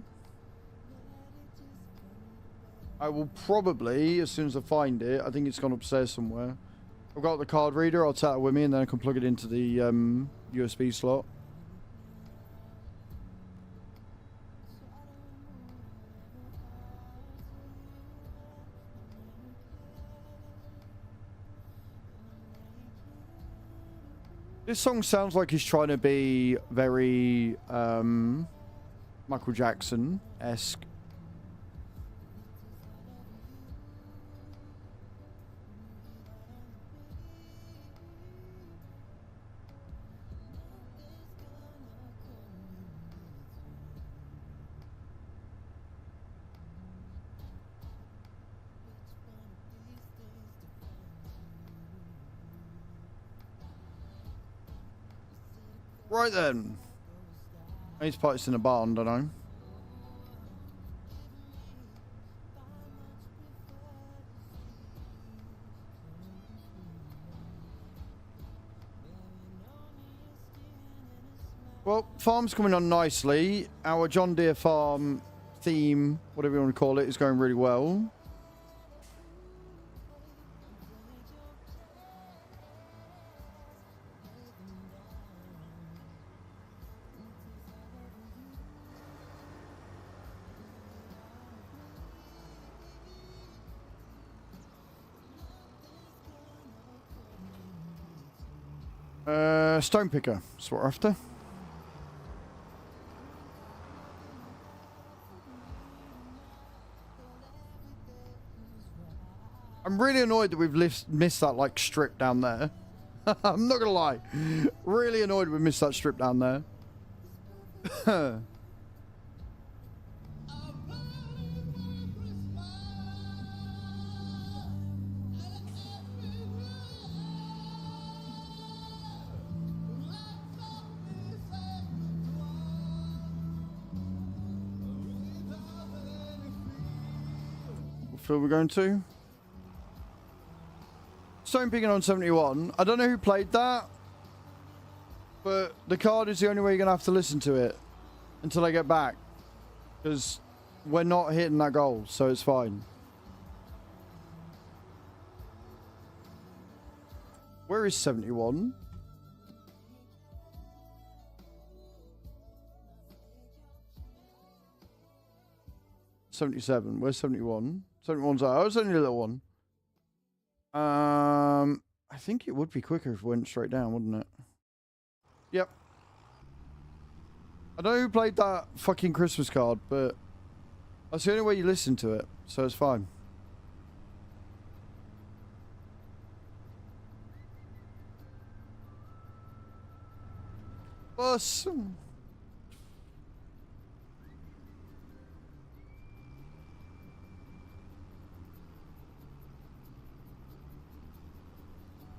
I will probably, as soon as I find it, I think it's gone upstairs somewhere. I've got the card reader, I'll take it with me, and then I can plug it into the USB slot. This song sounds like he's trying to be very Michael Jackson-esque. Right then. I need to put this in a barn, don't I? Well, farm's coming on nicely. Our John Deere farm theme, whatever you want to call it, is going really well. Stone picker. That's what we're after. I'm really annoyed that we've missed that like strip down there. I'm not gonna lie. Really annoyed we missed that strip down there. What field we're going to? Stone picking on 71. I don't know who played that, but the card is the only way you're gonna have to listen to it until I get back, because we're not hitting that goal, so it's fine. Where is 71? $77. Where's 71? 71's out. Oh, it's only a little one. I think it would be quicker if it went straight down, wouldn't it? Yep. I don't know who played that fucking Christmas card, but that's the only way you listen to it, so it's fine. Bus.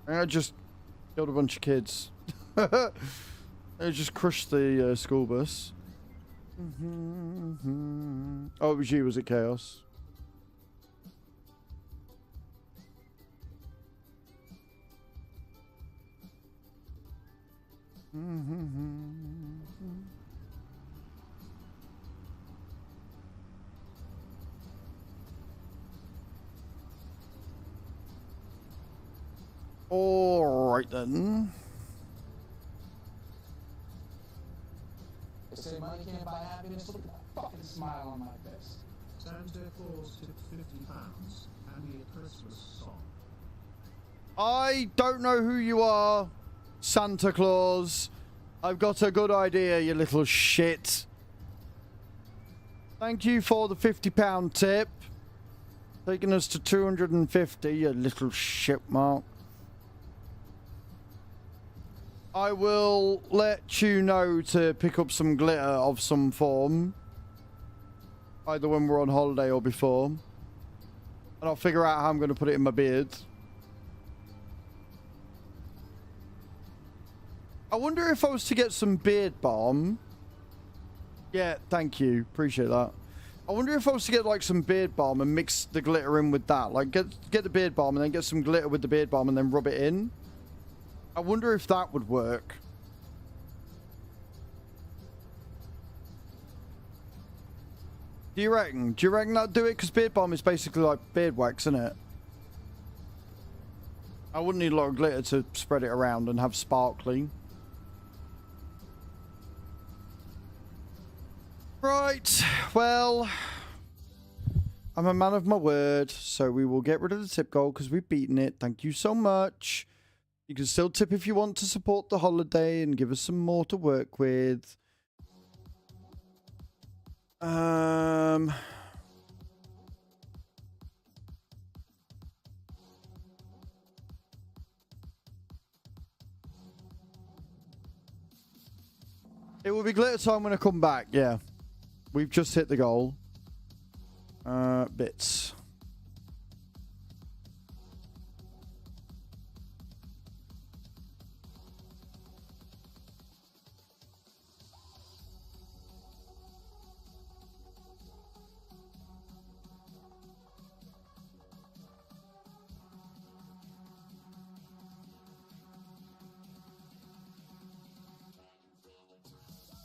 I just killed a bunch of kids. I just crushed the school bus. Oh, it was you, was it Chaos? All right then. They say money can't buy happiness. Look at that fucking smile on my face. Santa Claus tipped £50 and me a Christmas song. I don't know who you are, Santa Claus. I've got a good idea, you little shit. Thank you for the £50 tip. Taking us to 250, you little shit mark. I will let you know to pick up some glitter of some form. Either when we're on holiday or before. And I'll figure out how I'm going to put it in my beard. I wonder if I was to get some beard balm. Yeah, thank you. Appreciate that. I wonder if I was to get like some beard balm and mix the glitter in with that. Like get the beard balm and then get some glitter with the beard balm and then rub it in. I wonder if that would work. Do you reckon? Do you reckon that'd do it? Because beard balm is basically like beard wax, isn't it? I wouldn't need a lot of glitter to spread it around and have sparkly. Right, well, I'm a man of my word, so we will get rid of the tip goal because we've beaten it. Thank you so much. You can still tip if you want to support the holiday and give us some more to work with. It will be glitter time when I come back, yeah. We've just hit the goal. Bits.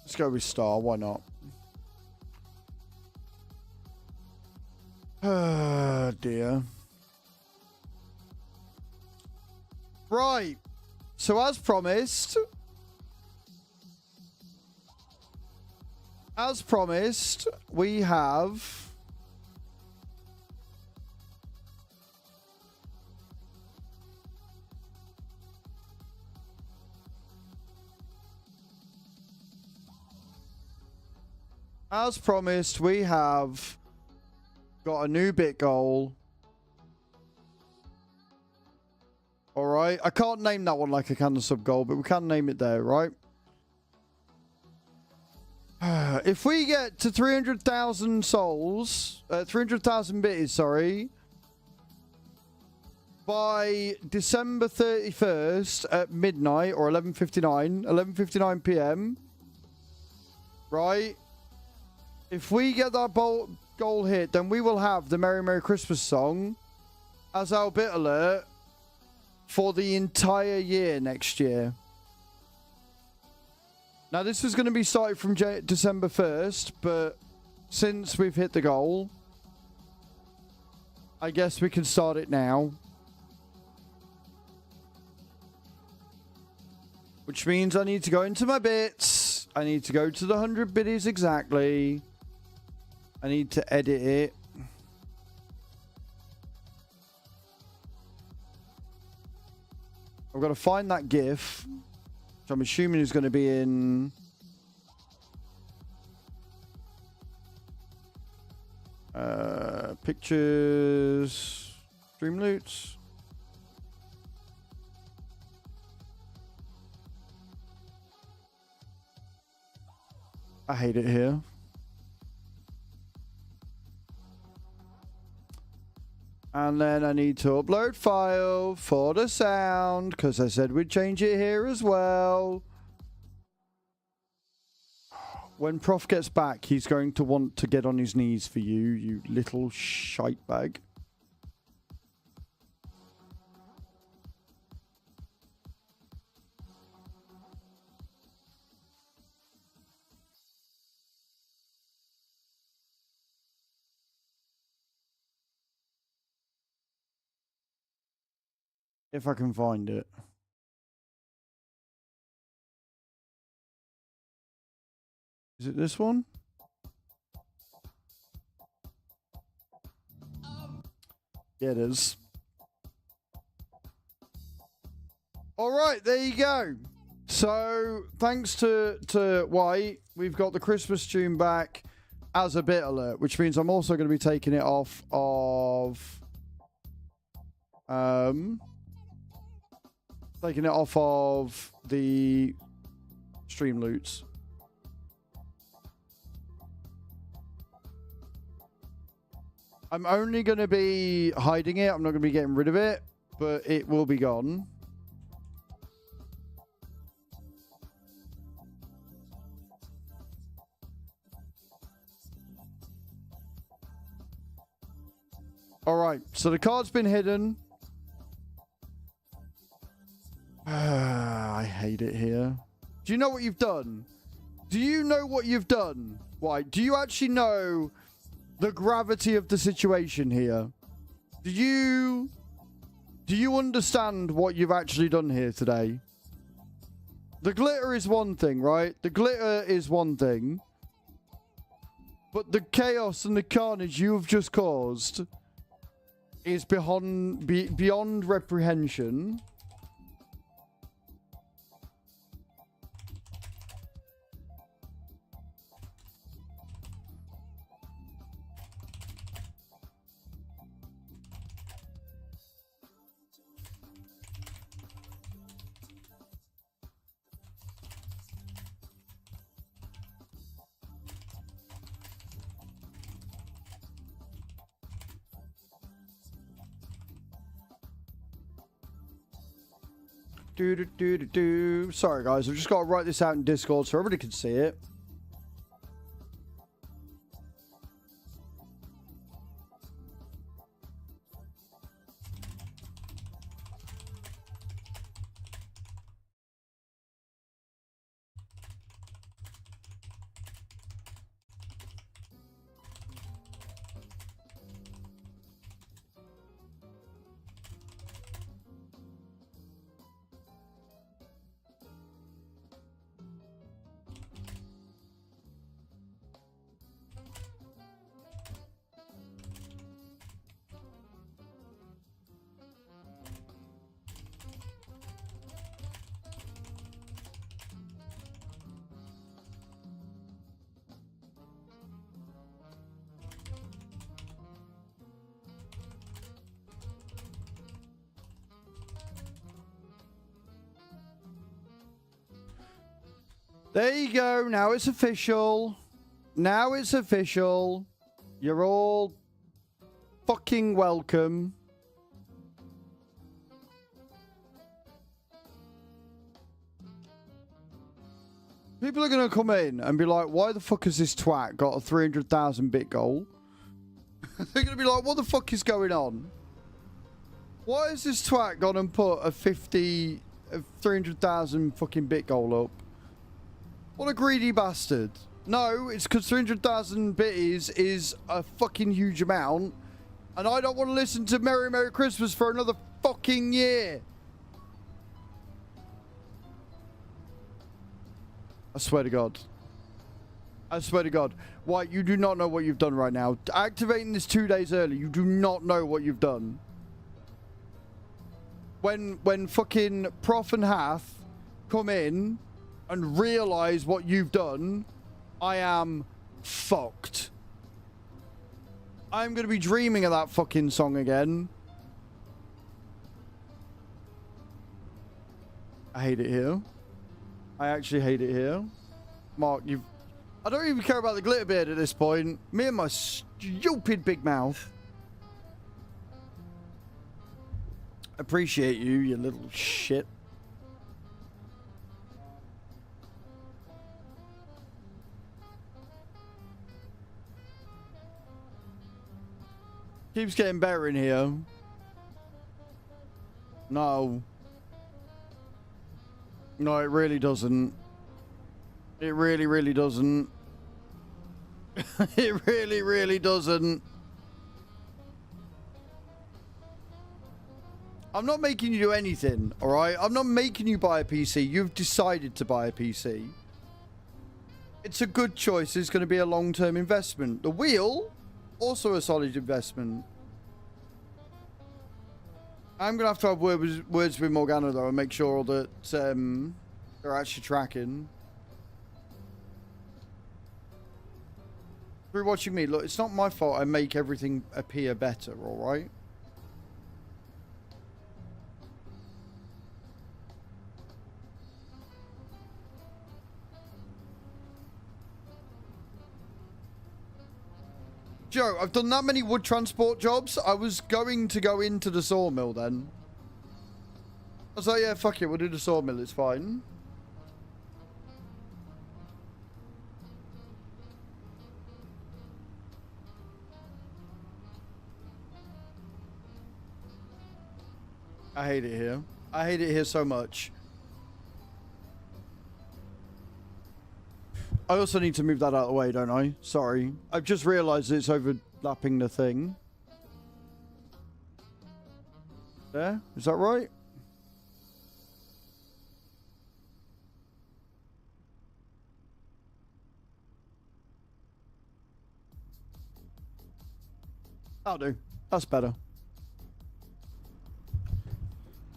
Let's go with star, why not? Oh dear. Right. So as promised, we have As promised, we have got a new bit goal. Alright, I can't name that one like I can the sub goal, but we can name it there, right? If we get to 300,000 souls, 300,000 bits, sorry, by December 31st at midnight or 11:59 p.m., right? If we get that goal hit, then we will have the Merry Merry Christmas song as our bit alert for the entire year next year. Now, this was going to be started from December 1st, but since we've hit the goal, I guess we can start it now. Which means I need to go into my bits. I need to go to the 100 biddies exactly. I need to edit it. I've got to find that GIF, which I'm assuming is going to be in pictures, Streamloots. I hate it here. And then I need to upload file for the sound, because I said we'd change it here as well. When Prof gets back, he's going to want to get on his knees for you, you little shite bag. If I can find it. Is it this one? Yeah, it is. All right, there you go. So, thanks to White, we've got the Christmas tune back as a bit alert, which means I'm also going to be taking it off of... taking it off of the Streamloots. I'm only going to be hiding it. I'm not going to be getting rid of it, but it will be gone. All right, so the card's been hidden. I hate it here. Do you know what you've done? Do you know what you've done? Why? Do you actually know the gravity of the situation here? Do you understand what you've actually done here today? The glitter is one thing, right? The glitter is one thing. But the chaos and the carnage you have just caused is beyond reprehension. Sorry, guys. I've just got to write this out in Discord so everybody can see it. There you go. Now it's official. Now it's official. You're all fucking welcome. People are going to come in and be like, why the fuck has this twat got a 300,000 bit goal? They're going to be like, what the fuck is going on? Why has this twat gone and put a 300,000 fucking bit goal up? What a greedy bastard. No, it's because 300,000 bitties is a fucking huge amount. And I don't want to listen to Merry Merry Christmas for another fucking year. I swear to God. I swear to God. Why, you do not know what you've done right now. Activating this 2 days early, you do not know what you've done. When fucking Prof and Hath come in and realize what you've done, I am fucked. I'm going to be dreaming of that fucking song again. I hate it here. I actually hate it here. Mark, I don't even care about the glitter beard at this point. Me and my stupid big mouth. Appreciate you, you little shit. Keeps getting better in here. No. No, it really doesn't. It really, really doesn't. It really, really doesn't. I'm not making you do anything, alright? I'm not making you buy a PC. You've decided to buy a PC. It's a good choice. It's going to be a long-term investment. The wheel, also a solid investment. I'm going to have words with Morgana, though, and make sure that they're actually tracking. If you're watching me, look, it's not my fault I make everything appear better, alright? Joe, I've done that many wood transport jobs. I was going to go into the sawmill then. I was like, yeah, fuck it, we'll do the sawmill, it's fine. I hate it here. I hate it here so much. I also need to move that out of the way, don't I? Sorry. I've just realised it's overlapping the thing. There? Is that right? That'll do. That's better.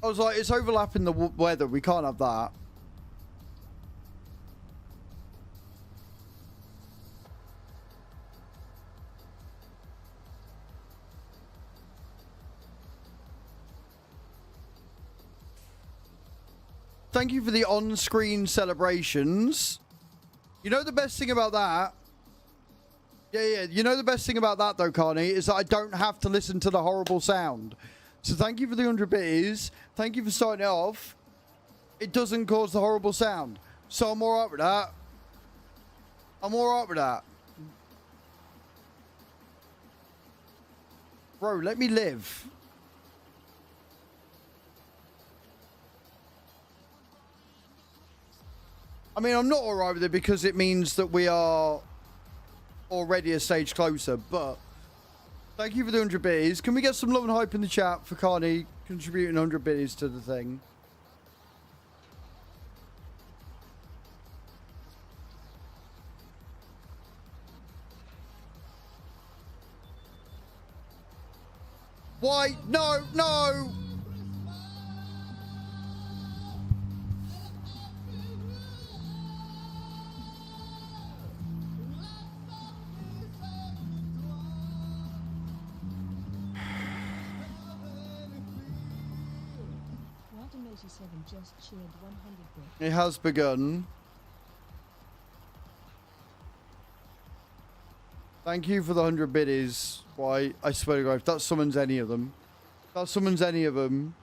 I was like, it's overlapping the weather. We can't have that. Thank you for the on-screen celebrations. You know the best thing about that? Yeah. You know the best thing about that, though, Carney, is that I don't have to listen to the horrible sound. So thank you for the 100 bitties. Thank you for starting it off. It doesn't cause the horrible sound. So I'm alright with that. I'm alright with that. Bro, let me live. I mean, I'm not alright with it because it means that we are already a stage closer, but thank you for the 100 bitties. Can we get some love and hype in the chat for Carney contributing 100 bitties to the thing? Why? No, no! Just cheered 100 bits. It has begun. Thank you for the 100 biddies. Why, I swear to God, if that summons any of them. That summons any of them.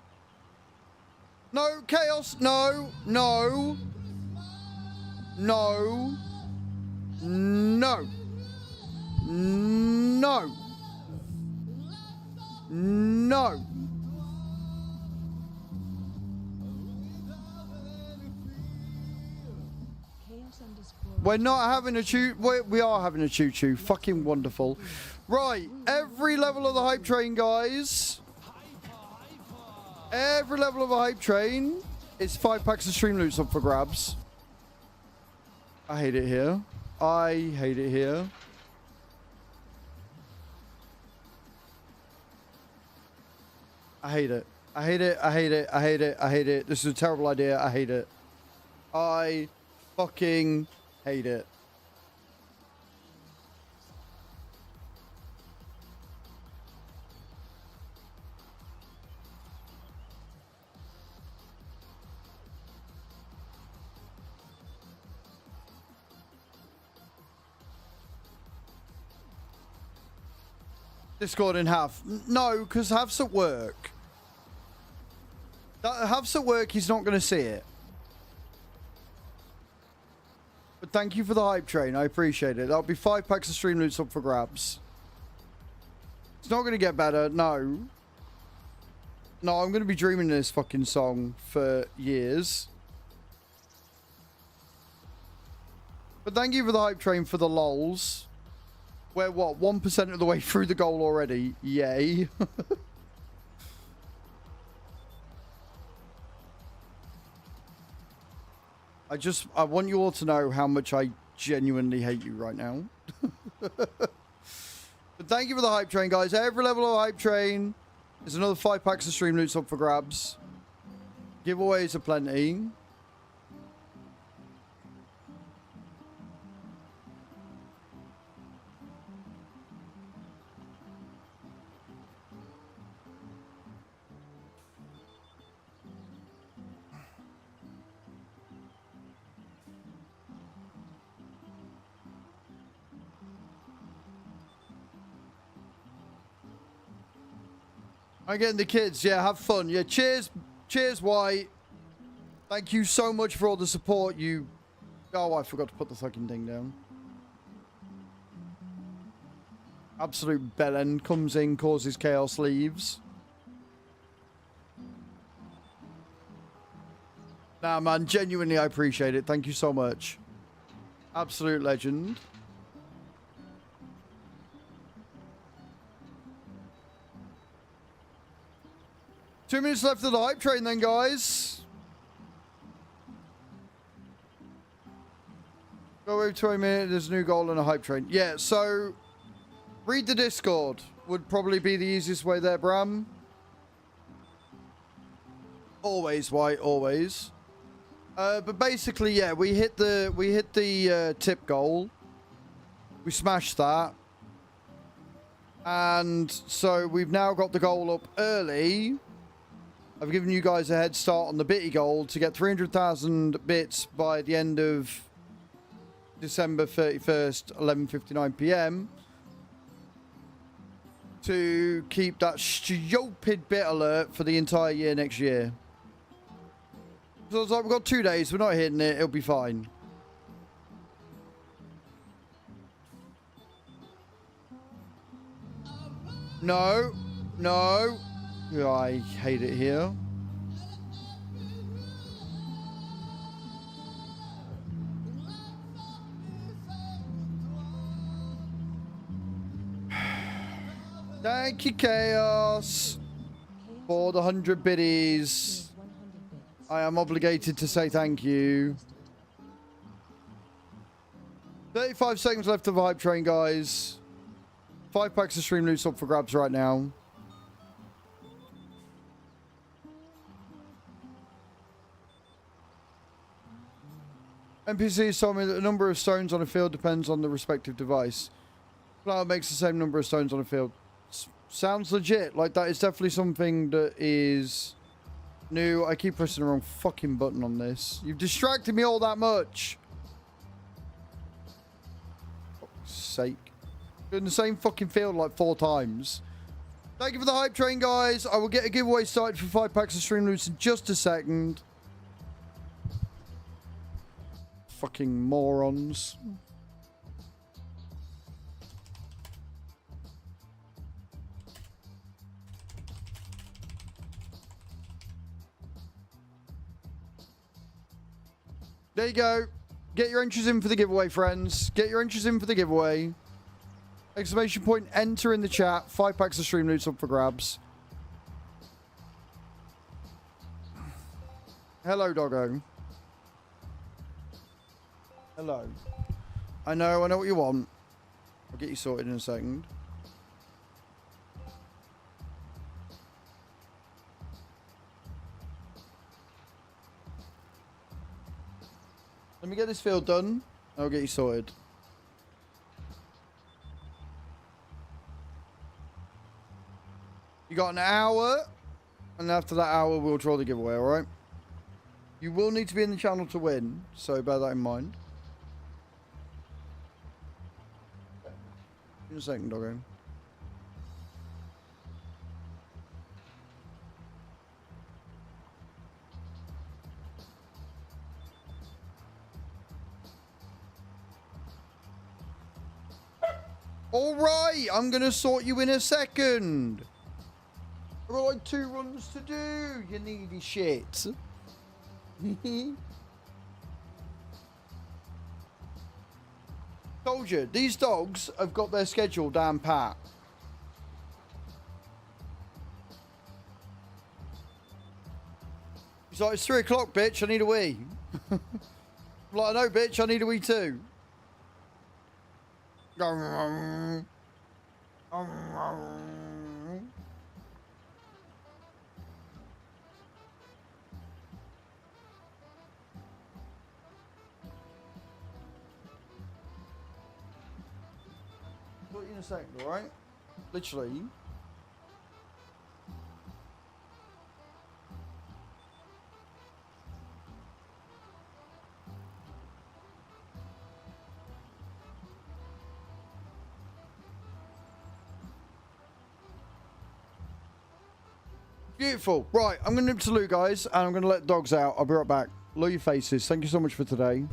No, Chaos. No. No. No. No. No. No. We're not having a choo. We are having a choo-choo. Fucking wonderful. Right. Every level of the hype train, guys. Every level of a hype train is 5 packs of Streamloots up for grabs. I hate it here. I hate it here. I hate it. I hate it. I hate it. I hate it. I hate it. This is a terrible idea. I hate it. I fucking hate it. Discord in half. No, because half's at work. Half's at work, he's not going to see it. But thank you for the hype train. I appreciate it. That'll be 5 packs of Streamloots up for grabs. It's not going to get better. No. No, I'm going to be dreaming this fucking song for years. But thank you for the hype train for the lols. We're what, 1% of the way through the goal already? Yay. I want you all to know how much I genuinely hate you right now. But thank you for the hype train, guys. Every level of hype train is another 5 packs of Streamloots up for grabs. Giveaways are plenty. I'm getting the kids. Yeah, have fun. Yeah, cheers. Cheers, White. Thank you so much for all the support you... Oh, I forgot to put the fucking thing down. Absolute bellend comes in, causes chaos, leaves. Nah, man, genuinely, I appreciate it. Thank you so much. Absolute legend. Two minutes left of the hype train then, guys. Go over 20 minutes, there's a new goal and a hype train. Yeah, so read the Discord would probably be the easiest way there, Bram. Always, White, always. But basically, yeah, we hit the tip goal. We smashed that. And so we've now got the goal up early. I've given you guys a head start on the bitty goal to get 300,000 bits by the end of December 31st, 11:59 p.m. to keep that stupid bit alert for the entire year next year. So it's like, we've got 2 days, we're not hitting it, it'll be fine. No, no. I hate it here. Thank you, Chaos, for the 100 biddies. I am obligated to say thank you. 35 seconds left of the hype train, guys. 5 packs of Streamloots up for grabs right now. NPCs told me that the number of stones on a field depends on the respective device. Flower makes the same number of stones on a field. Sounds legit. Like, that is definitely something that is new. I keep pressing the wrong fucking button on this. You've distracted me all that much. For fuck's sake. Doing the same fucking field like 4 times. Thank you for the hype train, guys. I will get a giveaway started for 5 packs of Streamloots in just a second. Fucking morons. There you go. Get your entries in for the giveaway, friends. Get your entries in for the giveaway. Exclamation point, enter in the chat. 5 packs of Streamloots up for grabs. Hello, doggo. Hello. I know what you want. I'll get you sorted in a second. Let me get this field done. I'll get you sorted. You got an hour, and after that hour, we'll draw the giveaway, alright? You will need to be in the channel to win, so bear that in mind. In a second, doggo. Alright, I'm gonna sort you in a second. I've got like 2 runs to do, you needy shit. Told you, these dogs have got their schedule down pat. He's like, it's 3 o'clock, bitch, I need a wee. I'm like, I know, bitch, I need a wee too. Put you in a second, alright? Literally. Beautiful. Right, I'm going to nip to Lou, guys, and I'm going to let dogs out. I'll be right back. Love your faces. Thank you so much for today.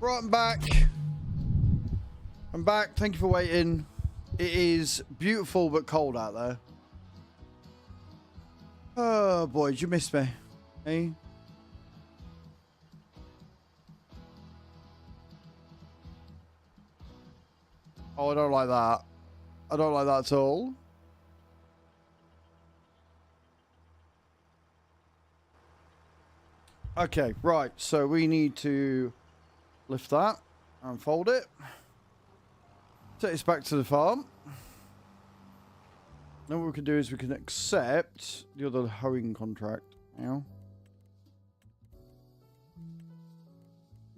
Right, I'm back. I'm back. Thank you for waiting. It is beautiful but cold out there. Oh boy, did you miss me? Hey? Oh, I don't like that. I don't like that at all. Okay, right. So we need to lift that and fold it. Take this back to the farm. Then what we can do is we can accept the other hoeing contract now.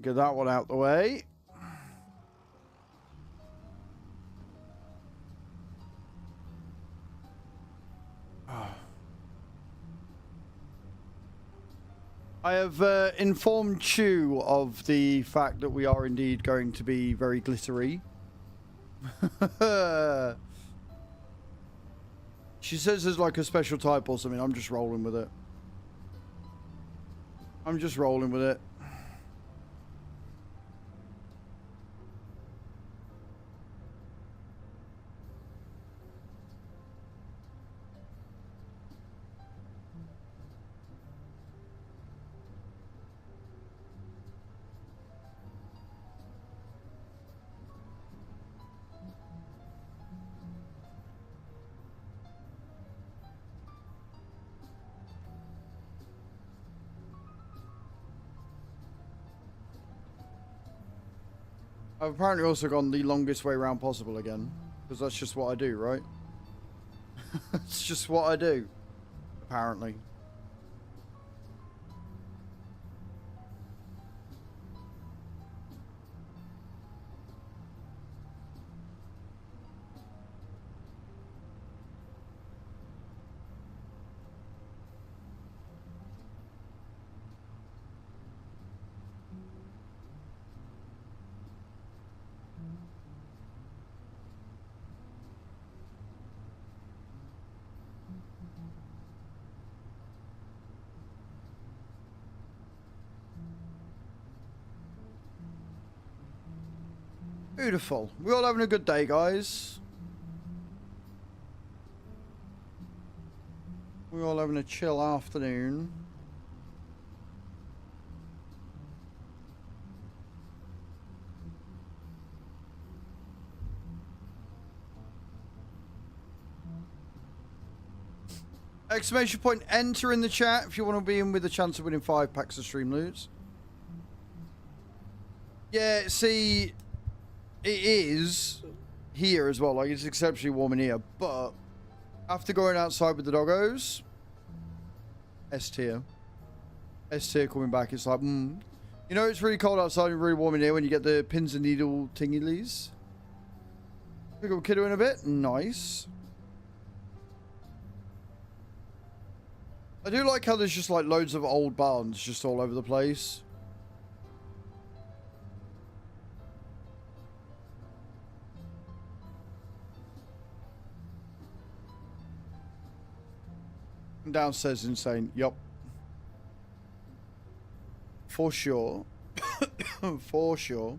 Get that one out the way. I have informed Chew of the fact that we are indeed going to be very glittery. She says there's like a special type or something. I'm just rolling with it. I'm just rolling with it. I've apparently also gone the longest way around possible again. Because that's just what I do, right? It's just what I do. Apparently. Beautiful. We're all having a good day, guys. We're all having a chill afternoon. Exclamation point enter in the chat if you want to be in with a chance of winning 5 packs of Streamloots. Yeah, see, it is here as well. Like, it's exceptionally warm in here. But after going outside with the doggos, S tier. S tier coming back. It's like, You know, it's really cold outside and really warm in here when you get the pins and needle tinglies. Pick up kiddo in a bit. Nice. I do like how there's just like loads of old barns just all over the place. Downstairs insane. Yup. For sure. For sure.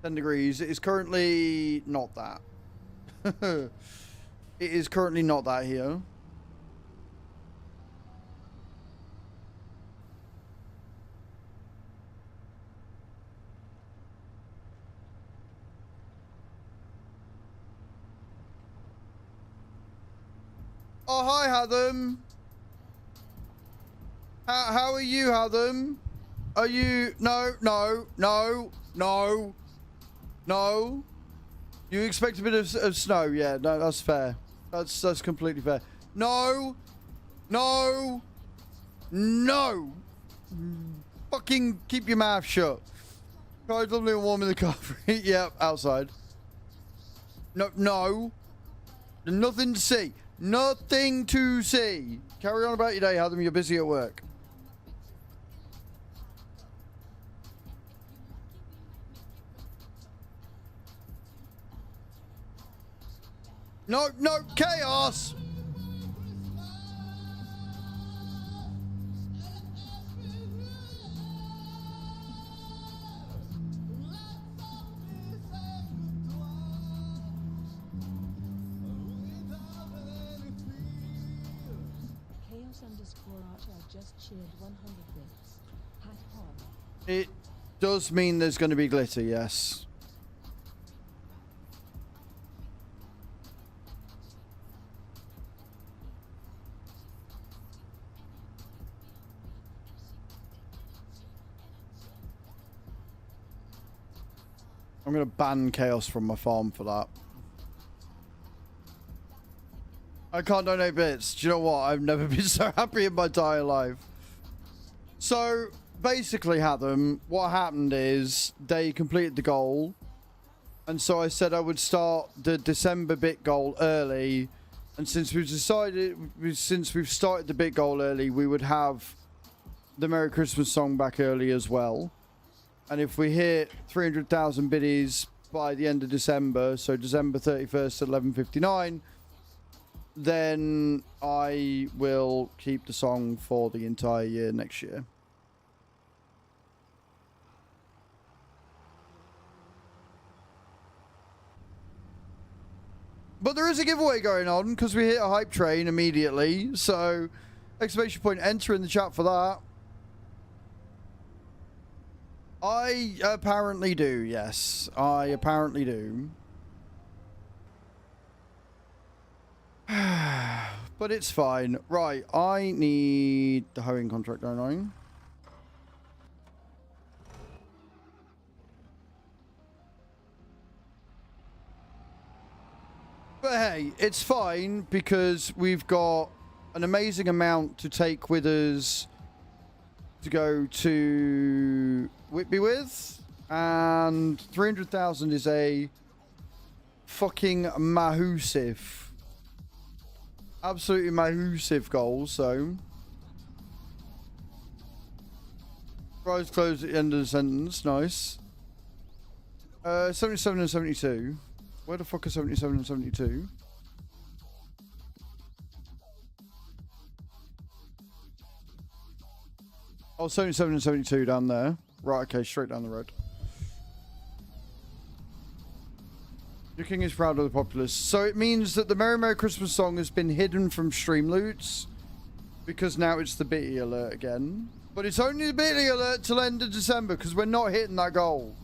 10 degrees. It is currently not that. It is currently not that here. Oh, hi, Hatham. How are you, Hatham? Are you... No. You expect a bit of snow? Yeah, no, that's fair. That's completely fair. No. Fucking keep your mouth shut. Quite lovely and warm in the car. Yep, outside. No. Nothing to see. Nothing to see. Carry on about your day, Adam. You're busy at work. No, chaos. Watcher just cheered 100 bits. Hat on. It does mean there's going to be glitter, yes. I'm going to ban chaos from my farm for that. I can't donate bits. Do you know what? I've never been so happy in my entire life. So, basically, Hatham, what happened is they completed the goal. And so I said I would start the December bit goal early. And since we've started the bit goal early, we would have the Merry Christmas song back early as well. And if we hit 300,000 biddies by the end of December, so December 31st at 11:59, then I will keep the song for the entire year next year. But there is a giveaway going on because we hit a hype train immediately. So, exclamation point, enter in the chat for that. I apparently do, yes. I apparently do. But it's fine. Right, I need the hoeing contract, don't I? But hey, it's fine because we've got an amazing amount to take with us to go to Whitby with. And 300,000 is a fucking massive. Absolutely massive goal, so. Rise close at the end of the sentence, nice. 77 and 72. Where the fuck are 77 and 72? Oh, 77 and 72 down there. Right, okay, straight down the road. Your king is proud of the populace. So it means that the Merry Merry Christmas song has been hidden from Streamloots because now it's the bitty alert again. But it's only the bitty alert till end of December because we're not hitting that goal.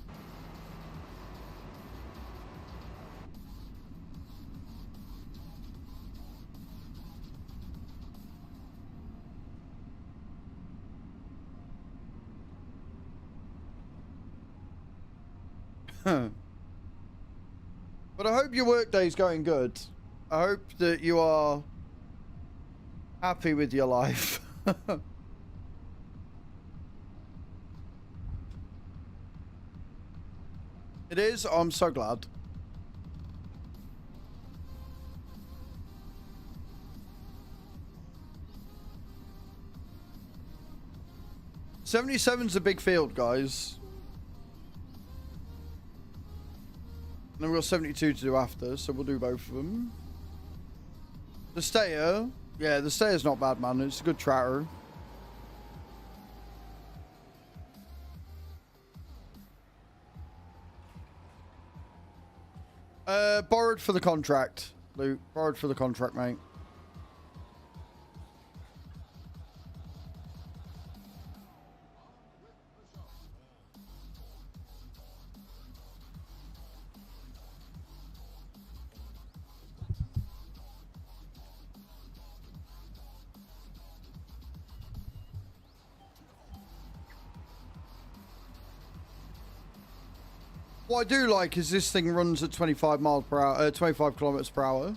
But I hope your workday's going good. I hope that you are happy with your life. It is? I'm so glad. '77's a big field, guys. And then we've got 72 to do after, so we'll do both of them. The Stayer. Yeah, the Stayer's not bad, man. It's a good tratter. Borrowed for the contract, Luke. Borrowed for the contract, mate. What I do like is this thing runs at 25 miles per hour, 25 kilometers per hour.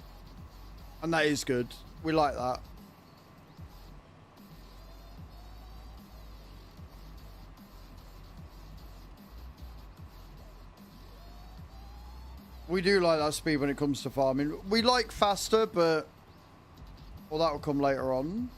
And that is good. We like that. We do like that speed when it comes to farming. We like faster, but... well, that will come later on.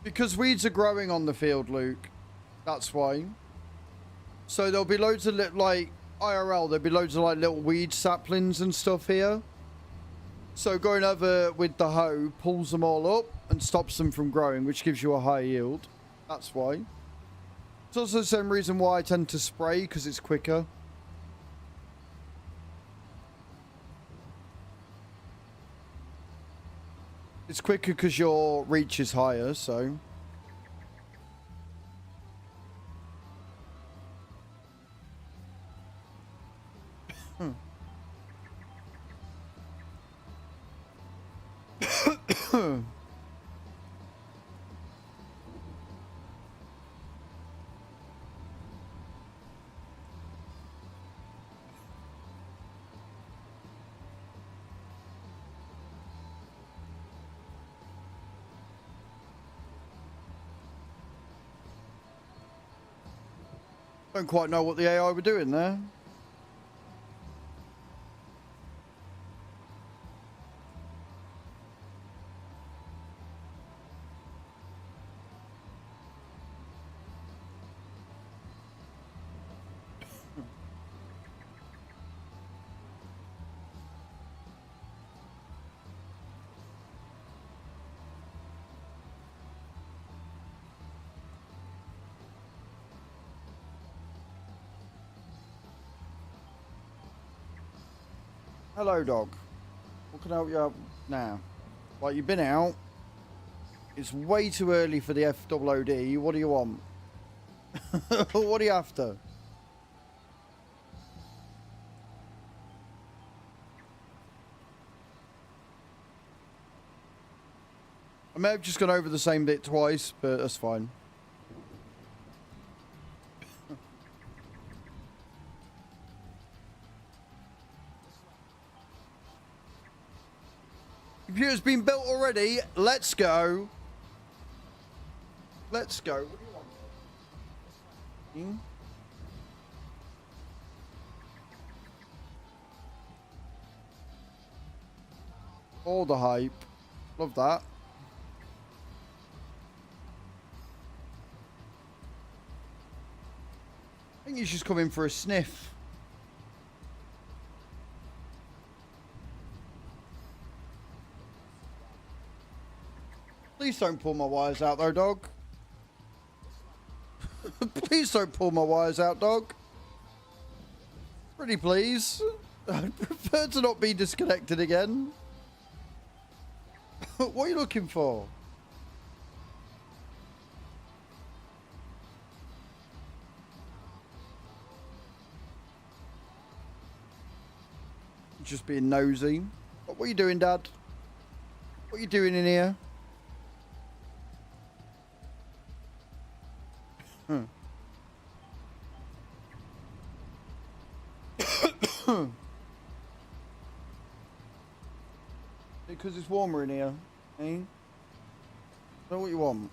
Because weeds are growing on the field, Luke. That's why. So there'll be loads of like IRL. There'll be loads of like little weed saplings and stuff here. So going over with the hoe pulls them all up and stops them from growing, which gives you a high yield. That's why. It's also the same reason why I tend to spray, because it's quicker. It's quicker because your reach is higher, so... Don't quite know what the AI were doing there. Hello, dog. What can I help you out now? Like, you've been out. It's way too early for the FOOD. What do you want? What are you after? I may have just gone over the same bit twice, but that's fine. Computer's been built already. Let's go. Let's go. What do you want? All the hype. Love that. I think he's just coming for a sniff. Please don't pull my wires out though, dog. Please don't pull my wires out, dog. Pretty please. I'd prefer to not be disconnected again. What are you looking for? Just being nosy. What are you doing, Dad? What are you doing in here? Because it's warmer in here, eh? Know what you want?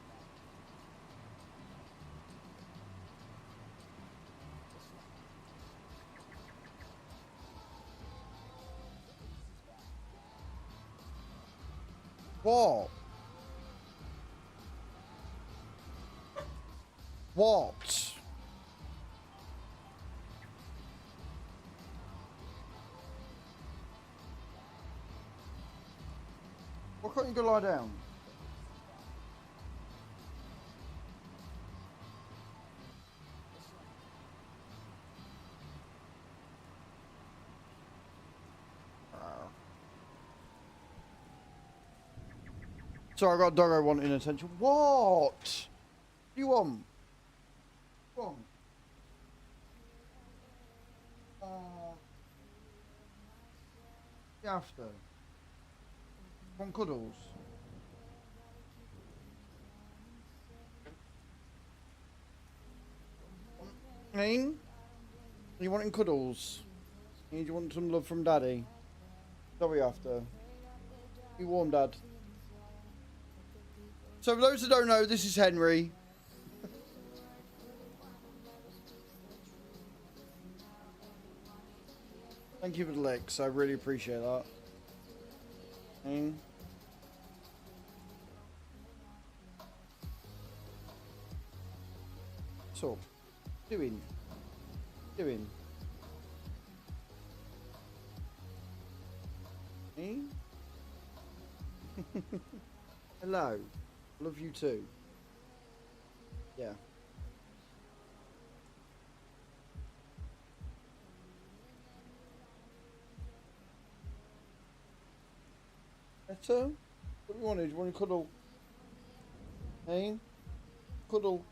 What? What? Why can't you go lie down? Sorry, I got a doggo wanting attention. What? What do you want? What? You have to. Want cuddles? Hey? You wanting cuddles? You want some love from Daddy? What are you after? You warm, Dad? So for those that don't know, this is Henry. Thank you for the licks. I really appreciate that. So, doing. Eh? Hello. Love you too. Yeah. Better? What do you want? Do you want to cuddle? Hey? Cuddle.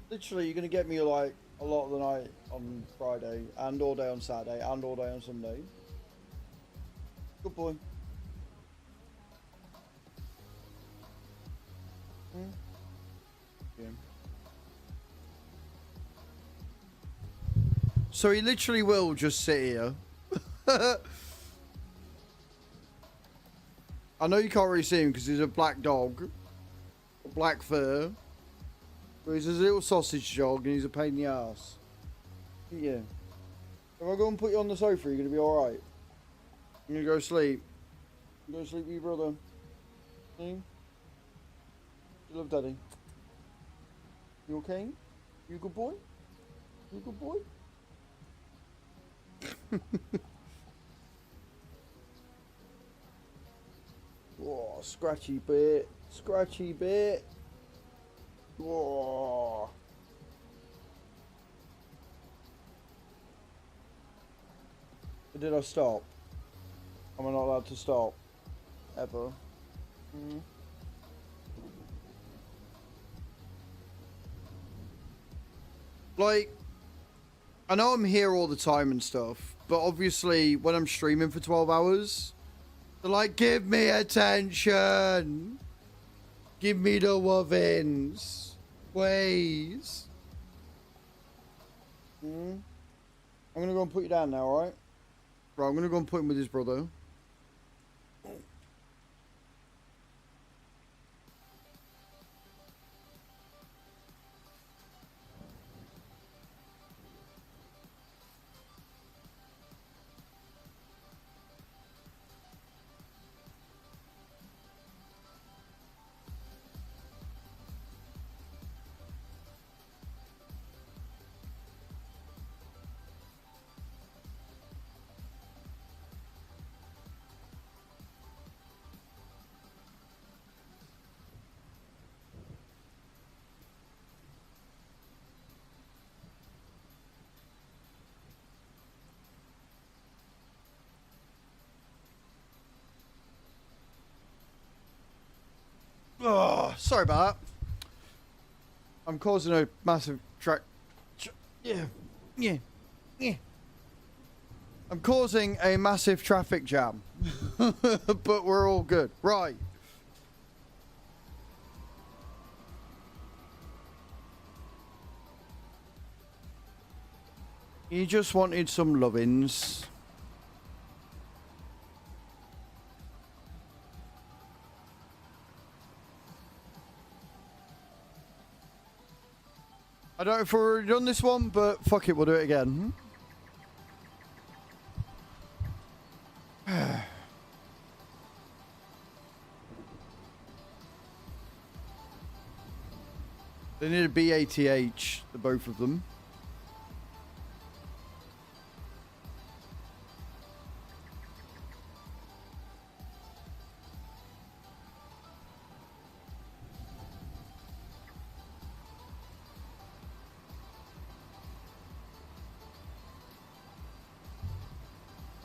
Literally, you're going to get me like a lot of the night on Friday, and all day on Saturday, and all day on Sunday. Good boy. Yeah. So he literally will just sit here. I know you can't really see him because he's a black dog, black fur. But he's a little sausage dog and he's a pain in the ass. Yeah. If I go and put you on the sofa, you're gonna be alright. You're gonna go sleep. Go sleep with your brother. See? You love daddy. You okay? You a good boy? You a good boy? Oh, scratchy bit. Scratchy bit. Oh. Did I stop? Am I not allowed to stop? Ever? Mm. Like, I know I'm here all the time and stuff, but obviously when I'm streaming for 12 hours, they're like, give me attention. Give me the wobbins. Please. I'm going to go and put you down now, alright? Right, I'm going to go and put him with his brother. Oh, sorry about that. I'm causing a massive yeah. I'm causing a massive traffic jam. But we're all good. Right. You just wanted some lovins. I don't know if we've already done this one, but fuck it, we'll do it again. They need a BATH, the both of them.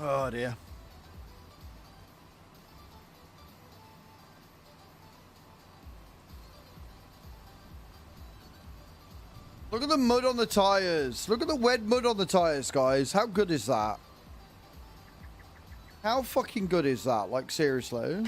Oh dear. Look at the mud on the tires. Look at the wet mud on the tires, guys. How good is that? How fucking good is that? Like, seriously.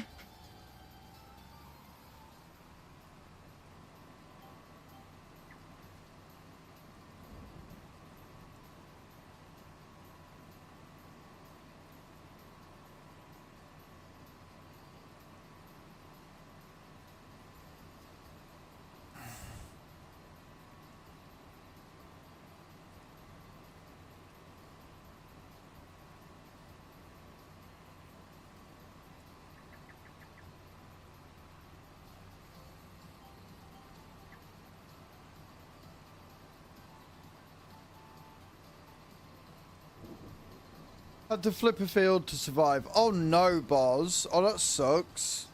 Had to flip a field to survive. Oh no, Boz. Oh, that sucks.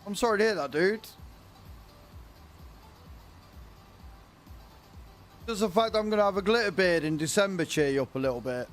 I'm sorry to hear that, dude. Does the fact that I'm going to have a glitter beard in December cheer you up a little bit?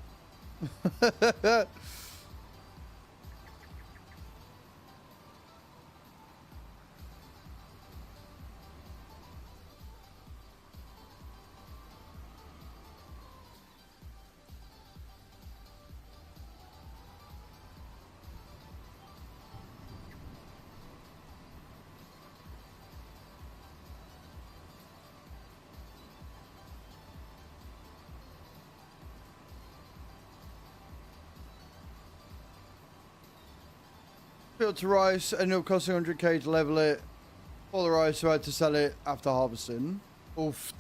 Field to rice, ended up costing 100k to level it. For the rice, so I had to sell it after harvesting. Oof.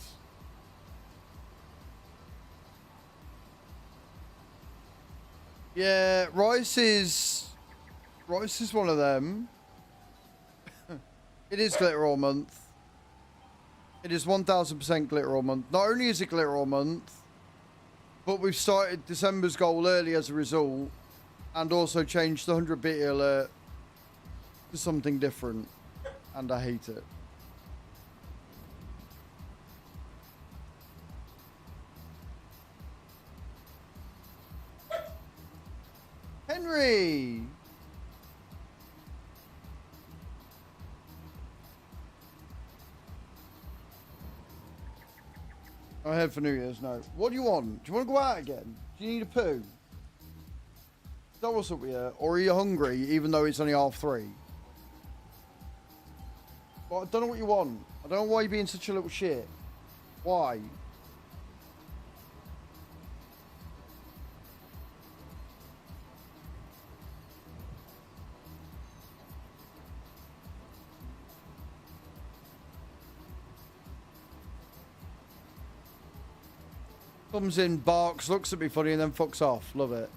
Yeah, rice is one of them. It is glitter all month. It is 1000% glitter all month. Not only is it glitter all month, but we've started December's goal early as a result, and also changed the 100 bit alert to something different, and I hate it. Henry! I'm ahead for New Year's, no. What do you want? Do you want to go out again? Do you need a poo? Is that what's up with you? Or are you hungry, even though it's only 3:30? Well, I don't know what you want. I don't know why you're being such a little shit. Why? Comes in, barks, looks at me funny, and then fucks off. Love it.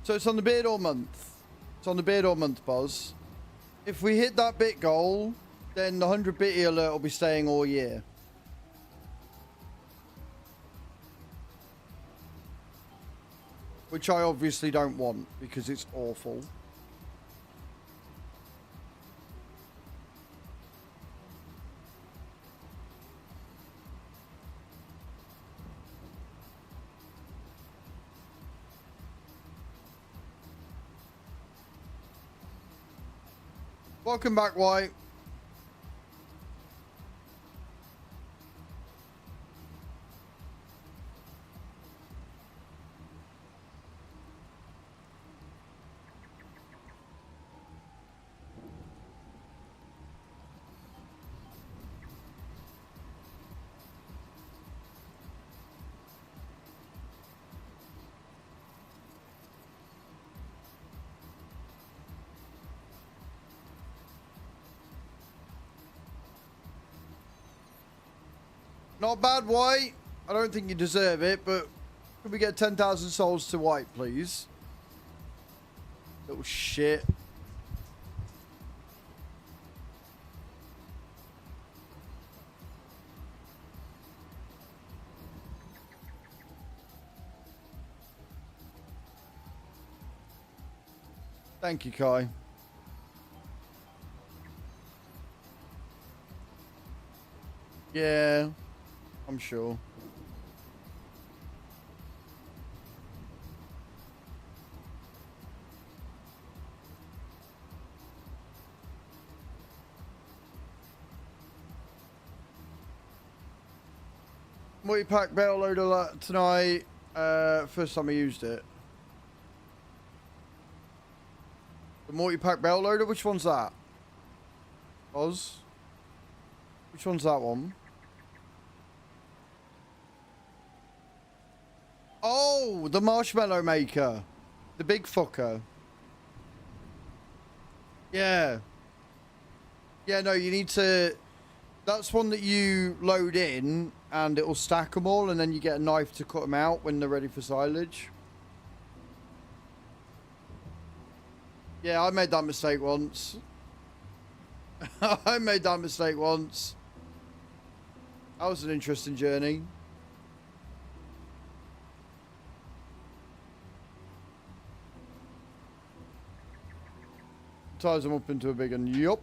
So it's on the beard all month. It's on the beard all month, Boz. If we hit that bit goal, then the 100 bit alert will be staying all year. Which I obviously don't want, because it's awful. Welcome back, White. Not bad, White. I don't think you deserve it, but could we get 10,000 souls to White, please? Little shit. Thank you, Kai. Yeah. I'm sure. Multi-pack barrel loader tonight. First time I used it. The multi-pack barrel loader? Which one's that? Oz? Which one's that one? Oh, the marshmallow maker. The big fucker. Yeah. Yeah, no, you need to... That's one that you load in, and it'll stack them all, and then you get a knife to cut them out when they're ready for silage. Yeah, I made that mistake once. I made that mistake once. That was an interesting journey. ties them up into a big one. Yup.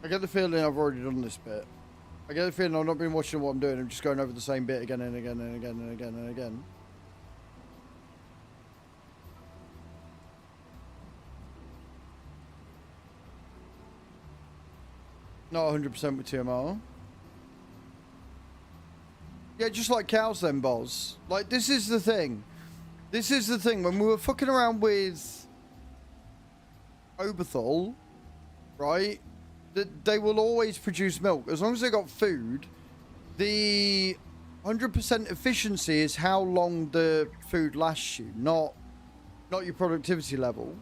I get the feeling I've already done this bit. I get the feeling I've not been watching what I'm doing. I'm just going over the same bit again and again and again and again and again. Not 100% with TMR. Yeah, just like cows then, Boz. Like, this is the thing. This is the thing. When we were fucking around with Oberthal, right? They will always produce milk. As long as they got food, the 100% efficiency is how long the food lasts you, not your productivity level.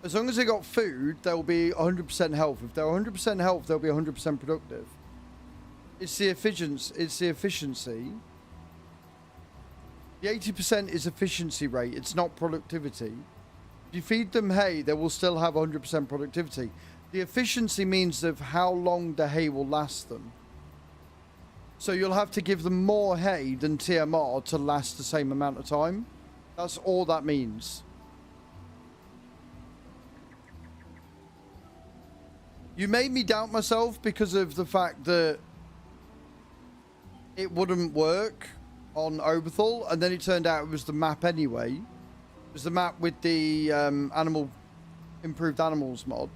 As long as they got food, they'll be 100% health. If they're 100% health, they'll be 100% productive. It's the efficiency. It's the efficiency. The 80% is efficiency rate. It's not productivity. If you feed them hay, they will still have 100% productivity. The efficiency means of how long the hay will last them. So you'll have to give them more hay than TMR to last the same amount of time. That's all that means. You made me doubt myself because of the fact that it wouldn't work on Oberthal, and then it turned out it was the map anyway. It was the map with the improved animals mod.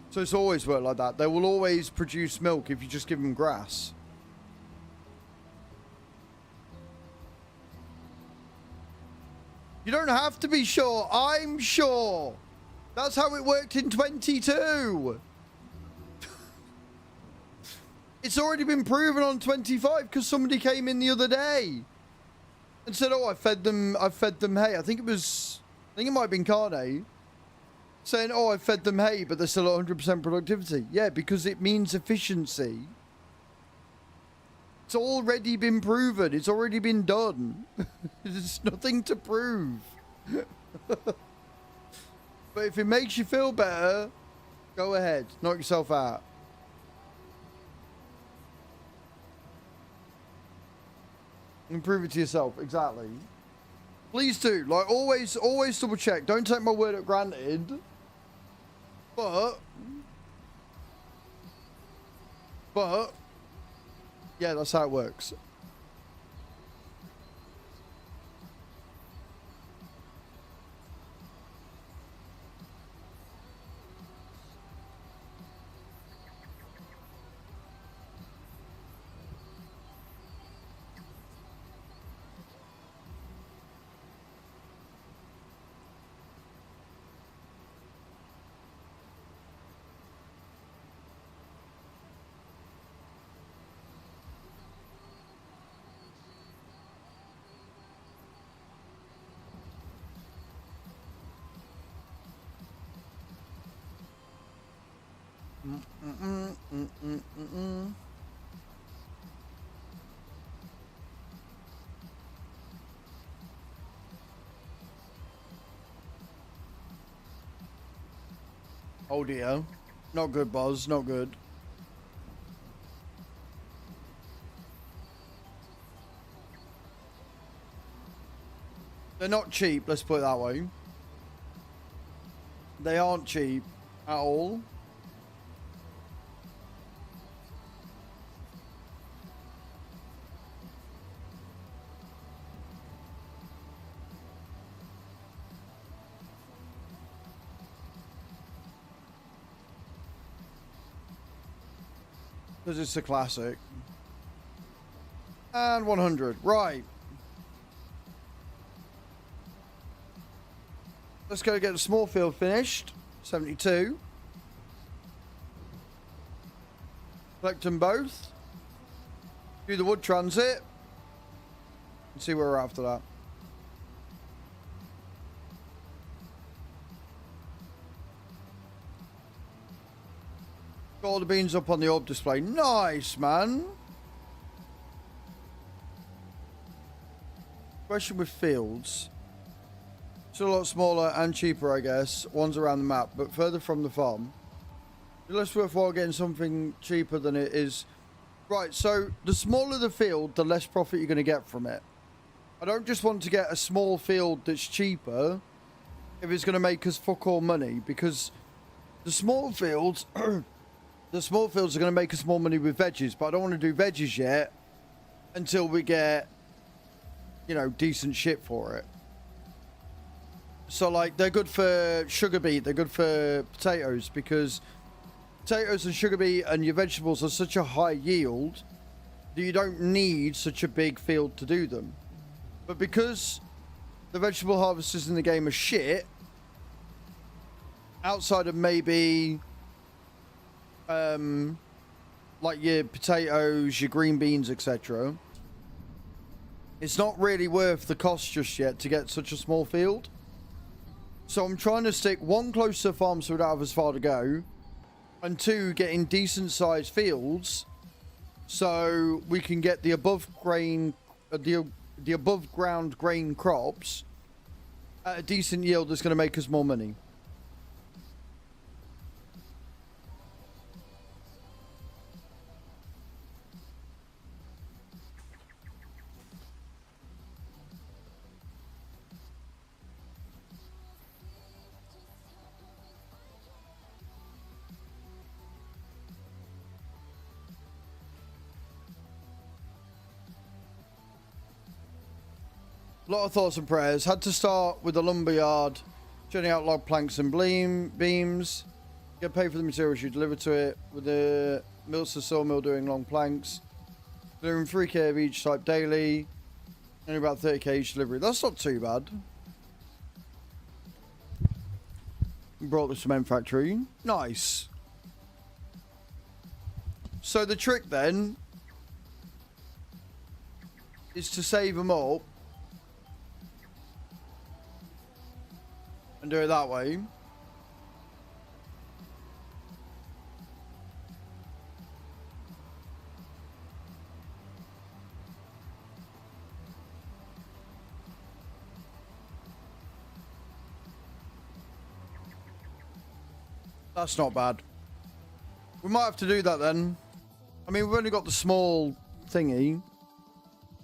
So it's always worked like that. They will always produce milk if you just give them grass. You don't have to be sure. I'm sure. That's how it worked in 22. It's already been proven on 25 because somebody came in the other day and said, "Oh, I fed them hay." I think it might have been Carne saying, "Oh, I fed them hay, but they're still at 100% productivity." Yeah, because it means efficiency. It's already been proven. It's already been done. There's nothing to prove. But if it makes you feel better, go ahead. Knock yourself out. Improve it to yourself. Exactly. Please do. Like, always double check. Don't take my word at granted. But, yeah, that's how it works. Oh dear. Not good, Boz. Not good. They're not cheap, let's put it that way. They aren't cheap at all. Because it's a classic. And 100. Right. Let's go get the small field finished. 72. Collect them both. Do the wood transit. And see where we're after that. Got all the beans up on the orb display. Nice, man. Question with fields. It's a lot smaller and cheaper, I guess. One's around the map, but further from the farm. It's less worthwhile getting something cheaper than it is. Right, so the smaller the field, the less profit you're going to get from it. I don't just want to get a small field that's cheaper if it's going to make us fuck all money, because the small fields, the small fields are going to make us more money with veggies, but I don't want to do veggies yet until we get, you know, decent shit for it. So, like, they're good for sugar beet, they're good for potatoes, because potatoes and sugar beet and your vegetables are such a high yield that you don't need such a big field to do them. But because the vegetable harvesters in the game are shit, outside of maybe like your potatoes, your green beans, etc., it's not really worth the cost just yet to get such a small field. So I'm trying to stick one close to the farm so we don't have as far to go, and two, getting decent sized fields so we can get the above grain, the above ground grain crops at a decent yield that's going to make us more money. A lot of thoughts and prayers. Had to start with the lumberyard, churning out log planks and beams. Get paid for the materials you deliver to it. With the mills to sawmill doing long planks. Delivering 3k of each type daily. Only about 30k each delivery. That's not too bad. Brought the cement factory. Nice. So the trick then is to save them up and do it that way. That's not bad. We might have to do that then. I mean, we've only got the small thingy.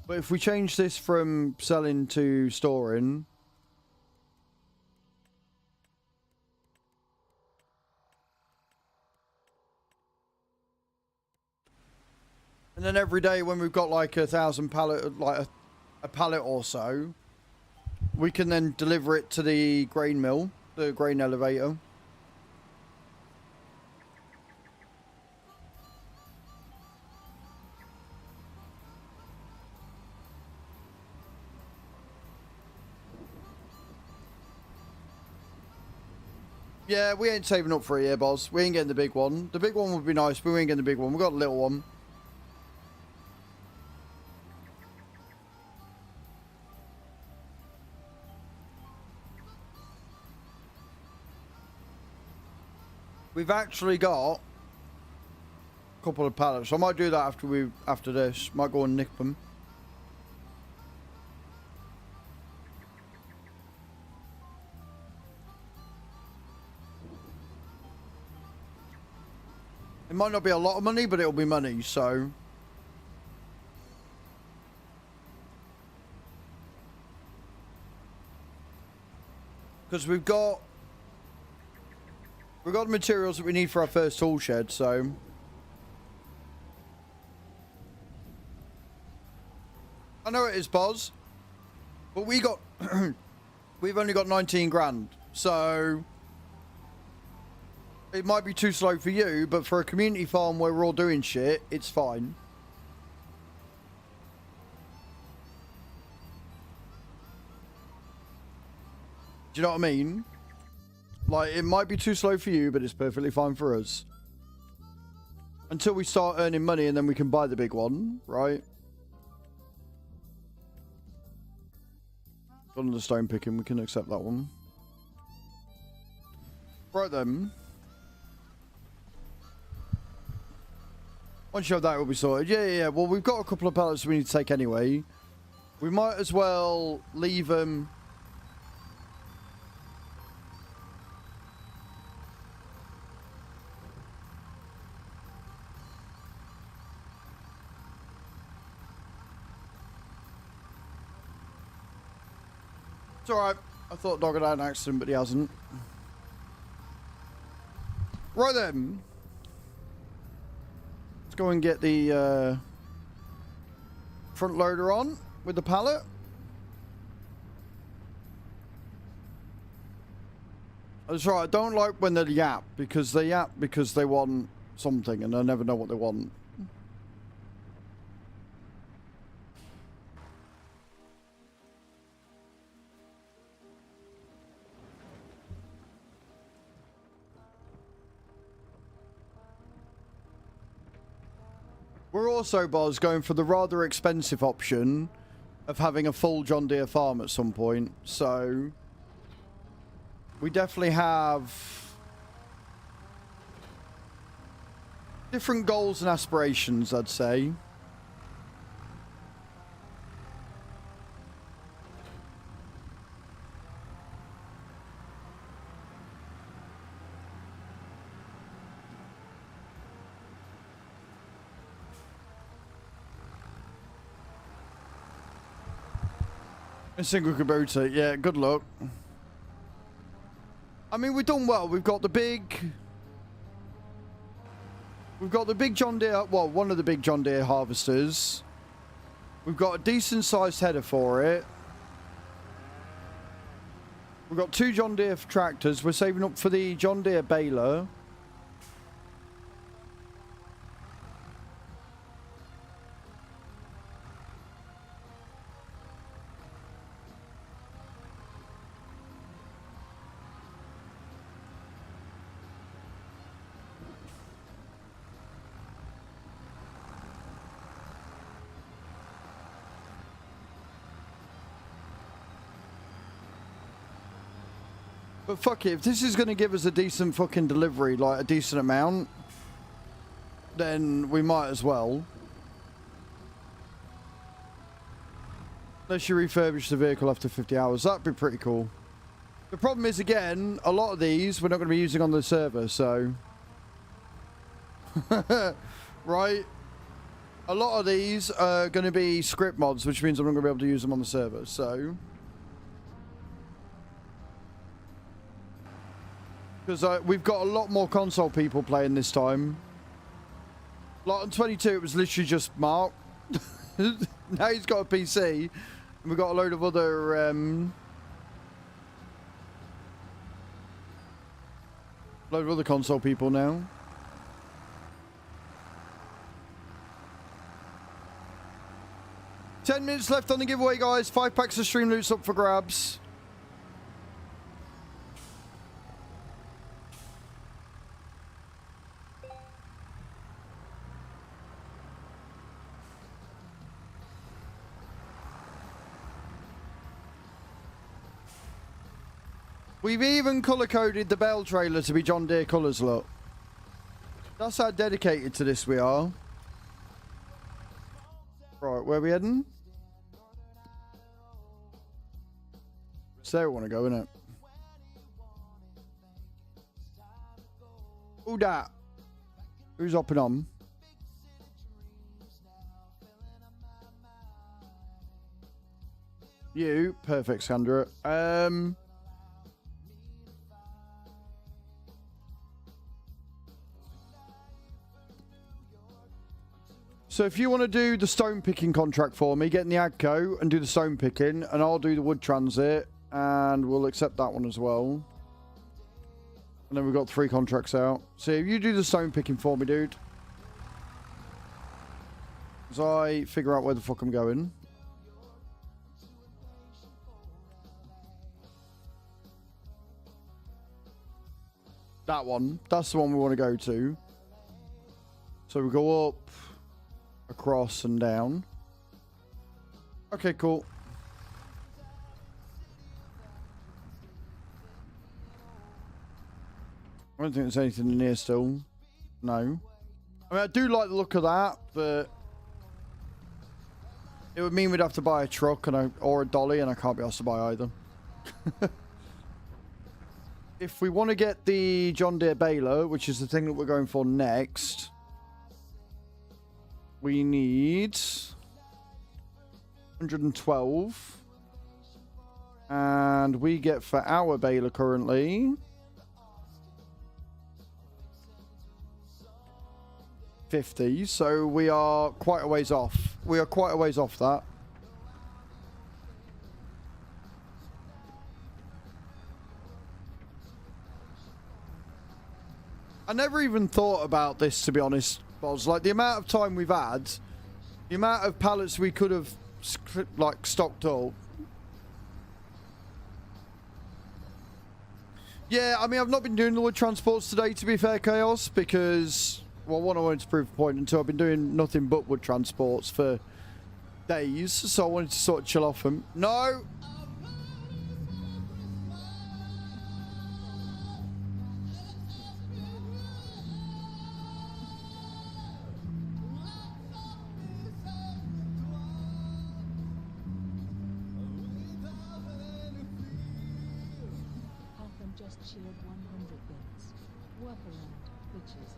But if we change this from selling to storing, and then every day when we've got like 1,000 pallet, like a pallet or so, we can then deliver it to the grain mill, the grain elevator. Yeah, we ain't saving up for a year, boss. We ain't getting the big one. The big one would be nice, but we ain't getting the big one. We got a little one. We've actually got a couple of pallets. So I might do that after this. Might go and nick them. It might not be a lot of money, but it'll be money, so. Because we've got the materials that we need for our first tool shed, so. I know it is, Boz. But we've only got 19 grand, so. It might be too slow for you, but for a community farm where we're all doing shit, it's fine. Do you know what I mean? Like, it might be too slow for you, but it's perfectly fine for us. Until we start earning money and then we can buy the big one, right? Done the stone picking, we can accept that one. Right then. Once you have that, it will be sorted. Yeah. Well, we've got a couple of pallets we need to take anyway. We might as well leave them. It's alright. I thought Dog had had an accident, but he hasn't. Right then. Let's go and get the front loader on with the pallet. That's right. I don't like when they yap because they want something and I never know what they want. We're also, Boz, going for the rather expensive option of having a full John Deere farm at some point. So we definitely have different goals and aspirations, I'd say. A single computer, yeah, good luck. I mean, we've done well. We've got the big John Deere, well, one of the big John Deere harvesters. We've got a decent sized header for it. We've got 2 John Deere tractors. We're saving up for the John Deere baler. But fuck it, if this is going to give us a decent fucking delivery, like a decent amount, then we might as well. Unless you refurbish the vehicle after 50 hours, that'd be pretty cool. The problem is, again, a lot of these we're not going to be using on the server, so... right? A lot of these are going to be script mods, which means I'm not going to be able to use them on the server, so... Because we've got a lot more console people playing this time. Like on 22, it was literally just Mark. Now he's got a PC. And we've got a load of other... load of other console people now. $10 minutes left on the giveaway, guys. 5 packs of Streamloots up for grabs. We've even colour-coded the bell trailer to be John Deere colours, look. That's how dedicated to this we are. Right, where are we heading? It's there we want to go, innit? Who that? Who's hopping on? You. Perfect, Sandra. So if you want to do the stone picking contract for me, get in the AGCO and do the stone picking, and I'll do the wood transit, and we'll accept that one as well. And then we've got 3 contracts out. So if you do the stone picking for me, dude. As I figure out where the fuck I'm going. That one. That's the one we want to go to. So we go up, across and down. Okay, cool. I don't think there's anything in here still. No. I mean, I do like the look of that, but It would mean we'd have to buy a truck or a dolly, and I can't be asked to buy either. If we want to get the John Deere baler, which is the thing that we're going for next, we need 112. And we get for our baler currently 50. So we are quite a ways off. We are quite a ways off that. I never even thought about this, to be honest, Boz. Like, the amount of time we've had, the amount of pallets we could have, like, stocked up. Yeah, I mean, I've not been doing the wood transports today, to be fair, Chaos, because, well, one, I wanted to prove a point, and two, I've been doing nothing but wood transports for days, so I wanted to sort of chill off them. No! Just cheered 100 bits. Work around, bitches.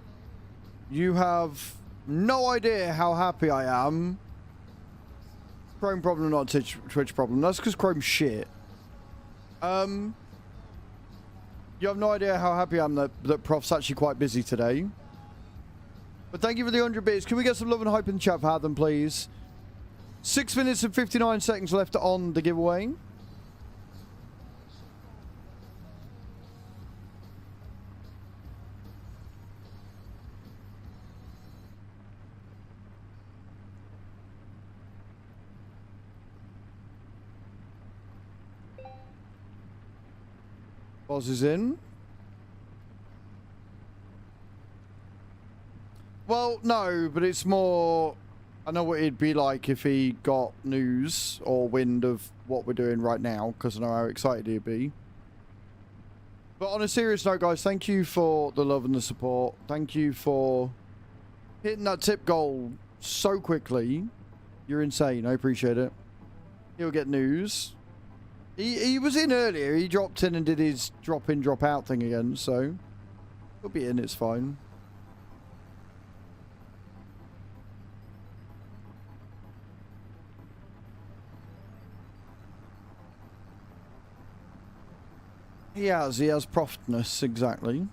You have no idea how happy I am. Chrome problem, not Twitch problem. That's because Chrome's shit. You have no idea how happy I am that Prof's actually quite busy today. But thank you for the 100 bits. Can we get some love and hype in the chat for Adam, please? 6 minutes and 59 seconds left on the giveaway. Boz is in. Well, no, but it's more... I know what it'd be like if he got news or wind of what we're doing right now, because I know how excited he'd be. But on a serious note, guys, thank you for the love and the support. Thank you for hitting that tip goal so quickly. You're insane. I appreciate it. He'll get news. He was in earlier. He dropped in and did his drop in, drop out thing again, so he'll be in. It's fine. He has profitness, exactly.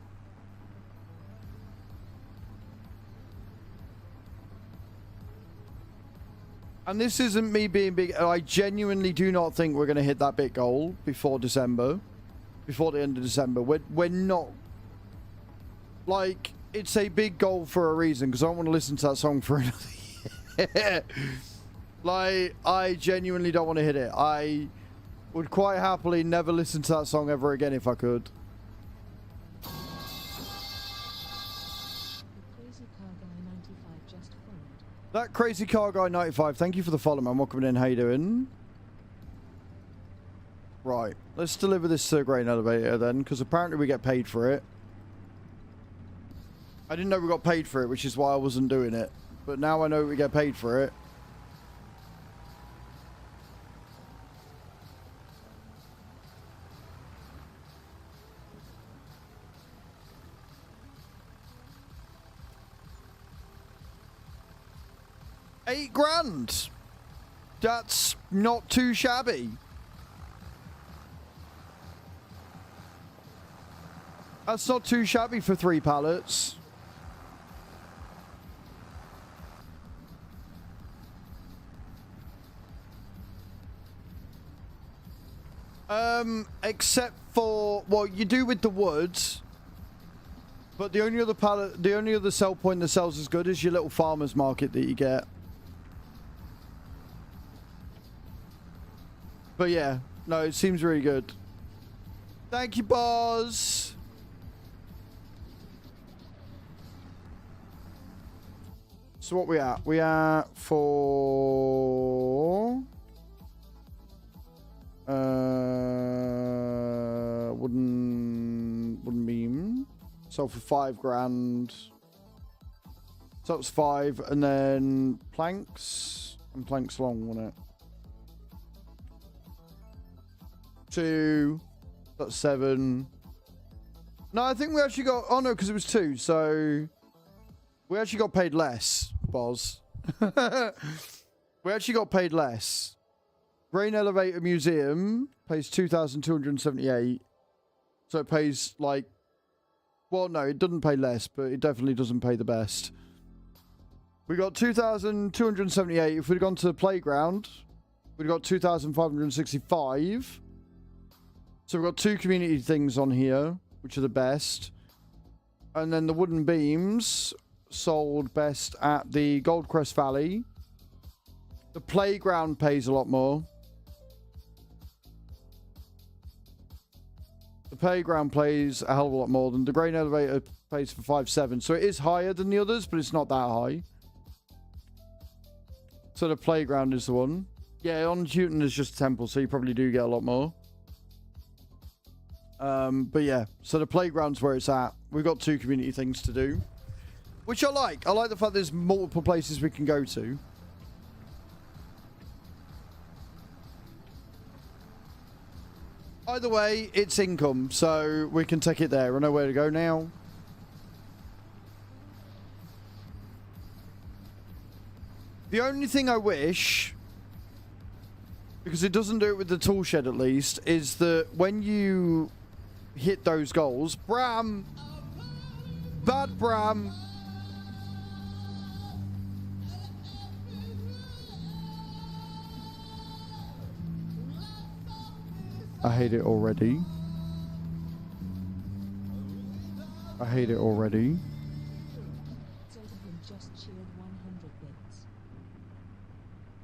And this isn't me being big. I genuinely do not think we're going to hit that bit goal before December. Before the end of December. We're not. Like, it's a big goal for a reason, because I don't want to listen to that song for another year. Like, I genuinely don't want to hit it. I would quite happily never listen to that song ever again if I could. That crazy car guy 95, thank you for the follow, man. Welcome in. How you doing? Right, let's deliver this to the grain elevator then, because apparently we get paid for it. I didn't know we got paid for it, which is why I wasn't doing it. But now I know we get paid for it. £8,000. That's not too shabby. That's not too shabby for 3 pallets. Except for, well, you do with the woods. But the only other pallet, the only other sell point that sells as good is your little farmer's market that you get. But yeah, no, it seems really good. Thank you, boss. So what we at? We are for wooden beam. So for £5,000. So it's 5, and then planks. and planks long, wasn't it? 2. That's 7. No, I think we actually got... Oh, no, because it was 2. So we actually got paid less, Boz. We actually got paid less. Grain Elevator Museum pays 2,278. So it pays like... Well, no, it doesn't pay less, but it definitely doesn't pay the best. We got 2,278. If we'd gone to the playground, we'd got 2,565. So we've got 2 community things on here, which are the best. And then the wooden beams sold best at the Goldcrest Valley. The playground pays a lot more. The playground plays a hell of a lot more than the grain elevator pays for 5.7. So it is higher than the others, but it's not that high. So the playground is the one. Yeah, on Houghton is just a temple, so you probably do get a lot more. But yeah, so the playground's where it's at. We've got 2 community things to do, which I like. I like the fact there's multiple places we can go to. Either way, it's income, so we can take it there. I know where to go now. The only thing I wish, because it doesn't do it with the tool shed at least, is that when you hit those goals, Bram, bad Bram, I hate it already. I hate it already. Gentlemen just cheered 100 bits.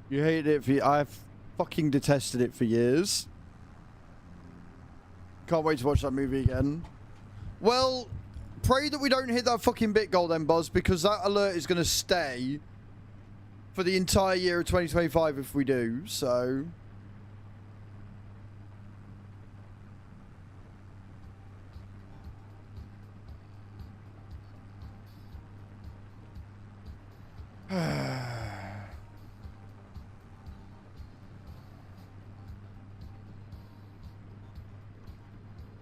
You hated it for... I've fucking detested it for years. Can't wait to watch that movie again. Well, pray that we don't hit that fucking bit goal then, Buzz, because that alert is going to stay for the entire year of 2025 if we do, so...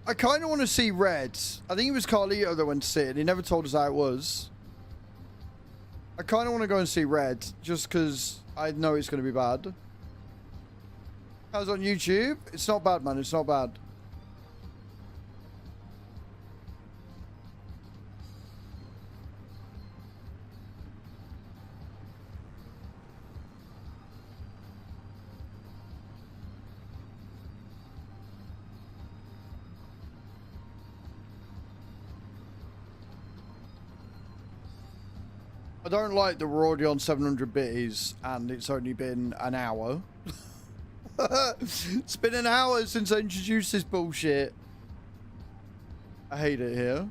I kind of want to see Red. I think it was Carlito that went to see it. He never told us how it was. I kind of want to go and see Red, just because I know it's going to be bad. How's it on YouTube? It's not bad, man. It's not bad. I don't like that we're already on 700 bitties and it's only been an hour. It's been an hour since I introduced this bullshit. I hate it here.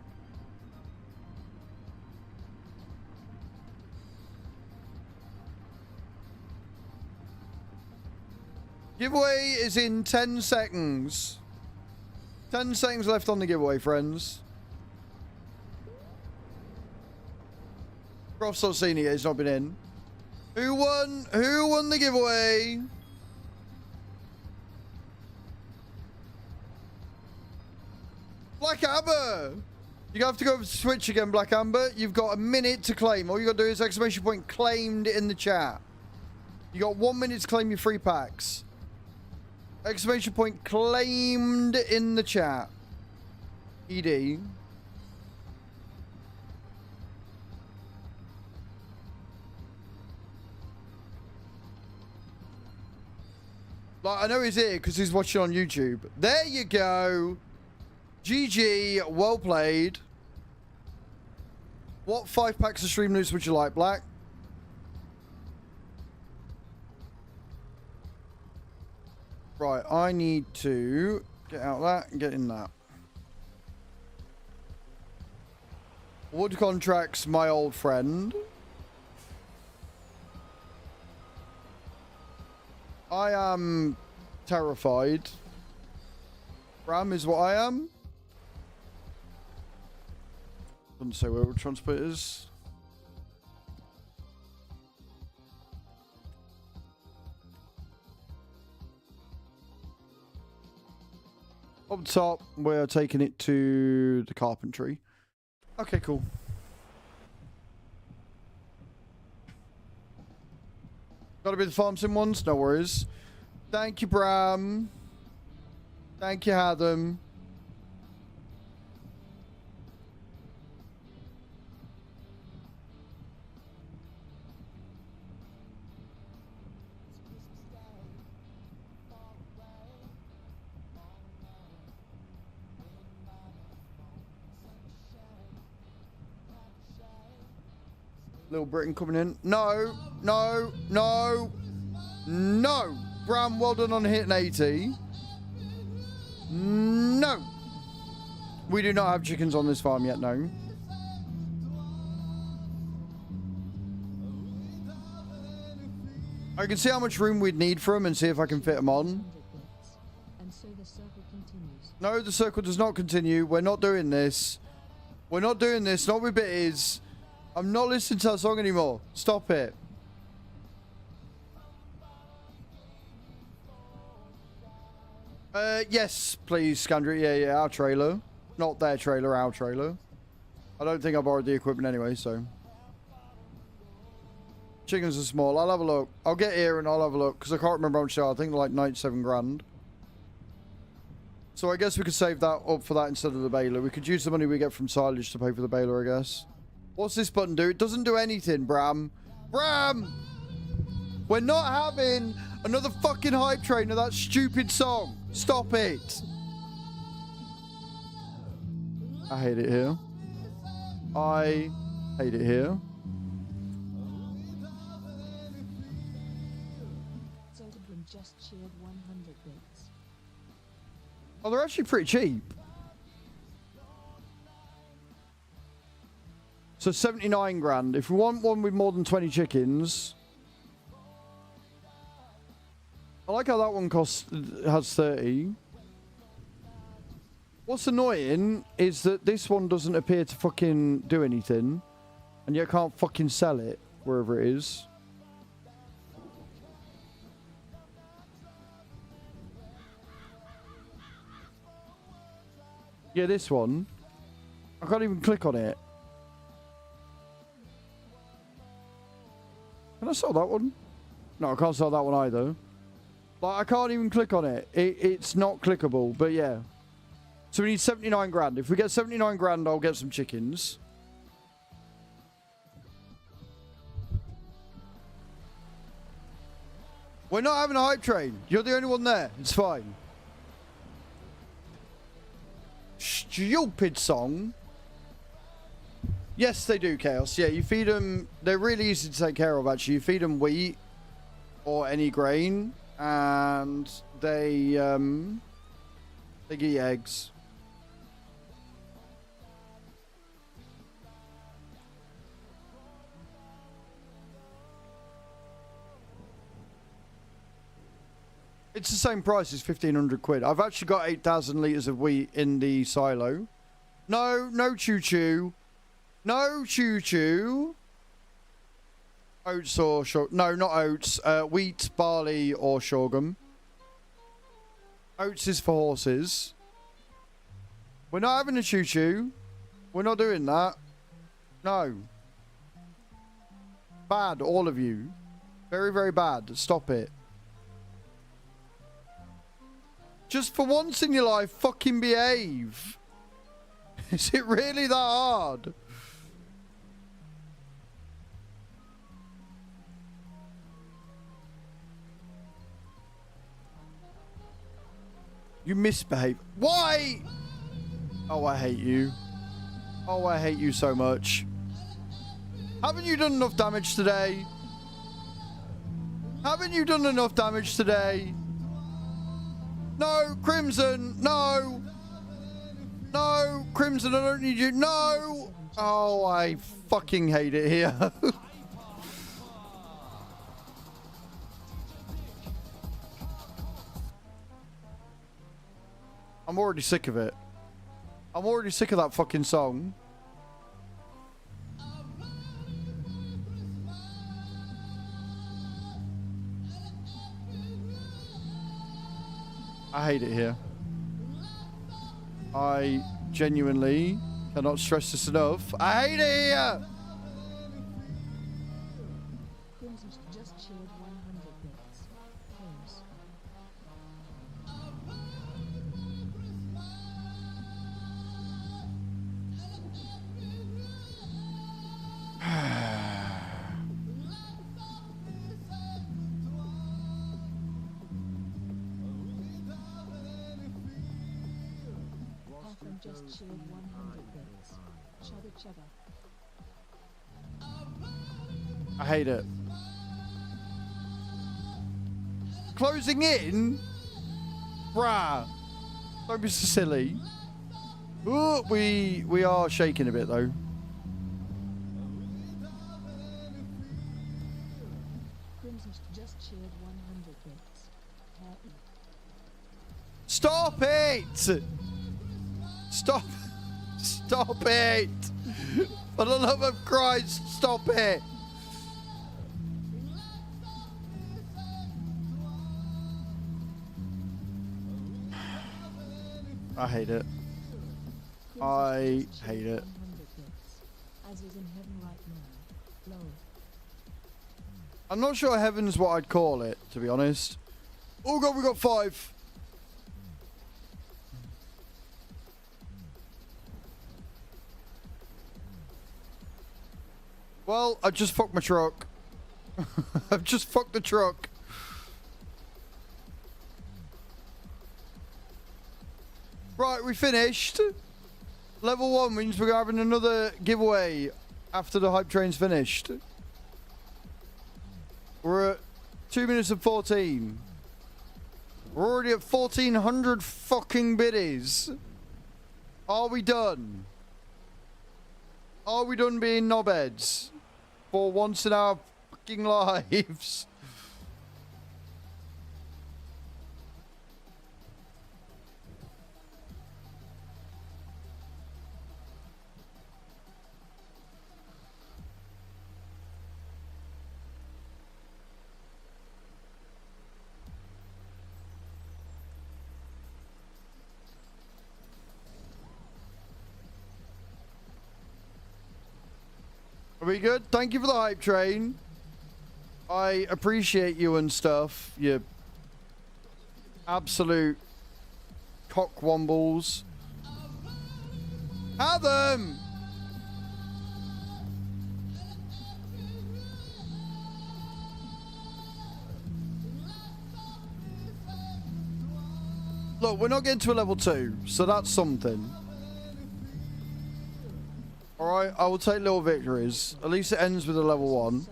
Giveaway is in 10 seconds. 10 seconds left on the giveaway, friends. Groff's not seen it yet, he's not been in. Who won? Who won the giveaway? Black Amber! You have to go over to Twitch again, Black Amber. You've got a minute to claim. All you got to do is exclamation point claimed in the chat. You got 1 minute to claim your free packs. Exclamation point claimed in the chat. ED. Like, I know he's here because he's watching on YouTube. There you go. GG. Well played. What 5 packs of Streamloots would you like, Black? Right, I need to get out that and get in that. Wood contracts, my old friend. I am terrified. Bram is what I am. Doesn't say where transport is. Up top, we're taking it to the carpentry. Okay, cool. Gotta be the farm sim ones? No worries. Thank you, Bram. Thank you, Adam. Little Britain coming in. No, no, no, no. Bram, well done on hitting 80. No. We do not have chickens on this farm yet, no. I can see how much room we'd need for them and see if I can fit them on. And so the circle continues. No, the circle does not continue. We're not doing this. We're not doing this. Not with bitties. I'm not listening to that song anymore. Stop it. Yes, please, Scandra. Yeah, our trailer. Not their trailer, our trailer. I don't think I borrowed the equipment anyway, so. Chickens are small. I'll have a look. I'll get here and I'll have a look, because I can't remember how much they are. I think they're like 97 grand. So I guess we could save that up for that instead of the baler. We could use the money we get from silage to pay for the baler, I guess. What's this button do? It doesn't do anything, Bram. Bram! We're not having another fucking hype train of that stupid song. Stop it. I hate it here. I hate it here. Sodergrim just cheered 100 bits. Oh, they're actually pretty cheap. So 79 grand. If we want one with more than 20 chickens. I like how that one has 30. What's annoying is that this one doesn't appear to fucking do anything. And yet can't fucking sell it wherever it is. Yeah, this one. I can't even click on it. Can I sell that one? No, I can't sell that one either. Like, I can't even click on it. It's not clickable, but yeah. So we need 79 grand. If we get 79 grand, I'll get some chickens. We're not having a hype train. You're the only one there. It's fine. Stupid song. Yes, they do, Chaos. Yeah, you feed them. They're really easy to take care of, actually. You feed them wheat or any grain, and they give you eggs. It's the same price as 1,500 quid. I've actually got 8,000 litres of wheat in the silo. No, no choo-choo. No choo-choo. Oats or sorghum. No, not oats. Wheat, barley, or sorghum. Oats is for horses. We're not having a choo-choo. We're not doing that. No. Bad, all of you. Very, very bad. Stop it. Just for once in your life, fucking behave. Is it really that hard? You misbehave. Why? Oh, I hate you. Oh, I hate you so much. Haven't you done enough damage today? Haven't you done enough damage today? No, Crimson, no. No, Crimson, I don't need you. No. Oh, I fucking hate it here. I'm already sick of it. I'm already sick of that fucking song. I hate it here. I genuinely cannot stress this enough. I hate it here! Crimson just cheered 100 bits. Thanks. Catherine just cheered 100 bits. Chugga chugga. I hate it. Closing in? Bruh. Don't be so silly. Ooh, we are shaking a bit though. Crimson just cheered 100 bits. Happy. Stop it! Stop. Stop it! For the love of Christ, stop it! I hate it. I hate it. As is in heaven right now. Lol. I'm not sure heaven's what I'd call it, to be honest. Oh god, we got 5. Well, I just fucked my truck. I've just fucked the truck. Right, we finished. Level 1 means we're having another giveaway after the hype train's finished. We're at 2 minutes and 14. We're already at 1,400 fucking biddies. Are we done? Are we done being knobheads? For once in our fucking lives. Are we good? Thank you for the hype train. I appreciate you and stuff. You absolute cockwombles. Have them! Look, we're not getting to a level 2, so that's something. Alright, I will take little victories. At least it ends with a level 1.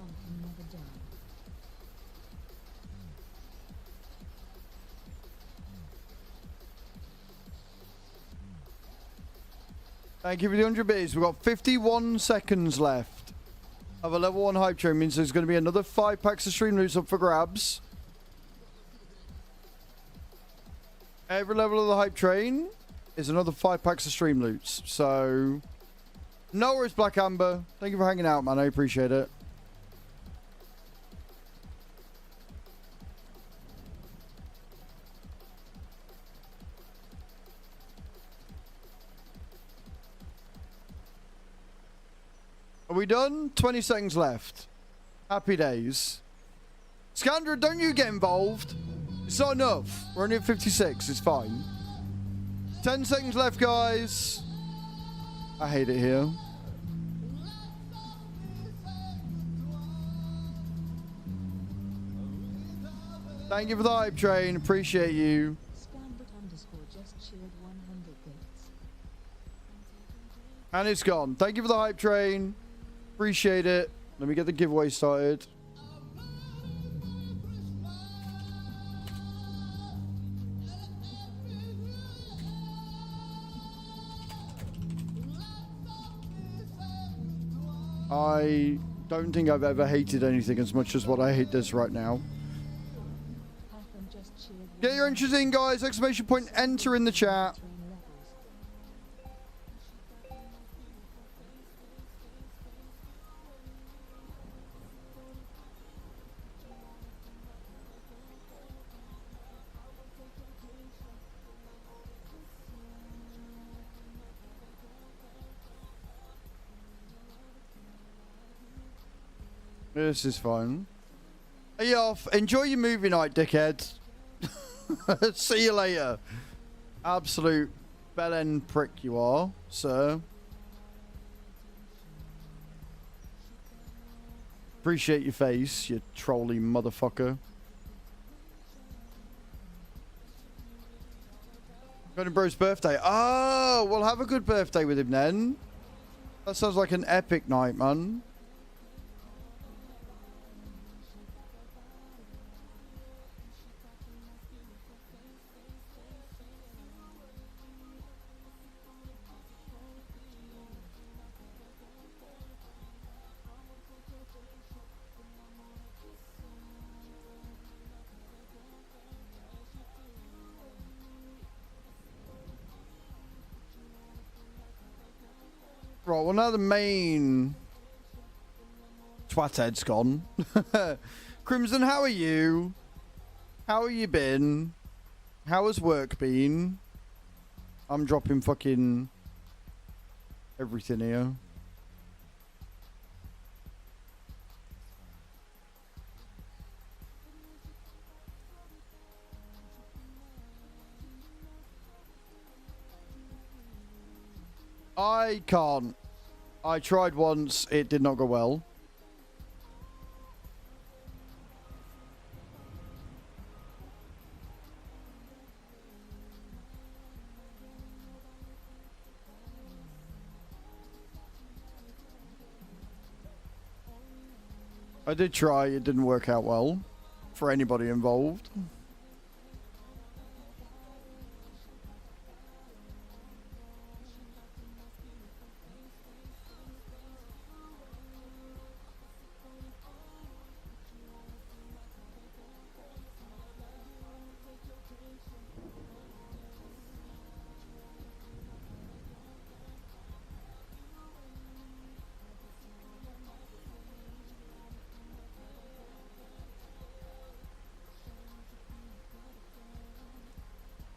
Thank you for the 100 bits. We've got 51 seconds left of a level 1 hype train. Means there's going to be another 5 packs of Streamloots up for grabs. Every level of the hype train is another 5 packs of Streamloots. So... no worries, Black Amber. Thank you for hanging out, man. I appreciate it. Are we done? 20 seconds left. Happy days. Scandra, don't you get involved. It's not enough. We're only at 56. It's fine. 10 seconds left, guys. I hate it here. Thank you for the hype train. Appreciate you. Scanbert_ just cheered 100 bits. And it's gone. Thank you for the hype train. Appreciate it. Let me get the giveaway started. I don't think I've ever hated anything as much as what I hate this right now. Get your entries in, guys. Exclamation point, enter in the chat. This is fine. Are you off? Enjoy your movie night, dickhead. See you later. Absolute bell-end prick you are, sir. Appreciate your face, you trolly motherfucker. Going bro's birthday. Oh, we'll have a good birthday with him then. That sounds like an epic night, man. Right, well now the main twathead's gone. Crimson, how are you? How have you been? How has work been? I'm dropping fucking everything here. I can't. I tried once, it did not go well. I did try, it didn't work out well for anybody involved.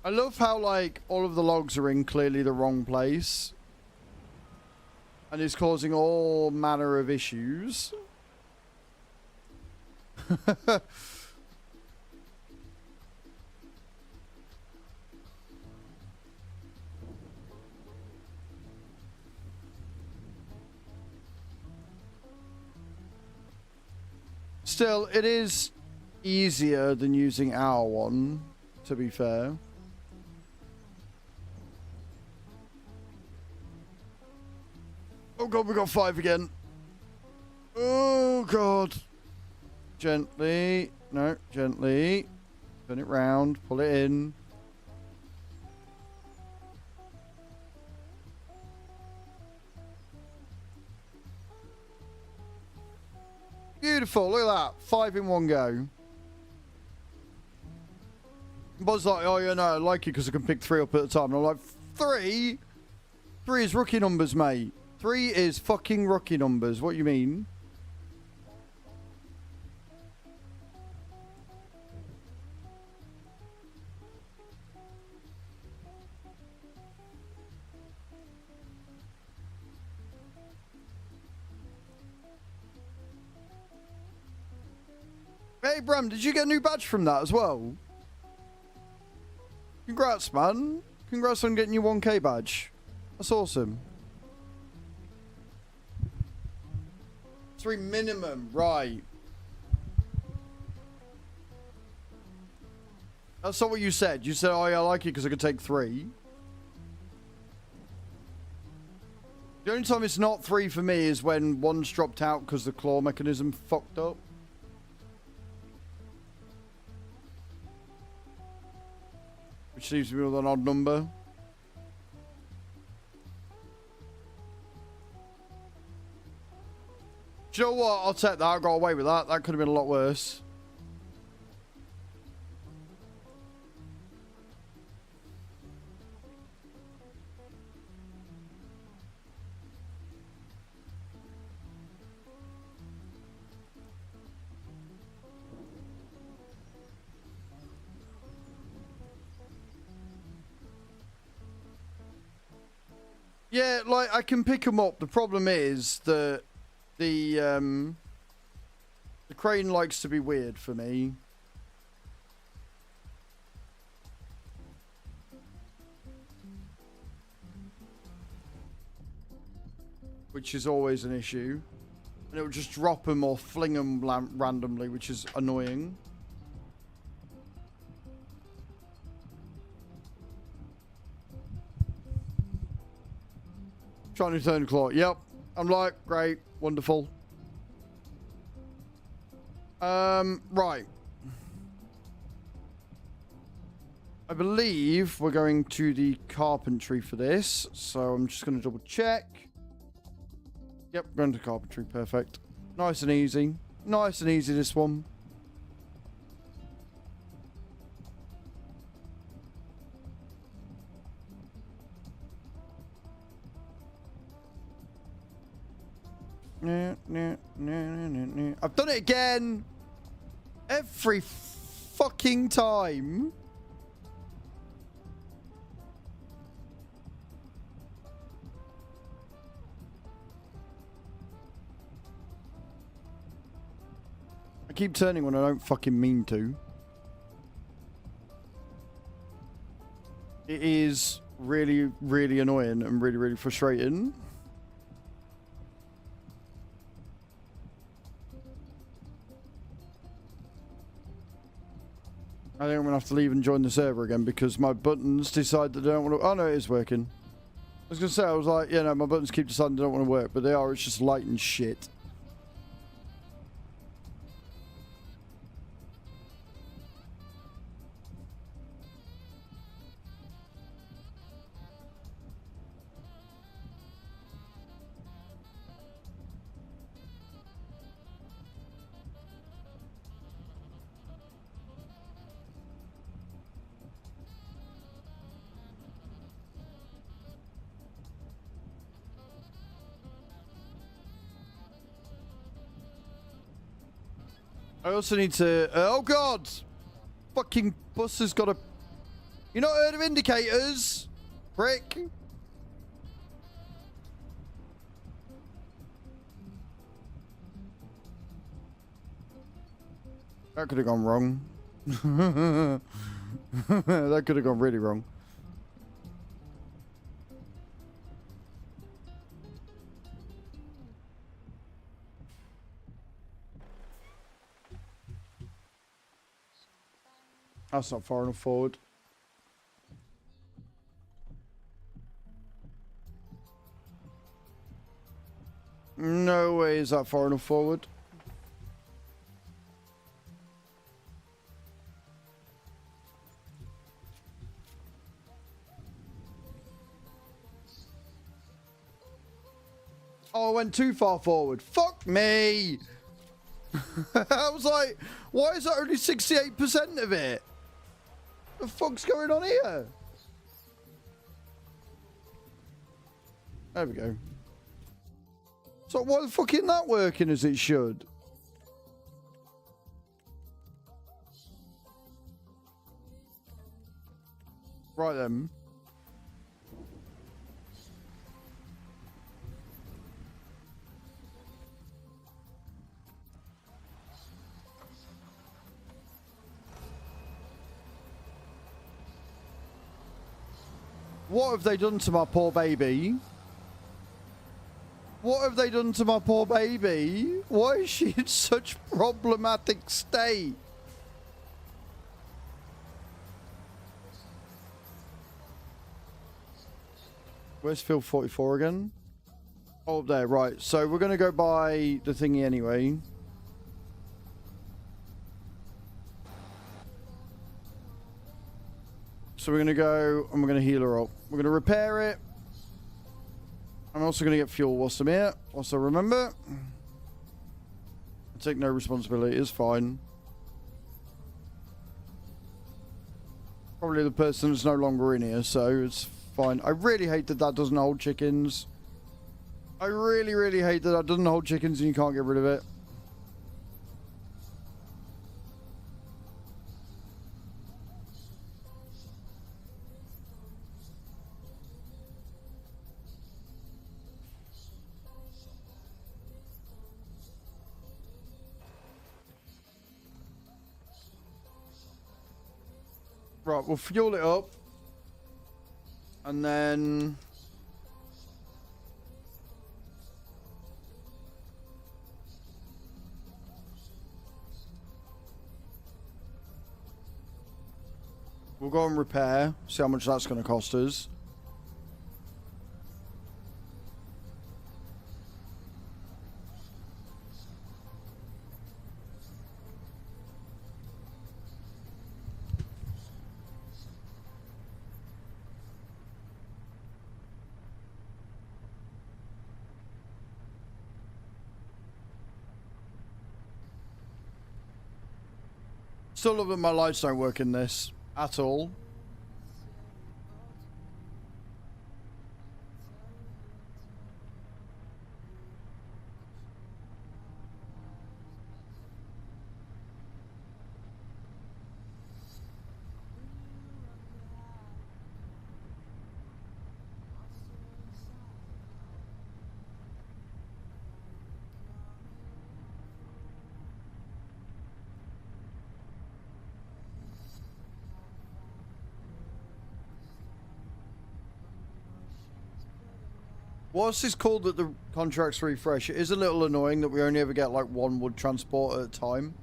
I love how, like, all of the logs are in clearly the wrong place. And it's causing all manner of issues. Still, it is easier than using our one, to be fair. Oh god, we got 5 again. Oh god. Gently. No, gently. Turn it round. Pull it in. Beautiful. Look at that. 5 in one go. Buzz like, oh yeah, no, I like it because I can pick 3 up at a time. And I'm like, 3? 3 is rookie numbers, mate. 3 is fucking rookie numbers. What you mean? Hey, Bram, did you get a new badge from that as well? Congrats, man. Congrats on getting your 1K badge. That's awesome. 3 minimum, right. That's not what you said. You said, oh yeah, I like it because I could take 3. The only time it's not 3 for me is when one's dropped out because the claw mechanism fucked up. Which leaves me with an odd number. Do you know what? I'll take that. I got away with that. That could have been a lot worse. Yeah, like, I can pick them up. The problem is that the The crane likes to be weird for me. Which is always an issue. And it will just drop them or fling them randomly, which is annoying. Trying to turn the clock. Yep. I'm like, great. Wonderful. Right. I believe we're going to the carpentry for this. So I'm just going to double check. Yep, going to carpentry. Perfect. Nice and easy. Nice and easy, this one. I've done it again. Every fucking time. I keep turning when I don't fucking mean to. It is really, really annoying and really, really frustrating. I think I'm going to have to leave and join the server again because my buttons decide that they don't want to... Oh, no, it is working. I was going to say, I was like, yeah, no, my buttons keep deciding they don't want to work, but they are. It's just light and shit. I also need to... oh, God! Fucking bus has got a... You not heard of indicators? Prick. That could have gone wrong. That could have gone really wrong. That's not far enough forward. No way is that far enough forward. Oh, I went too far forward. Fuck me! I was like, why is that only 68% of it? What the fuck's going on here? There we go. So why the fuck isn't that working as it should? Right then. What have they done to my poor baby? What have they done to my poor baby? Why is she in such problematic state? Where's field 44 again? Oh, up there, right. So we're going to go by the thingy anyway. So we're going to go and we're going to heal her up. We're going to repair it. I'm also going to get fuel whilst I'm here. Also remember, I take no responsibility. It's fine. Probably the person is no longer in here, so it's fine. I really hate that that doesn't hold chickens. I really, really hate that that doesn't hold chickens and you can't get rid of it. Right, we'll fuel it up. And then... we'll go and repair, see how much that's going to cost us. Still love that my lights don't work in this at all. What's this called that the contracts refresh? It is a little annoying that we only ever get like one wood transport at a time.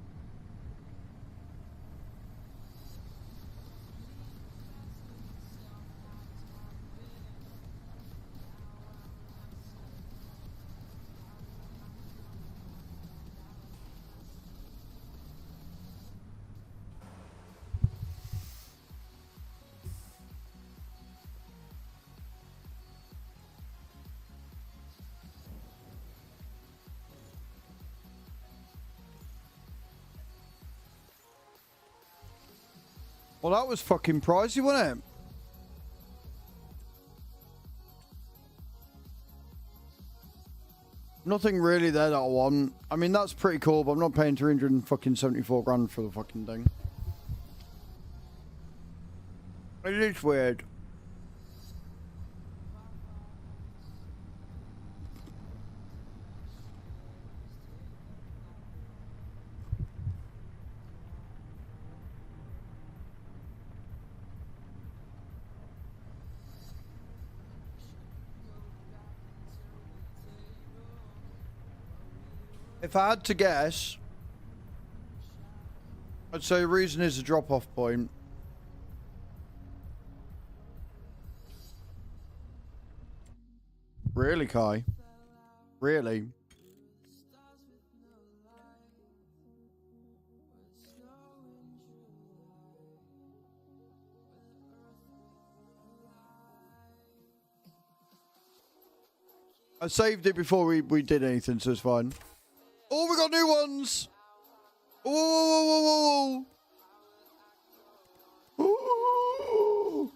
Well, that was fucking pricey, wasn't it? Nothing really there that I want. I mean, that's pretty cool, but I'm not paying 374 grand for the fucking thing. It is weird. If I had to guess, I'd say the reason is a drop-off point. Really, Kai? Really? I saved it before we did anything, so it's fine. Oh, we got new ones! Whoa, whoa, whoa, whoa, whoa. Ooh.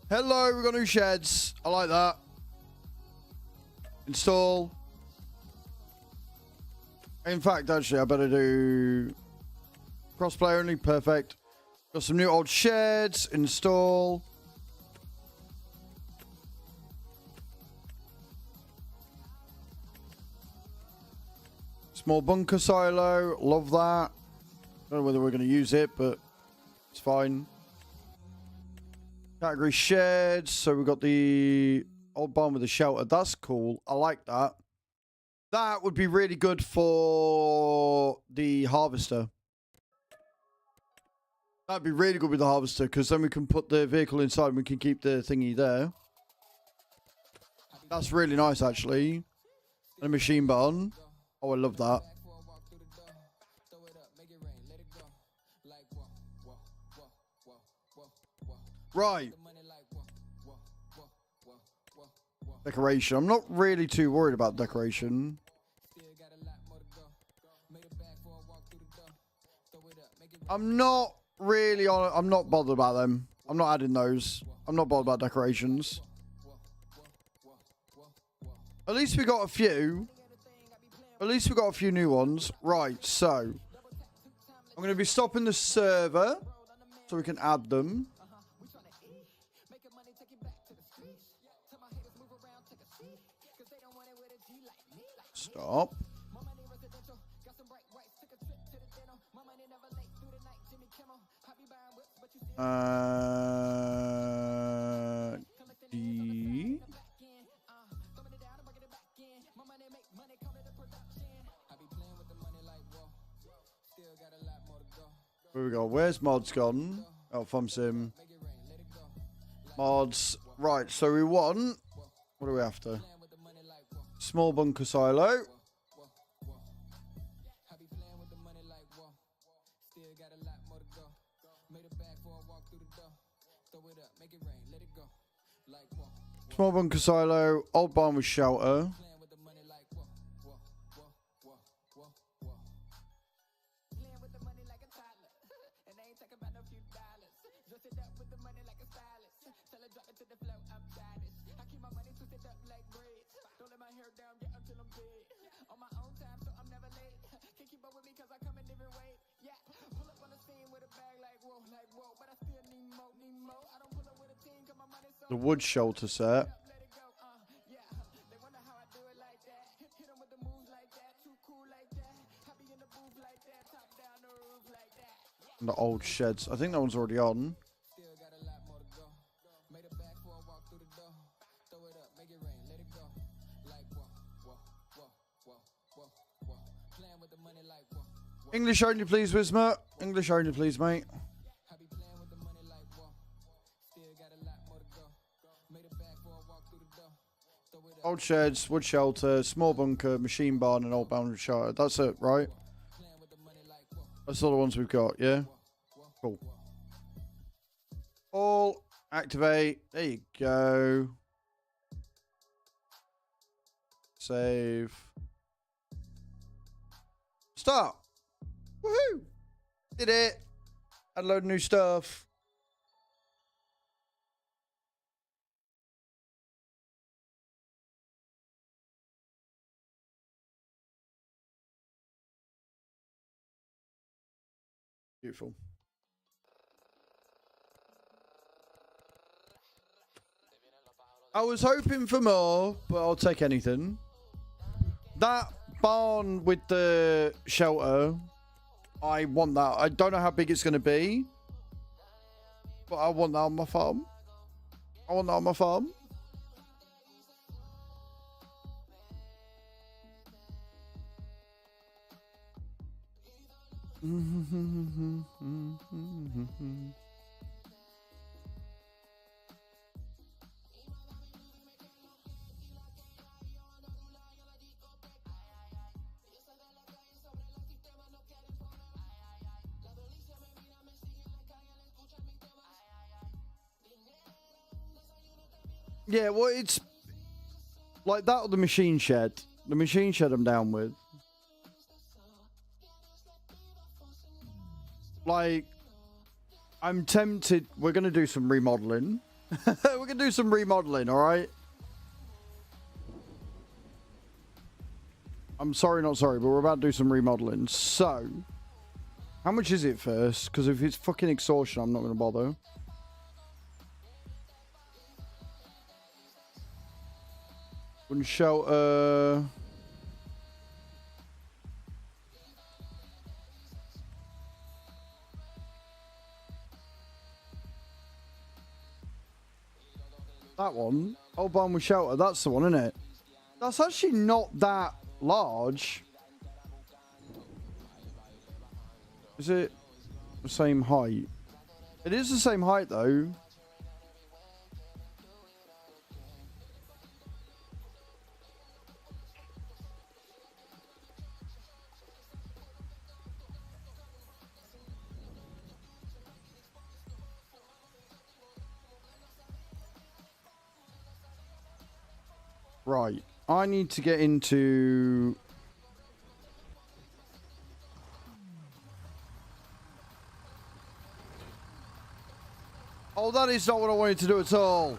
Hello, we got new sheds. I like that. Install. In fact, actually, I better do crossplay only. Perfect. Got some new old sheds. Install. Small bunker silo. Love that. Don't know whether we're going to use it, but it's fine. Category sheds. So we've got the old barn with the shelter. That's cool. I like that. That would be really good for the harvester. That'd be really good with the harvester, because then we can put the vehicle inside and we can keep the thingy there. That's really nice, actually. And a machine barn. Oh, I love that. Right. Decoration. I'm not really too worried about decoration. I'm not really on. I'm not bothered about them. I'm not adding those. I'm not bothered about decorations. At least we got a few. At least we got a few new ones. Right, so I'm going to be stopping the server so we can add them. Stop. D. Where we go? Where's mods gone? Oh, FumSim. Mods. Right, so we want... What are we after? Small bunker silo. Small bunker silo. Old barn with shelter. The wood shelter set. And the old sheds. I think that one's already on. English only, please, Wisma. English only, please, mate. Old sheds, wood shelter, small bunker, machine barn, and old boundary shelter. That's it, right? That's all the ones we've got, yeah? Cool. All activate. There you go. Save. Start. Woohoo! Did it. Had a load of new stuff. Beautiful. I was hoping for more, but I'll take anything. That barn with the shelter, I want that. I don't know how big it's going to be, but I want that on my farm. I want that on my farm. Yeah, well, it's like that or the machine shed. The machine shed I'm down with. Like, I'm tempted. We're going to do some remodeling. We're going to do some remodeling, all right? I'm sorry, not sorry, but we're about to do some remodeling. So, how much is it first? Because if it's fucking exhaustion, I'm not going to bother. Wooden shelter. That one. Old barn with shelter. That's the one, isn't it? That's actually not that large. Is it the same height? It is the same height, though. Right, I need to get into... Oh, that is not what I wanted to do at all.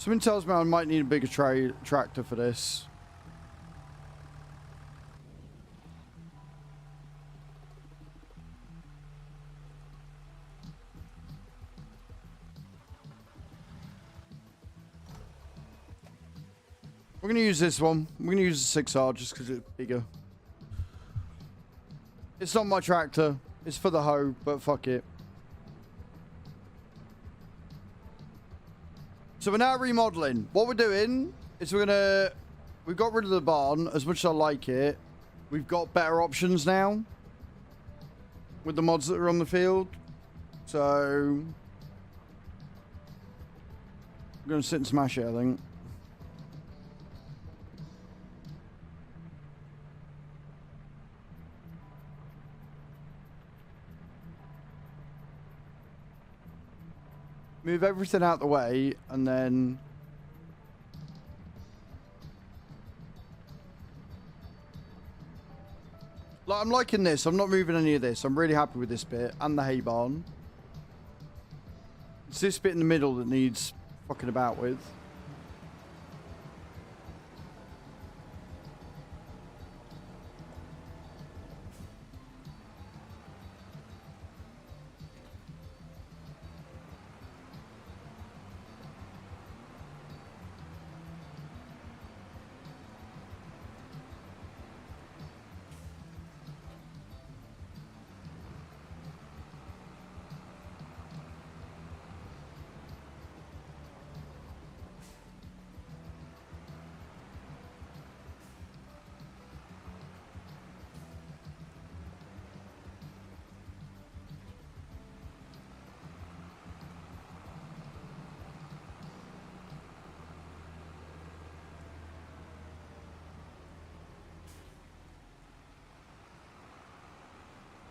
Something tells me I might need a bigger tractor for this. We're going to use this one. We're going to use the 6R just because it's bigger. It's not my tractor. It's for the hoe, but fuck it. So we're now remodeling. What we're doing is we've got rid of the barn as much as I like it. We've got better options now with the mods that are on the field. So I'm going to sit and smash it, I think. Move everything out the way, and then... Like, I'm liking this. I'm not moving any of this. I'm really happy with this bit, and the hay barn. It's this bit in the middle that needs fucking about with.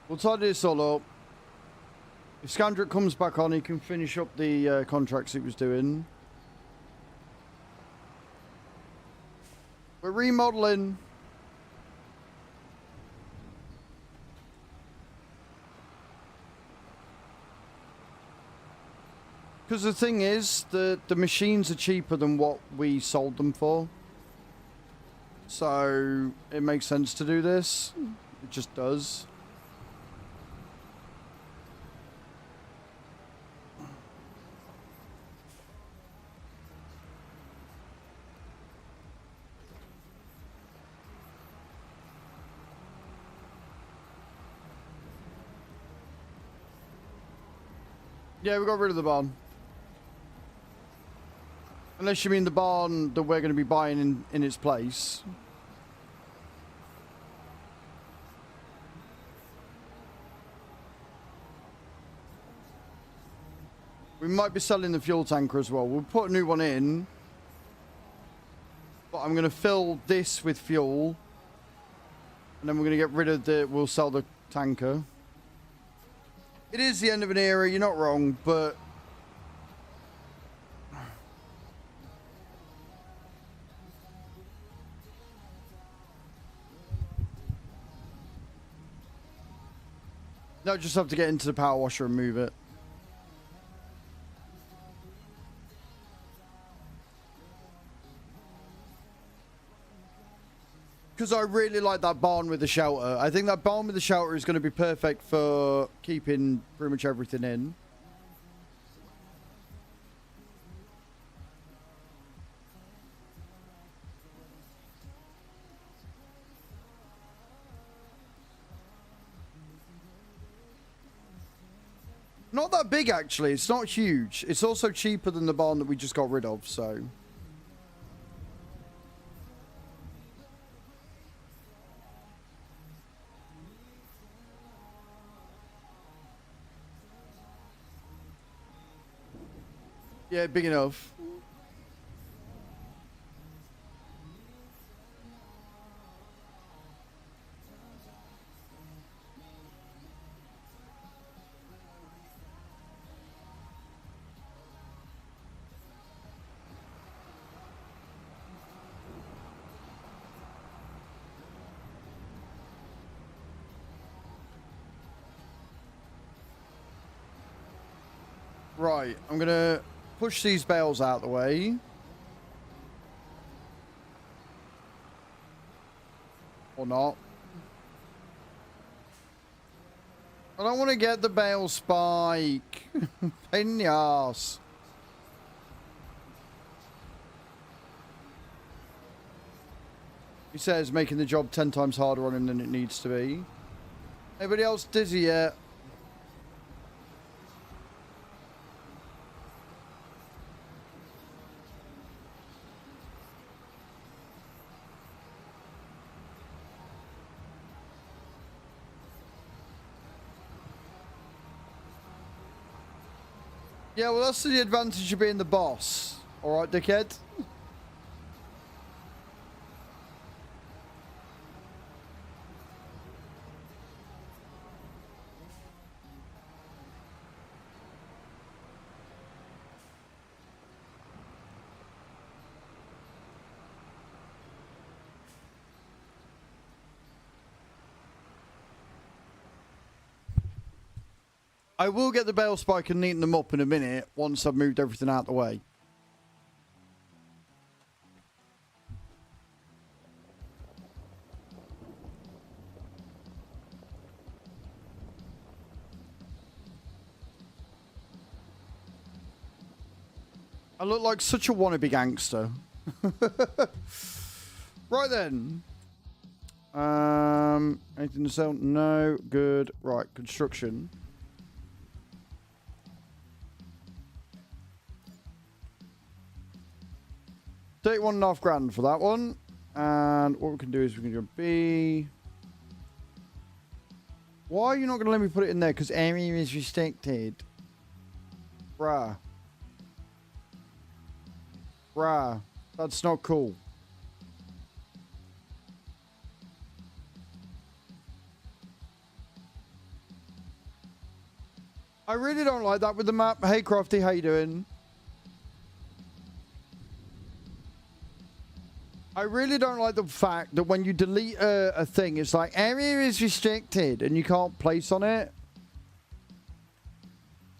We'll tidy this all up. If Scandrick comes back on, he can finish up the contracts he was doing. We're remodeling. Because the thing is, the machines are cheaper than what we sold them for. So it makes sense to do this. It just does. Yeah, we got rid of the barn. Unless you mean the barn that we're going to be buying in its place. We might be selling the fuel tanker as well. We'll put a new one in. But I'm going to fill this with fuel. And then we're going to get rid of we'll sell the tanker. It is the end of an era, you're not wrong, but... No, just have to get into the power washer and move it. Because I really like that barn with the shelter. I think that barn with the shelter is going to be perfect for keeping pretty much everything in. Not that big, actually. It's not huge. It's also cheaper than the barn that we just got rid of, so... Yeah, big enough. Right, I'm gonna push these bales out of the way. Or not. I don't want to get the bale spike. Pain in the arse. He says making the job 10 times harder on him than it needs to be. Anybody else dizzy yet? Yeah, well, that's the advantage of being the boss. All right, dickhead. I will get the bale spike and neaten them up in a minute once I've moved everything out of the way. I look like such a wannabe gangster. Right then. Anything to sell? No. Good. Right. Construction. $31.5 for that one. And what we can do is we can do a B. Why are you not going to let me put it in there? Because area is restricted. Bruh. Bruh. That's not cool. I really don't like that with the map. Hey, Crofty, how you doing? I really don't like the fact that when you delete a thing, it's like, area is restricted, and you can't place on it.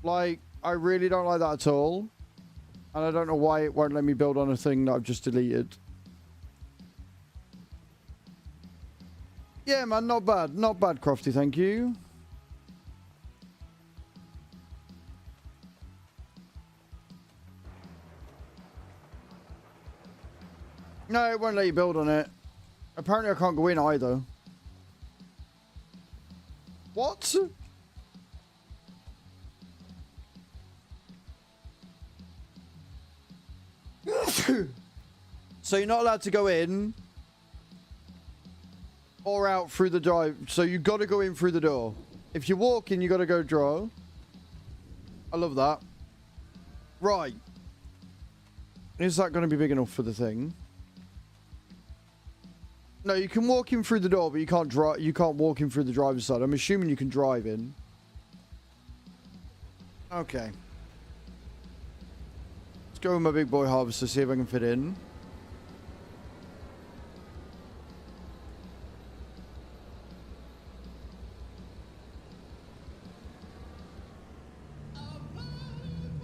Like, I really don't like that at all. And I don't know why it won't let me build on a thing that I've just deleted. Yeah, man, not bad. Not bad, Crofty, thank you. No, it won't let you build on it. Apparently I can't go in either. What? So you're not allowed to go in or out through the drive. So you've got to go in through the door. If you walk in, you got to go draw. I love that. Right. Is that going to be big enough for the thing? No, you can walk in through the door, but you can't drive. You can't walk in through the driver's side. I'm assuming you can drive in. Okay. Let's go with my big boy harvester, see if I can fit in.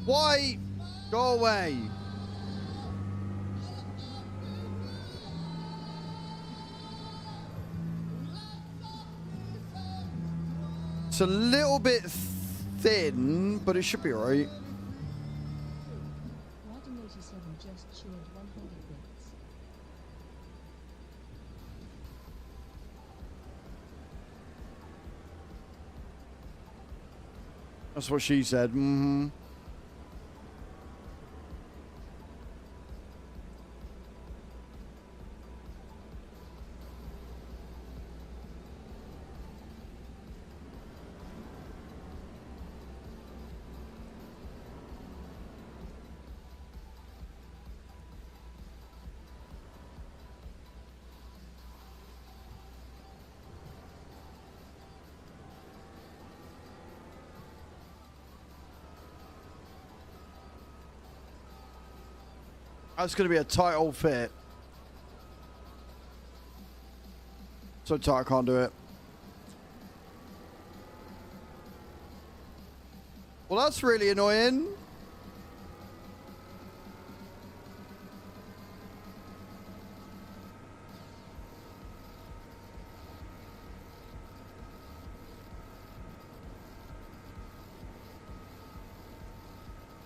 Why? Go away. It's a little bit thin, but it should be alright. Madam 87 just cheered 100 bits. That's what she said. Mm-hmm. That's going to be a tight old fit. So tight I can't do it. Well, that's really annoying.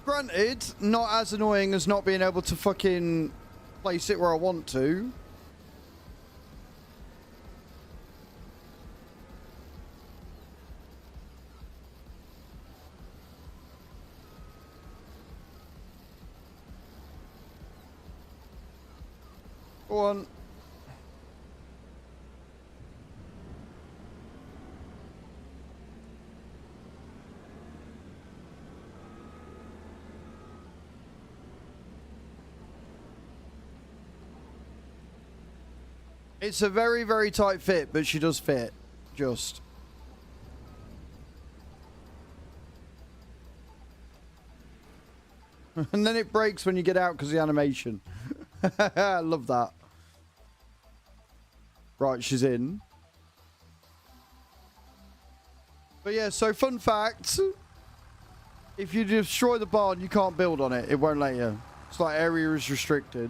Granted, not as annoying as not being able to fucking place it where I want to. Go on. It's a very, very tight fit, but she does fit. Just. And then it breaks when you get out because of the animation. I love that. Right, she's in. But yeah, so fun fact. If you destroy the barn, you can't build on it. It won't let you. It's like area is restricted.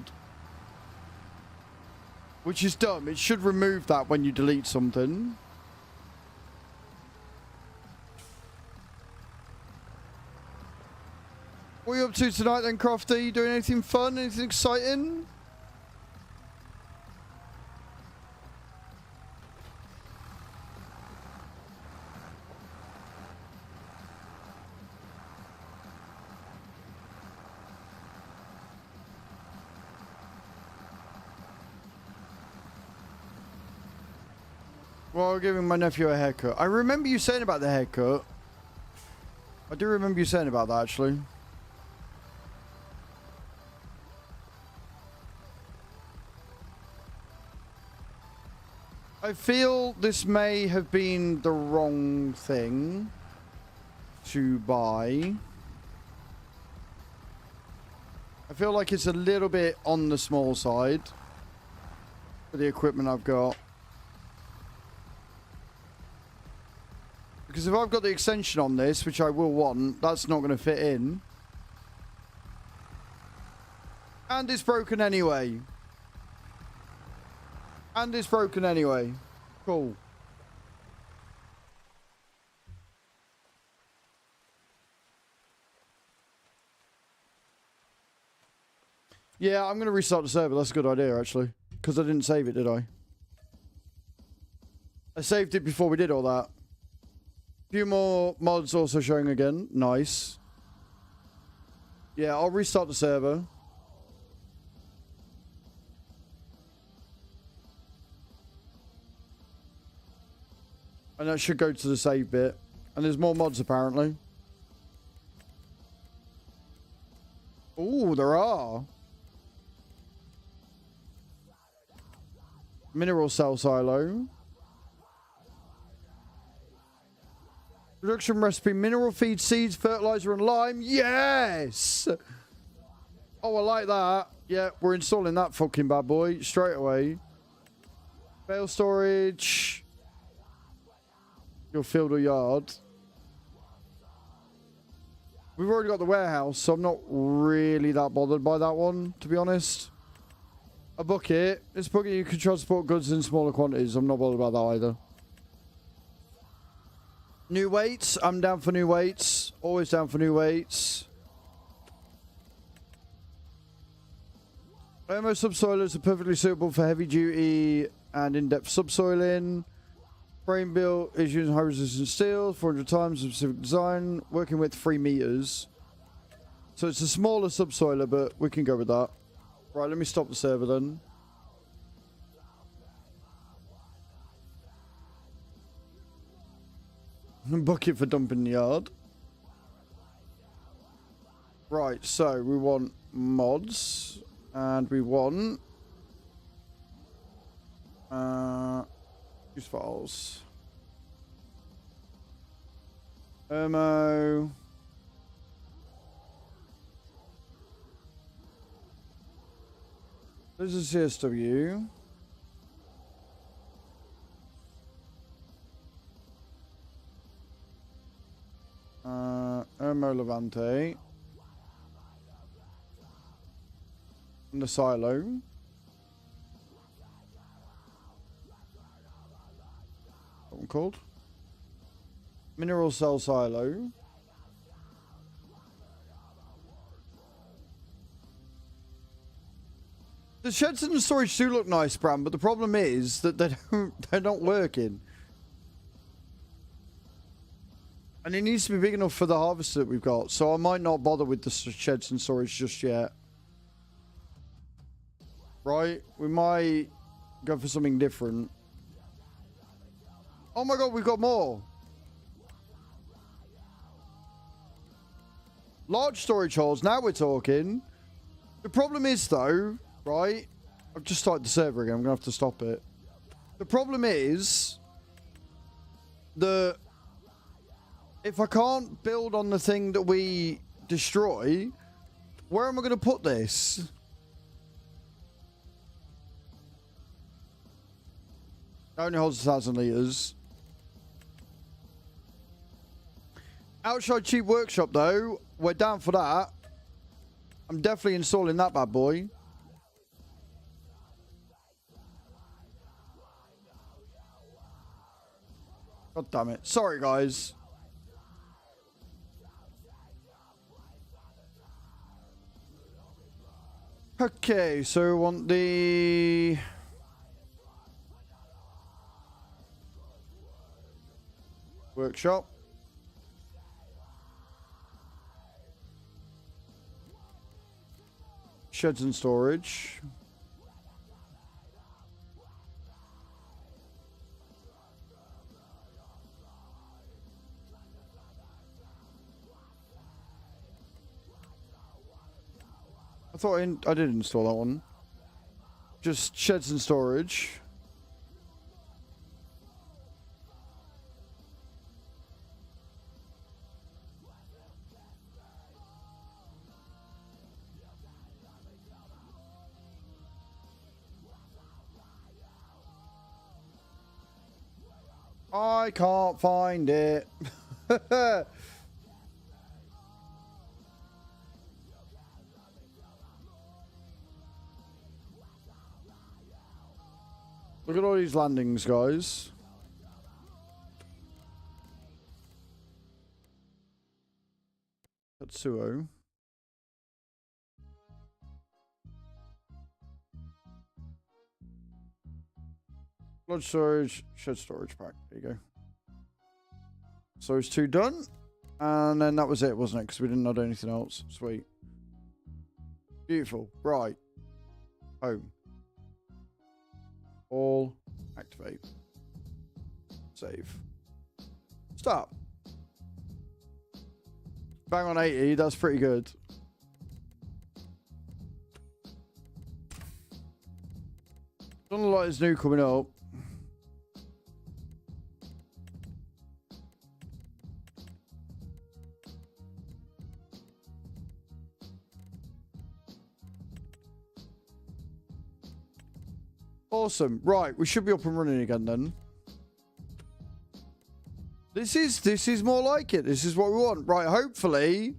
Which is dumb. It should remove that when you delete something. What are you up to tonight then, Crofty? You doing anything fun? Anything exciting? Well, giving my nephew a haircut. I remember you saying about the haircut. I do remember you saying about that, actually. I feel this may have been the wrong thing to buy. I feel like it's a little bit on the small side for the equipment I've got. Because if I've got the extension on this, which I will want, that's not going to fit in. And it's broken anyway. And it's broken anyway. Cool. Yeah, I'm going to restart the server. That's a good idea, actually. Because I didn't save it, did I? I saved it before we did all that. Few more mods also showing again. Nice. Yeah, I'll restart the server. And that should go to the save bit. And there's more mods apparently. Ooh, there are. Mineral cell silo. Production recipe, mineral feed, seeds, fertilizer, and lime. Yes! Oh, I like that. Yeah, we're installing that fucking bad boy straight away. Bale storage. Your field or yard. We've already got the warehouse, so I'm not really that bothered by that one, to be honest. A bucket. This bucket you can transport goods in smaller quantities. I'm not bothered about that either. New weights. I'm down for new weights. Always down for new weights. Thermo subsoilers are perfectly suitable for heavy duty and in-depth subsoiling. Frame built is using high resistance steel, 400 times specific design, working with 3 meters. So it's a smaller subsoiler, but we can go with that. Right, let me stop the server then. Bucket for dumping the yard. Right, so we want mods. And we want... use files. Thermo. This is CSW. Thermo Levante. And the silo. What one called? Mineral cell silo. The sheds and the storage do look nice, Bram, but the problem is that they're not working. And it needs to be big enough for the harvester that we've got, so I might not bother with the sheds and storage just yet. Right? We might go for something different. Oh my god, we've got more. Large storage holes, now we're talking. The problem is though, right? I've just started the server again, I'm gonna have to stop it. The problem is if I can't build on the thing that we destroy, where am I gonna put this? It only holds 1,000 litres. Outside cheap workshop though, we're down for that. I'm definitely installing that bad boy. God damn it. Sorry guys. Okay, so we want the workshop. Sheds and storage. I thought I did install that one. Just sheds and storage. I can't find it. Look at all these landings, guys. Katsuo. Blood storage, shed storage pack. There you go. So it's 2 done. And then that was it, wasn't it? Because we didn't add anything else. Sweet. Beautiful. Right. Home. All. Activate. Save. Stop. Bang on 80. That's pretty good. Doesn't look like there's new coming up. Awesome. Right, we should be up and running again then. This is more like it. This is what we want. Right, hopefully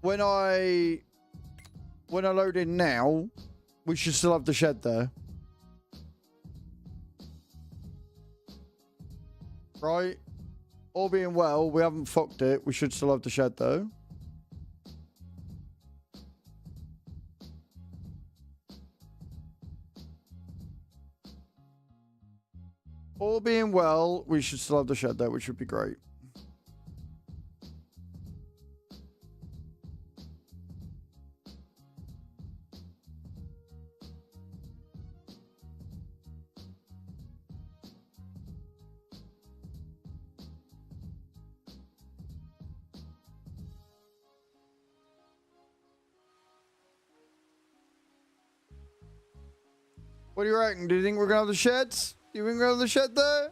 when I load in now, we should still have the shed there. Right? All being well, we haven't fucked it. We should still have the shed though. All being well, we should still have the shed there, which would be great. What do you reckon? Do you think we're going to have the sheds? You think we're going to have the shed there?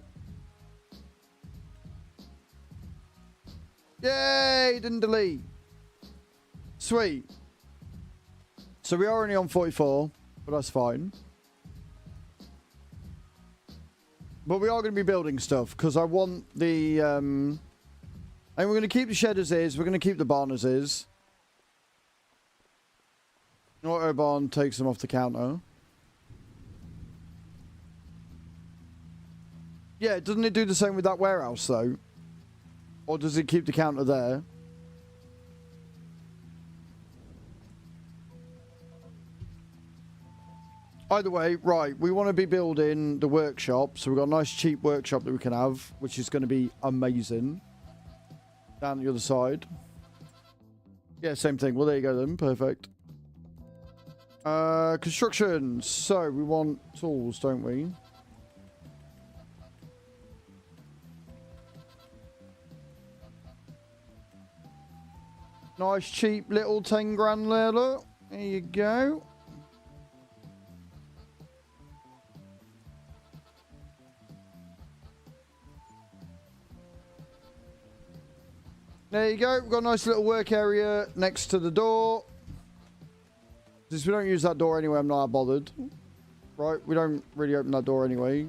Yay! Didn't delete. Sweet. So we are only on 44, but that's fine. But we are going to be building stuff because I want the... and we're going to keep the shed as is. We're going to keep the barn as is. Auto barn takes them off the counter. Yeah, doesn't it do the same with that warehouse, though? Or does it keep the counter there? Either way, right, we want to be building the workshop. So we've got a nice cheap workshop that we can have, which is going to be amazing. Down the other side. Yeah, same thing. Well, there you go then. Perfect. Construction. So we want tools, don't we? Nice cheap little 10 grand there, look. There you go. There you go. We've got a nice little work area next to the door. Since we don't use that door anyway, I'm not that bothered. Right, we don't really open that door anyway.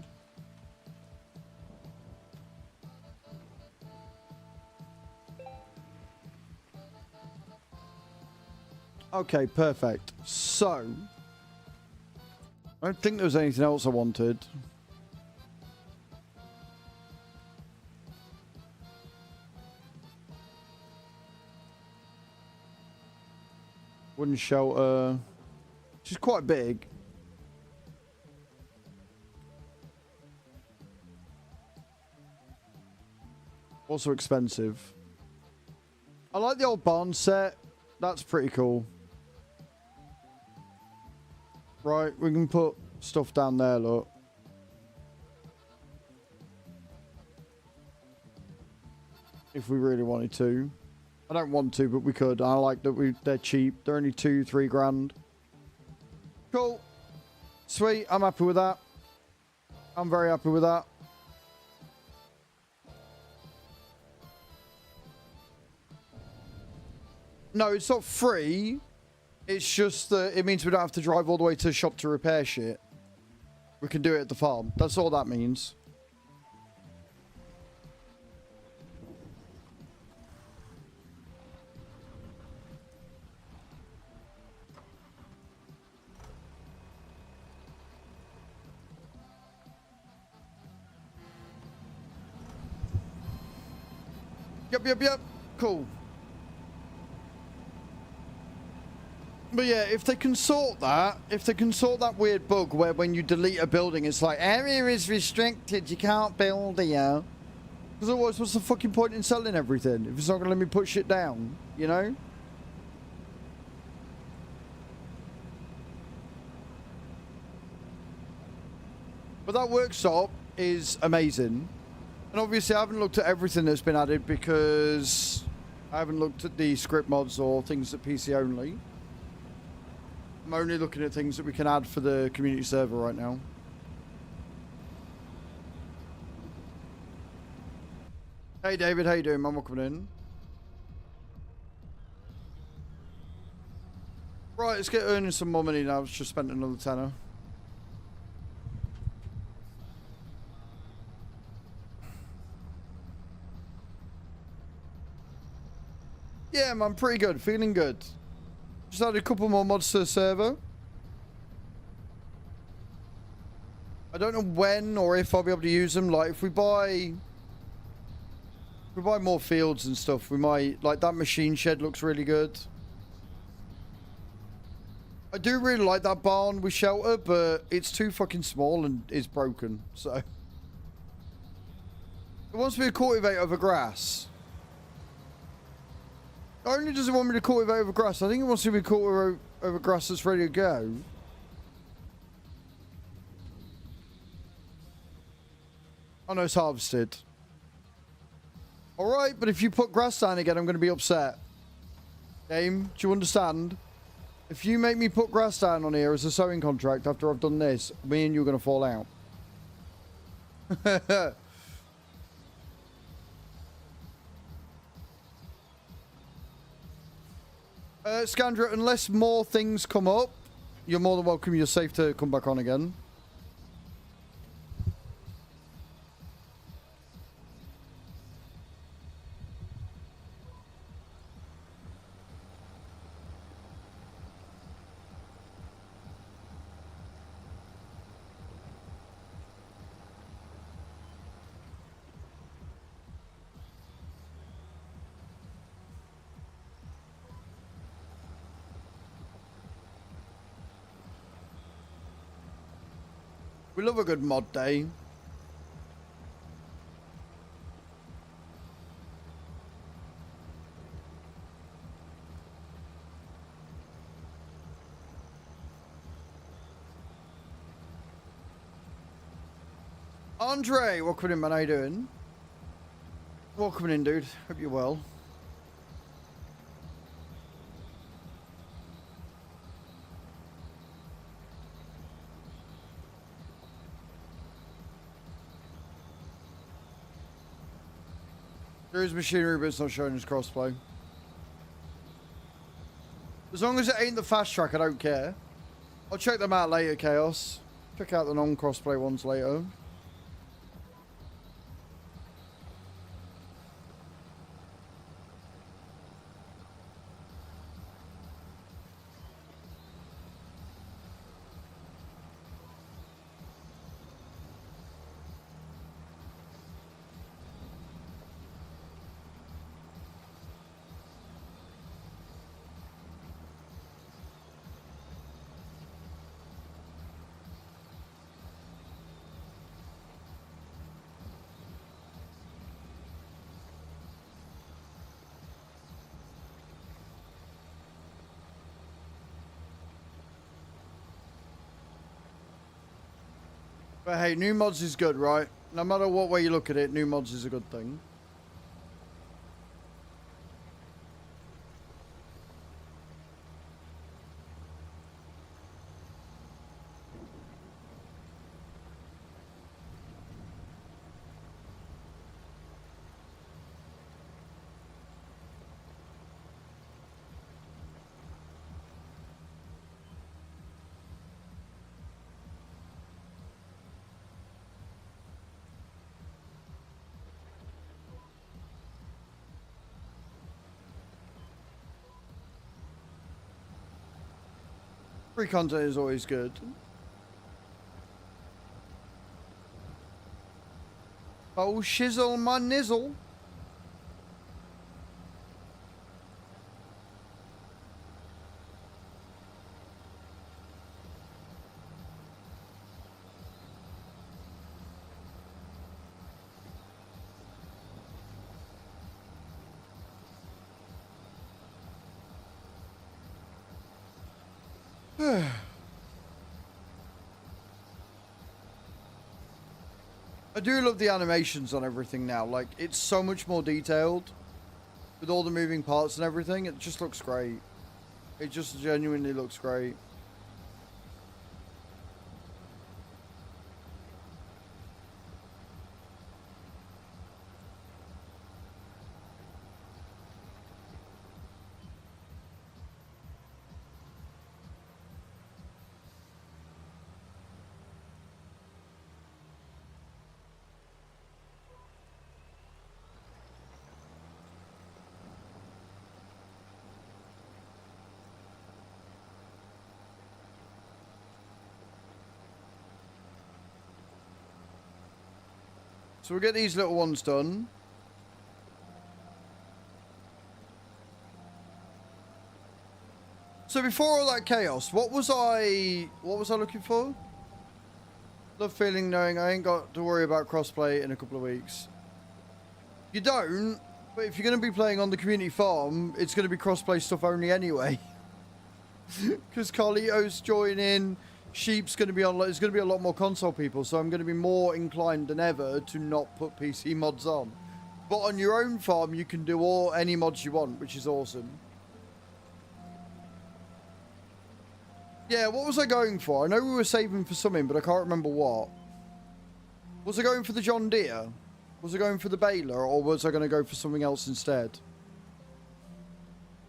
Okay, perfect. So, I don't think there was anything else I wanted. Wooden shelter, which is quite big. Also expensive. I like the old barn set. That's pretty cool. Right, we can put stuff down there, look. If we really wanted to. I don't want to, but we could. I like that they're cheap. They're only 2-3 grand. Cool. Sweet. I'm happy with that. I'm very happy with that. No, it's not free. It's just that it means we don't have to drive all the way to the shop to repair shit. We can do it at the farm. That's all that means. Yep. Cool. But yeah, if they can sort that weird bug where when you delete a building, it's like, area is restricted, you can't build here. Because otherwise, what's the fucking point in selling everything if it's not going to let me put shit down, you know? But that workshop is amazing. And obviously, I haven't looked at everything that's been added because I haven't looked at the script mods or things that PC only. I'm only looking at things that we can add for the community server right now. Hey David, how you doing, man? Welcome in. Right, let's get earning some more money now. I've just spent another tenner. Yeah, man, pretty good. Feeling good. Just added a couple more mods to the server. I don't know when or if I'll be able to use them. Like, if we buy more fields and stuff, we might... Like, that machine shed looks really good. I do really like that barn with shelter, but it's too fucking small and it's broken, so... It wants me to cultivate over grass. Not only does it want me to cultivate over grass, I think it wants me to cultivate over grass that's ready to go. Oh no, it's harvested. Alright, but if you put grass down again, I'm going to be upset. Game, do you understand? If you make me put grass down on here as a sewing contract after I've done this, me and you are going to fall out. Scandra, unless more things come up, you're more than welcome. You're safe to come back on again. We love a good mod day. Andre, welcome in, man. How you doing? Welcome in, dude. Hope you're well. There is machinery, but it's not showing as crossplay. As long as it ain't the fast track, I don't care. I'll check them out later, Chaos. Check out the non-crossplay ones later. But hey, new mods is good, right? No matter what way you look at it, new mods is a good thing. Free content is always good. Oh, shizzle my nizzle. I do love the animations on everything now. Like, it's so much more detailed with all the moving parts and everything. It just looks great. It just genuinely looks great. So we'll get these little ones done. So before all that chaos, what was I looking for? Love feeling knowing I ain't got to worry about crossplay in a couple of weeks. You don't, but if you're going to be playing on the community farm, it's going to be crossplay stuff only anyway. Because Carlito's joining. Sheep's going to be on. There's going to be a lot more console people, so I'm going to be more inclined than ever to not put PC mods on. But on your own farm, you can do any mods you want, which is awesome. Yeah, what was I going for? I know we were saving for something, but I can't remember what. Was I going for the John Deere? Was I going for the baler, or was I going to go for something else instead?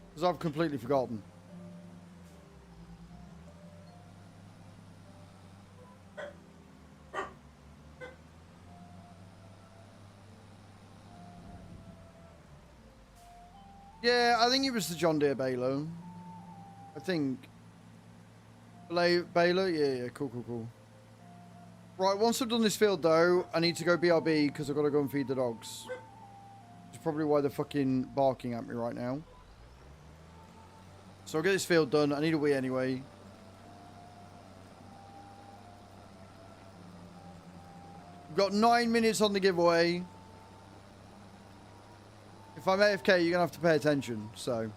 Because I've completely forgotten. Yeah, I think it was the John Deere baler. I think. Baler? Yeah, cool. Right, once I've done this field, though, I need to go BRB because I've got to go and feed the dogs. Which is probably why they're fucking barking at me right now. So I'll get this field done. I need a wee anyway. We've got 9 minutes on the giveaway. If I'm AFK, you're going to have to pay attention, so.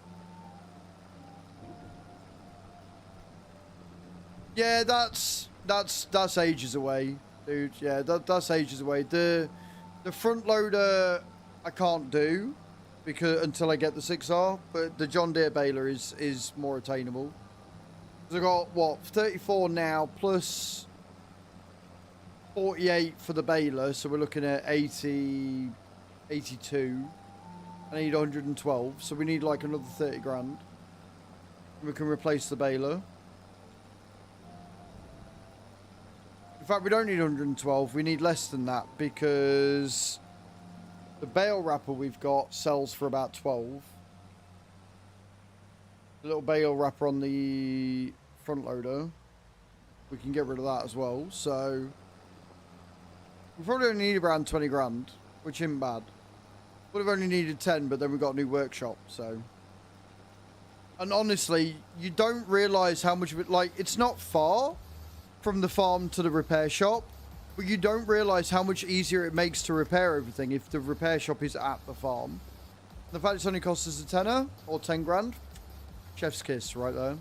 Yeah, that's ages away, dude. Yeah, that's ages away. The front loader I can't do because until I get the 6R, but the John Deere baler is more attainable. Because I got what 34 now plus 48 for the baler, so we're looking at 80, 82. I need 112, so we need like another 30 grand. We can replace the baler. In fact, we don't need 112, we need less than that because the bale wrapper we've got sells for about 12. The little bale wrapper on the front loader, we can get rid of that as well. So we probably only need around 20 grand, which isn't bad. Would have only needed 10, but then we got a new workshop, so. And honestly, you don't realise how much of it, like, it's not far from the farm to the repair shop, but you don't realise how much easier it makes to repair everything if the repair shop is at the farm. The fact it's only cost us a tenner, or 10 grand, chef's kiss right there.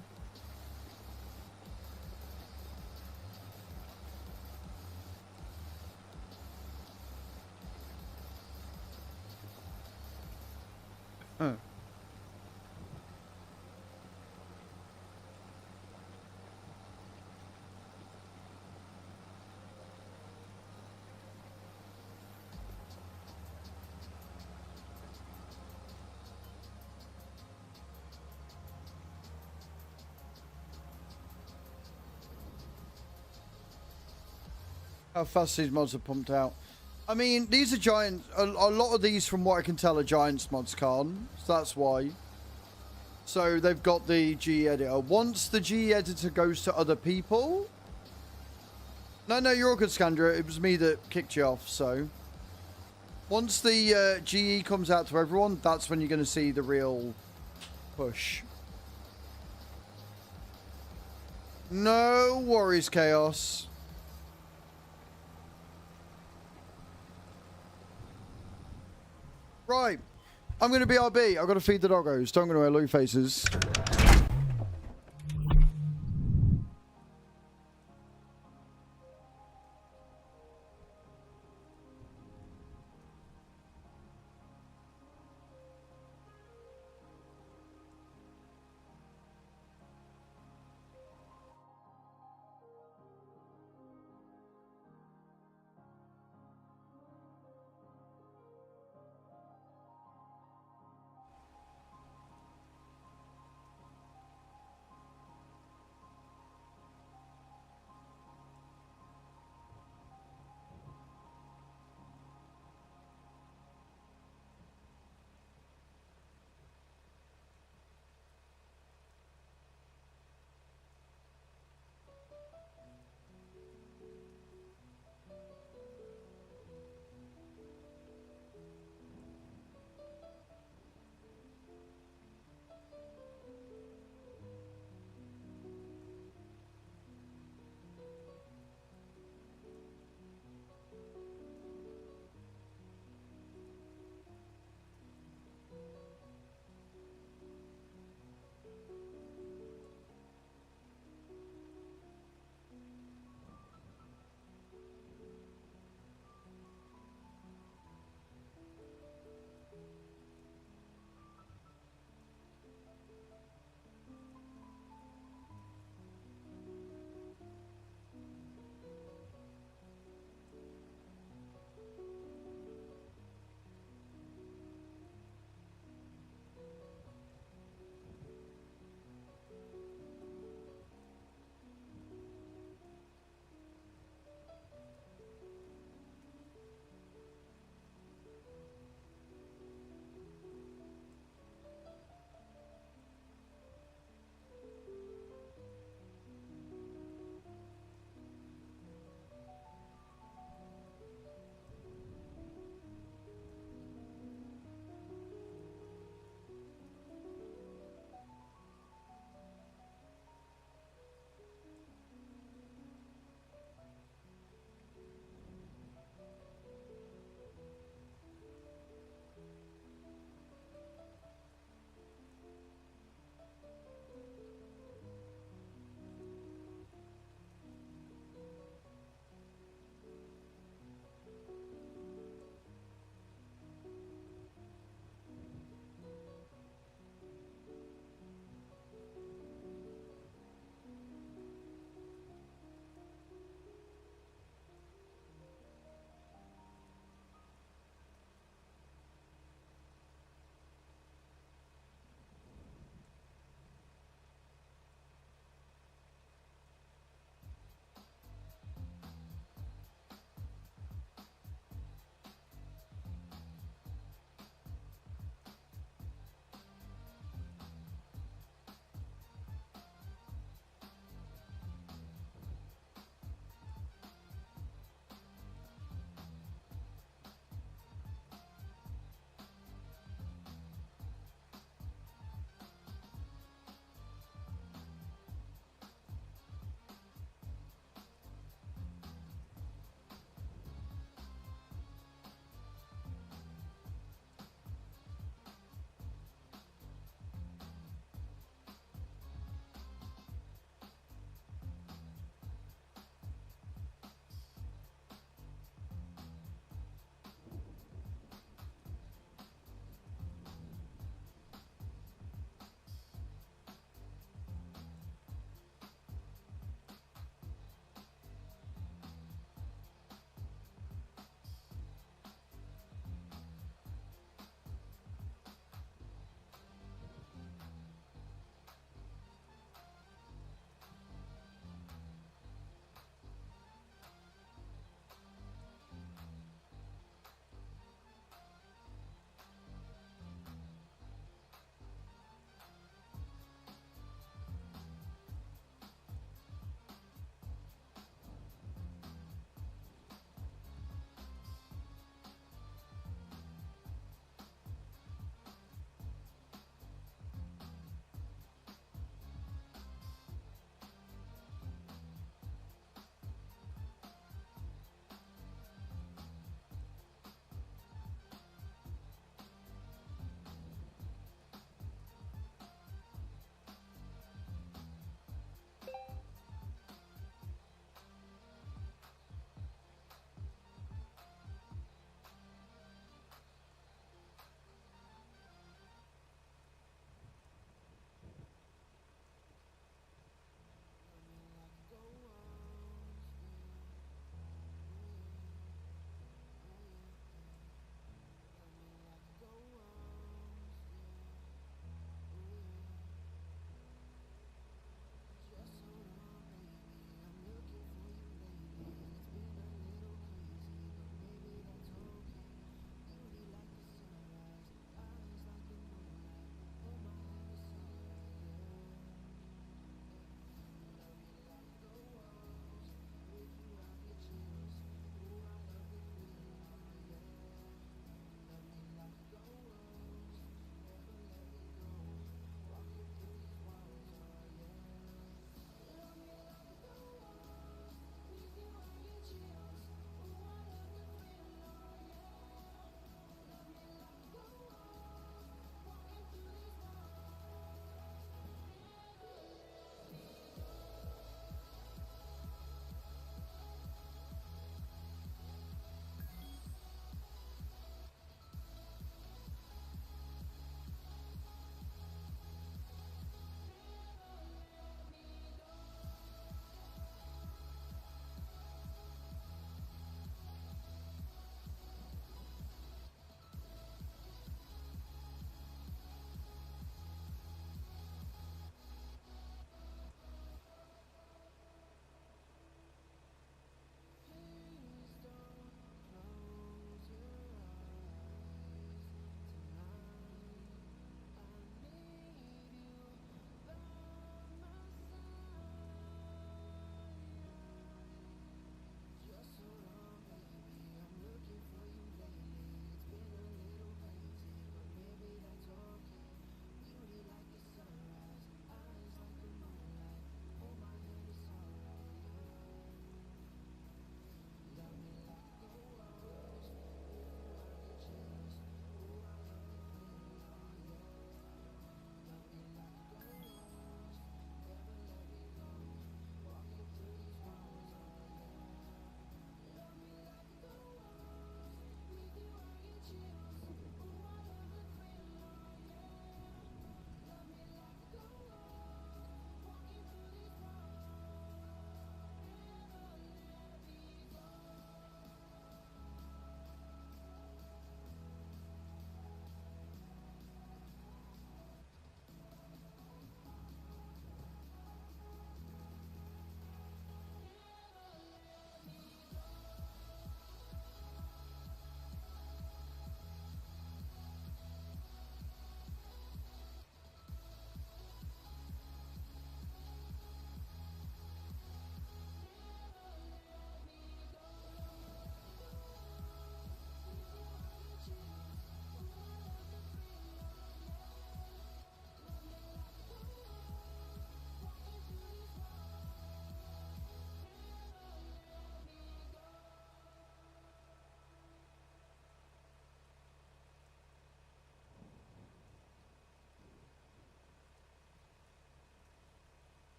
Huh. How fast these mods are pumped out. I mean, these are giant. A lot of these, from what I can tell, are Giants mods, Khan. So that's why. So they've got the GE editor. Once the GE editor goes to other people. No, you're all good, Scandra. It was me that kicked you off. So once the GE comes out to everyone, that's when you're going to see the real push. No worries, Chaos. Right, I'm going to BRB. I've got to feed the doggos. Don't go to wear Louis faces.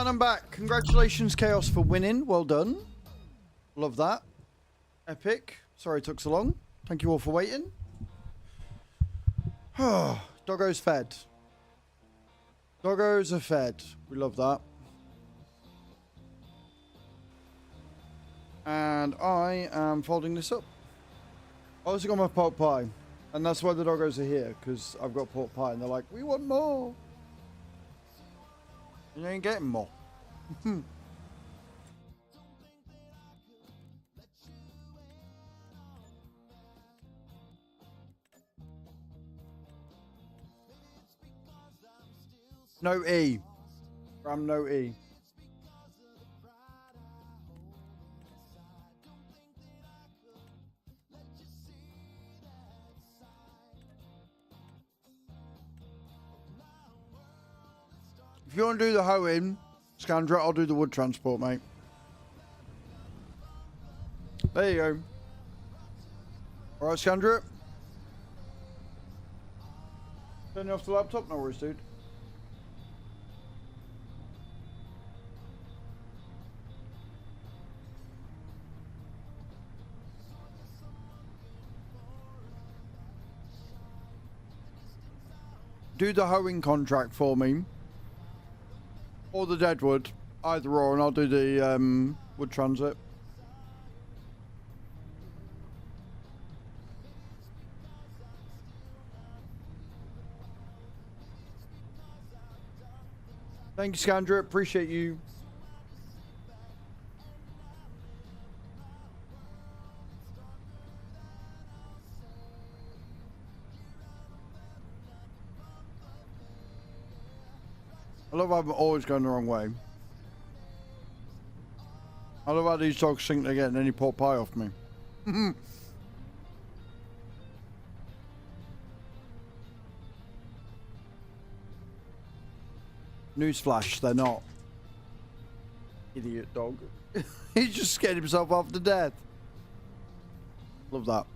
And I'm back. Congratulations, Chaos, for winning. Well done. Love that. Epic. Sorry it took so long. Thank you all for waiting. Doggos fed. Doggos are fed. We love that. And I am folding this up. I also got my pork pie. And that's why the doggos are here, because I've got pork pie. And they're like, we want more. You ain't getting more. No E. Ram, no E. If you want to do the hoeing, Scandra, I'll do the wood transport, mate. There you go. Alright, Scandra. Turn off the laptop, no worries, dude. Do the hoeing contract for me. Or the deadwood. Either or, and I'll do the wood transit. Thank you, Scandra. Appreciate you. I love how I'm always going the wrong way. I love how these dogs think they're getting any pork pie off me. Newsflash, they're not. Idiot dog. He's just scared himself off to death. Love that.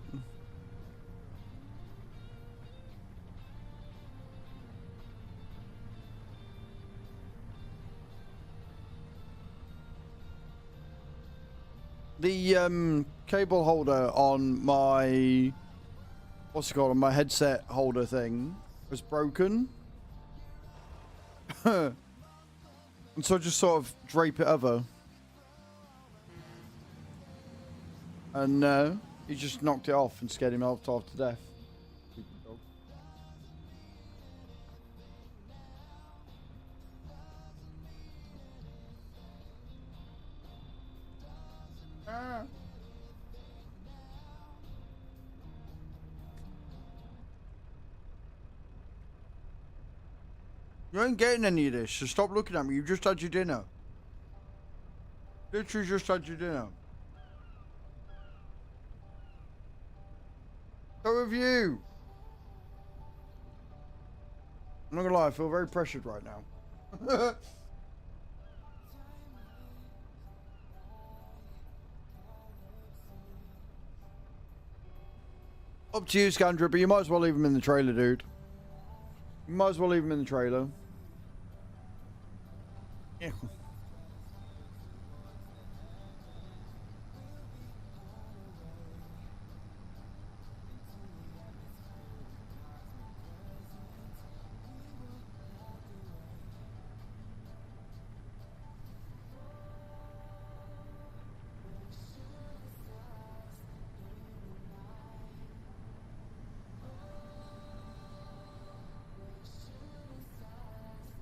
The cable holder on my what's it called, on my headset holder thing was broken. And so I just sort of drape it over. And he just knocked it off and scared himself to death. You ain't getting any of this, so stop looking at me. You just had your dinner. Literally just had your dinner. So have you. I'm not gonna lie, I feel very pressured right now. Up to you, Scandra, but you might as well leave him in the trailer, dude. You might as well leave him in the trailer. Yeah.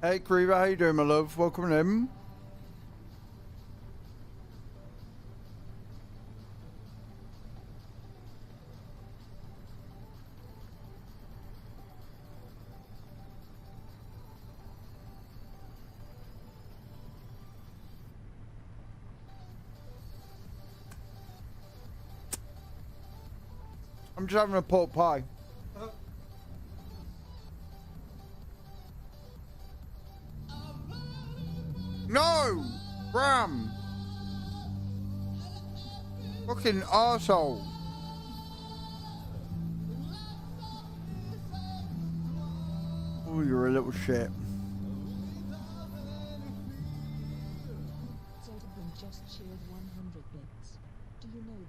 Hey, Creever, how you doing, my love? Welcome in. I'm just having a pork pie. No! Bram! Fucking arsehole. Oh, you're a little shit.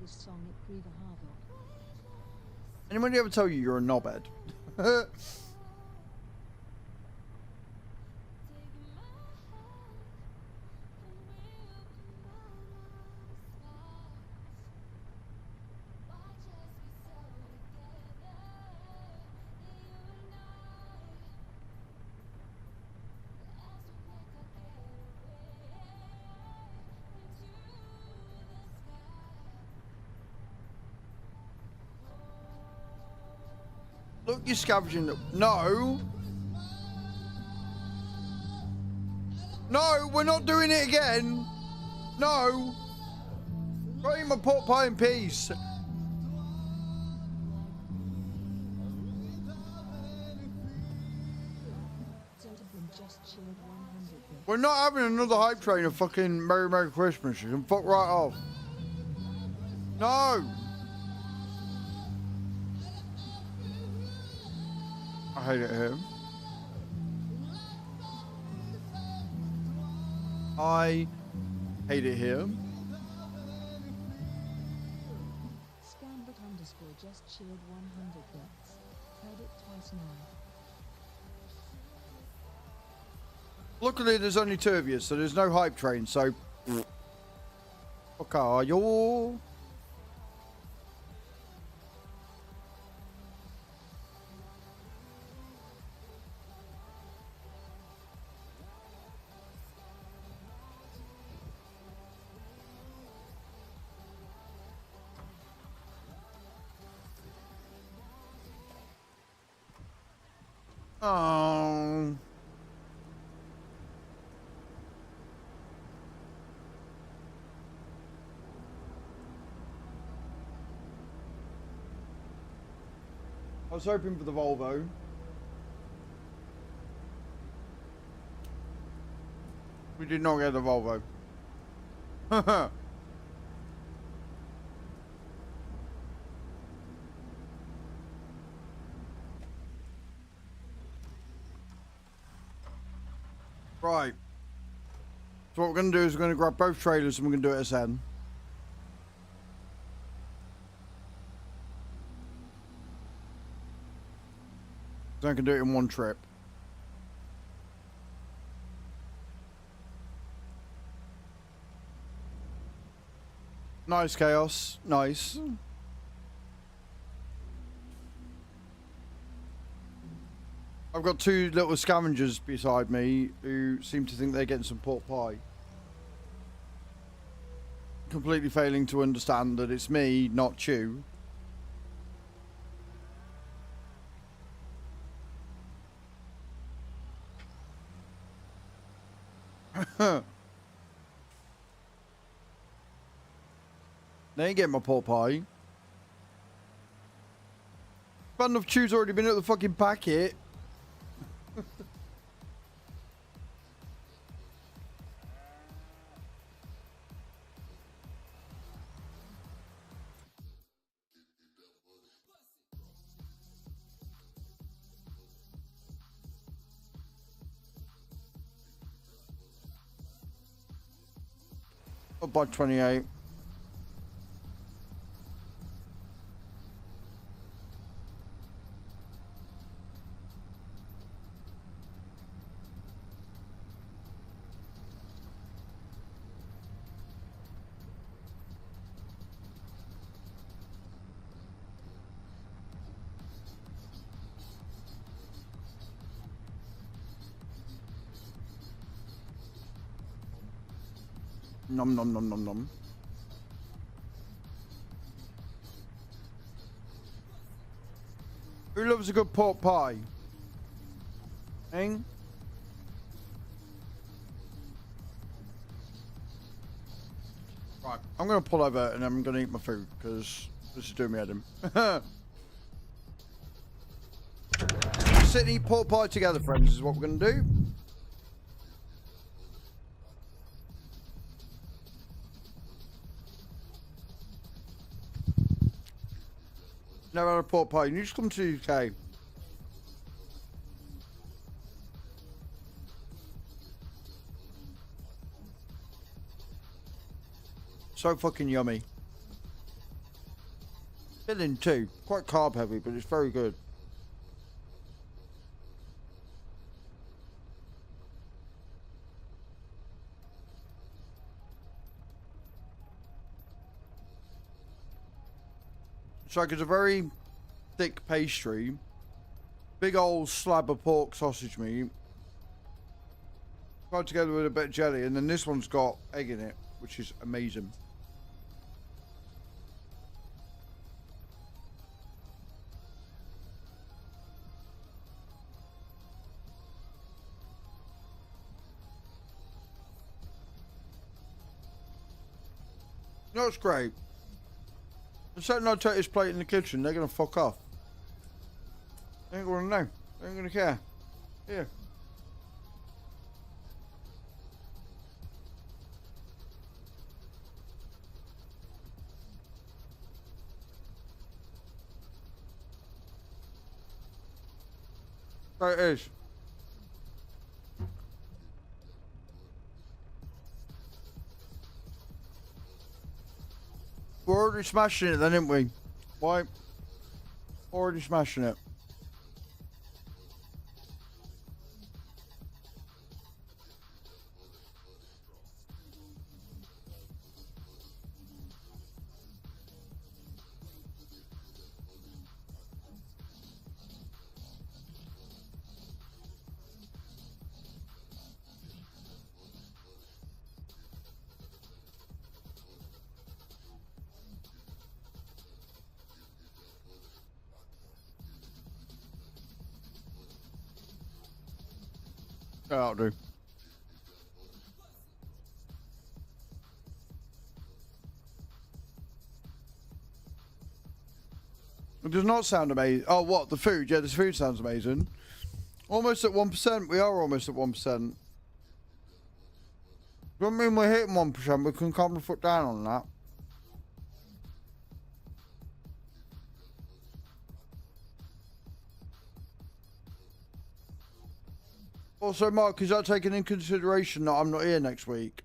this song at Griever Harvok. Anybody ever tell you you're a knobhead? Look, you're scavenging. No. No, we're not doing it again. No. Leave my pork pie in peace. Zodafin just cheered 100 bits. We're not having another hype train of fucking Merry Merry Christmas. You can fuck right off. No. I hate it here. I hate it here. Scambit underscore just cheered 100 bits. Heard it twice now. Luckily, there's only 2 of you, so there's no hype train. So, fuck are you? Oh. I was hoping for the Volvo. We did not get the Volvo. Right. So what we're going to do is we're going to grab both trailers and we're going to do it as N. So I can do it in one trip. Nice, Chaos. Nice. I've got 2 little scavengers beside me who seem to think they're getting some pork pie. Completely failing to understand that it's me, not you. They ain't getting my pork pie. Bad enough chew's already been at the fucking packet. Up by 28. Nom nom nom nom nom. Who loves a good pork pie? Eh? Right, I'm gonna pull over and I'm gonna eat my food because this is doing me head in. Sit and eat pork pie together, friends, is what we're gonna do. Never had a pork pie. You need to come to the UK. So fucking yummy. Filling too. Quite carb heavy, but it's very good. It's like it's a very thick pastry. Big old slab of pork sausage meat. Tied together with a bit of jelly, and then this one's got egg in it, which is amazing. That's great. The second I take this plate in the kitchen, they're gonna fuck off. They ain't gonna know. They ain't gonna care. Here. There it is. We're already smashing it then, didn't we? Why? Already smashing it. Yeah, I'll do. It does not sound amazing. Oh, what? The food? Yeah, this food sounds amazing. Almost at 1%. We are almost at 1%. Doesn't mean we're hitting 1%. We can calm the foot down on that. Also, Mark, is that taken in consideration that I'm not here next week?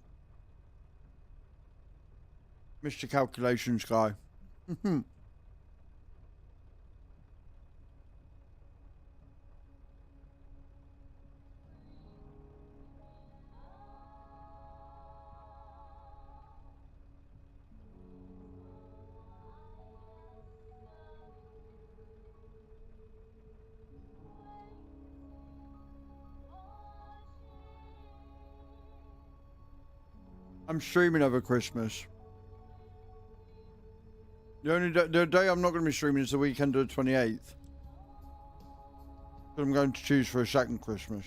Mr. Calculations guy. I'm streaming over Christmas. The day I'm not going to be streaming is the weekend of the 28th. But I'm going to choose for a second Christmas.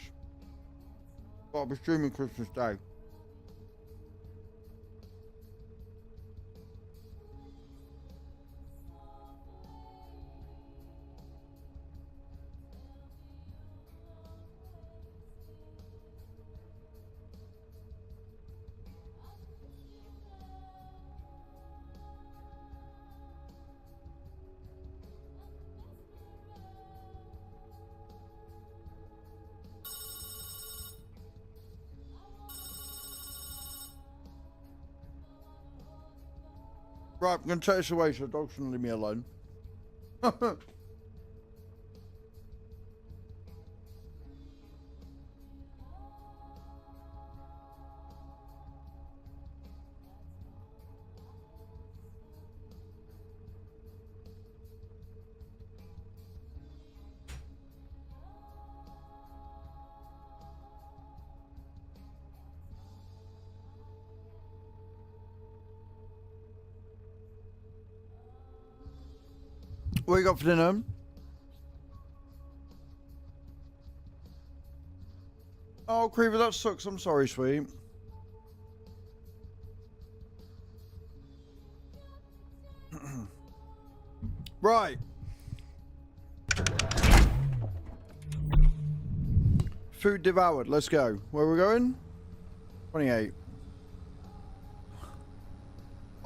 But I'll be streaming Christmas Day. Right, I'm going to take this away so the dog's going to leave me alone. What you got for dinner? Oh, Creeper, that sucks. I'm sorry, sweet. Right. Food devoured. Let's go. Where are we going? 28.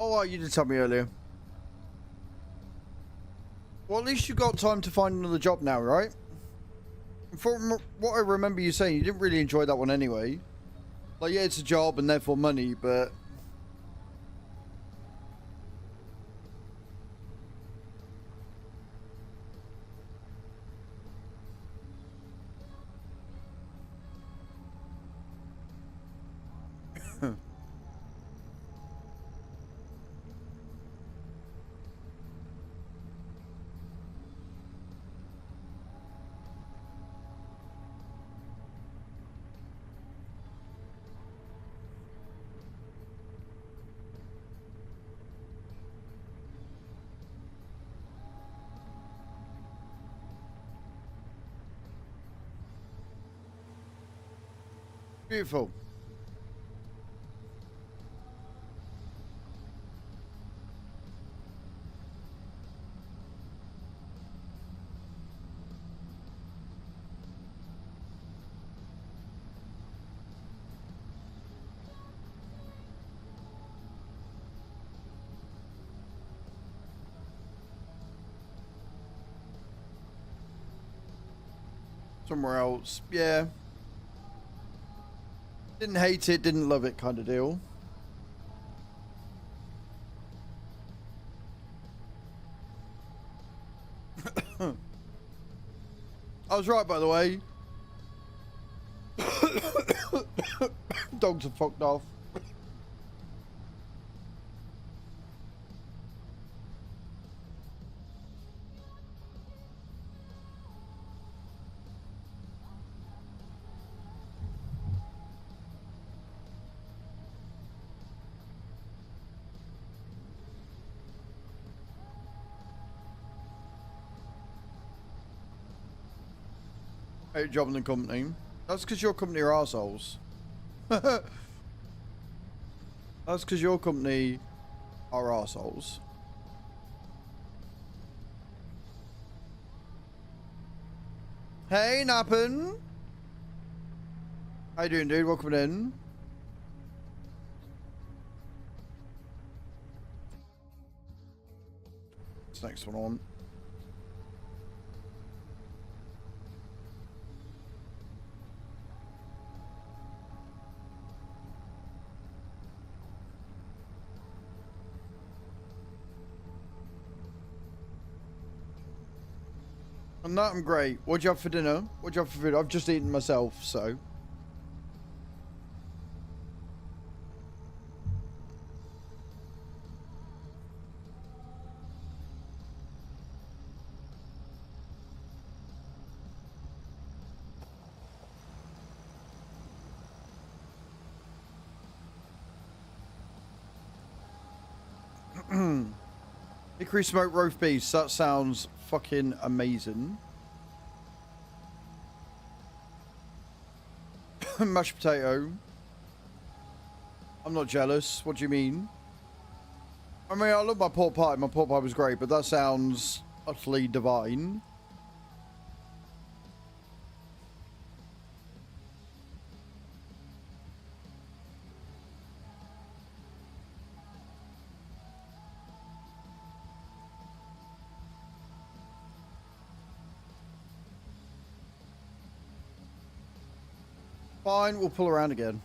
Oh, you did tell me earlier. Well, at least you got time to find another job now, right? From what I remember you saying, you didn't really enjoy that one anyway. Like, yeah, it's a job and therefore money, but... Beautiful. Somewhere else. Yeah. Didn't hate it, didn't love it kind of deal. I was right, by the way. Dogs are fucked off. Hey, job in the company. That's because your company are arseholes. That's because your company are arseholes. Hey, Nappin. How you doing, dude? Welcome in. This next one on. And that I'm great. What'd you have for dinner? What'd you have for food? I've just eaten myself, so. Hickory smoked roast beef. That sounds fucking amazing. Mashed potato. I'm not jealous. What do you mean? I mean, I love my pork pie. My pork pie was great, but that sounds utterly divine. Fine, we'll pull around again.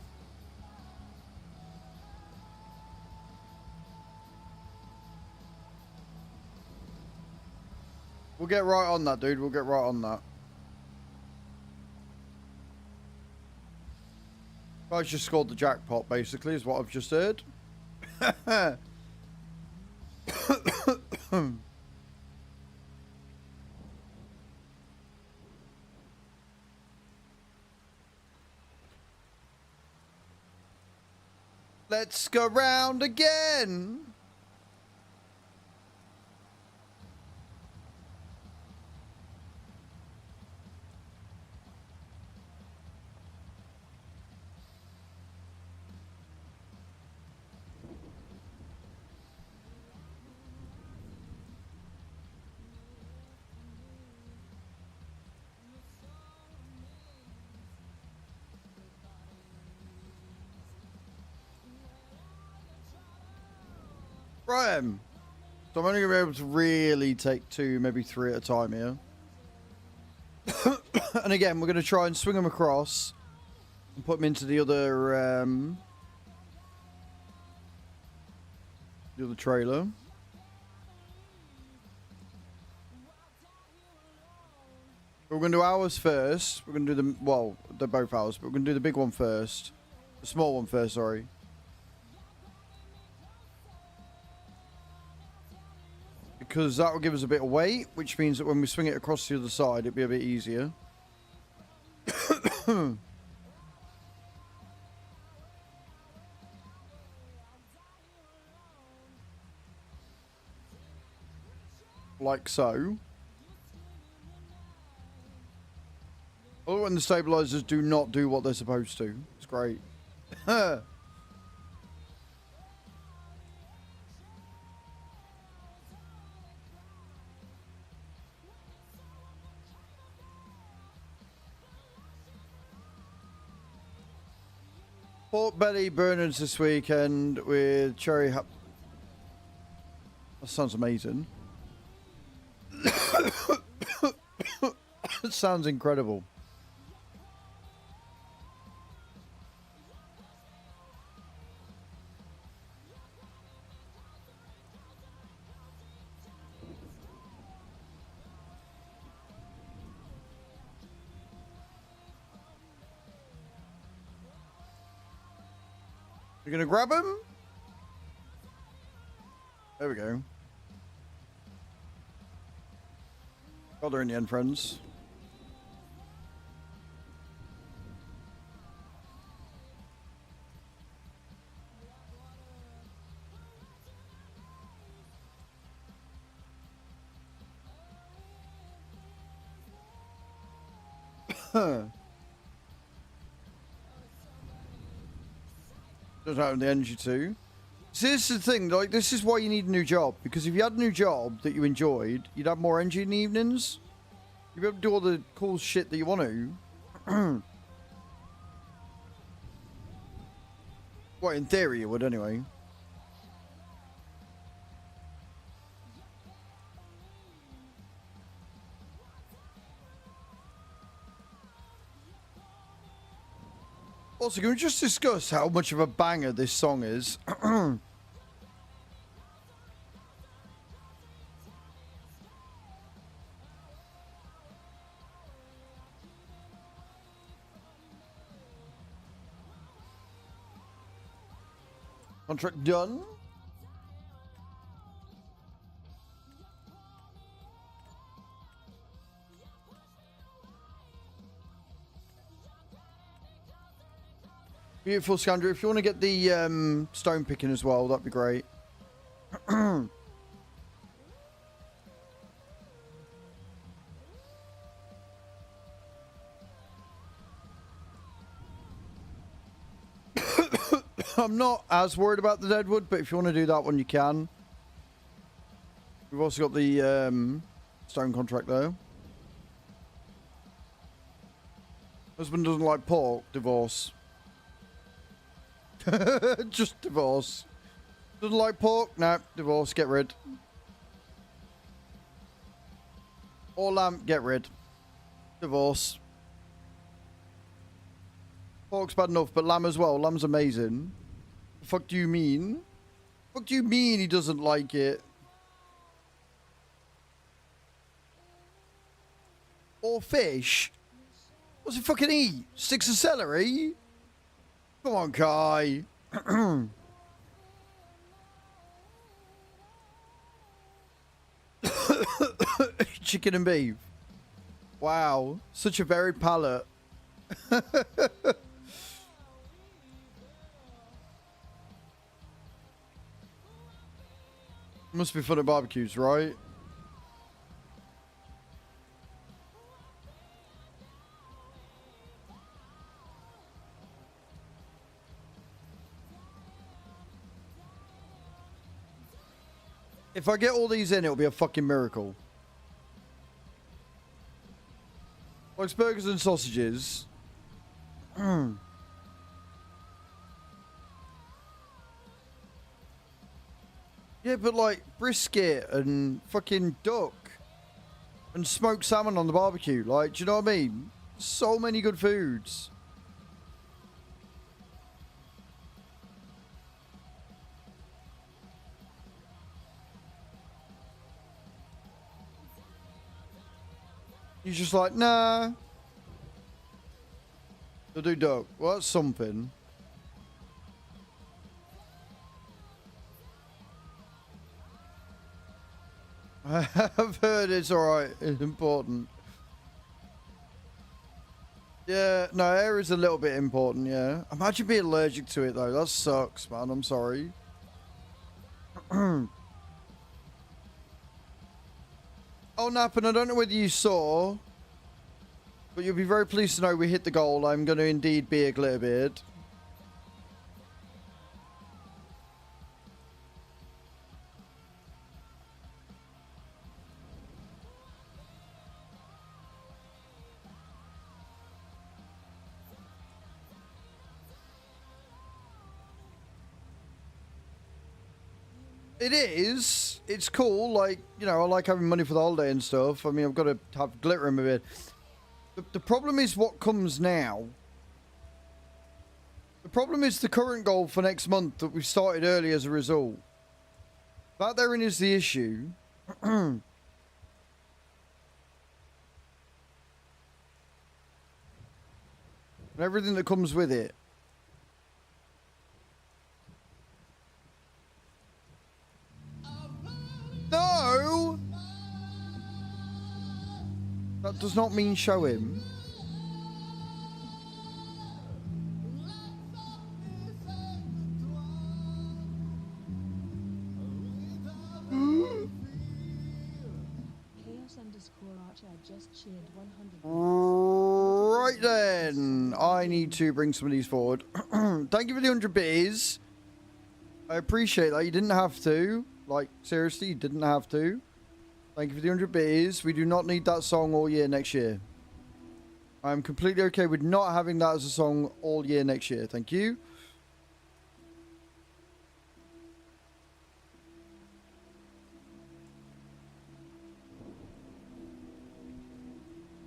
We'll get right on that, dude. We'll get right on that. I just scored the jackpot, basically, is what I've just heard. Let's go round again. Right. So I'm only going to be able to really take two, maybe three at a time here. And again, we're going to try and swing them across and put them into the other trailer. We're going to do ours first. We're going to do the, well, they're both ours, but we're going to do the big one first. The small one first, sorry. Because that will give us a bit of weight, which means that when we swing it across the other side, it'll be a bit easier. Like so. Oh, when the stabilizers do not do what they're supposed to. It's great. Pork belly burners this weekend with cherry. That sounds amazing. It sounds incredible. You're gonna grab him? There we go. Got her in the end, friends. Don't have the energy to. See, this is the thing, like, this is why you need a new job. Because if you had a new job that you enjoyed, you'd have more energy in the evenings. You'd be able to do all the cool shit that you want to. Well, in theory you would anyway. Also, can we just discuss how much of a banger this song is? Contract done. Beautiful, Scandra. If you want to get the stone picking as well, that'd be great. I'm not as worried about the deadwood, but if you want to do that one, you can. We've also got the stone contract though. Husband doesn't like pork. Divorce. Just divorce. Doesn't like pork? No, divorce, get rid. Or lamb, get rid. Divorce. Pork's bad enough, but lamb as well. Lamb's amazing. The fuck do you mean? What do you mean he doesn't like it? Or fish? What's he fucking eat? Sticks of celery? Come on, Kai. Chicken and beef. Wow. Such a varied palate. Must be fun at barbecues, right? If I get all these in, it'll be a fucking miracle. Like burgers and sausages. Yeah, but like brisket and fucking duck and smoked salmon on the barbecue. Like, do you know what I mean? So many good foods. You're just like, nah. You'll do duck. Well, that's something. I have heard it's alright. It's important. Yeah, no, air is a little bit important, yeah. Imagine being allergic to it, though. That sucks, man. I'm sorry. Oh, Nap, and I don't know whether you saw, But you'll be very pleased to know we hit the goal. I'm going to indeed be a Glitterbeard. It is. It's cool. Like, you know, I like having money for the holiday and stuff. I mean, I've got to have glitter in my bed. The problem is what comes now. The problem is the current goal for next month that we started early as a result. That therein is the issue. And everything that comes with it. No! That does not mean show him. Chaos_Archer just cheered 100. Right then. I need to bring some of these forward. Thank you for the 100 beers. I appreciate that. You didn't have to. Like, seriously, you didn't have to. Thank you for the 100 beers. We do not need that song all year next year. I'm completely okay with not having that as a song all year next year. Thank you.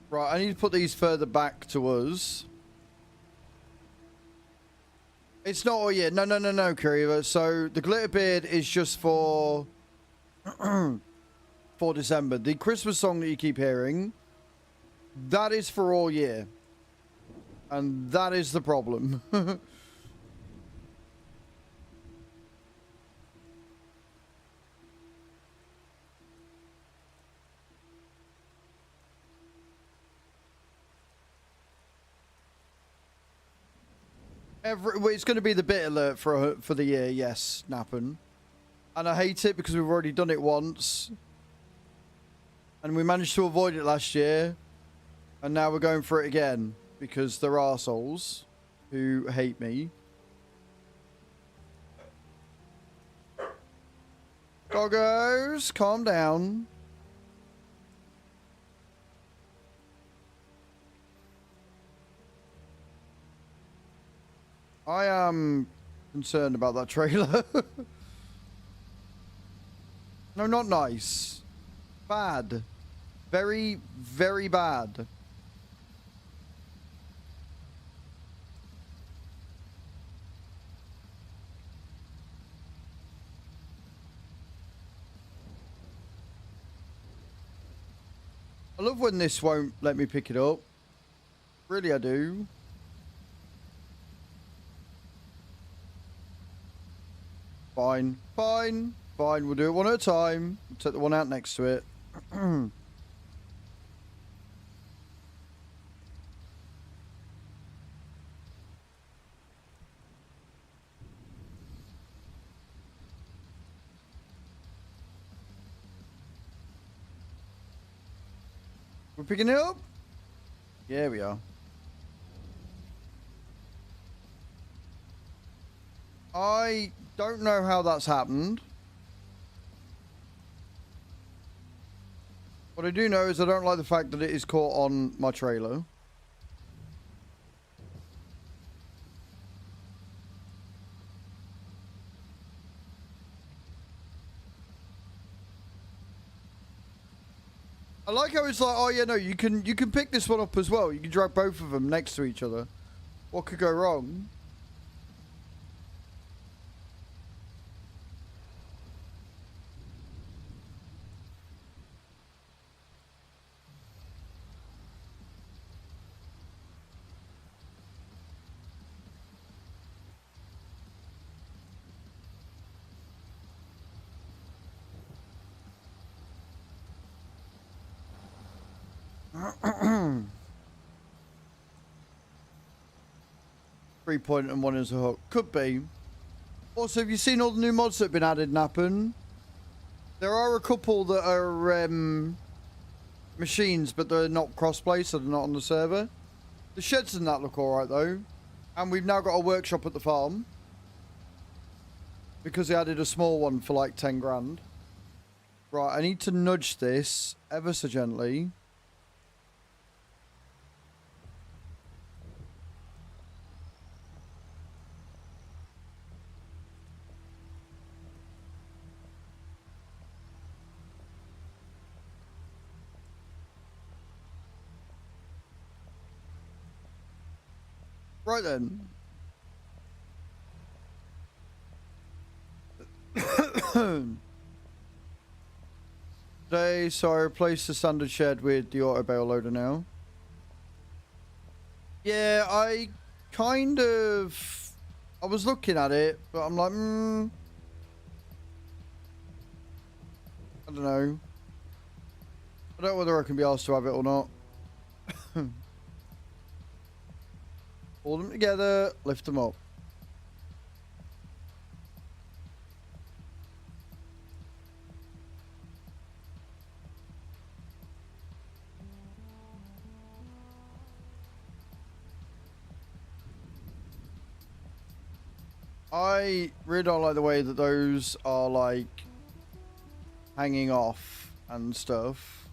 Right, I need to put these further back to us. It's not all year. No, Courier. So the Glitterbeard is just for for December. The Christmas song that you keep hearing, that is for all year. And that is the problem. It's going to be the bit alert for the year, yes, Nappen. And I hate it because we've already done it once. And we managed to avoid it last year. And now we're going for it again. Because there are arseholes who hate me. Doggos, calm down. I am concerned about that trailer. No, not nice. Bad. Very, very bad. I love when this won't let me pick it up. Really, I do. Fine, fine, fine. We'll do it one at a time. We'll take the one out next to it. We're picking it up? Yeah, we are. I don't know how that's happened. What I do know is I don't like the fact that it is caught on my trailer. I like how it's like, oh yeah, no, you can pick this one up as well. You can drag both of them next to each other. What could go wrong? Three-point and one is a hook. Could be. Also, have you seen all the new mods that have been added, Nappen? There are a couple that are machines, but they're not crossplay, so they're not on the server. The sheds and that look alright though. And we've now got a workshop at the farm. Because they added a small one for like 10 grand. Right, I need to nudge this ever so gently. Right then. Today, so I replaced the standard shed with the auto bale loader now. Yeah, I was looking at it, but I'm like, I don't know. I don't know whether I can be asked to have it or not. Pull them together, lift them up. I really don't like the way that those are like hanging off and stuff.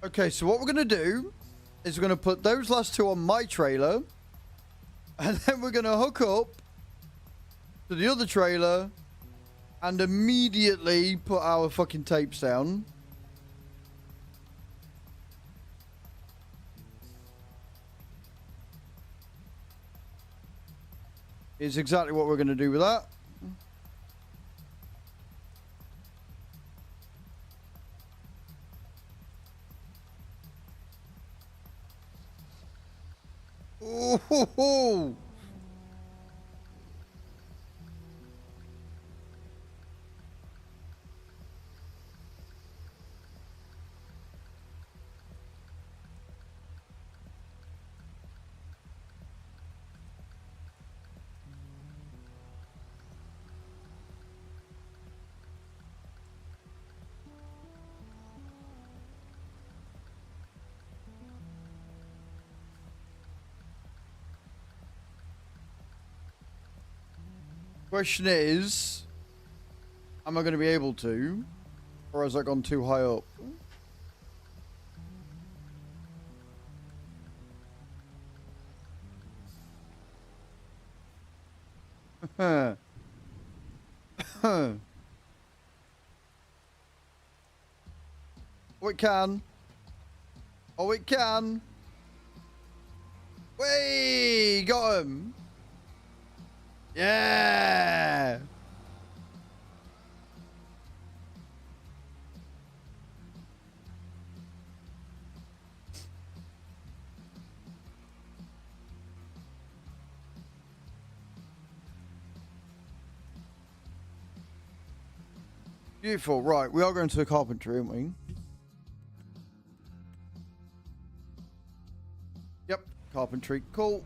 Okay, so what we're going to do is we're going to put those last two on my trailer. And then we're going to hook up to the other trailer and immediately put our fucking tapes down. Is exactly what we're going to do with that. Oh, question is, am I going to be able to, or has that gone too high up? Oh, it can. Oh, it can. Way, got him. Yeah. Beautiful. Right, we are going to the carpentry, aren't we? Yep, carpentry. Cool.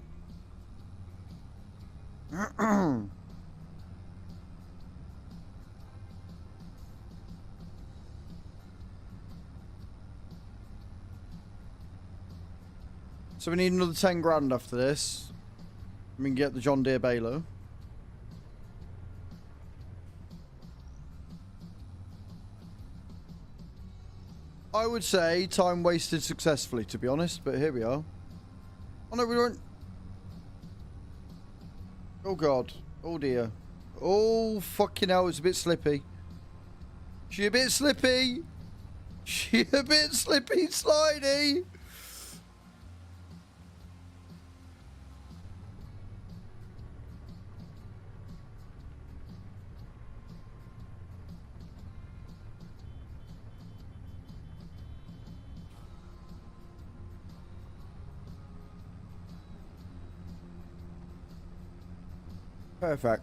So we need another 10 grand after this. We can get the John Deere baler. I would say time wasted successfully, to be honest, but here we are. Oh no, we don't. Oh god. Oh dear. Oh fucking hell, it's a bit slippy. She a bit slippy. She a bit slippy slidey. Perfect.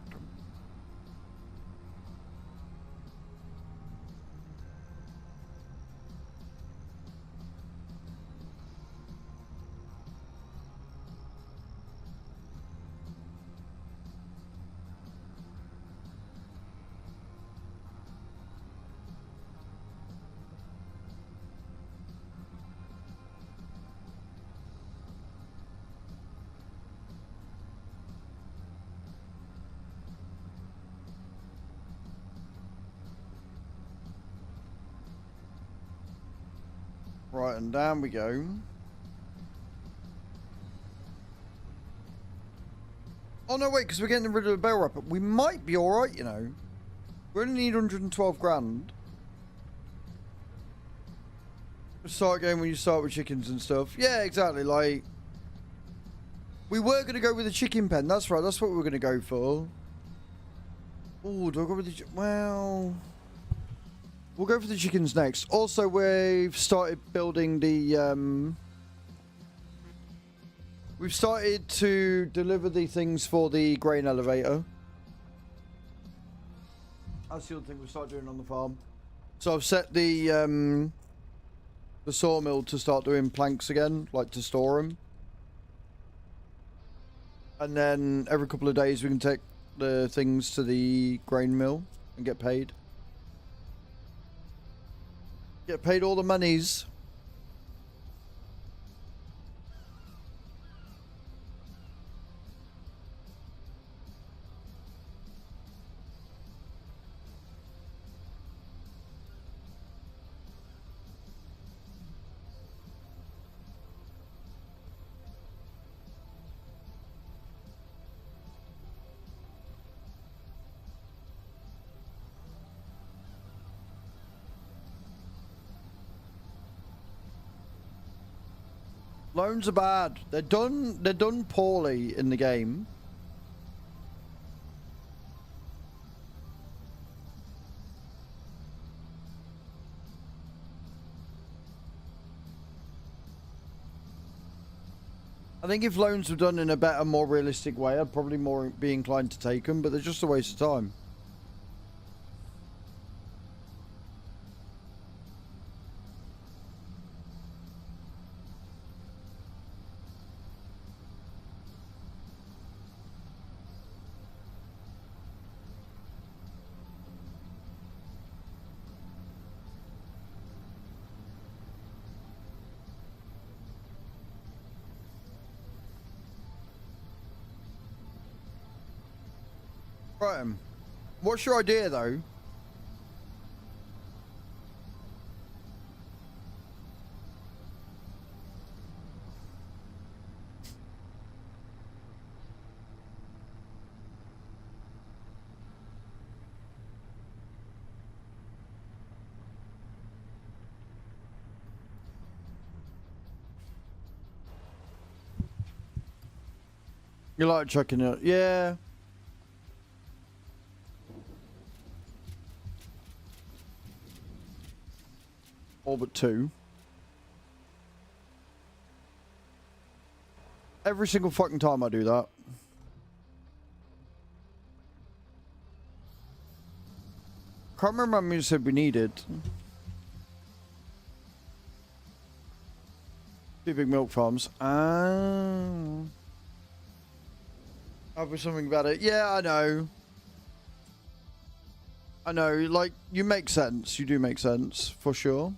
Right, and down we go. Oh no, wait, because we're getting rid of the bell wrapper. We might be alright, you know. We only need 112 grand. Start game when you start with chickens and stuff. Yeah, exactly. Like, we were going to go with the chicken pen. That's right. That's what we were going to go for. Oh, do I go with the... Well... We'll go for the chickens next. Also, we've started building the... We've started to deliver the things for the grain elevator. That's the other thing we start doing on the farm. So I've set the sawmill to start doing planks again, like to store them. And then every couple of days we can take the things to the grain mill and get paid. Get paid all the monies. Loans are bad. They're done poorly in the game. I think if loans were done in a better, more realistic way, I'd probably more be inclined to take them, but they're just a waste of time. Right, what's your idea though? You like chucking it? Yeah. All but two. Every single fucking time I do that. Can't remember how many said we needed. Two big milk farms. Have we something about it? Yeah, I know. I know, like, you make sense. You do make sense, for sure.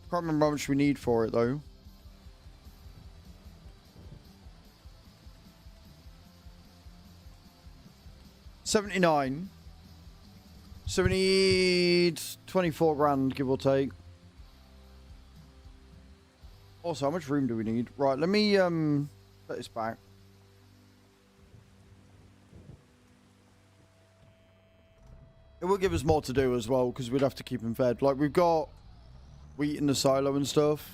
Can't remember how much we need for it, though. $79. So we need 24 grand, give or take. Also, how much room do we need? Right, let me, set this back. It will give us more to do as well, because we'd have to keep him fed. Like, we've got wheat in the silo and stuff.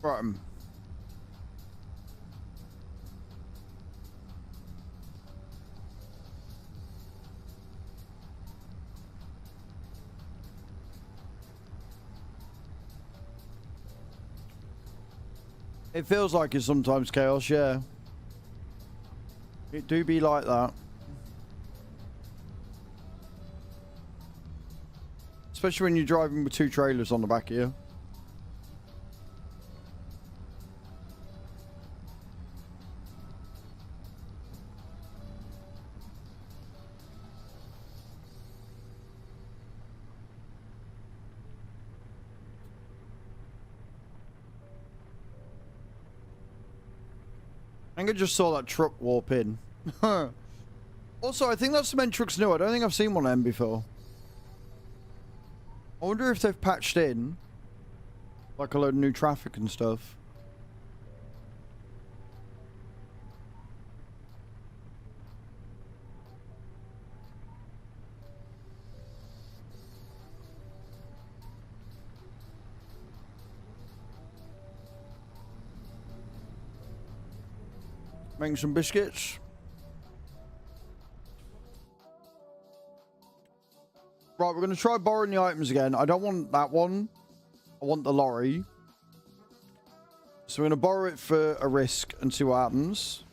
Right. It feels like it's sometimes chaos, yeah. It do be like that. Especially when you're driving with 2 trailers on the back of you. I think I just saw that truck warp in. Also, I think that cement truck's new. I don't think I've seen one of them before. I wonder if they've patched in like a load of new traffic and stuff. Making some biscuits. Right, we're going to try borrowing the items again. I don't want that one. I want the lorry. So we're going to borrow it for a risk and see what happens.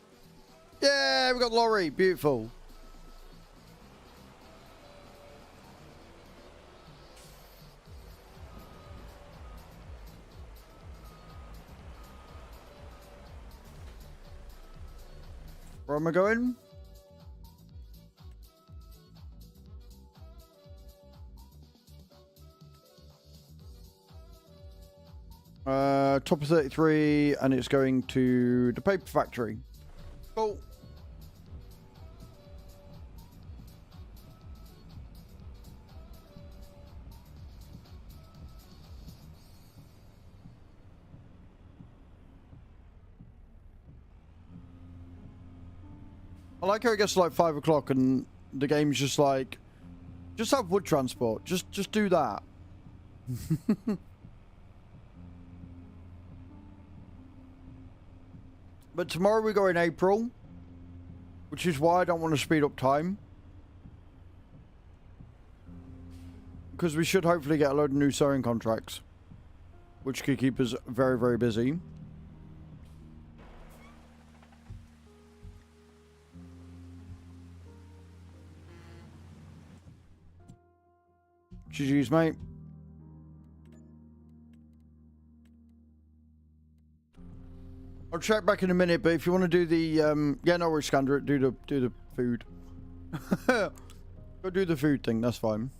Yeah, we got the lorry. Beautiful. Where am I going? Top of 33, and it's going to the paper factory. Cool. I like how it gets to like 5 o'clock and the game's just like, just have wood transport. Just do that. But tomorrow we go in April, which is why I don't want to speed up time. Because we should hopefully get a load of new sewing contracts, which could keep us very, very busy. GG's, mate. I'll check back in a minute, but if you want to do the yeah, no worries, Scander, do the food. Go do the food thing, that's fine.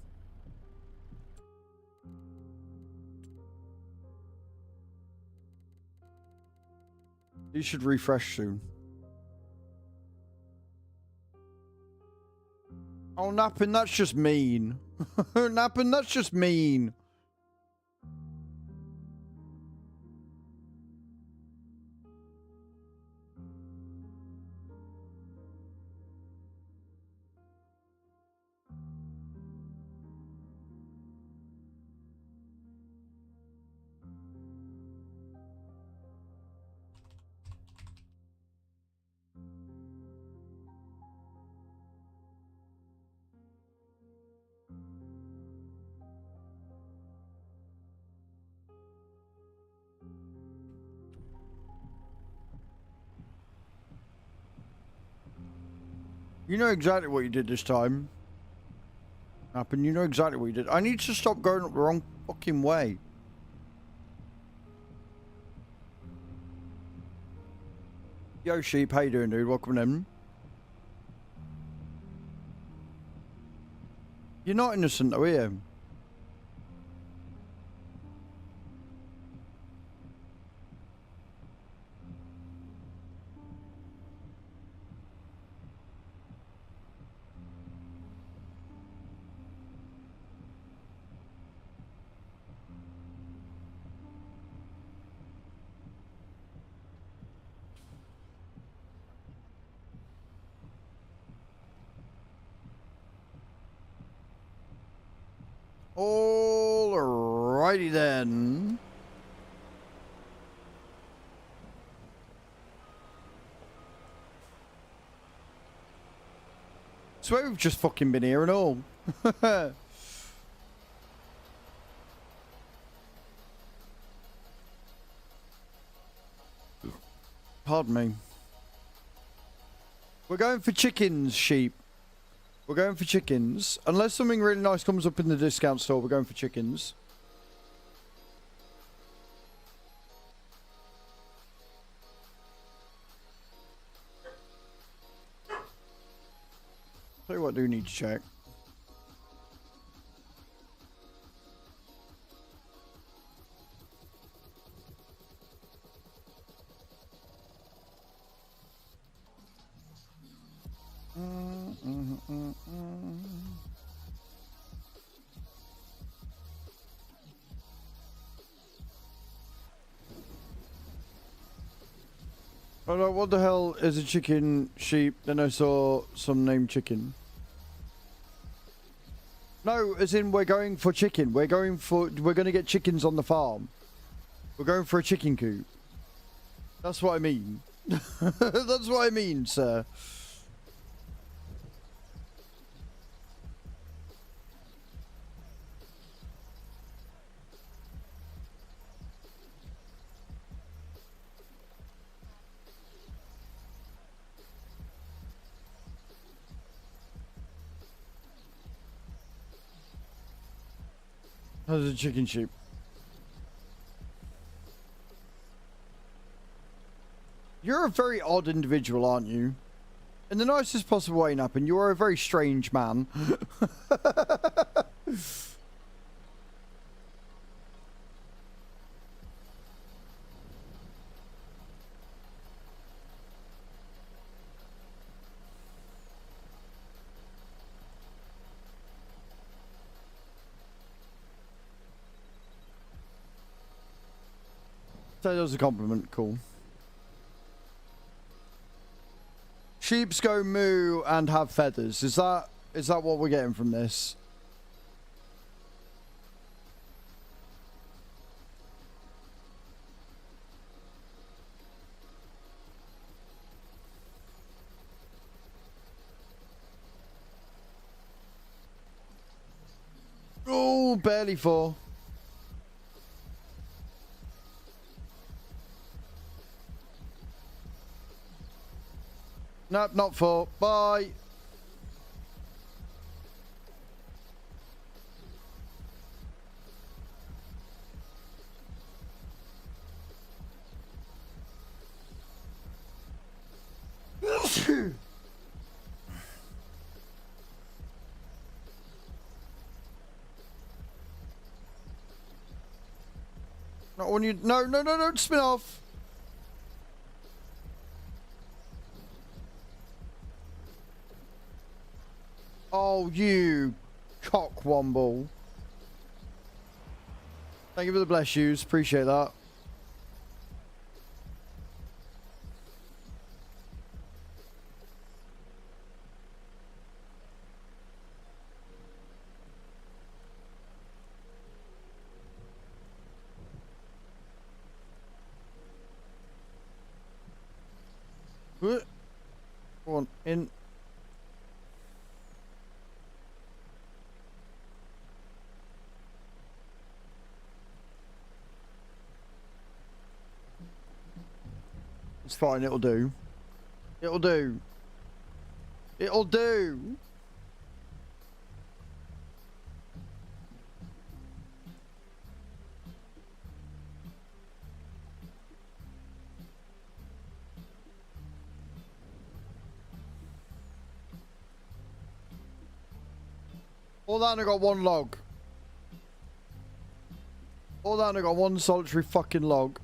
You should refresh soon. Oh, napping, that's just mean. Napping, that's just mean. You know exactly what you did this time. Napping, you know exactly what you did. I need to stop going up the wrong fucking way. Yo, sheep, how you doing, dude? Welcome in. You're not innocent, though, are you? Alrighty then. Swear we've just fucking been here and all. Pardon me. We're going for chickens, sheep. We're going for chickens. Unless something really nice comes up in the discount store, we're going for chickens. Tell you what, I do need to check. Oh no, what the hell is a chicken sheep? Then I saw some named chicken. No, as in we're going for chicken. We're going to get chickens on the farm. We're going for a chicken coop. That's what I mean. That's what I mean, sir. How's a chicken sheep? You're a very odd individual, aren't you? In the nicest possible way, Nappin. You are a very strange man. So that was a compliment. Cool. Sheeps go moo and have feathers. Is that what we're getting from this? Oh, barely 4. Nope, not 4. Bye. Not when you... No, no, no, no, spin off. Oh, you cockwomble. Thank you for the bless yous. Appreciate that. Go on, in. It's fine, it'll do. It'll do. It'll do. All that and I got 1 log. All that and I got 1 solitary fucking log.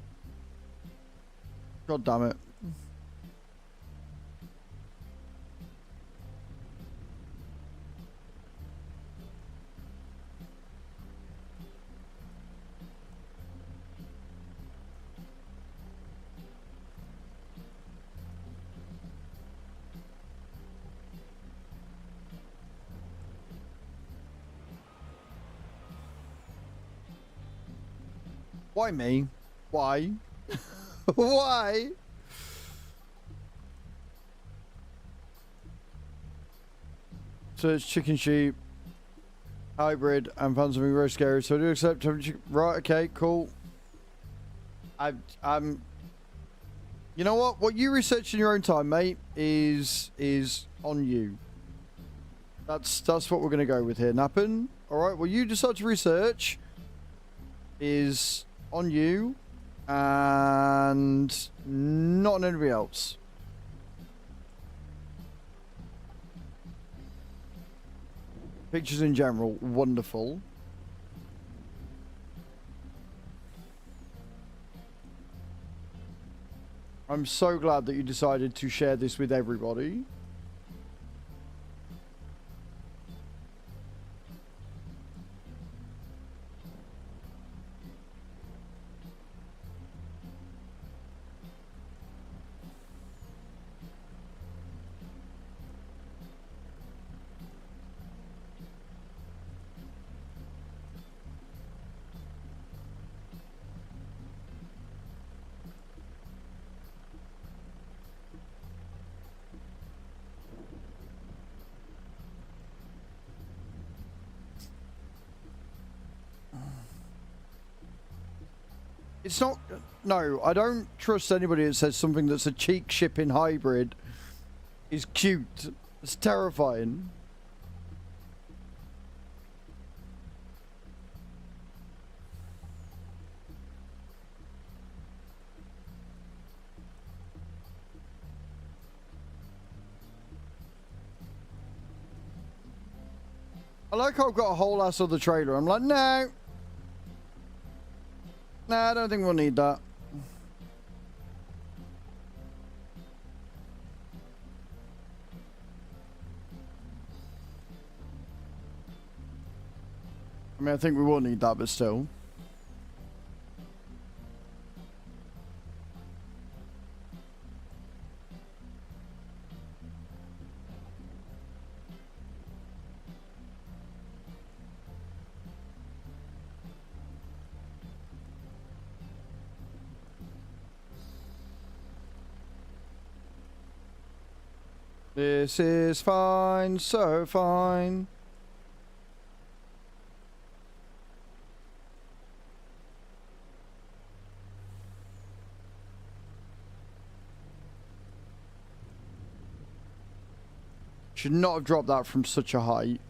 God damn it. Why me? Why? Why? Search chicken sheep, hybrid, and found something very scary. So I do accept. Right, okay, cool. I'm. You know what? What you research in your own time, mate, is on you. That's what we're gonna go with here, Nappin. All right. What you decide to research is on you, and not on anybody else. Pictures in general, wonderful. I'm so glad that you decided to share this with everybody. It's not... No, I don't trust anybody that says something that's a cheek shipping hybrid is cute. It's terrifying. I like how I've got a whole ass other trailer. I'm like, no. Nah, I don't think we'll need that. I mean, I think we will need that, but still. This is fine, so fine. Should not have dropped that from such a height.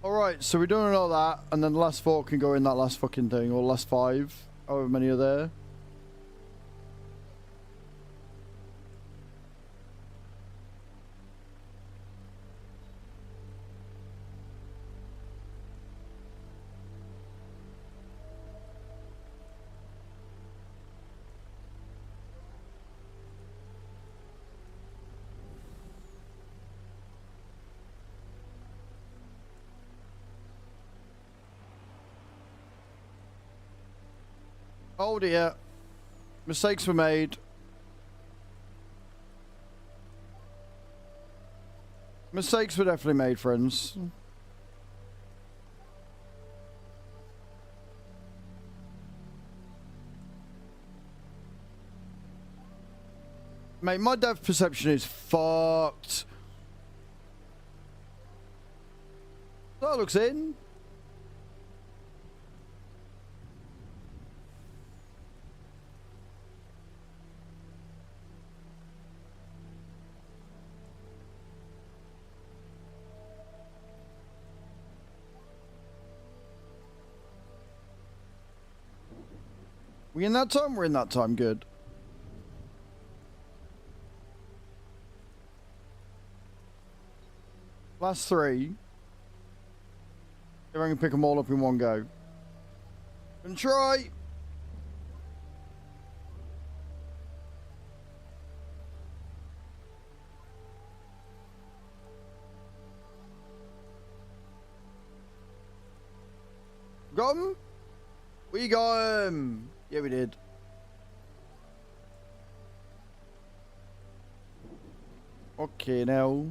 Alright, so we're doing all that, and then the last 4 can go in that last fucking thing, or last 5, however many are there. Oh dear. Mistakes were made. Mistakes were definitely made, friends. Mate, my depth perception is fucked. That looks in. We in that time? We're in that time. Good. Last 3. If I can pick them all up in one go. Gonna try. Got him? We got him. Yeah, we did. Okay, now.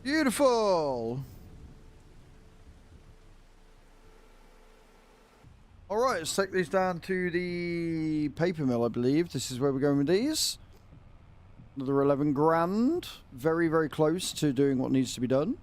Beautiful. All right, let's take these down to the paper mill, I believe. This is where we're going with these. Another 11 grand. Very, very close to doing what needs to be done.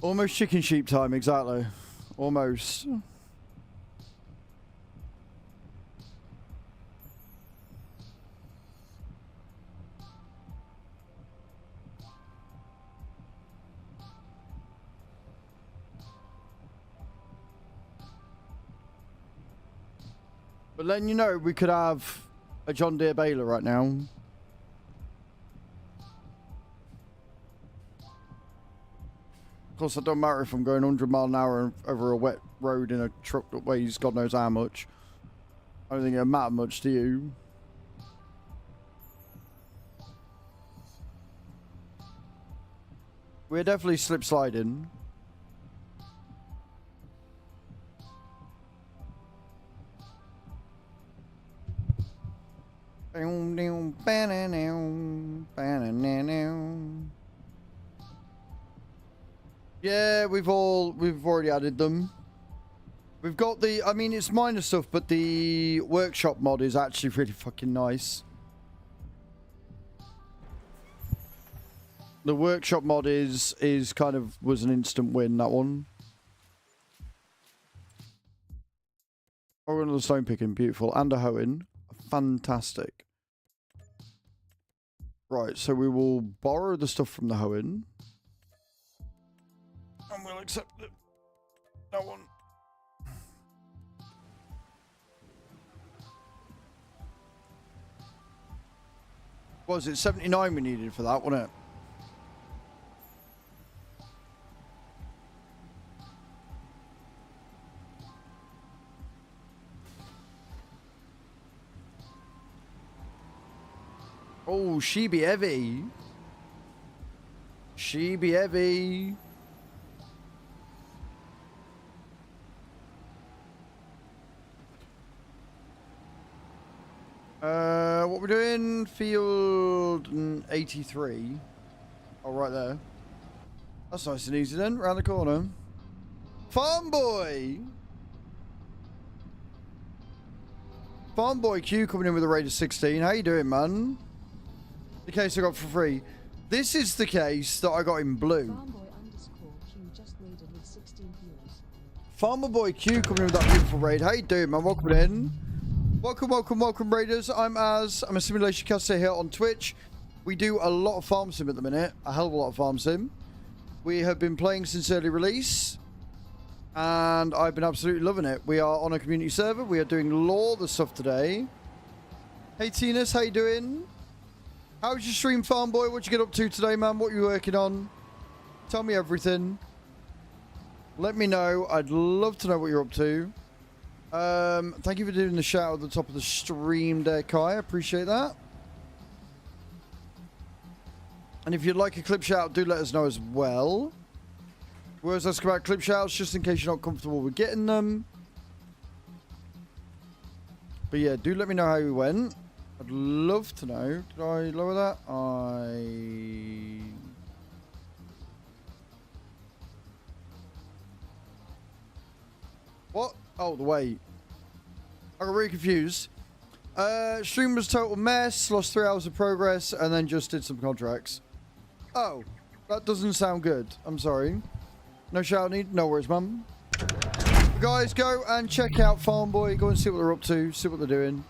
Almost chicken sheep time, exactly. Almost. But letting you know, we could have a John Deere baler right now. Of course, it don't matter if I'm going 100 mile an hour over a wet road in a truck that weighs God knows how much. I don't think it'll matter much to you. We're definitely slip sliding. Yeah, we've already added them. We've got the, I mean, it's minor stuff, but the workshop mod is actually really fucking nice. The workshop mod is kind of, was an instant win, that one. Oh, another stone picking, beautiful. And a hoeing. Fantastic. Right, so we will borrow the stuff from the hoeing. And we'll accept that one. Was it 79 we needed for that, wasn't it? Oh, she be heavy. She be heavy. What we're doing? Field 83. Oh, right there. That's nice and easy then. Round the corner. Farm boy. Farm boy Q coming in with a rate of 16. How you doing, man? The case I got for free. This is the case that I got in blue. Farmboy_Q just raided with 16 views. Farmer boy Q coming in with that beautiful raid. How you doing, man? Welcome in. Welcome, welcome, welcome, raiders. I'm Az. I'm a simulation caster here on Twitch. We do a lot of farm sim at the minute. A hell of a lot of farm sim. We have been playing since early release. And I've been absolutely loving it. We are on a community server. We are doing lore the stuff today. Hey, Tinas. How you doing? How was your stream, farm boy? What'd you get up to today, man? What are you working on? Tell me everything. Let me know. I'd love to know what you're up to. Thank you for doing the shout at the top of the stream there, Kai. I appreciate that. And if you'd like a clip shout, do let us know as well. We always ask about clip shouts just in case you're not comfortable with getting them. But yeah, do let me know how you went. I'd love to know. Did I lower that? What? Oh, the weight. I got really confused. Stream was total mess, lost 3 hours of progress, and then just did some contracts. Oh, that doesn't sound good. I'm sorry. No shout need? No worries, mum. Guys, go and check out Farm Boy. Go and see what they're up to, see what they're doing.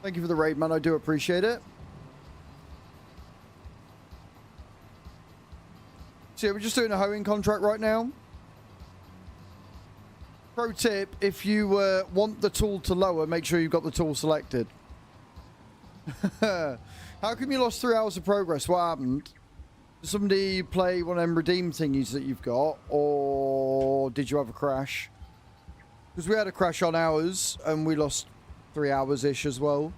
Thank you for the raid, man. I do appreciate it. So yeah, we're just doing a hoeing contract right now. Pro tip, if you want the tool to lower, make sure you've got the tool selected. How come you lost 3 hours of progress? What happened? Did somebody play one of them redeem thingies that you've got? Or did you have a crash? Because we had a crash on ours and we lost 3 hours-ish as well.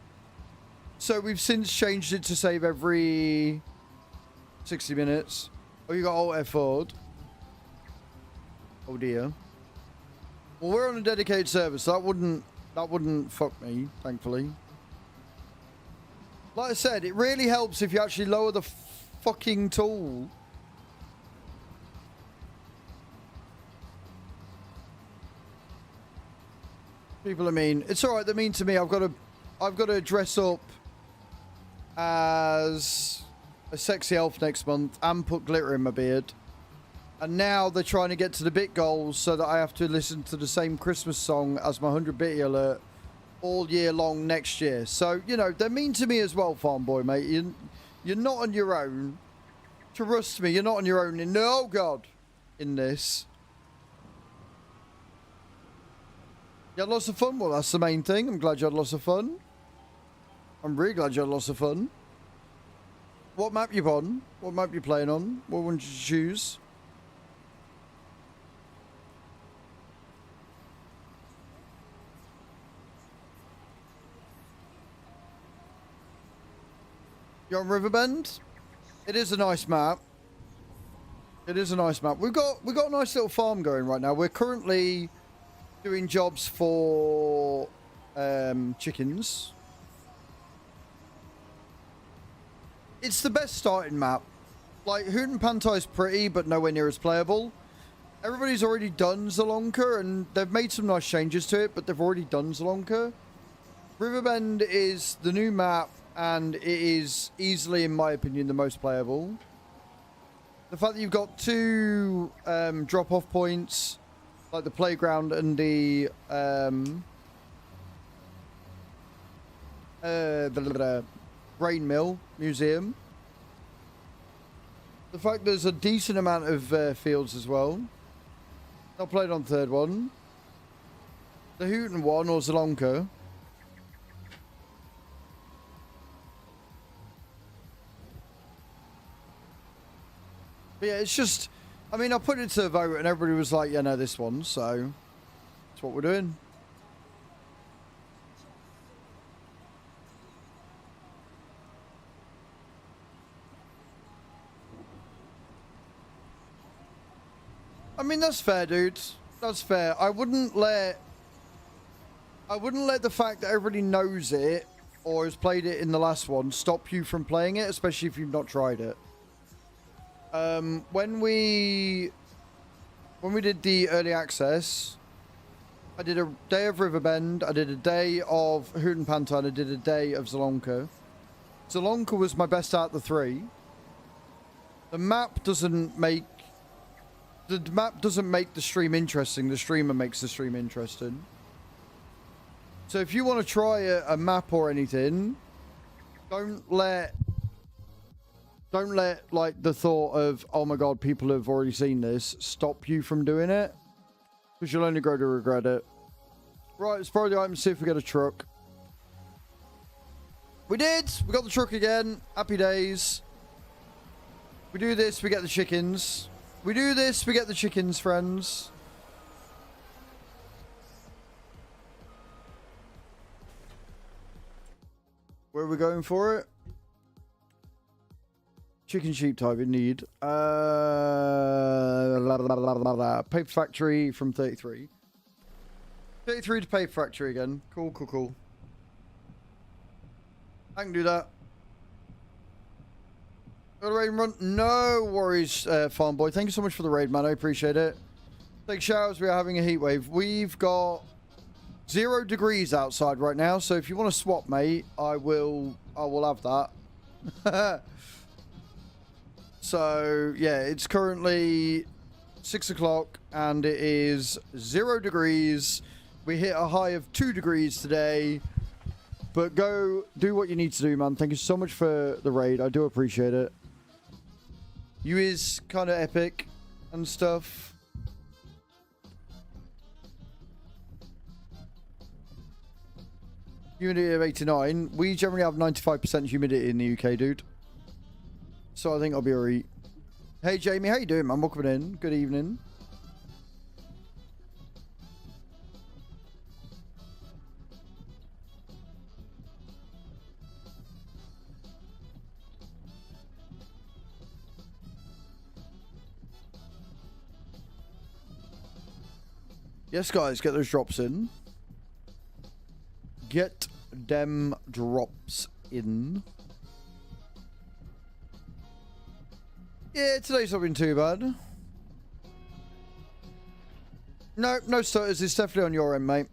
So we've since changed it to save every 60 minutes. Oh, you got Alt F4'd. Oh dear. Well, we're on a dedicated server, so that wouldn't fuck me, thankfully. Like I said, it really helps if you actually lower the fucking tool. People are mean. It's alright, they're mean to me. I've got to dress up as a sexy elf next month and put glitter in my beard. And now they're trying to get to the bit goals so that I have to listen to the same Christmas song as my 100 bitty alert all year long next year. So, you know, they're mean to me as well, farm boy, mate. You're not on your own. Trust me, you're not on your own. Oh, God. In this. You had lots of fun? Well, that's the main thing. I'm glad you had lots of fun. I'm really glad you had lots of fun. What map you on? What map you playing on? What one did you choose? You're on Riverbend? It is a nice map. It is a nice map. We've got a nice little farm going right now. We're currently doing jobs for chickens. It's the best starting map. Like, Hoot and Pantai is pretty, but nowhere near as playable. Everybody's already done Zalonka, and they've made some nice changes to it, but they've already done Zalonka. Riverbend is the new map, and it is easily, in my opinion, the most playable. The fact that you've got two drop-off points, like the playground and the grain mill museum. The fact there's a decent amount of fields as well. I played on third one. The Hooten one or Zalonka. But yeah, it's just, I mean, I put it to a vote and everybody was like, yeah, no, this one. So that's what we're doing. I mean, that's fair, dude. That's fair. I wouldn't let the fact that everybody knows it or has played it in the last one stop you from playing it, especially if you've not tried it. When we did the early access, I did a day of Riverbend, I did a day of Hoot and Pantai, and I did a day of Zalonka. Zalonka was my best out of the three. The map doesn't make the stream interesting. The streamer makes the stream interesting. So if you want to try a map or anything, don't let like the thought of, oh my god, people have already seen this, stop you from doing it, because you'll only grow to regret it. Right, let's borrow the item, see if we get a truck. We did. We got the truck again. Happy days. We do this, we get the chickens. We do this, we get the chickens, friends. Where are we going for it? Chicken sheep type, indeed. Paper factory from 33. 33 to paper factory again. Cool, cool, cool. I can do that. Got a raid run? No worries, farm boy. Thank you so much for the raid, man. I appreciate it. Take showers. We are having a heat wave. We've got 0 degrees outside right now. So if you want to swap, mate, I will have that. So yeah, it's currently 6 o'clock and it is 0 degrees. We hit a high of 2 degrees today. But go do what you need to do, man. Thank you so much for the raid. I do appreciate it. You is kind of epic and stuff. Humidity of 89. We generally have 95% humidity in the UK, dude. So I think I'll be alright. Hey, Jamie. How you doing, man? Welcome in. Good evening. Yes, guys, get those drops in. Get them drops in. Yeah, today's not been too bad. No stutters. It's definitely on your end, mate.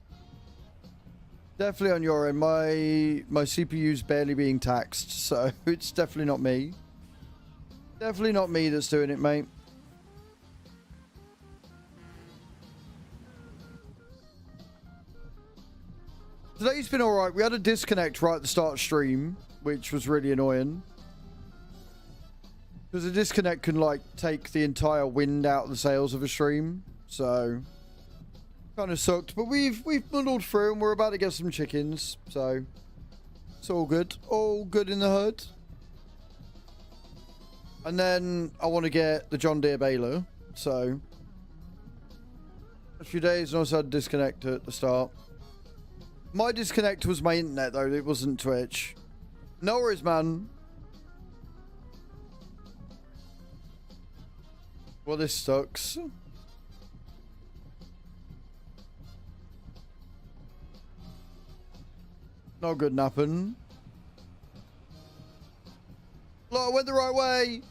Definitely on your end. My CPU's barely being taxed, so it's definitely not me. Definitely not me that's doing it, mate. Today's been alright. We had a disconnect right at the start of stream, which was really annoying. Because a disconnect can, like, take the entire wind out of the sails of a stream. So, kind of sucked. But we've muddled through and we're about to get some chickens. So, it's all good. All good in the hood. And then I want to get the John Deere baler. So, a few days and also had a disconnect at the start. My disconnect was my internet, though. It wasn't Twitch. No worries, man. Well, this sucks. Not good napping. Look, I went the right way.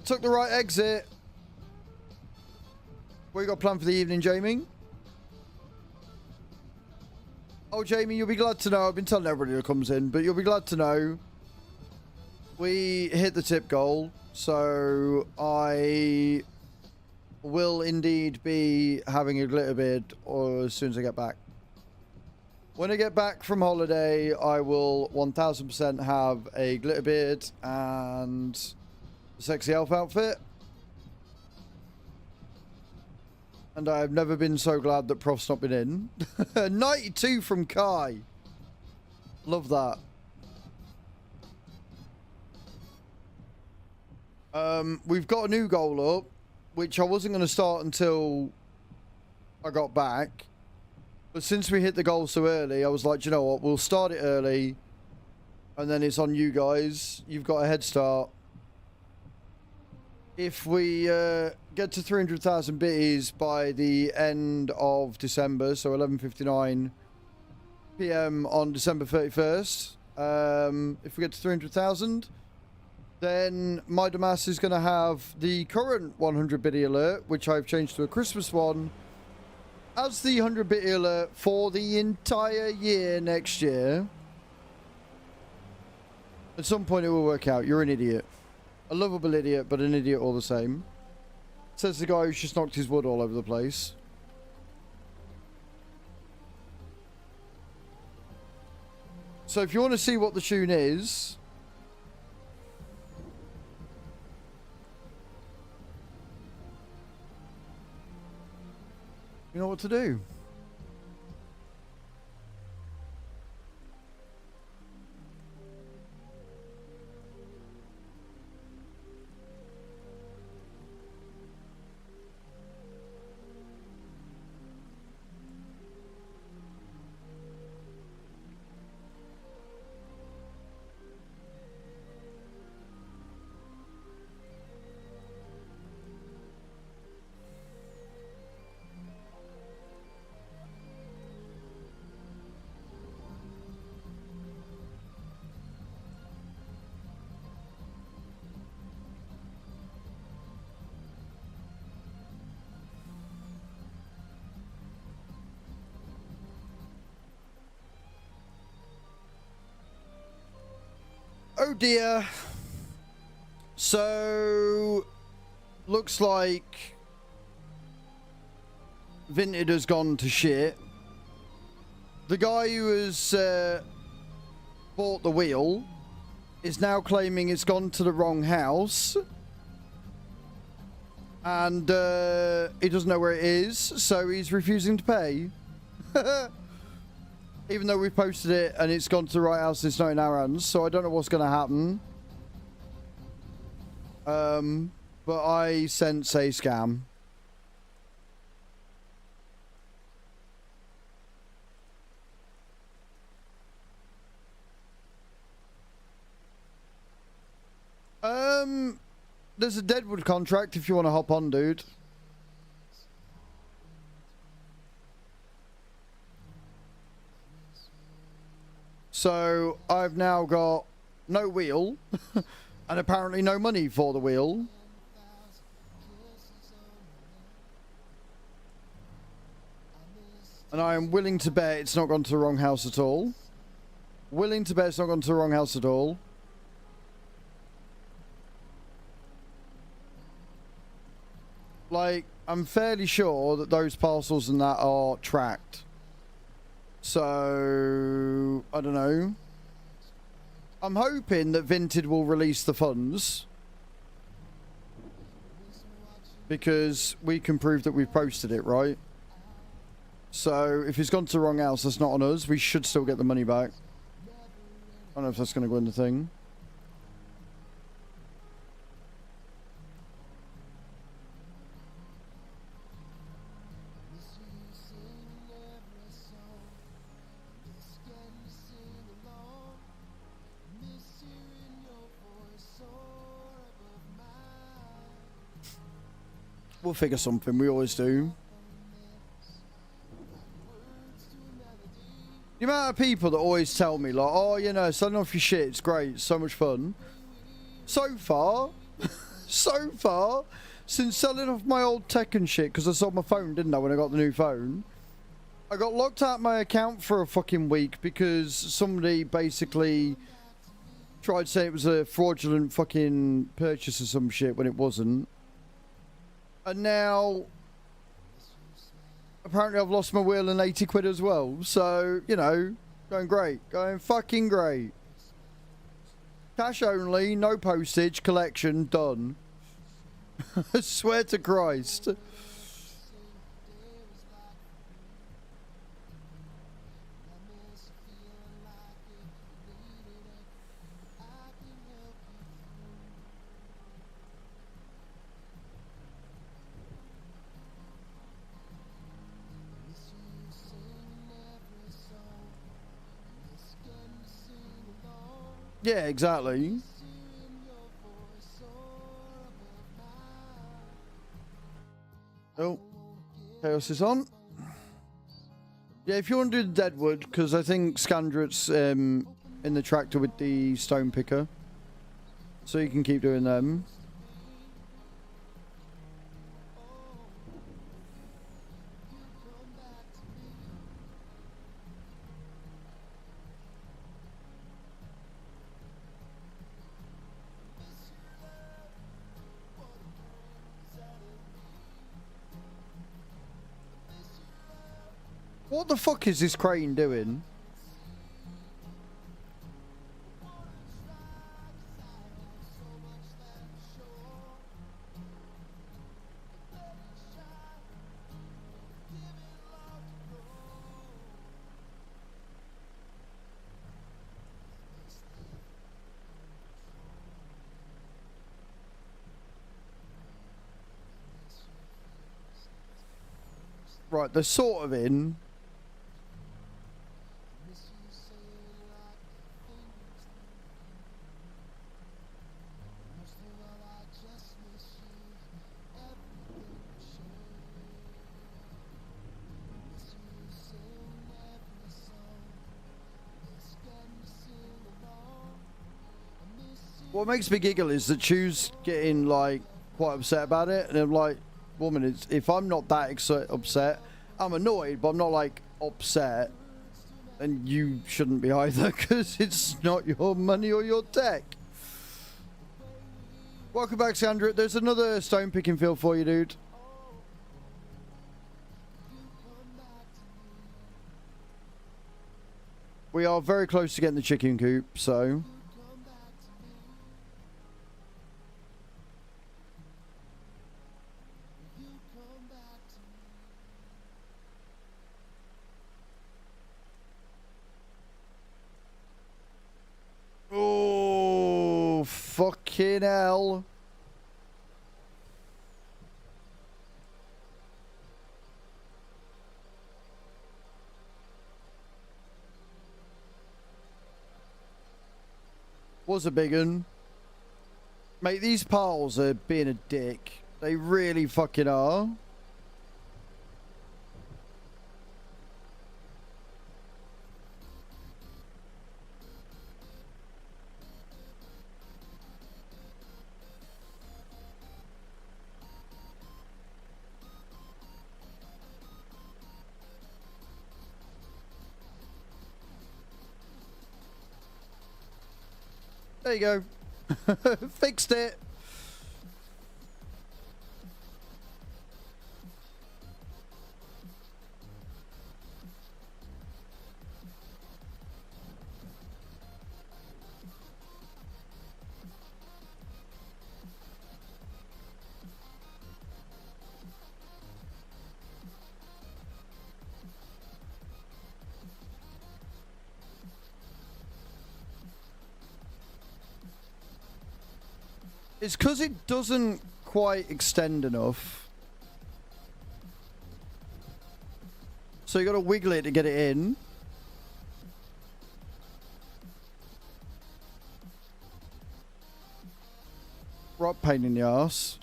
Took the right exit. What you got planned for the evening, Jamie? Oh, Jamie, you'll be glad to know. I've been telling everybody that comes in, but you'll be glad to know we hit the tip goal. So I will indeed be having a glitter beard or as soon as I get back. When I get back from holiday, I will 1000% have a glitter beard and a sexy elf outfit. And I've never been so glad that Prof's not been in. 92 from Kai. Love that. We've got a new goal up, which I wasn't going to start until I got back. But since we hit the goal so early, I was like, you know what? We'll start it early. And then it's on you guys. You've got a head start. If we get to 300,000 bitties by the end of December, so 11:59 PM on December 31st, if we get to 300,000, then my Damas is going to have the current 100 bitty alert, which I've changed to a Christmas one, as the 100 bitty alert for the entire year next year. At some point it will work out. You're an idiot. A lovable idiot, but an idiot all the same. Says the guy who's just knocked his wood all over the place. So if you want to see what the tune is, you know what to do. Oh dear. So, looks like Vinted has gone to shit. The guy who has bought the wheel is now claiming it's gone to the wrong house. And he doesn't know where it is, so he's refusing to pay. Even though we posted it and it's gone to the right house, it's not in our hands, so I don't know what's going to happen. But I sense a scam. There's a Deadwood contract if you want to hop on, dude. So I've now got no wheel and apparently no money for the wheel. And I am willing to bet it's not gone to the wrong house at all. Willing to bet it's not gone to the wrong house at all. Like, I'm fairly sure that those parcels and that are tracked. So, I don't know. I'm hoping that Vinted will release the funds. Because we can prove that we've posted it, right? So, if it's gone to the wrong house, that's not on us. We should still get the money back. I don't know if that's going to go in the thing. We'll figure something. We always do. The amount of people that always tell me, like, oh, you know, selling off your shit, it's great, it's so much fun. So far, since selling off my old tech and shit, because I sold my phone, didn't I, when I got the new phone? I got locked out of my account for a fucking week because somebody basically tried to say it was a fraudulent fucking purchase or some shit when it wasn't. And now, apparently I've lost my wheel and 80 quid as well. So, you know, going great. Going fucking great. Cash only, no postage, collection, done. I swear to Christ. Yeah, exactly. Oh, Chaos is on. Yeah, if you want to do the Deadwood, because I think Scandret's in the tractor with the stone picker. So you can keep doing them. What the fuck is this crane doing? Right, they're sort of in. What makes me giggle is that Chew's getting, like, quite upset about it. And I'm like, woman, it's, if I'm not that upset, I'm annoyed, but I'm not, like, upset. And you shouldn't be either, because it's not your money or your tech. Welcome back, Sandra. There's another stone picking field for you, dude. We are very close to getting the chicken coop, so... Oh, fucking hell. Was a big one. Mate, these pals are being a dick. They really fucking are. There you go. Fixed it. It's because it doesn't quite extend enough. So you got to wiggle it to get it in. Right pain in the arse.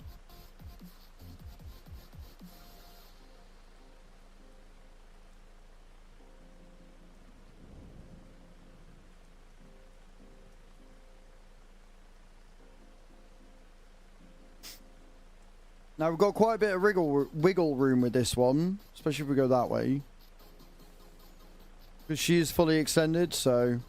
Now we've got quite a bit of wiggle room with this one, especially if we go that way. Because she is fully extended, so...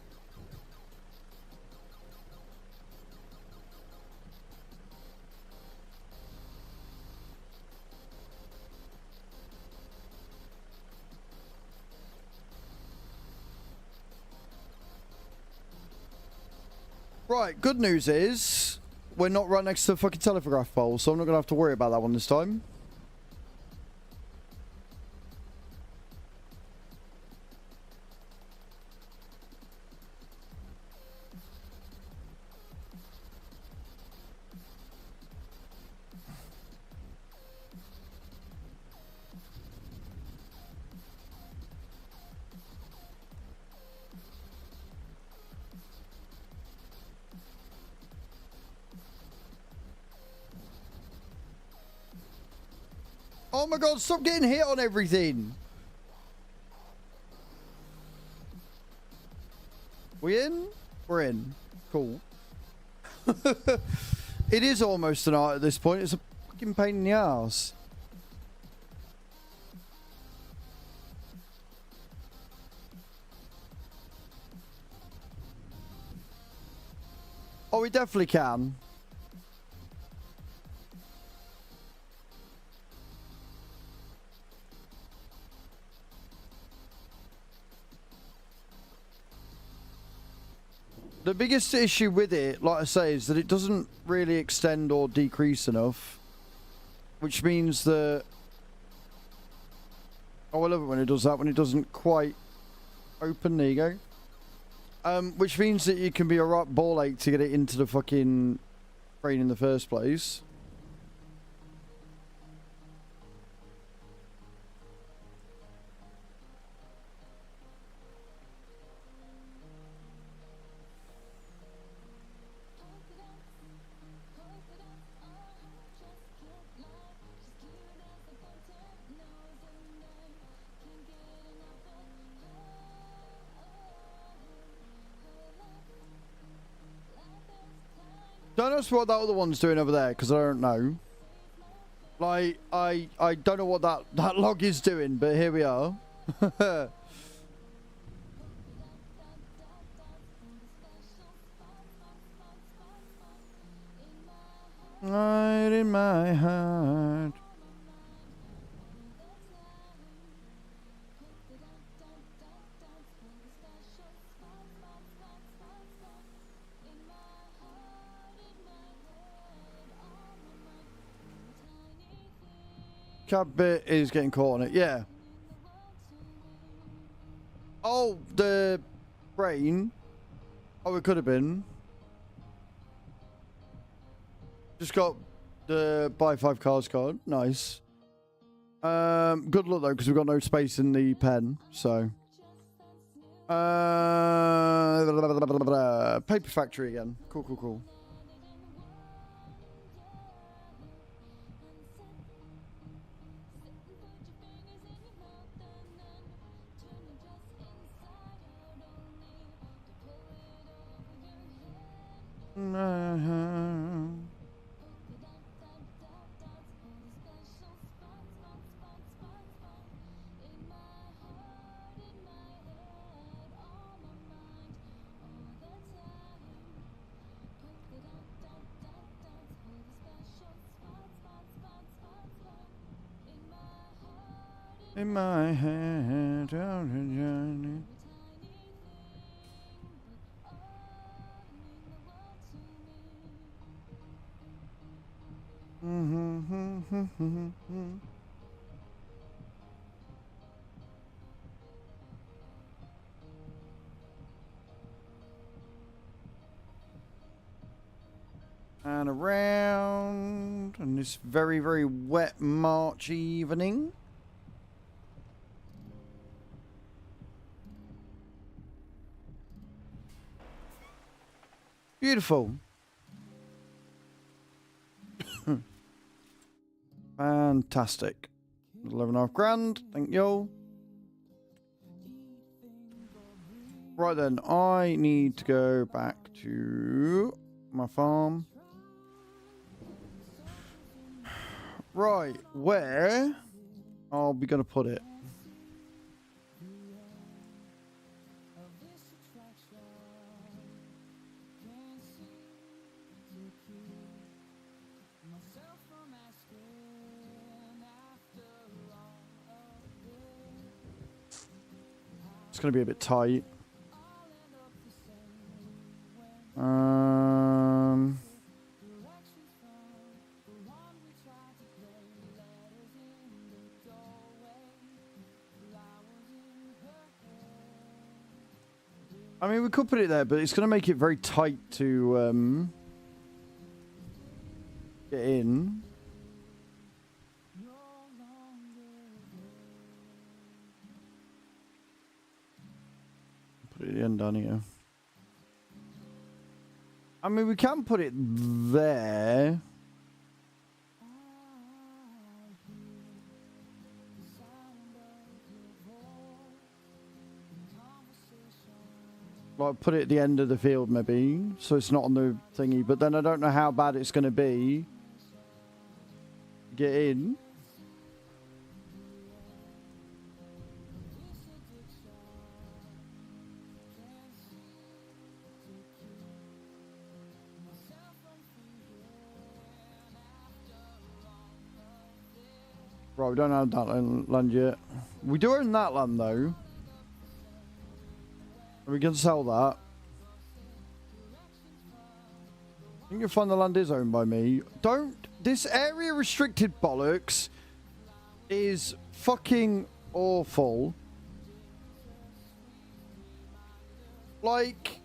Right, good news is... we're not right next to the fucking telegraph pole, so I'm not going to have to worry about that one this time. Oh my god, stop getting hit on everything. We in? We're in. Cool. It is almost an art at this point. It's a fucking pain in the ass. Oh, we definitely can. The biggest issue with it, like I say, is that it doesn't really extend or decrease enough. Which means that... oh, I love it when it does that, when it doesn't quite open. There you go. Which means that you can be a right ball ache to get it into the fucking crane in the first place. Don't ask what that other one's doing over there, because I don't know. Like, I don't know what that log is doing, but here we are. Right in my heart. Cab bit is getting caught on it, yeah. Oh, the brain. Oh, it could have been. Just got the buy 5 cars card. Nice. Good luck though, because we've got no space in the pen. So. Paper factory again. Cool, cool, cool. In my head, on a journey. And around on this very, very wet March evening. Beautiful. Fantastic. 11.5 grand. Thank you. Right then, I need to go back to my farm. Right, where are we going to put it? It's going to be a bit tight. I mean, we could put it there, but it's going to make it very tight to get in. Put it at the end down here. I mean, we can put it there. Like, put it at the end of the field, maybe, so it's not on the thingy. But then I don't know how bad it's going to be. Get in. Right, we don't have that land yet. We do own that land, though. We can sell that. I think you'll find the land is owned by me. Don't... This area restricted bollocks is fucking awful. Like...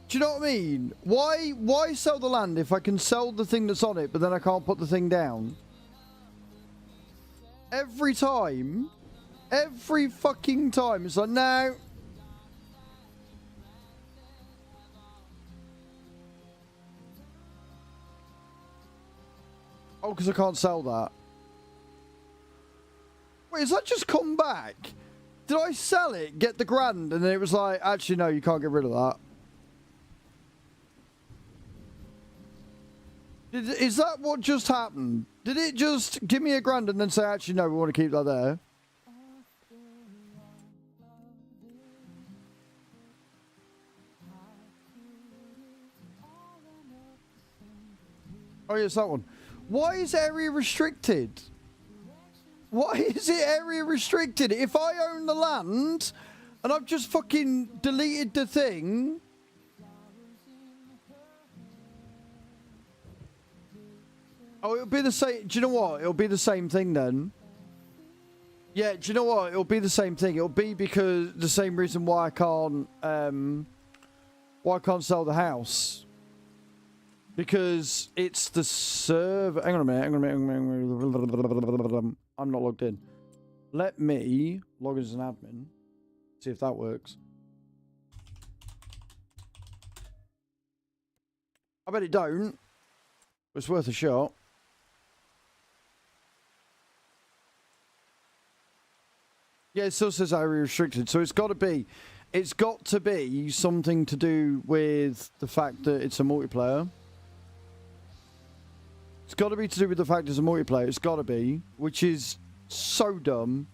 Do you know what I mean? Why sell the land if I can sell the thing that's on it, but then I can't put the thing down? Every time. Every fucking time. It's like, no... Oh, because I can't sell that. Wait, has that just come back? Did I sell it, get the grand, and then it was like, actually, no, you can't get rid of that? Is that what just happened? Did it just give me a grand and then say, actually, no, we want to keep that there? Oh, yes, that one. Why is area restricted? Why is it area restricted? If I own the land and I've just fucking deleted the thing. Oh, it'll be the same. Do you know what? It'll be the same thing then. Yeah, do you know what? It'll be the same thing. It'll be because the same reason why I can't sell the house. Because it's the server. Hang on a minute. I'm not logged in. Let me log in as an admin. See if that works. I bet it don't. But it's worth a shot. Yeah, it still says area restricted. So it's got to be something to do with the fact that it's a multiplayer. It's got to be to do with the fact it's a multiplayer. It's got to be, which is so dumb.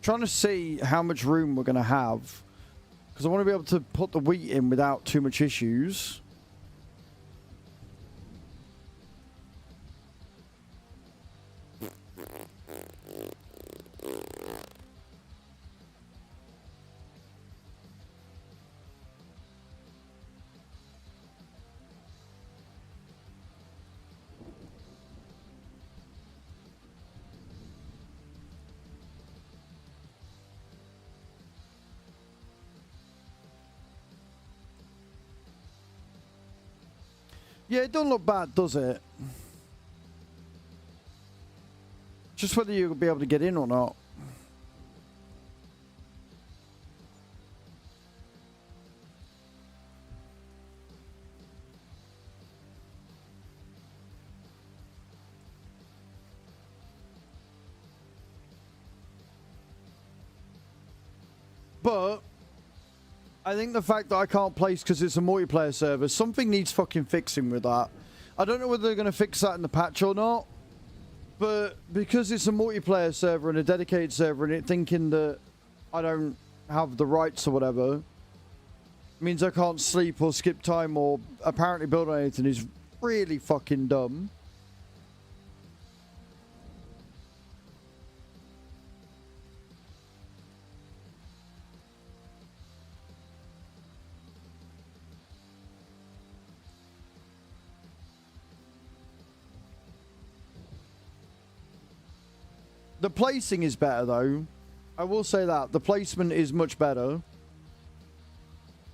Trying to see how much room we're going to have. Because I want to be able to put the wheat in without too much issues. Yeah, it don't look bad, does it? Just whether you'll be able to get in or not. But I think the fact that I can't place because it's a multiplayer server, something needs fucking fixing with that. I don't know whether they're going to fix that in the patch or not, but because it's a multiplayer server and a dedicated server and it thinking that I don't have the rights or whatever, means I can't sleep or skip time or apparently build on anything is really fucking dumb. The placing is better, though. I will say that. The placement is much better.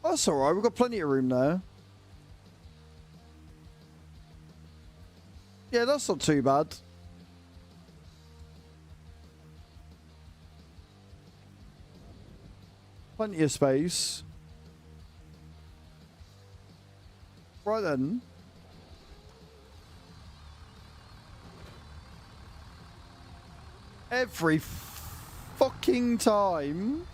That's alright. We've got plenty of room there. Yeah, that's not too bad. Plenty of space. Right then. Every fucking time.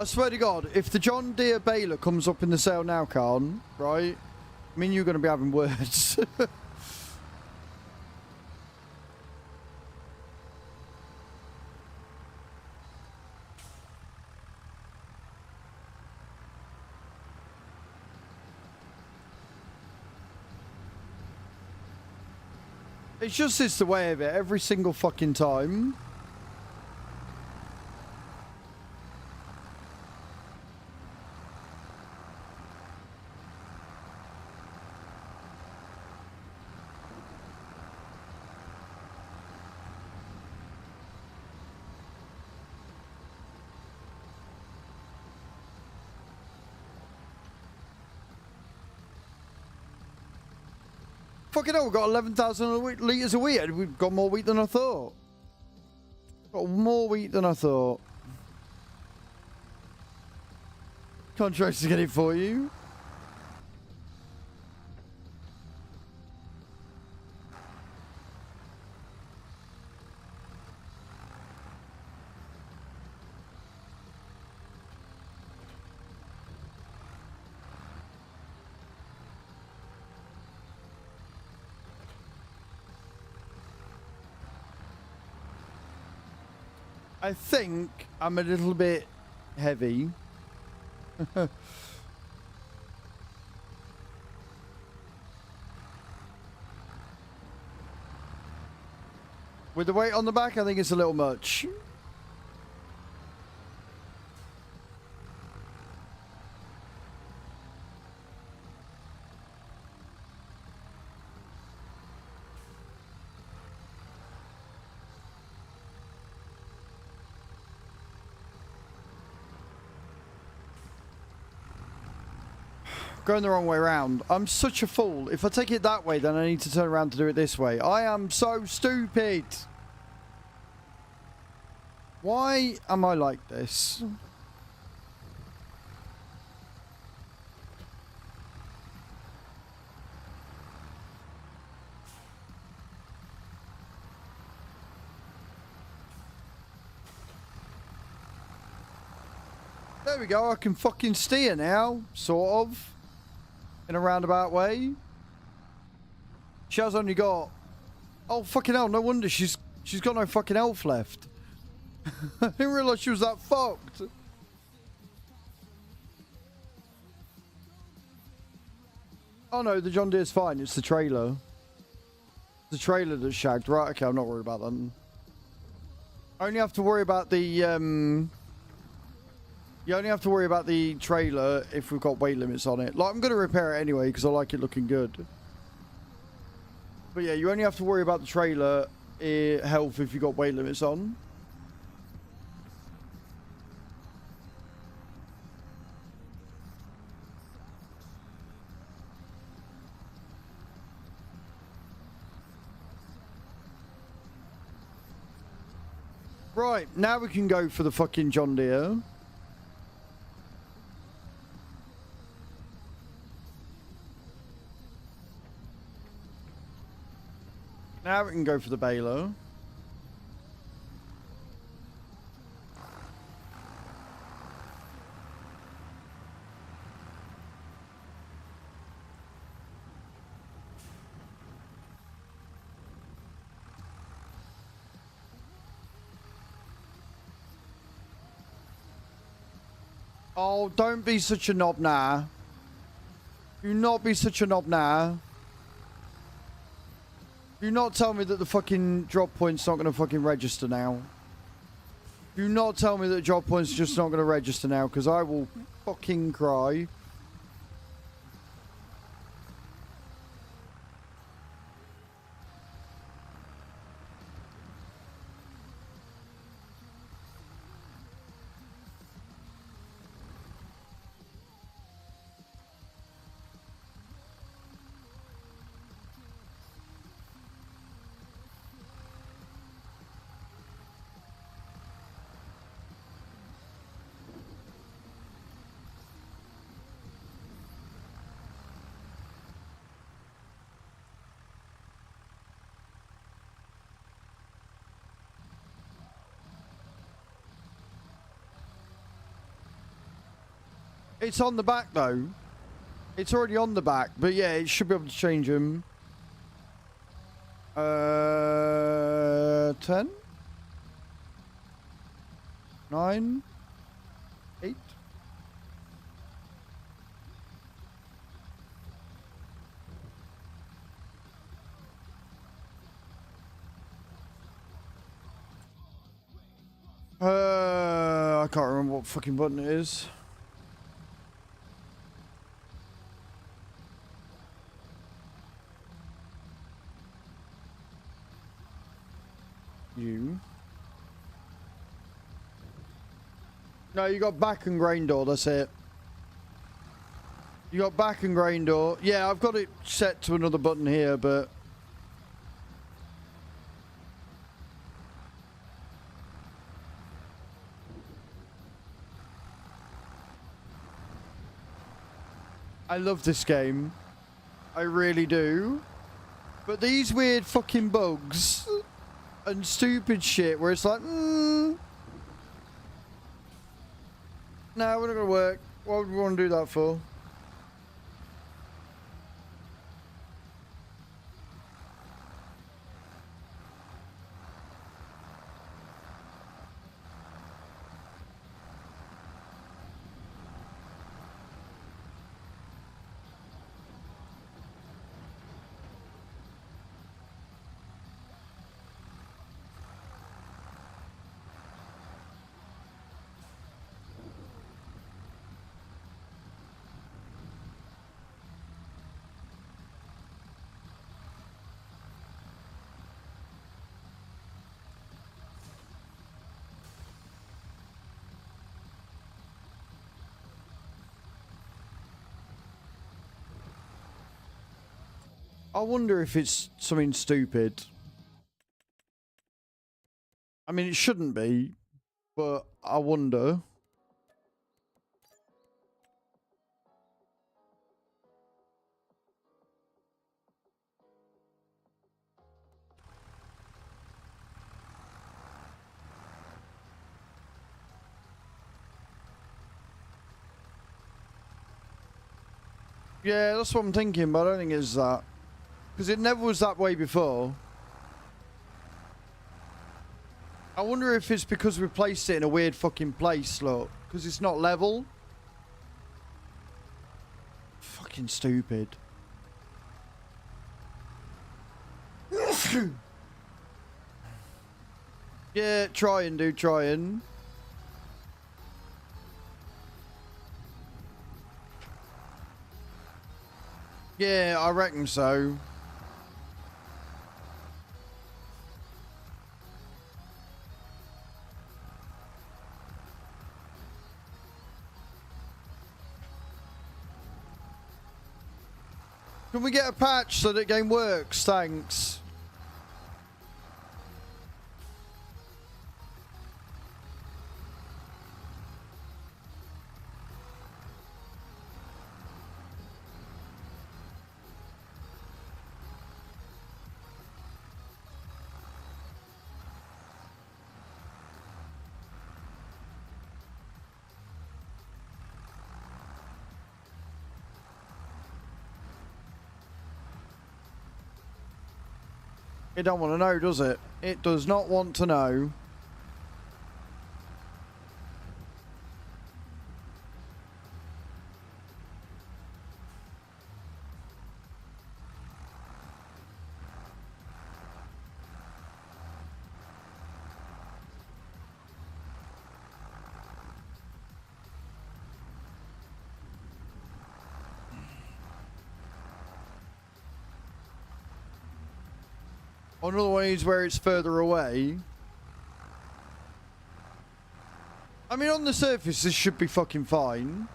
I swear to God, if the John Deere baler comes up in the sale now, Khan, right? I mean, you're going to be having words. It's just this the way of it every single fucking time. Fucking hell, we've got 11,000 litres of wheat. We've got more wheat than I thought. Got more wheat than I thought. Contracts to get it for you. I think I'm a little bit heavy. With the weight on the back, I think it's a little much. Going the wrong way around. I'm such a fool. If I take it that way, then I need to turn around to do it this way. I am so stupid. Why am I like this? There we go. I can fucking steer now, sort of, in a roundabout way. She has only got... Oh, fucking hell. No wonder she's got no fucking health left. I didn't realise she was that fucked. Oh no, the John Deere's fine. It's the trailer. The trailer that's shagged. Right, okay, I'm not worried about that. I only have to worry about the... You only have to worry about the trailer if we've got weight limits on it. Like, I'm going to repair it anyway because I like it looking good. But yeah, you only have to worry about the trailer health if you've got weight limits on. Right, now we can go for the fucking John Deere. Now we can go for the baler. Oh, don't be such a knob now. Do not be such a knob now. Do not tell me that the fucking drop point's not going to fucking register now. Do not tell me that drop point's just not going to register now, because I will fucking cry. It's on the back, though. It's already on the back. But yeah, it should be able to change them. 10? 9? 8? I can't remember what fucking button it is. You. No, you got back and grain door, that's it. You got back and grain door. Yeah, I've got it set to another button here, but... I love this game. I really do. But these weird fucking bugs... and stupid shit where it's like, no, we're not gonna work. What would we want to do that for? I wonder if it's something stupid. I mean, it shouldn't be, but I wonder. Yeah, that's what I'm thinking, but I don't think it's that. Because it never was that way before. I wonder if it's because we placed it in a weird fucking place, look. Because it's not level. Fucking stupid. Yeah, trying, dude, trying. Yeah, I reckon so. Can we get a patch so that game works? Thanks. It don't want to know, does it? It does not want to know. Another one is where it's further away. I mean, on the surface, this should be fucking fine.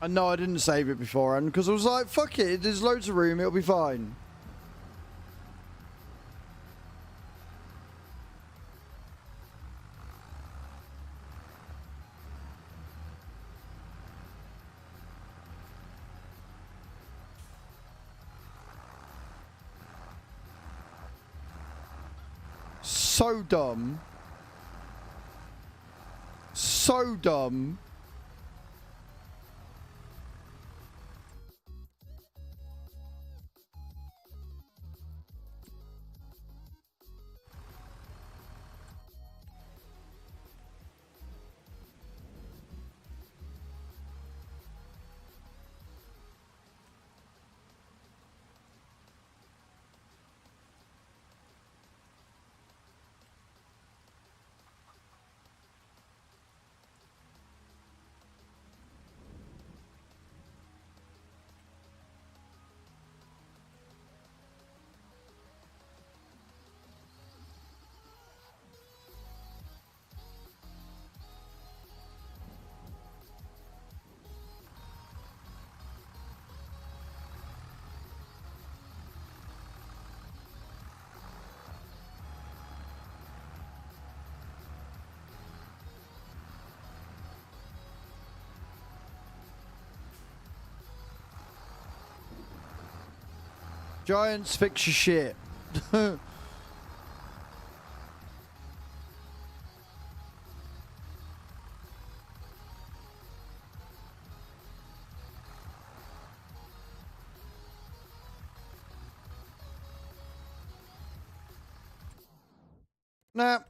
And no, I didn't save it beforehand because I was like, fuck it, there's loads of room, it'll be fine. So dumb. So dumb. Giants, fix your shit. Nah.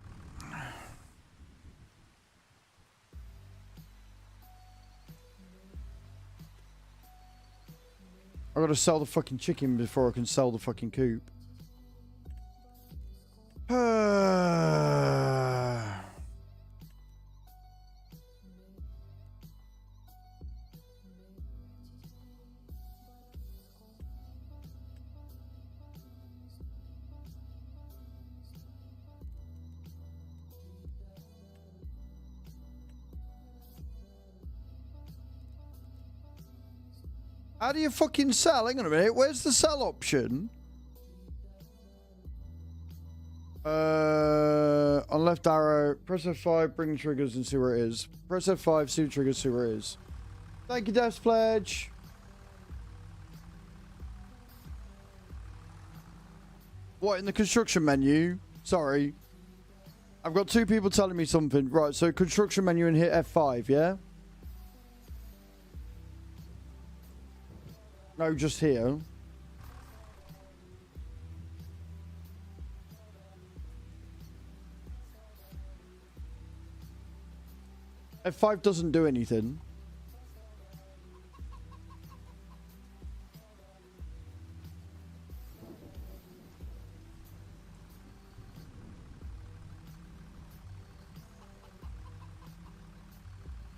I gotta sell the fucking chicken before I can sell the fucking coop. How do you fucking sell? Hang on a minute. Where's the sell option? On left arrow, press F5, bring triggers and see where it is. Press F5, see triggers, see where it is. Thank you, Death Pledge. What, in the construction menu? Sorry. I've got two people telling me something. Right, so construction menu and hit F5, yeah? No, just here. F5 doesn't do anything.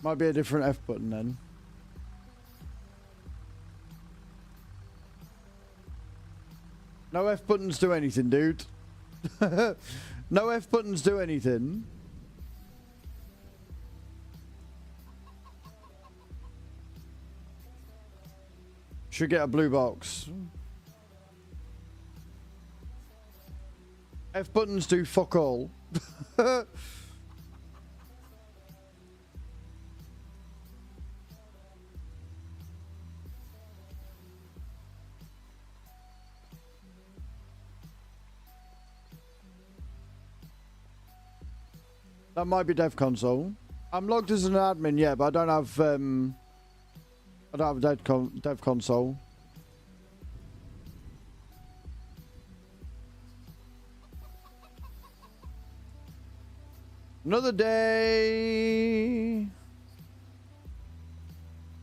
Might be a different F button then. No F buttons do anything, dude. No F buttons do anything. Should get a blue box. F buttons do fuck all. That might be Dev Console. I'm logged as an admin, yeah, but I don't have Dev Console. Another day.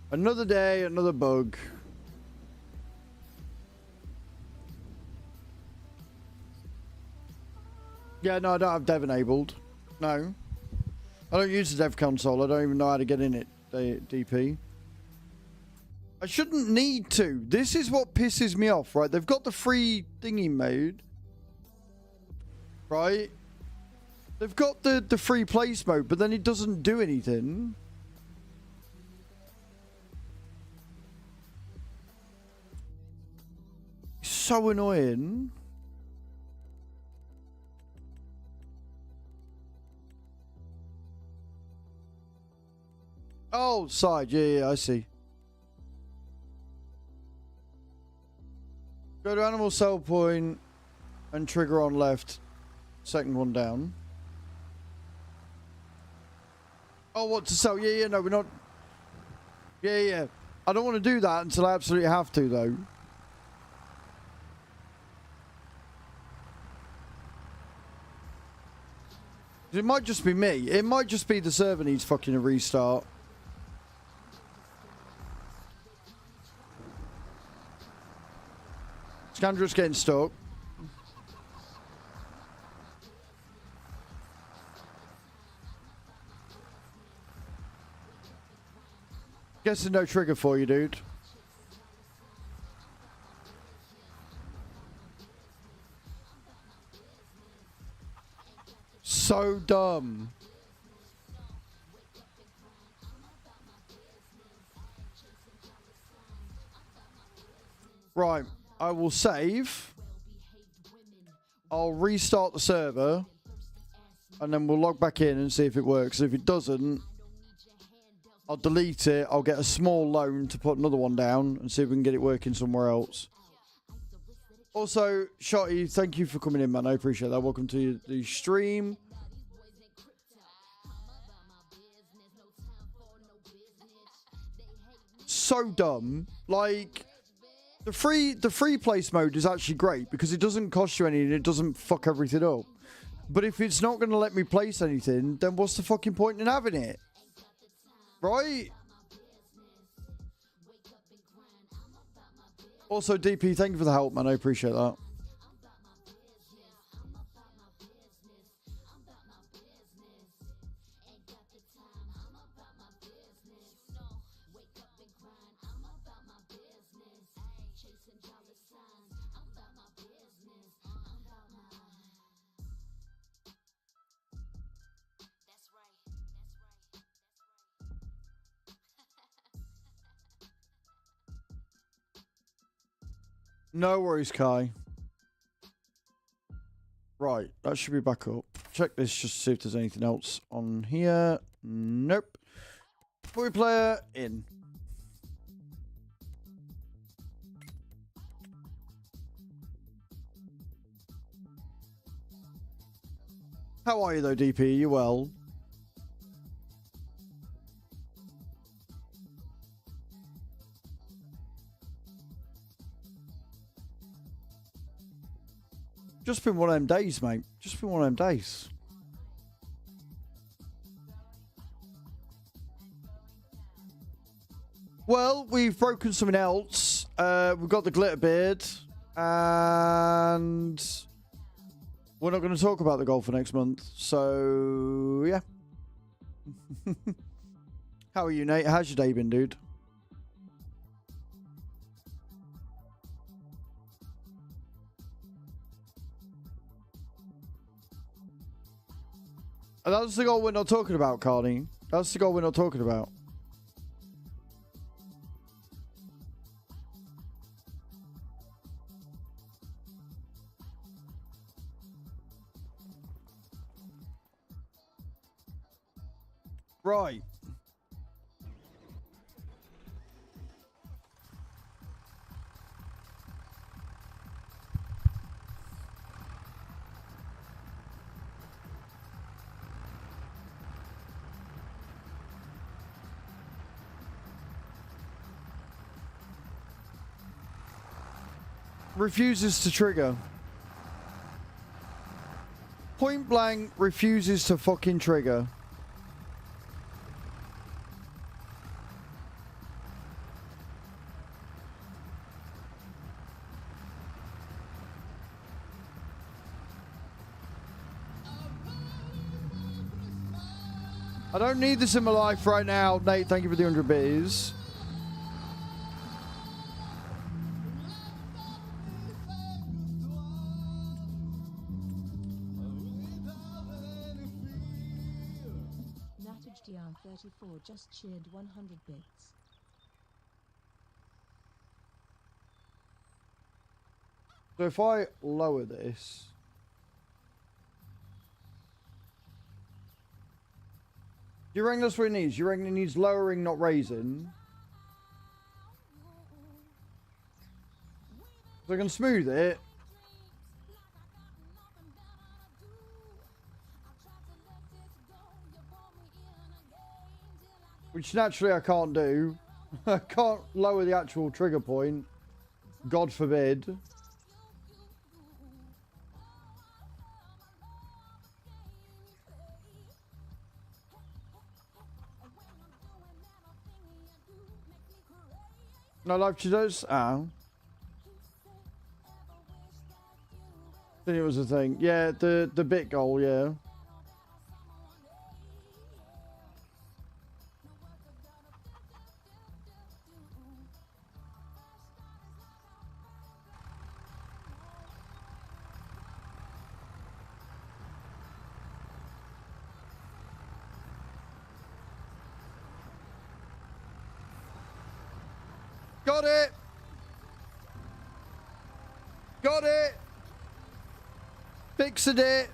Another day, another bug. Yeah, no, I don't have Dev enabled. No. I don't use the Dev Console. I don't even know how to get in it, DP. I shouldn't need to. This is what pisses me off, right? They've got the free thingy mode. Right? They've got the free place mode, but then it doesn't do anything. It's so annoying. Oh, side. Yeah, I see. Go to animal sell point and trigger on left. Second one down. Oh, what to sell? Yeah, no, we're not. Yeah. I don't want to do that until I absolutely have to, though. It might just be me. It might just be the server needs fucking a restart. Scandra's getting stuck. Guessing no trigger for you, dude. So dumb. Right. I will save. I'll restart the server. And then we'll log back in and see if it works. If it doesn't, I'll delete it. I'll get a small loan to put another one down and see if we can get it working somewhere else. Also, Shotty, thank you for coming in, man. I appreciate that. Welcome to the stream. So dumb. Like, the free place mode is actually great because it doesn't cost you anything. It doesn't fuck everything up. But if it's not going to let me place anything, then what's the fucking point in having it? Right? Also, DP, thank you for the help, man. I appreciate that. No worries, Kai. Right, that should be back up. Check this just to see if there's anything else on here. Nope. Boy player in. How are you though, DP? Are you well? Just been one of them days, mate. Just been one of them days. Well, we've broken something else. We've got the glitter beard. And we're not going to talk about the golf for next month. So, yeah. How are you, Nate? How's your day been, dude? And that's the goal we're not talking about, Carney. That's the goal we're not talking about. Right. Refuses to trigger. Point blank refuses to fucking trigger. I don't need this in my life right now. Nate, thank you for the 100 beers. HDR34 just cheered 100 bits. So if I lower this... Do you reckon that's what it needs? You reckon it needs lowering, not raising? So I can smooth it. Which naturally I can't do. I can't lower the actual trigger point. God forbid. No life she does? Oh. I think it was a thing. Yeah, the bit goal, yeah. Got it! Got it! Fixed it!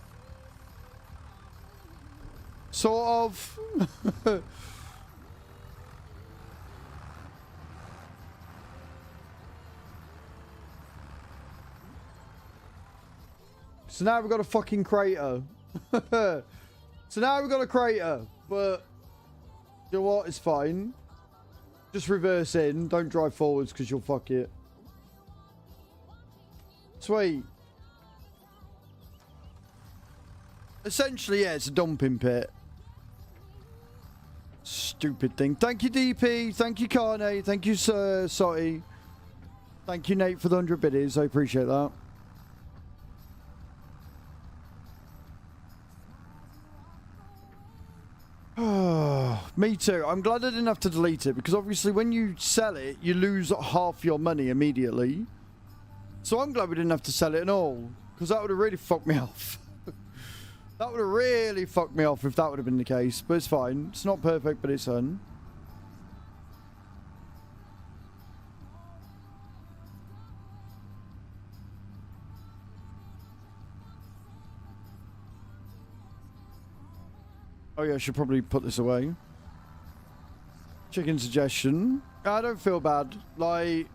Sort of. So now we've got a fucking crater. So now we've got a crater. But, you know what? It's fine. Just reverse in. Don't drive forwards because you'll fuck it. Sweet. Essentially, yeah, it's a dumping pit. Stupid thing. Thank you, DP. Thank you, Carne. Thank you, Sir Sotty. Thank you, Nate, for the 100 biddies. I appreciate that. Me too. I'm glad I didn't have to delete it because obviously when you sell it, you lose half your money immediately. So I'm glad we didn't have to sell it at all because that would have really fucked me off. That would have really fucked me off if that would have been the case. But it's fine. It's not perfect, but it's done. Oh yeah, I should probably put this away. Chicken suggestion. I don't feel bad. Like,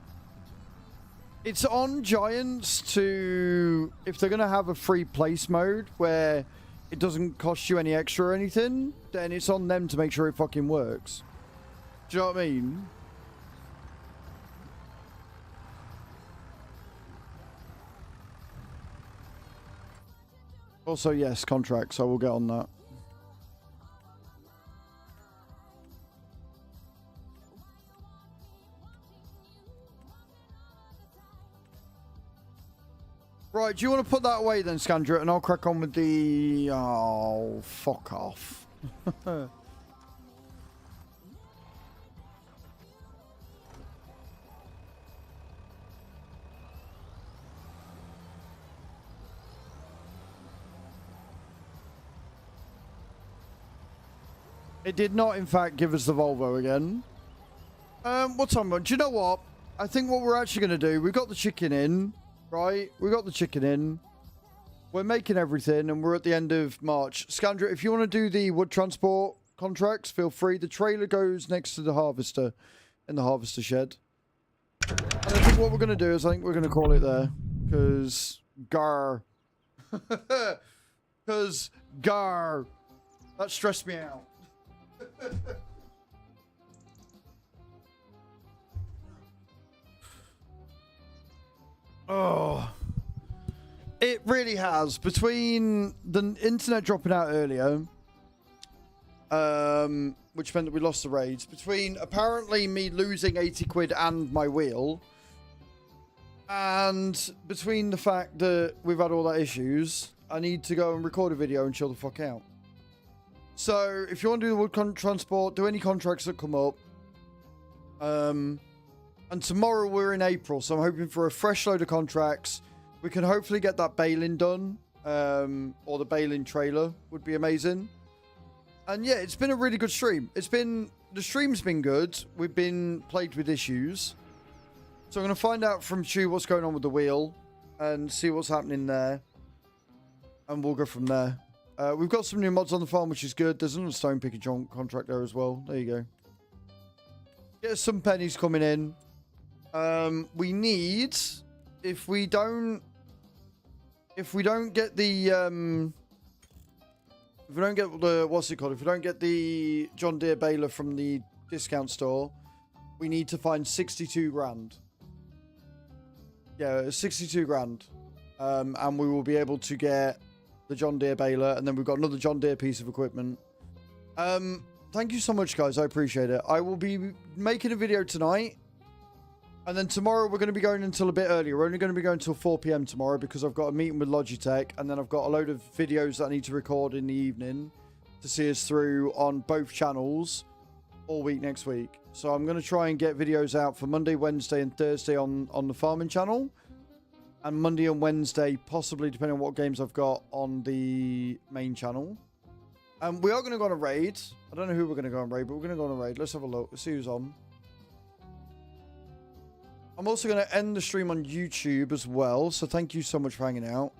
it's on Giants to, if they're going to have a free place mode where it doesn't cost you any extra or anything, then it's on them to make sure it fucking works. Do you know what I mean? Also, yes, contracts. I will get on that. Right, do you want to put that away then, Scandra, and I'll crack on with the... Oh, fuck off. It did not, in fact, give us the Volvo again. What's on? Do you know what? I think what we're actually going to do, we've got the chicken in. Right, we got the chicken in. We're making everything, and we're at the end of March. Scandra, if you want to do the wood transport contracts, feel free. The trailer goes next to the harvester in the harvester shed. And I think what we're going to do is I think we're going to call it there. Because, gar. Because, gar. That stressed me out. Oh, it really has. Between the internet dropping out earlier, which meant that we lost the raids, between apparently me losing 80 quid and my wheel, and between the fact that we've had all that issues, I need to go and record a video and chill the fuck out. So if you want to do the wood transport, do any contracts that come up. And tomorrow we're in April, so I'm hoping for a fresh load of contracts. We can hopefully get that baling done, or the baling trailer would be amazing. And yeah, it's been a really good stream. The stream's been good. We've been plagued with issues. So I'm going to find out from Chu what's going on with the wheel and see what's happening there. And we'll go from there. We've got some new mods on the farm, which is good. There's another stone picker contract there as well. There you go. Get some pennies coming in. We need, if we don't get the, what's it called? If we don't get the John Deere baler from the discount store, we need to find 62 grand. Yeah, 62 grand. And we will be able to get the John Deere baler, and then we've got another John Deere piece of equipment. Thank you so much, guys. I appreciate it. I will be making a video tonight. And then tomorrow we're going to be going until a bit earlier. We're only going to be going until 4 PM tomorrow because I've got a meeting with Logitech. And then I've got a load of videos that I need to record in the evening to see us through on both channels all week next week. So I'm going to try and get videos out for Monday, Wednesday and Thursday on the farming channel. And Monday and Wednesday, possibly, depending on what games I've got on the main channel. We are going to go on a raid. I don't know who we're going to go on raid, but we're going to go on a raid. Let's have a look. Let's see who's on. I'm also going to end the stream on YouTube as well, so thank you so much for hanging out.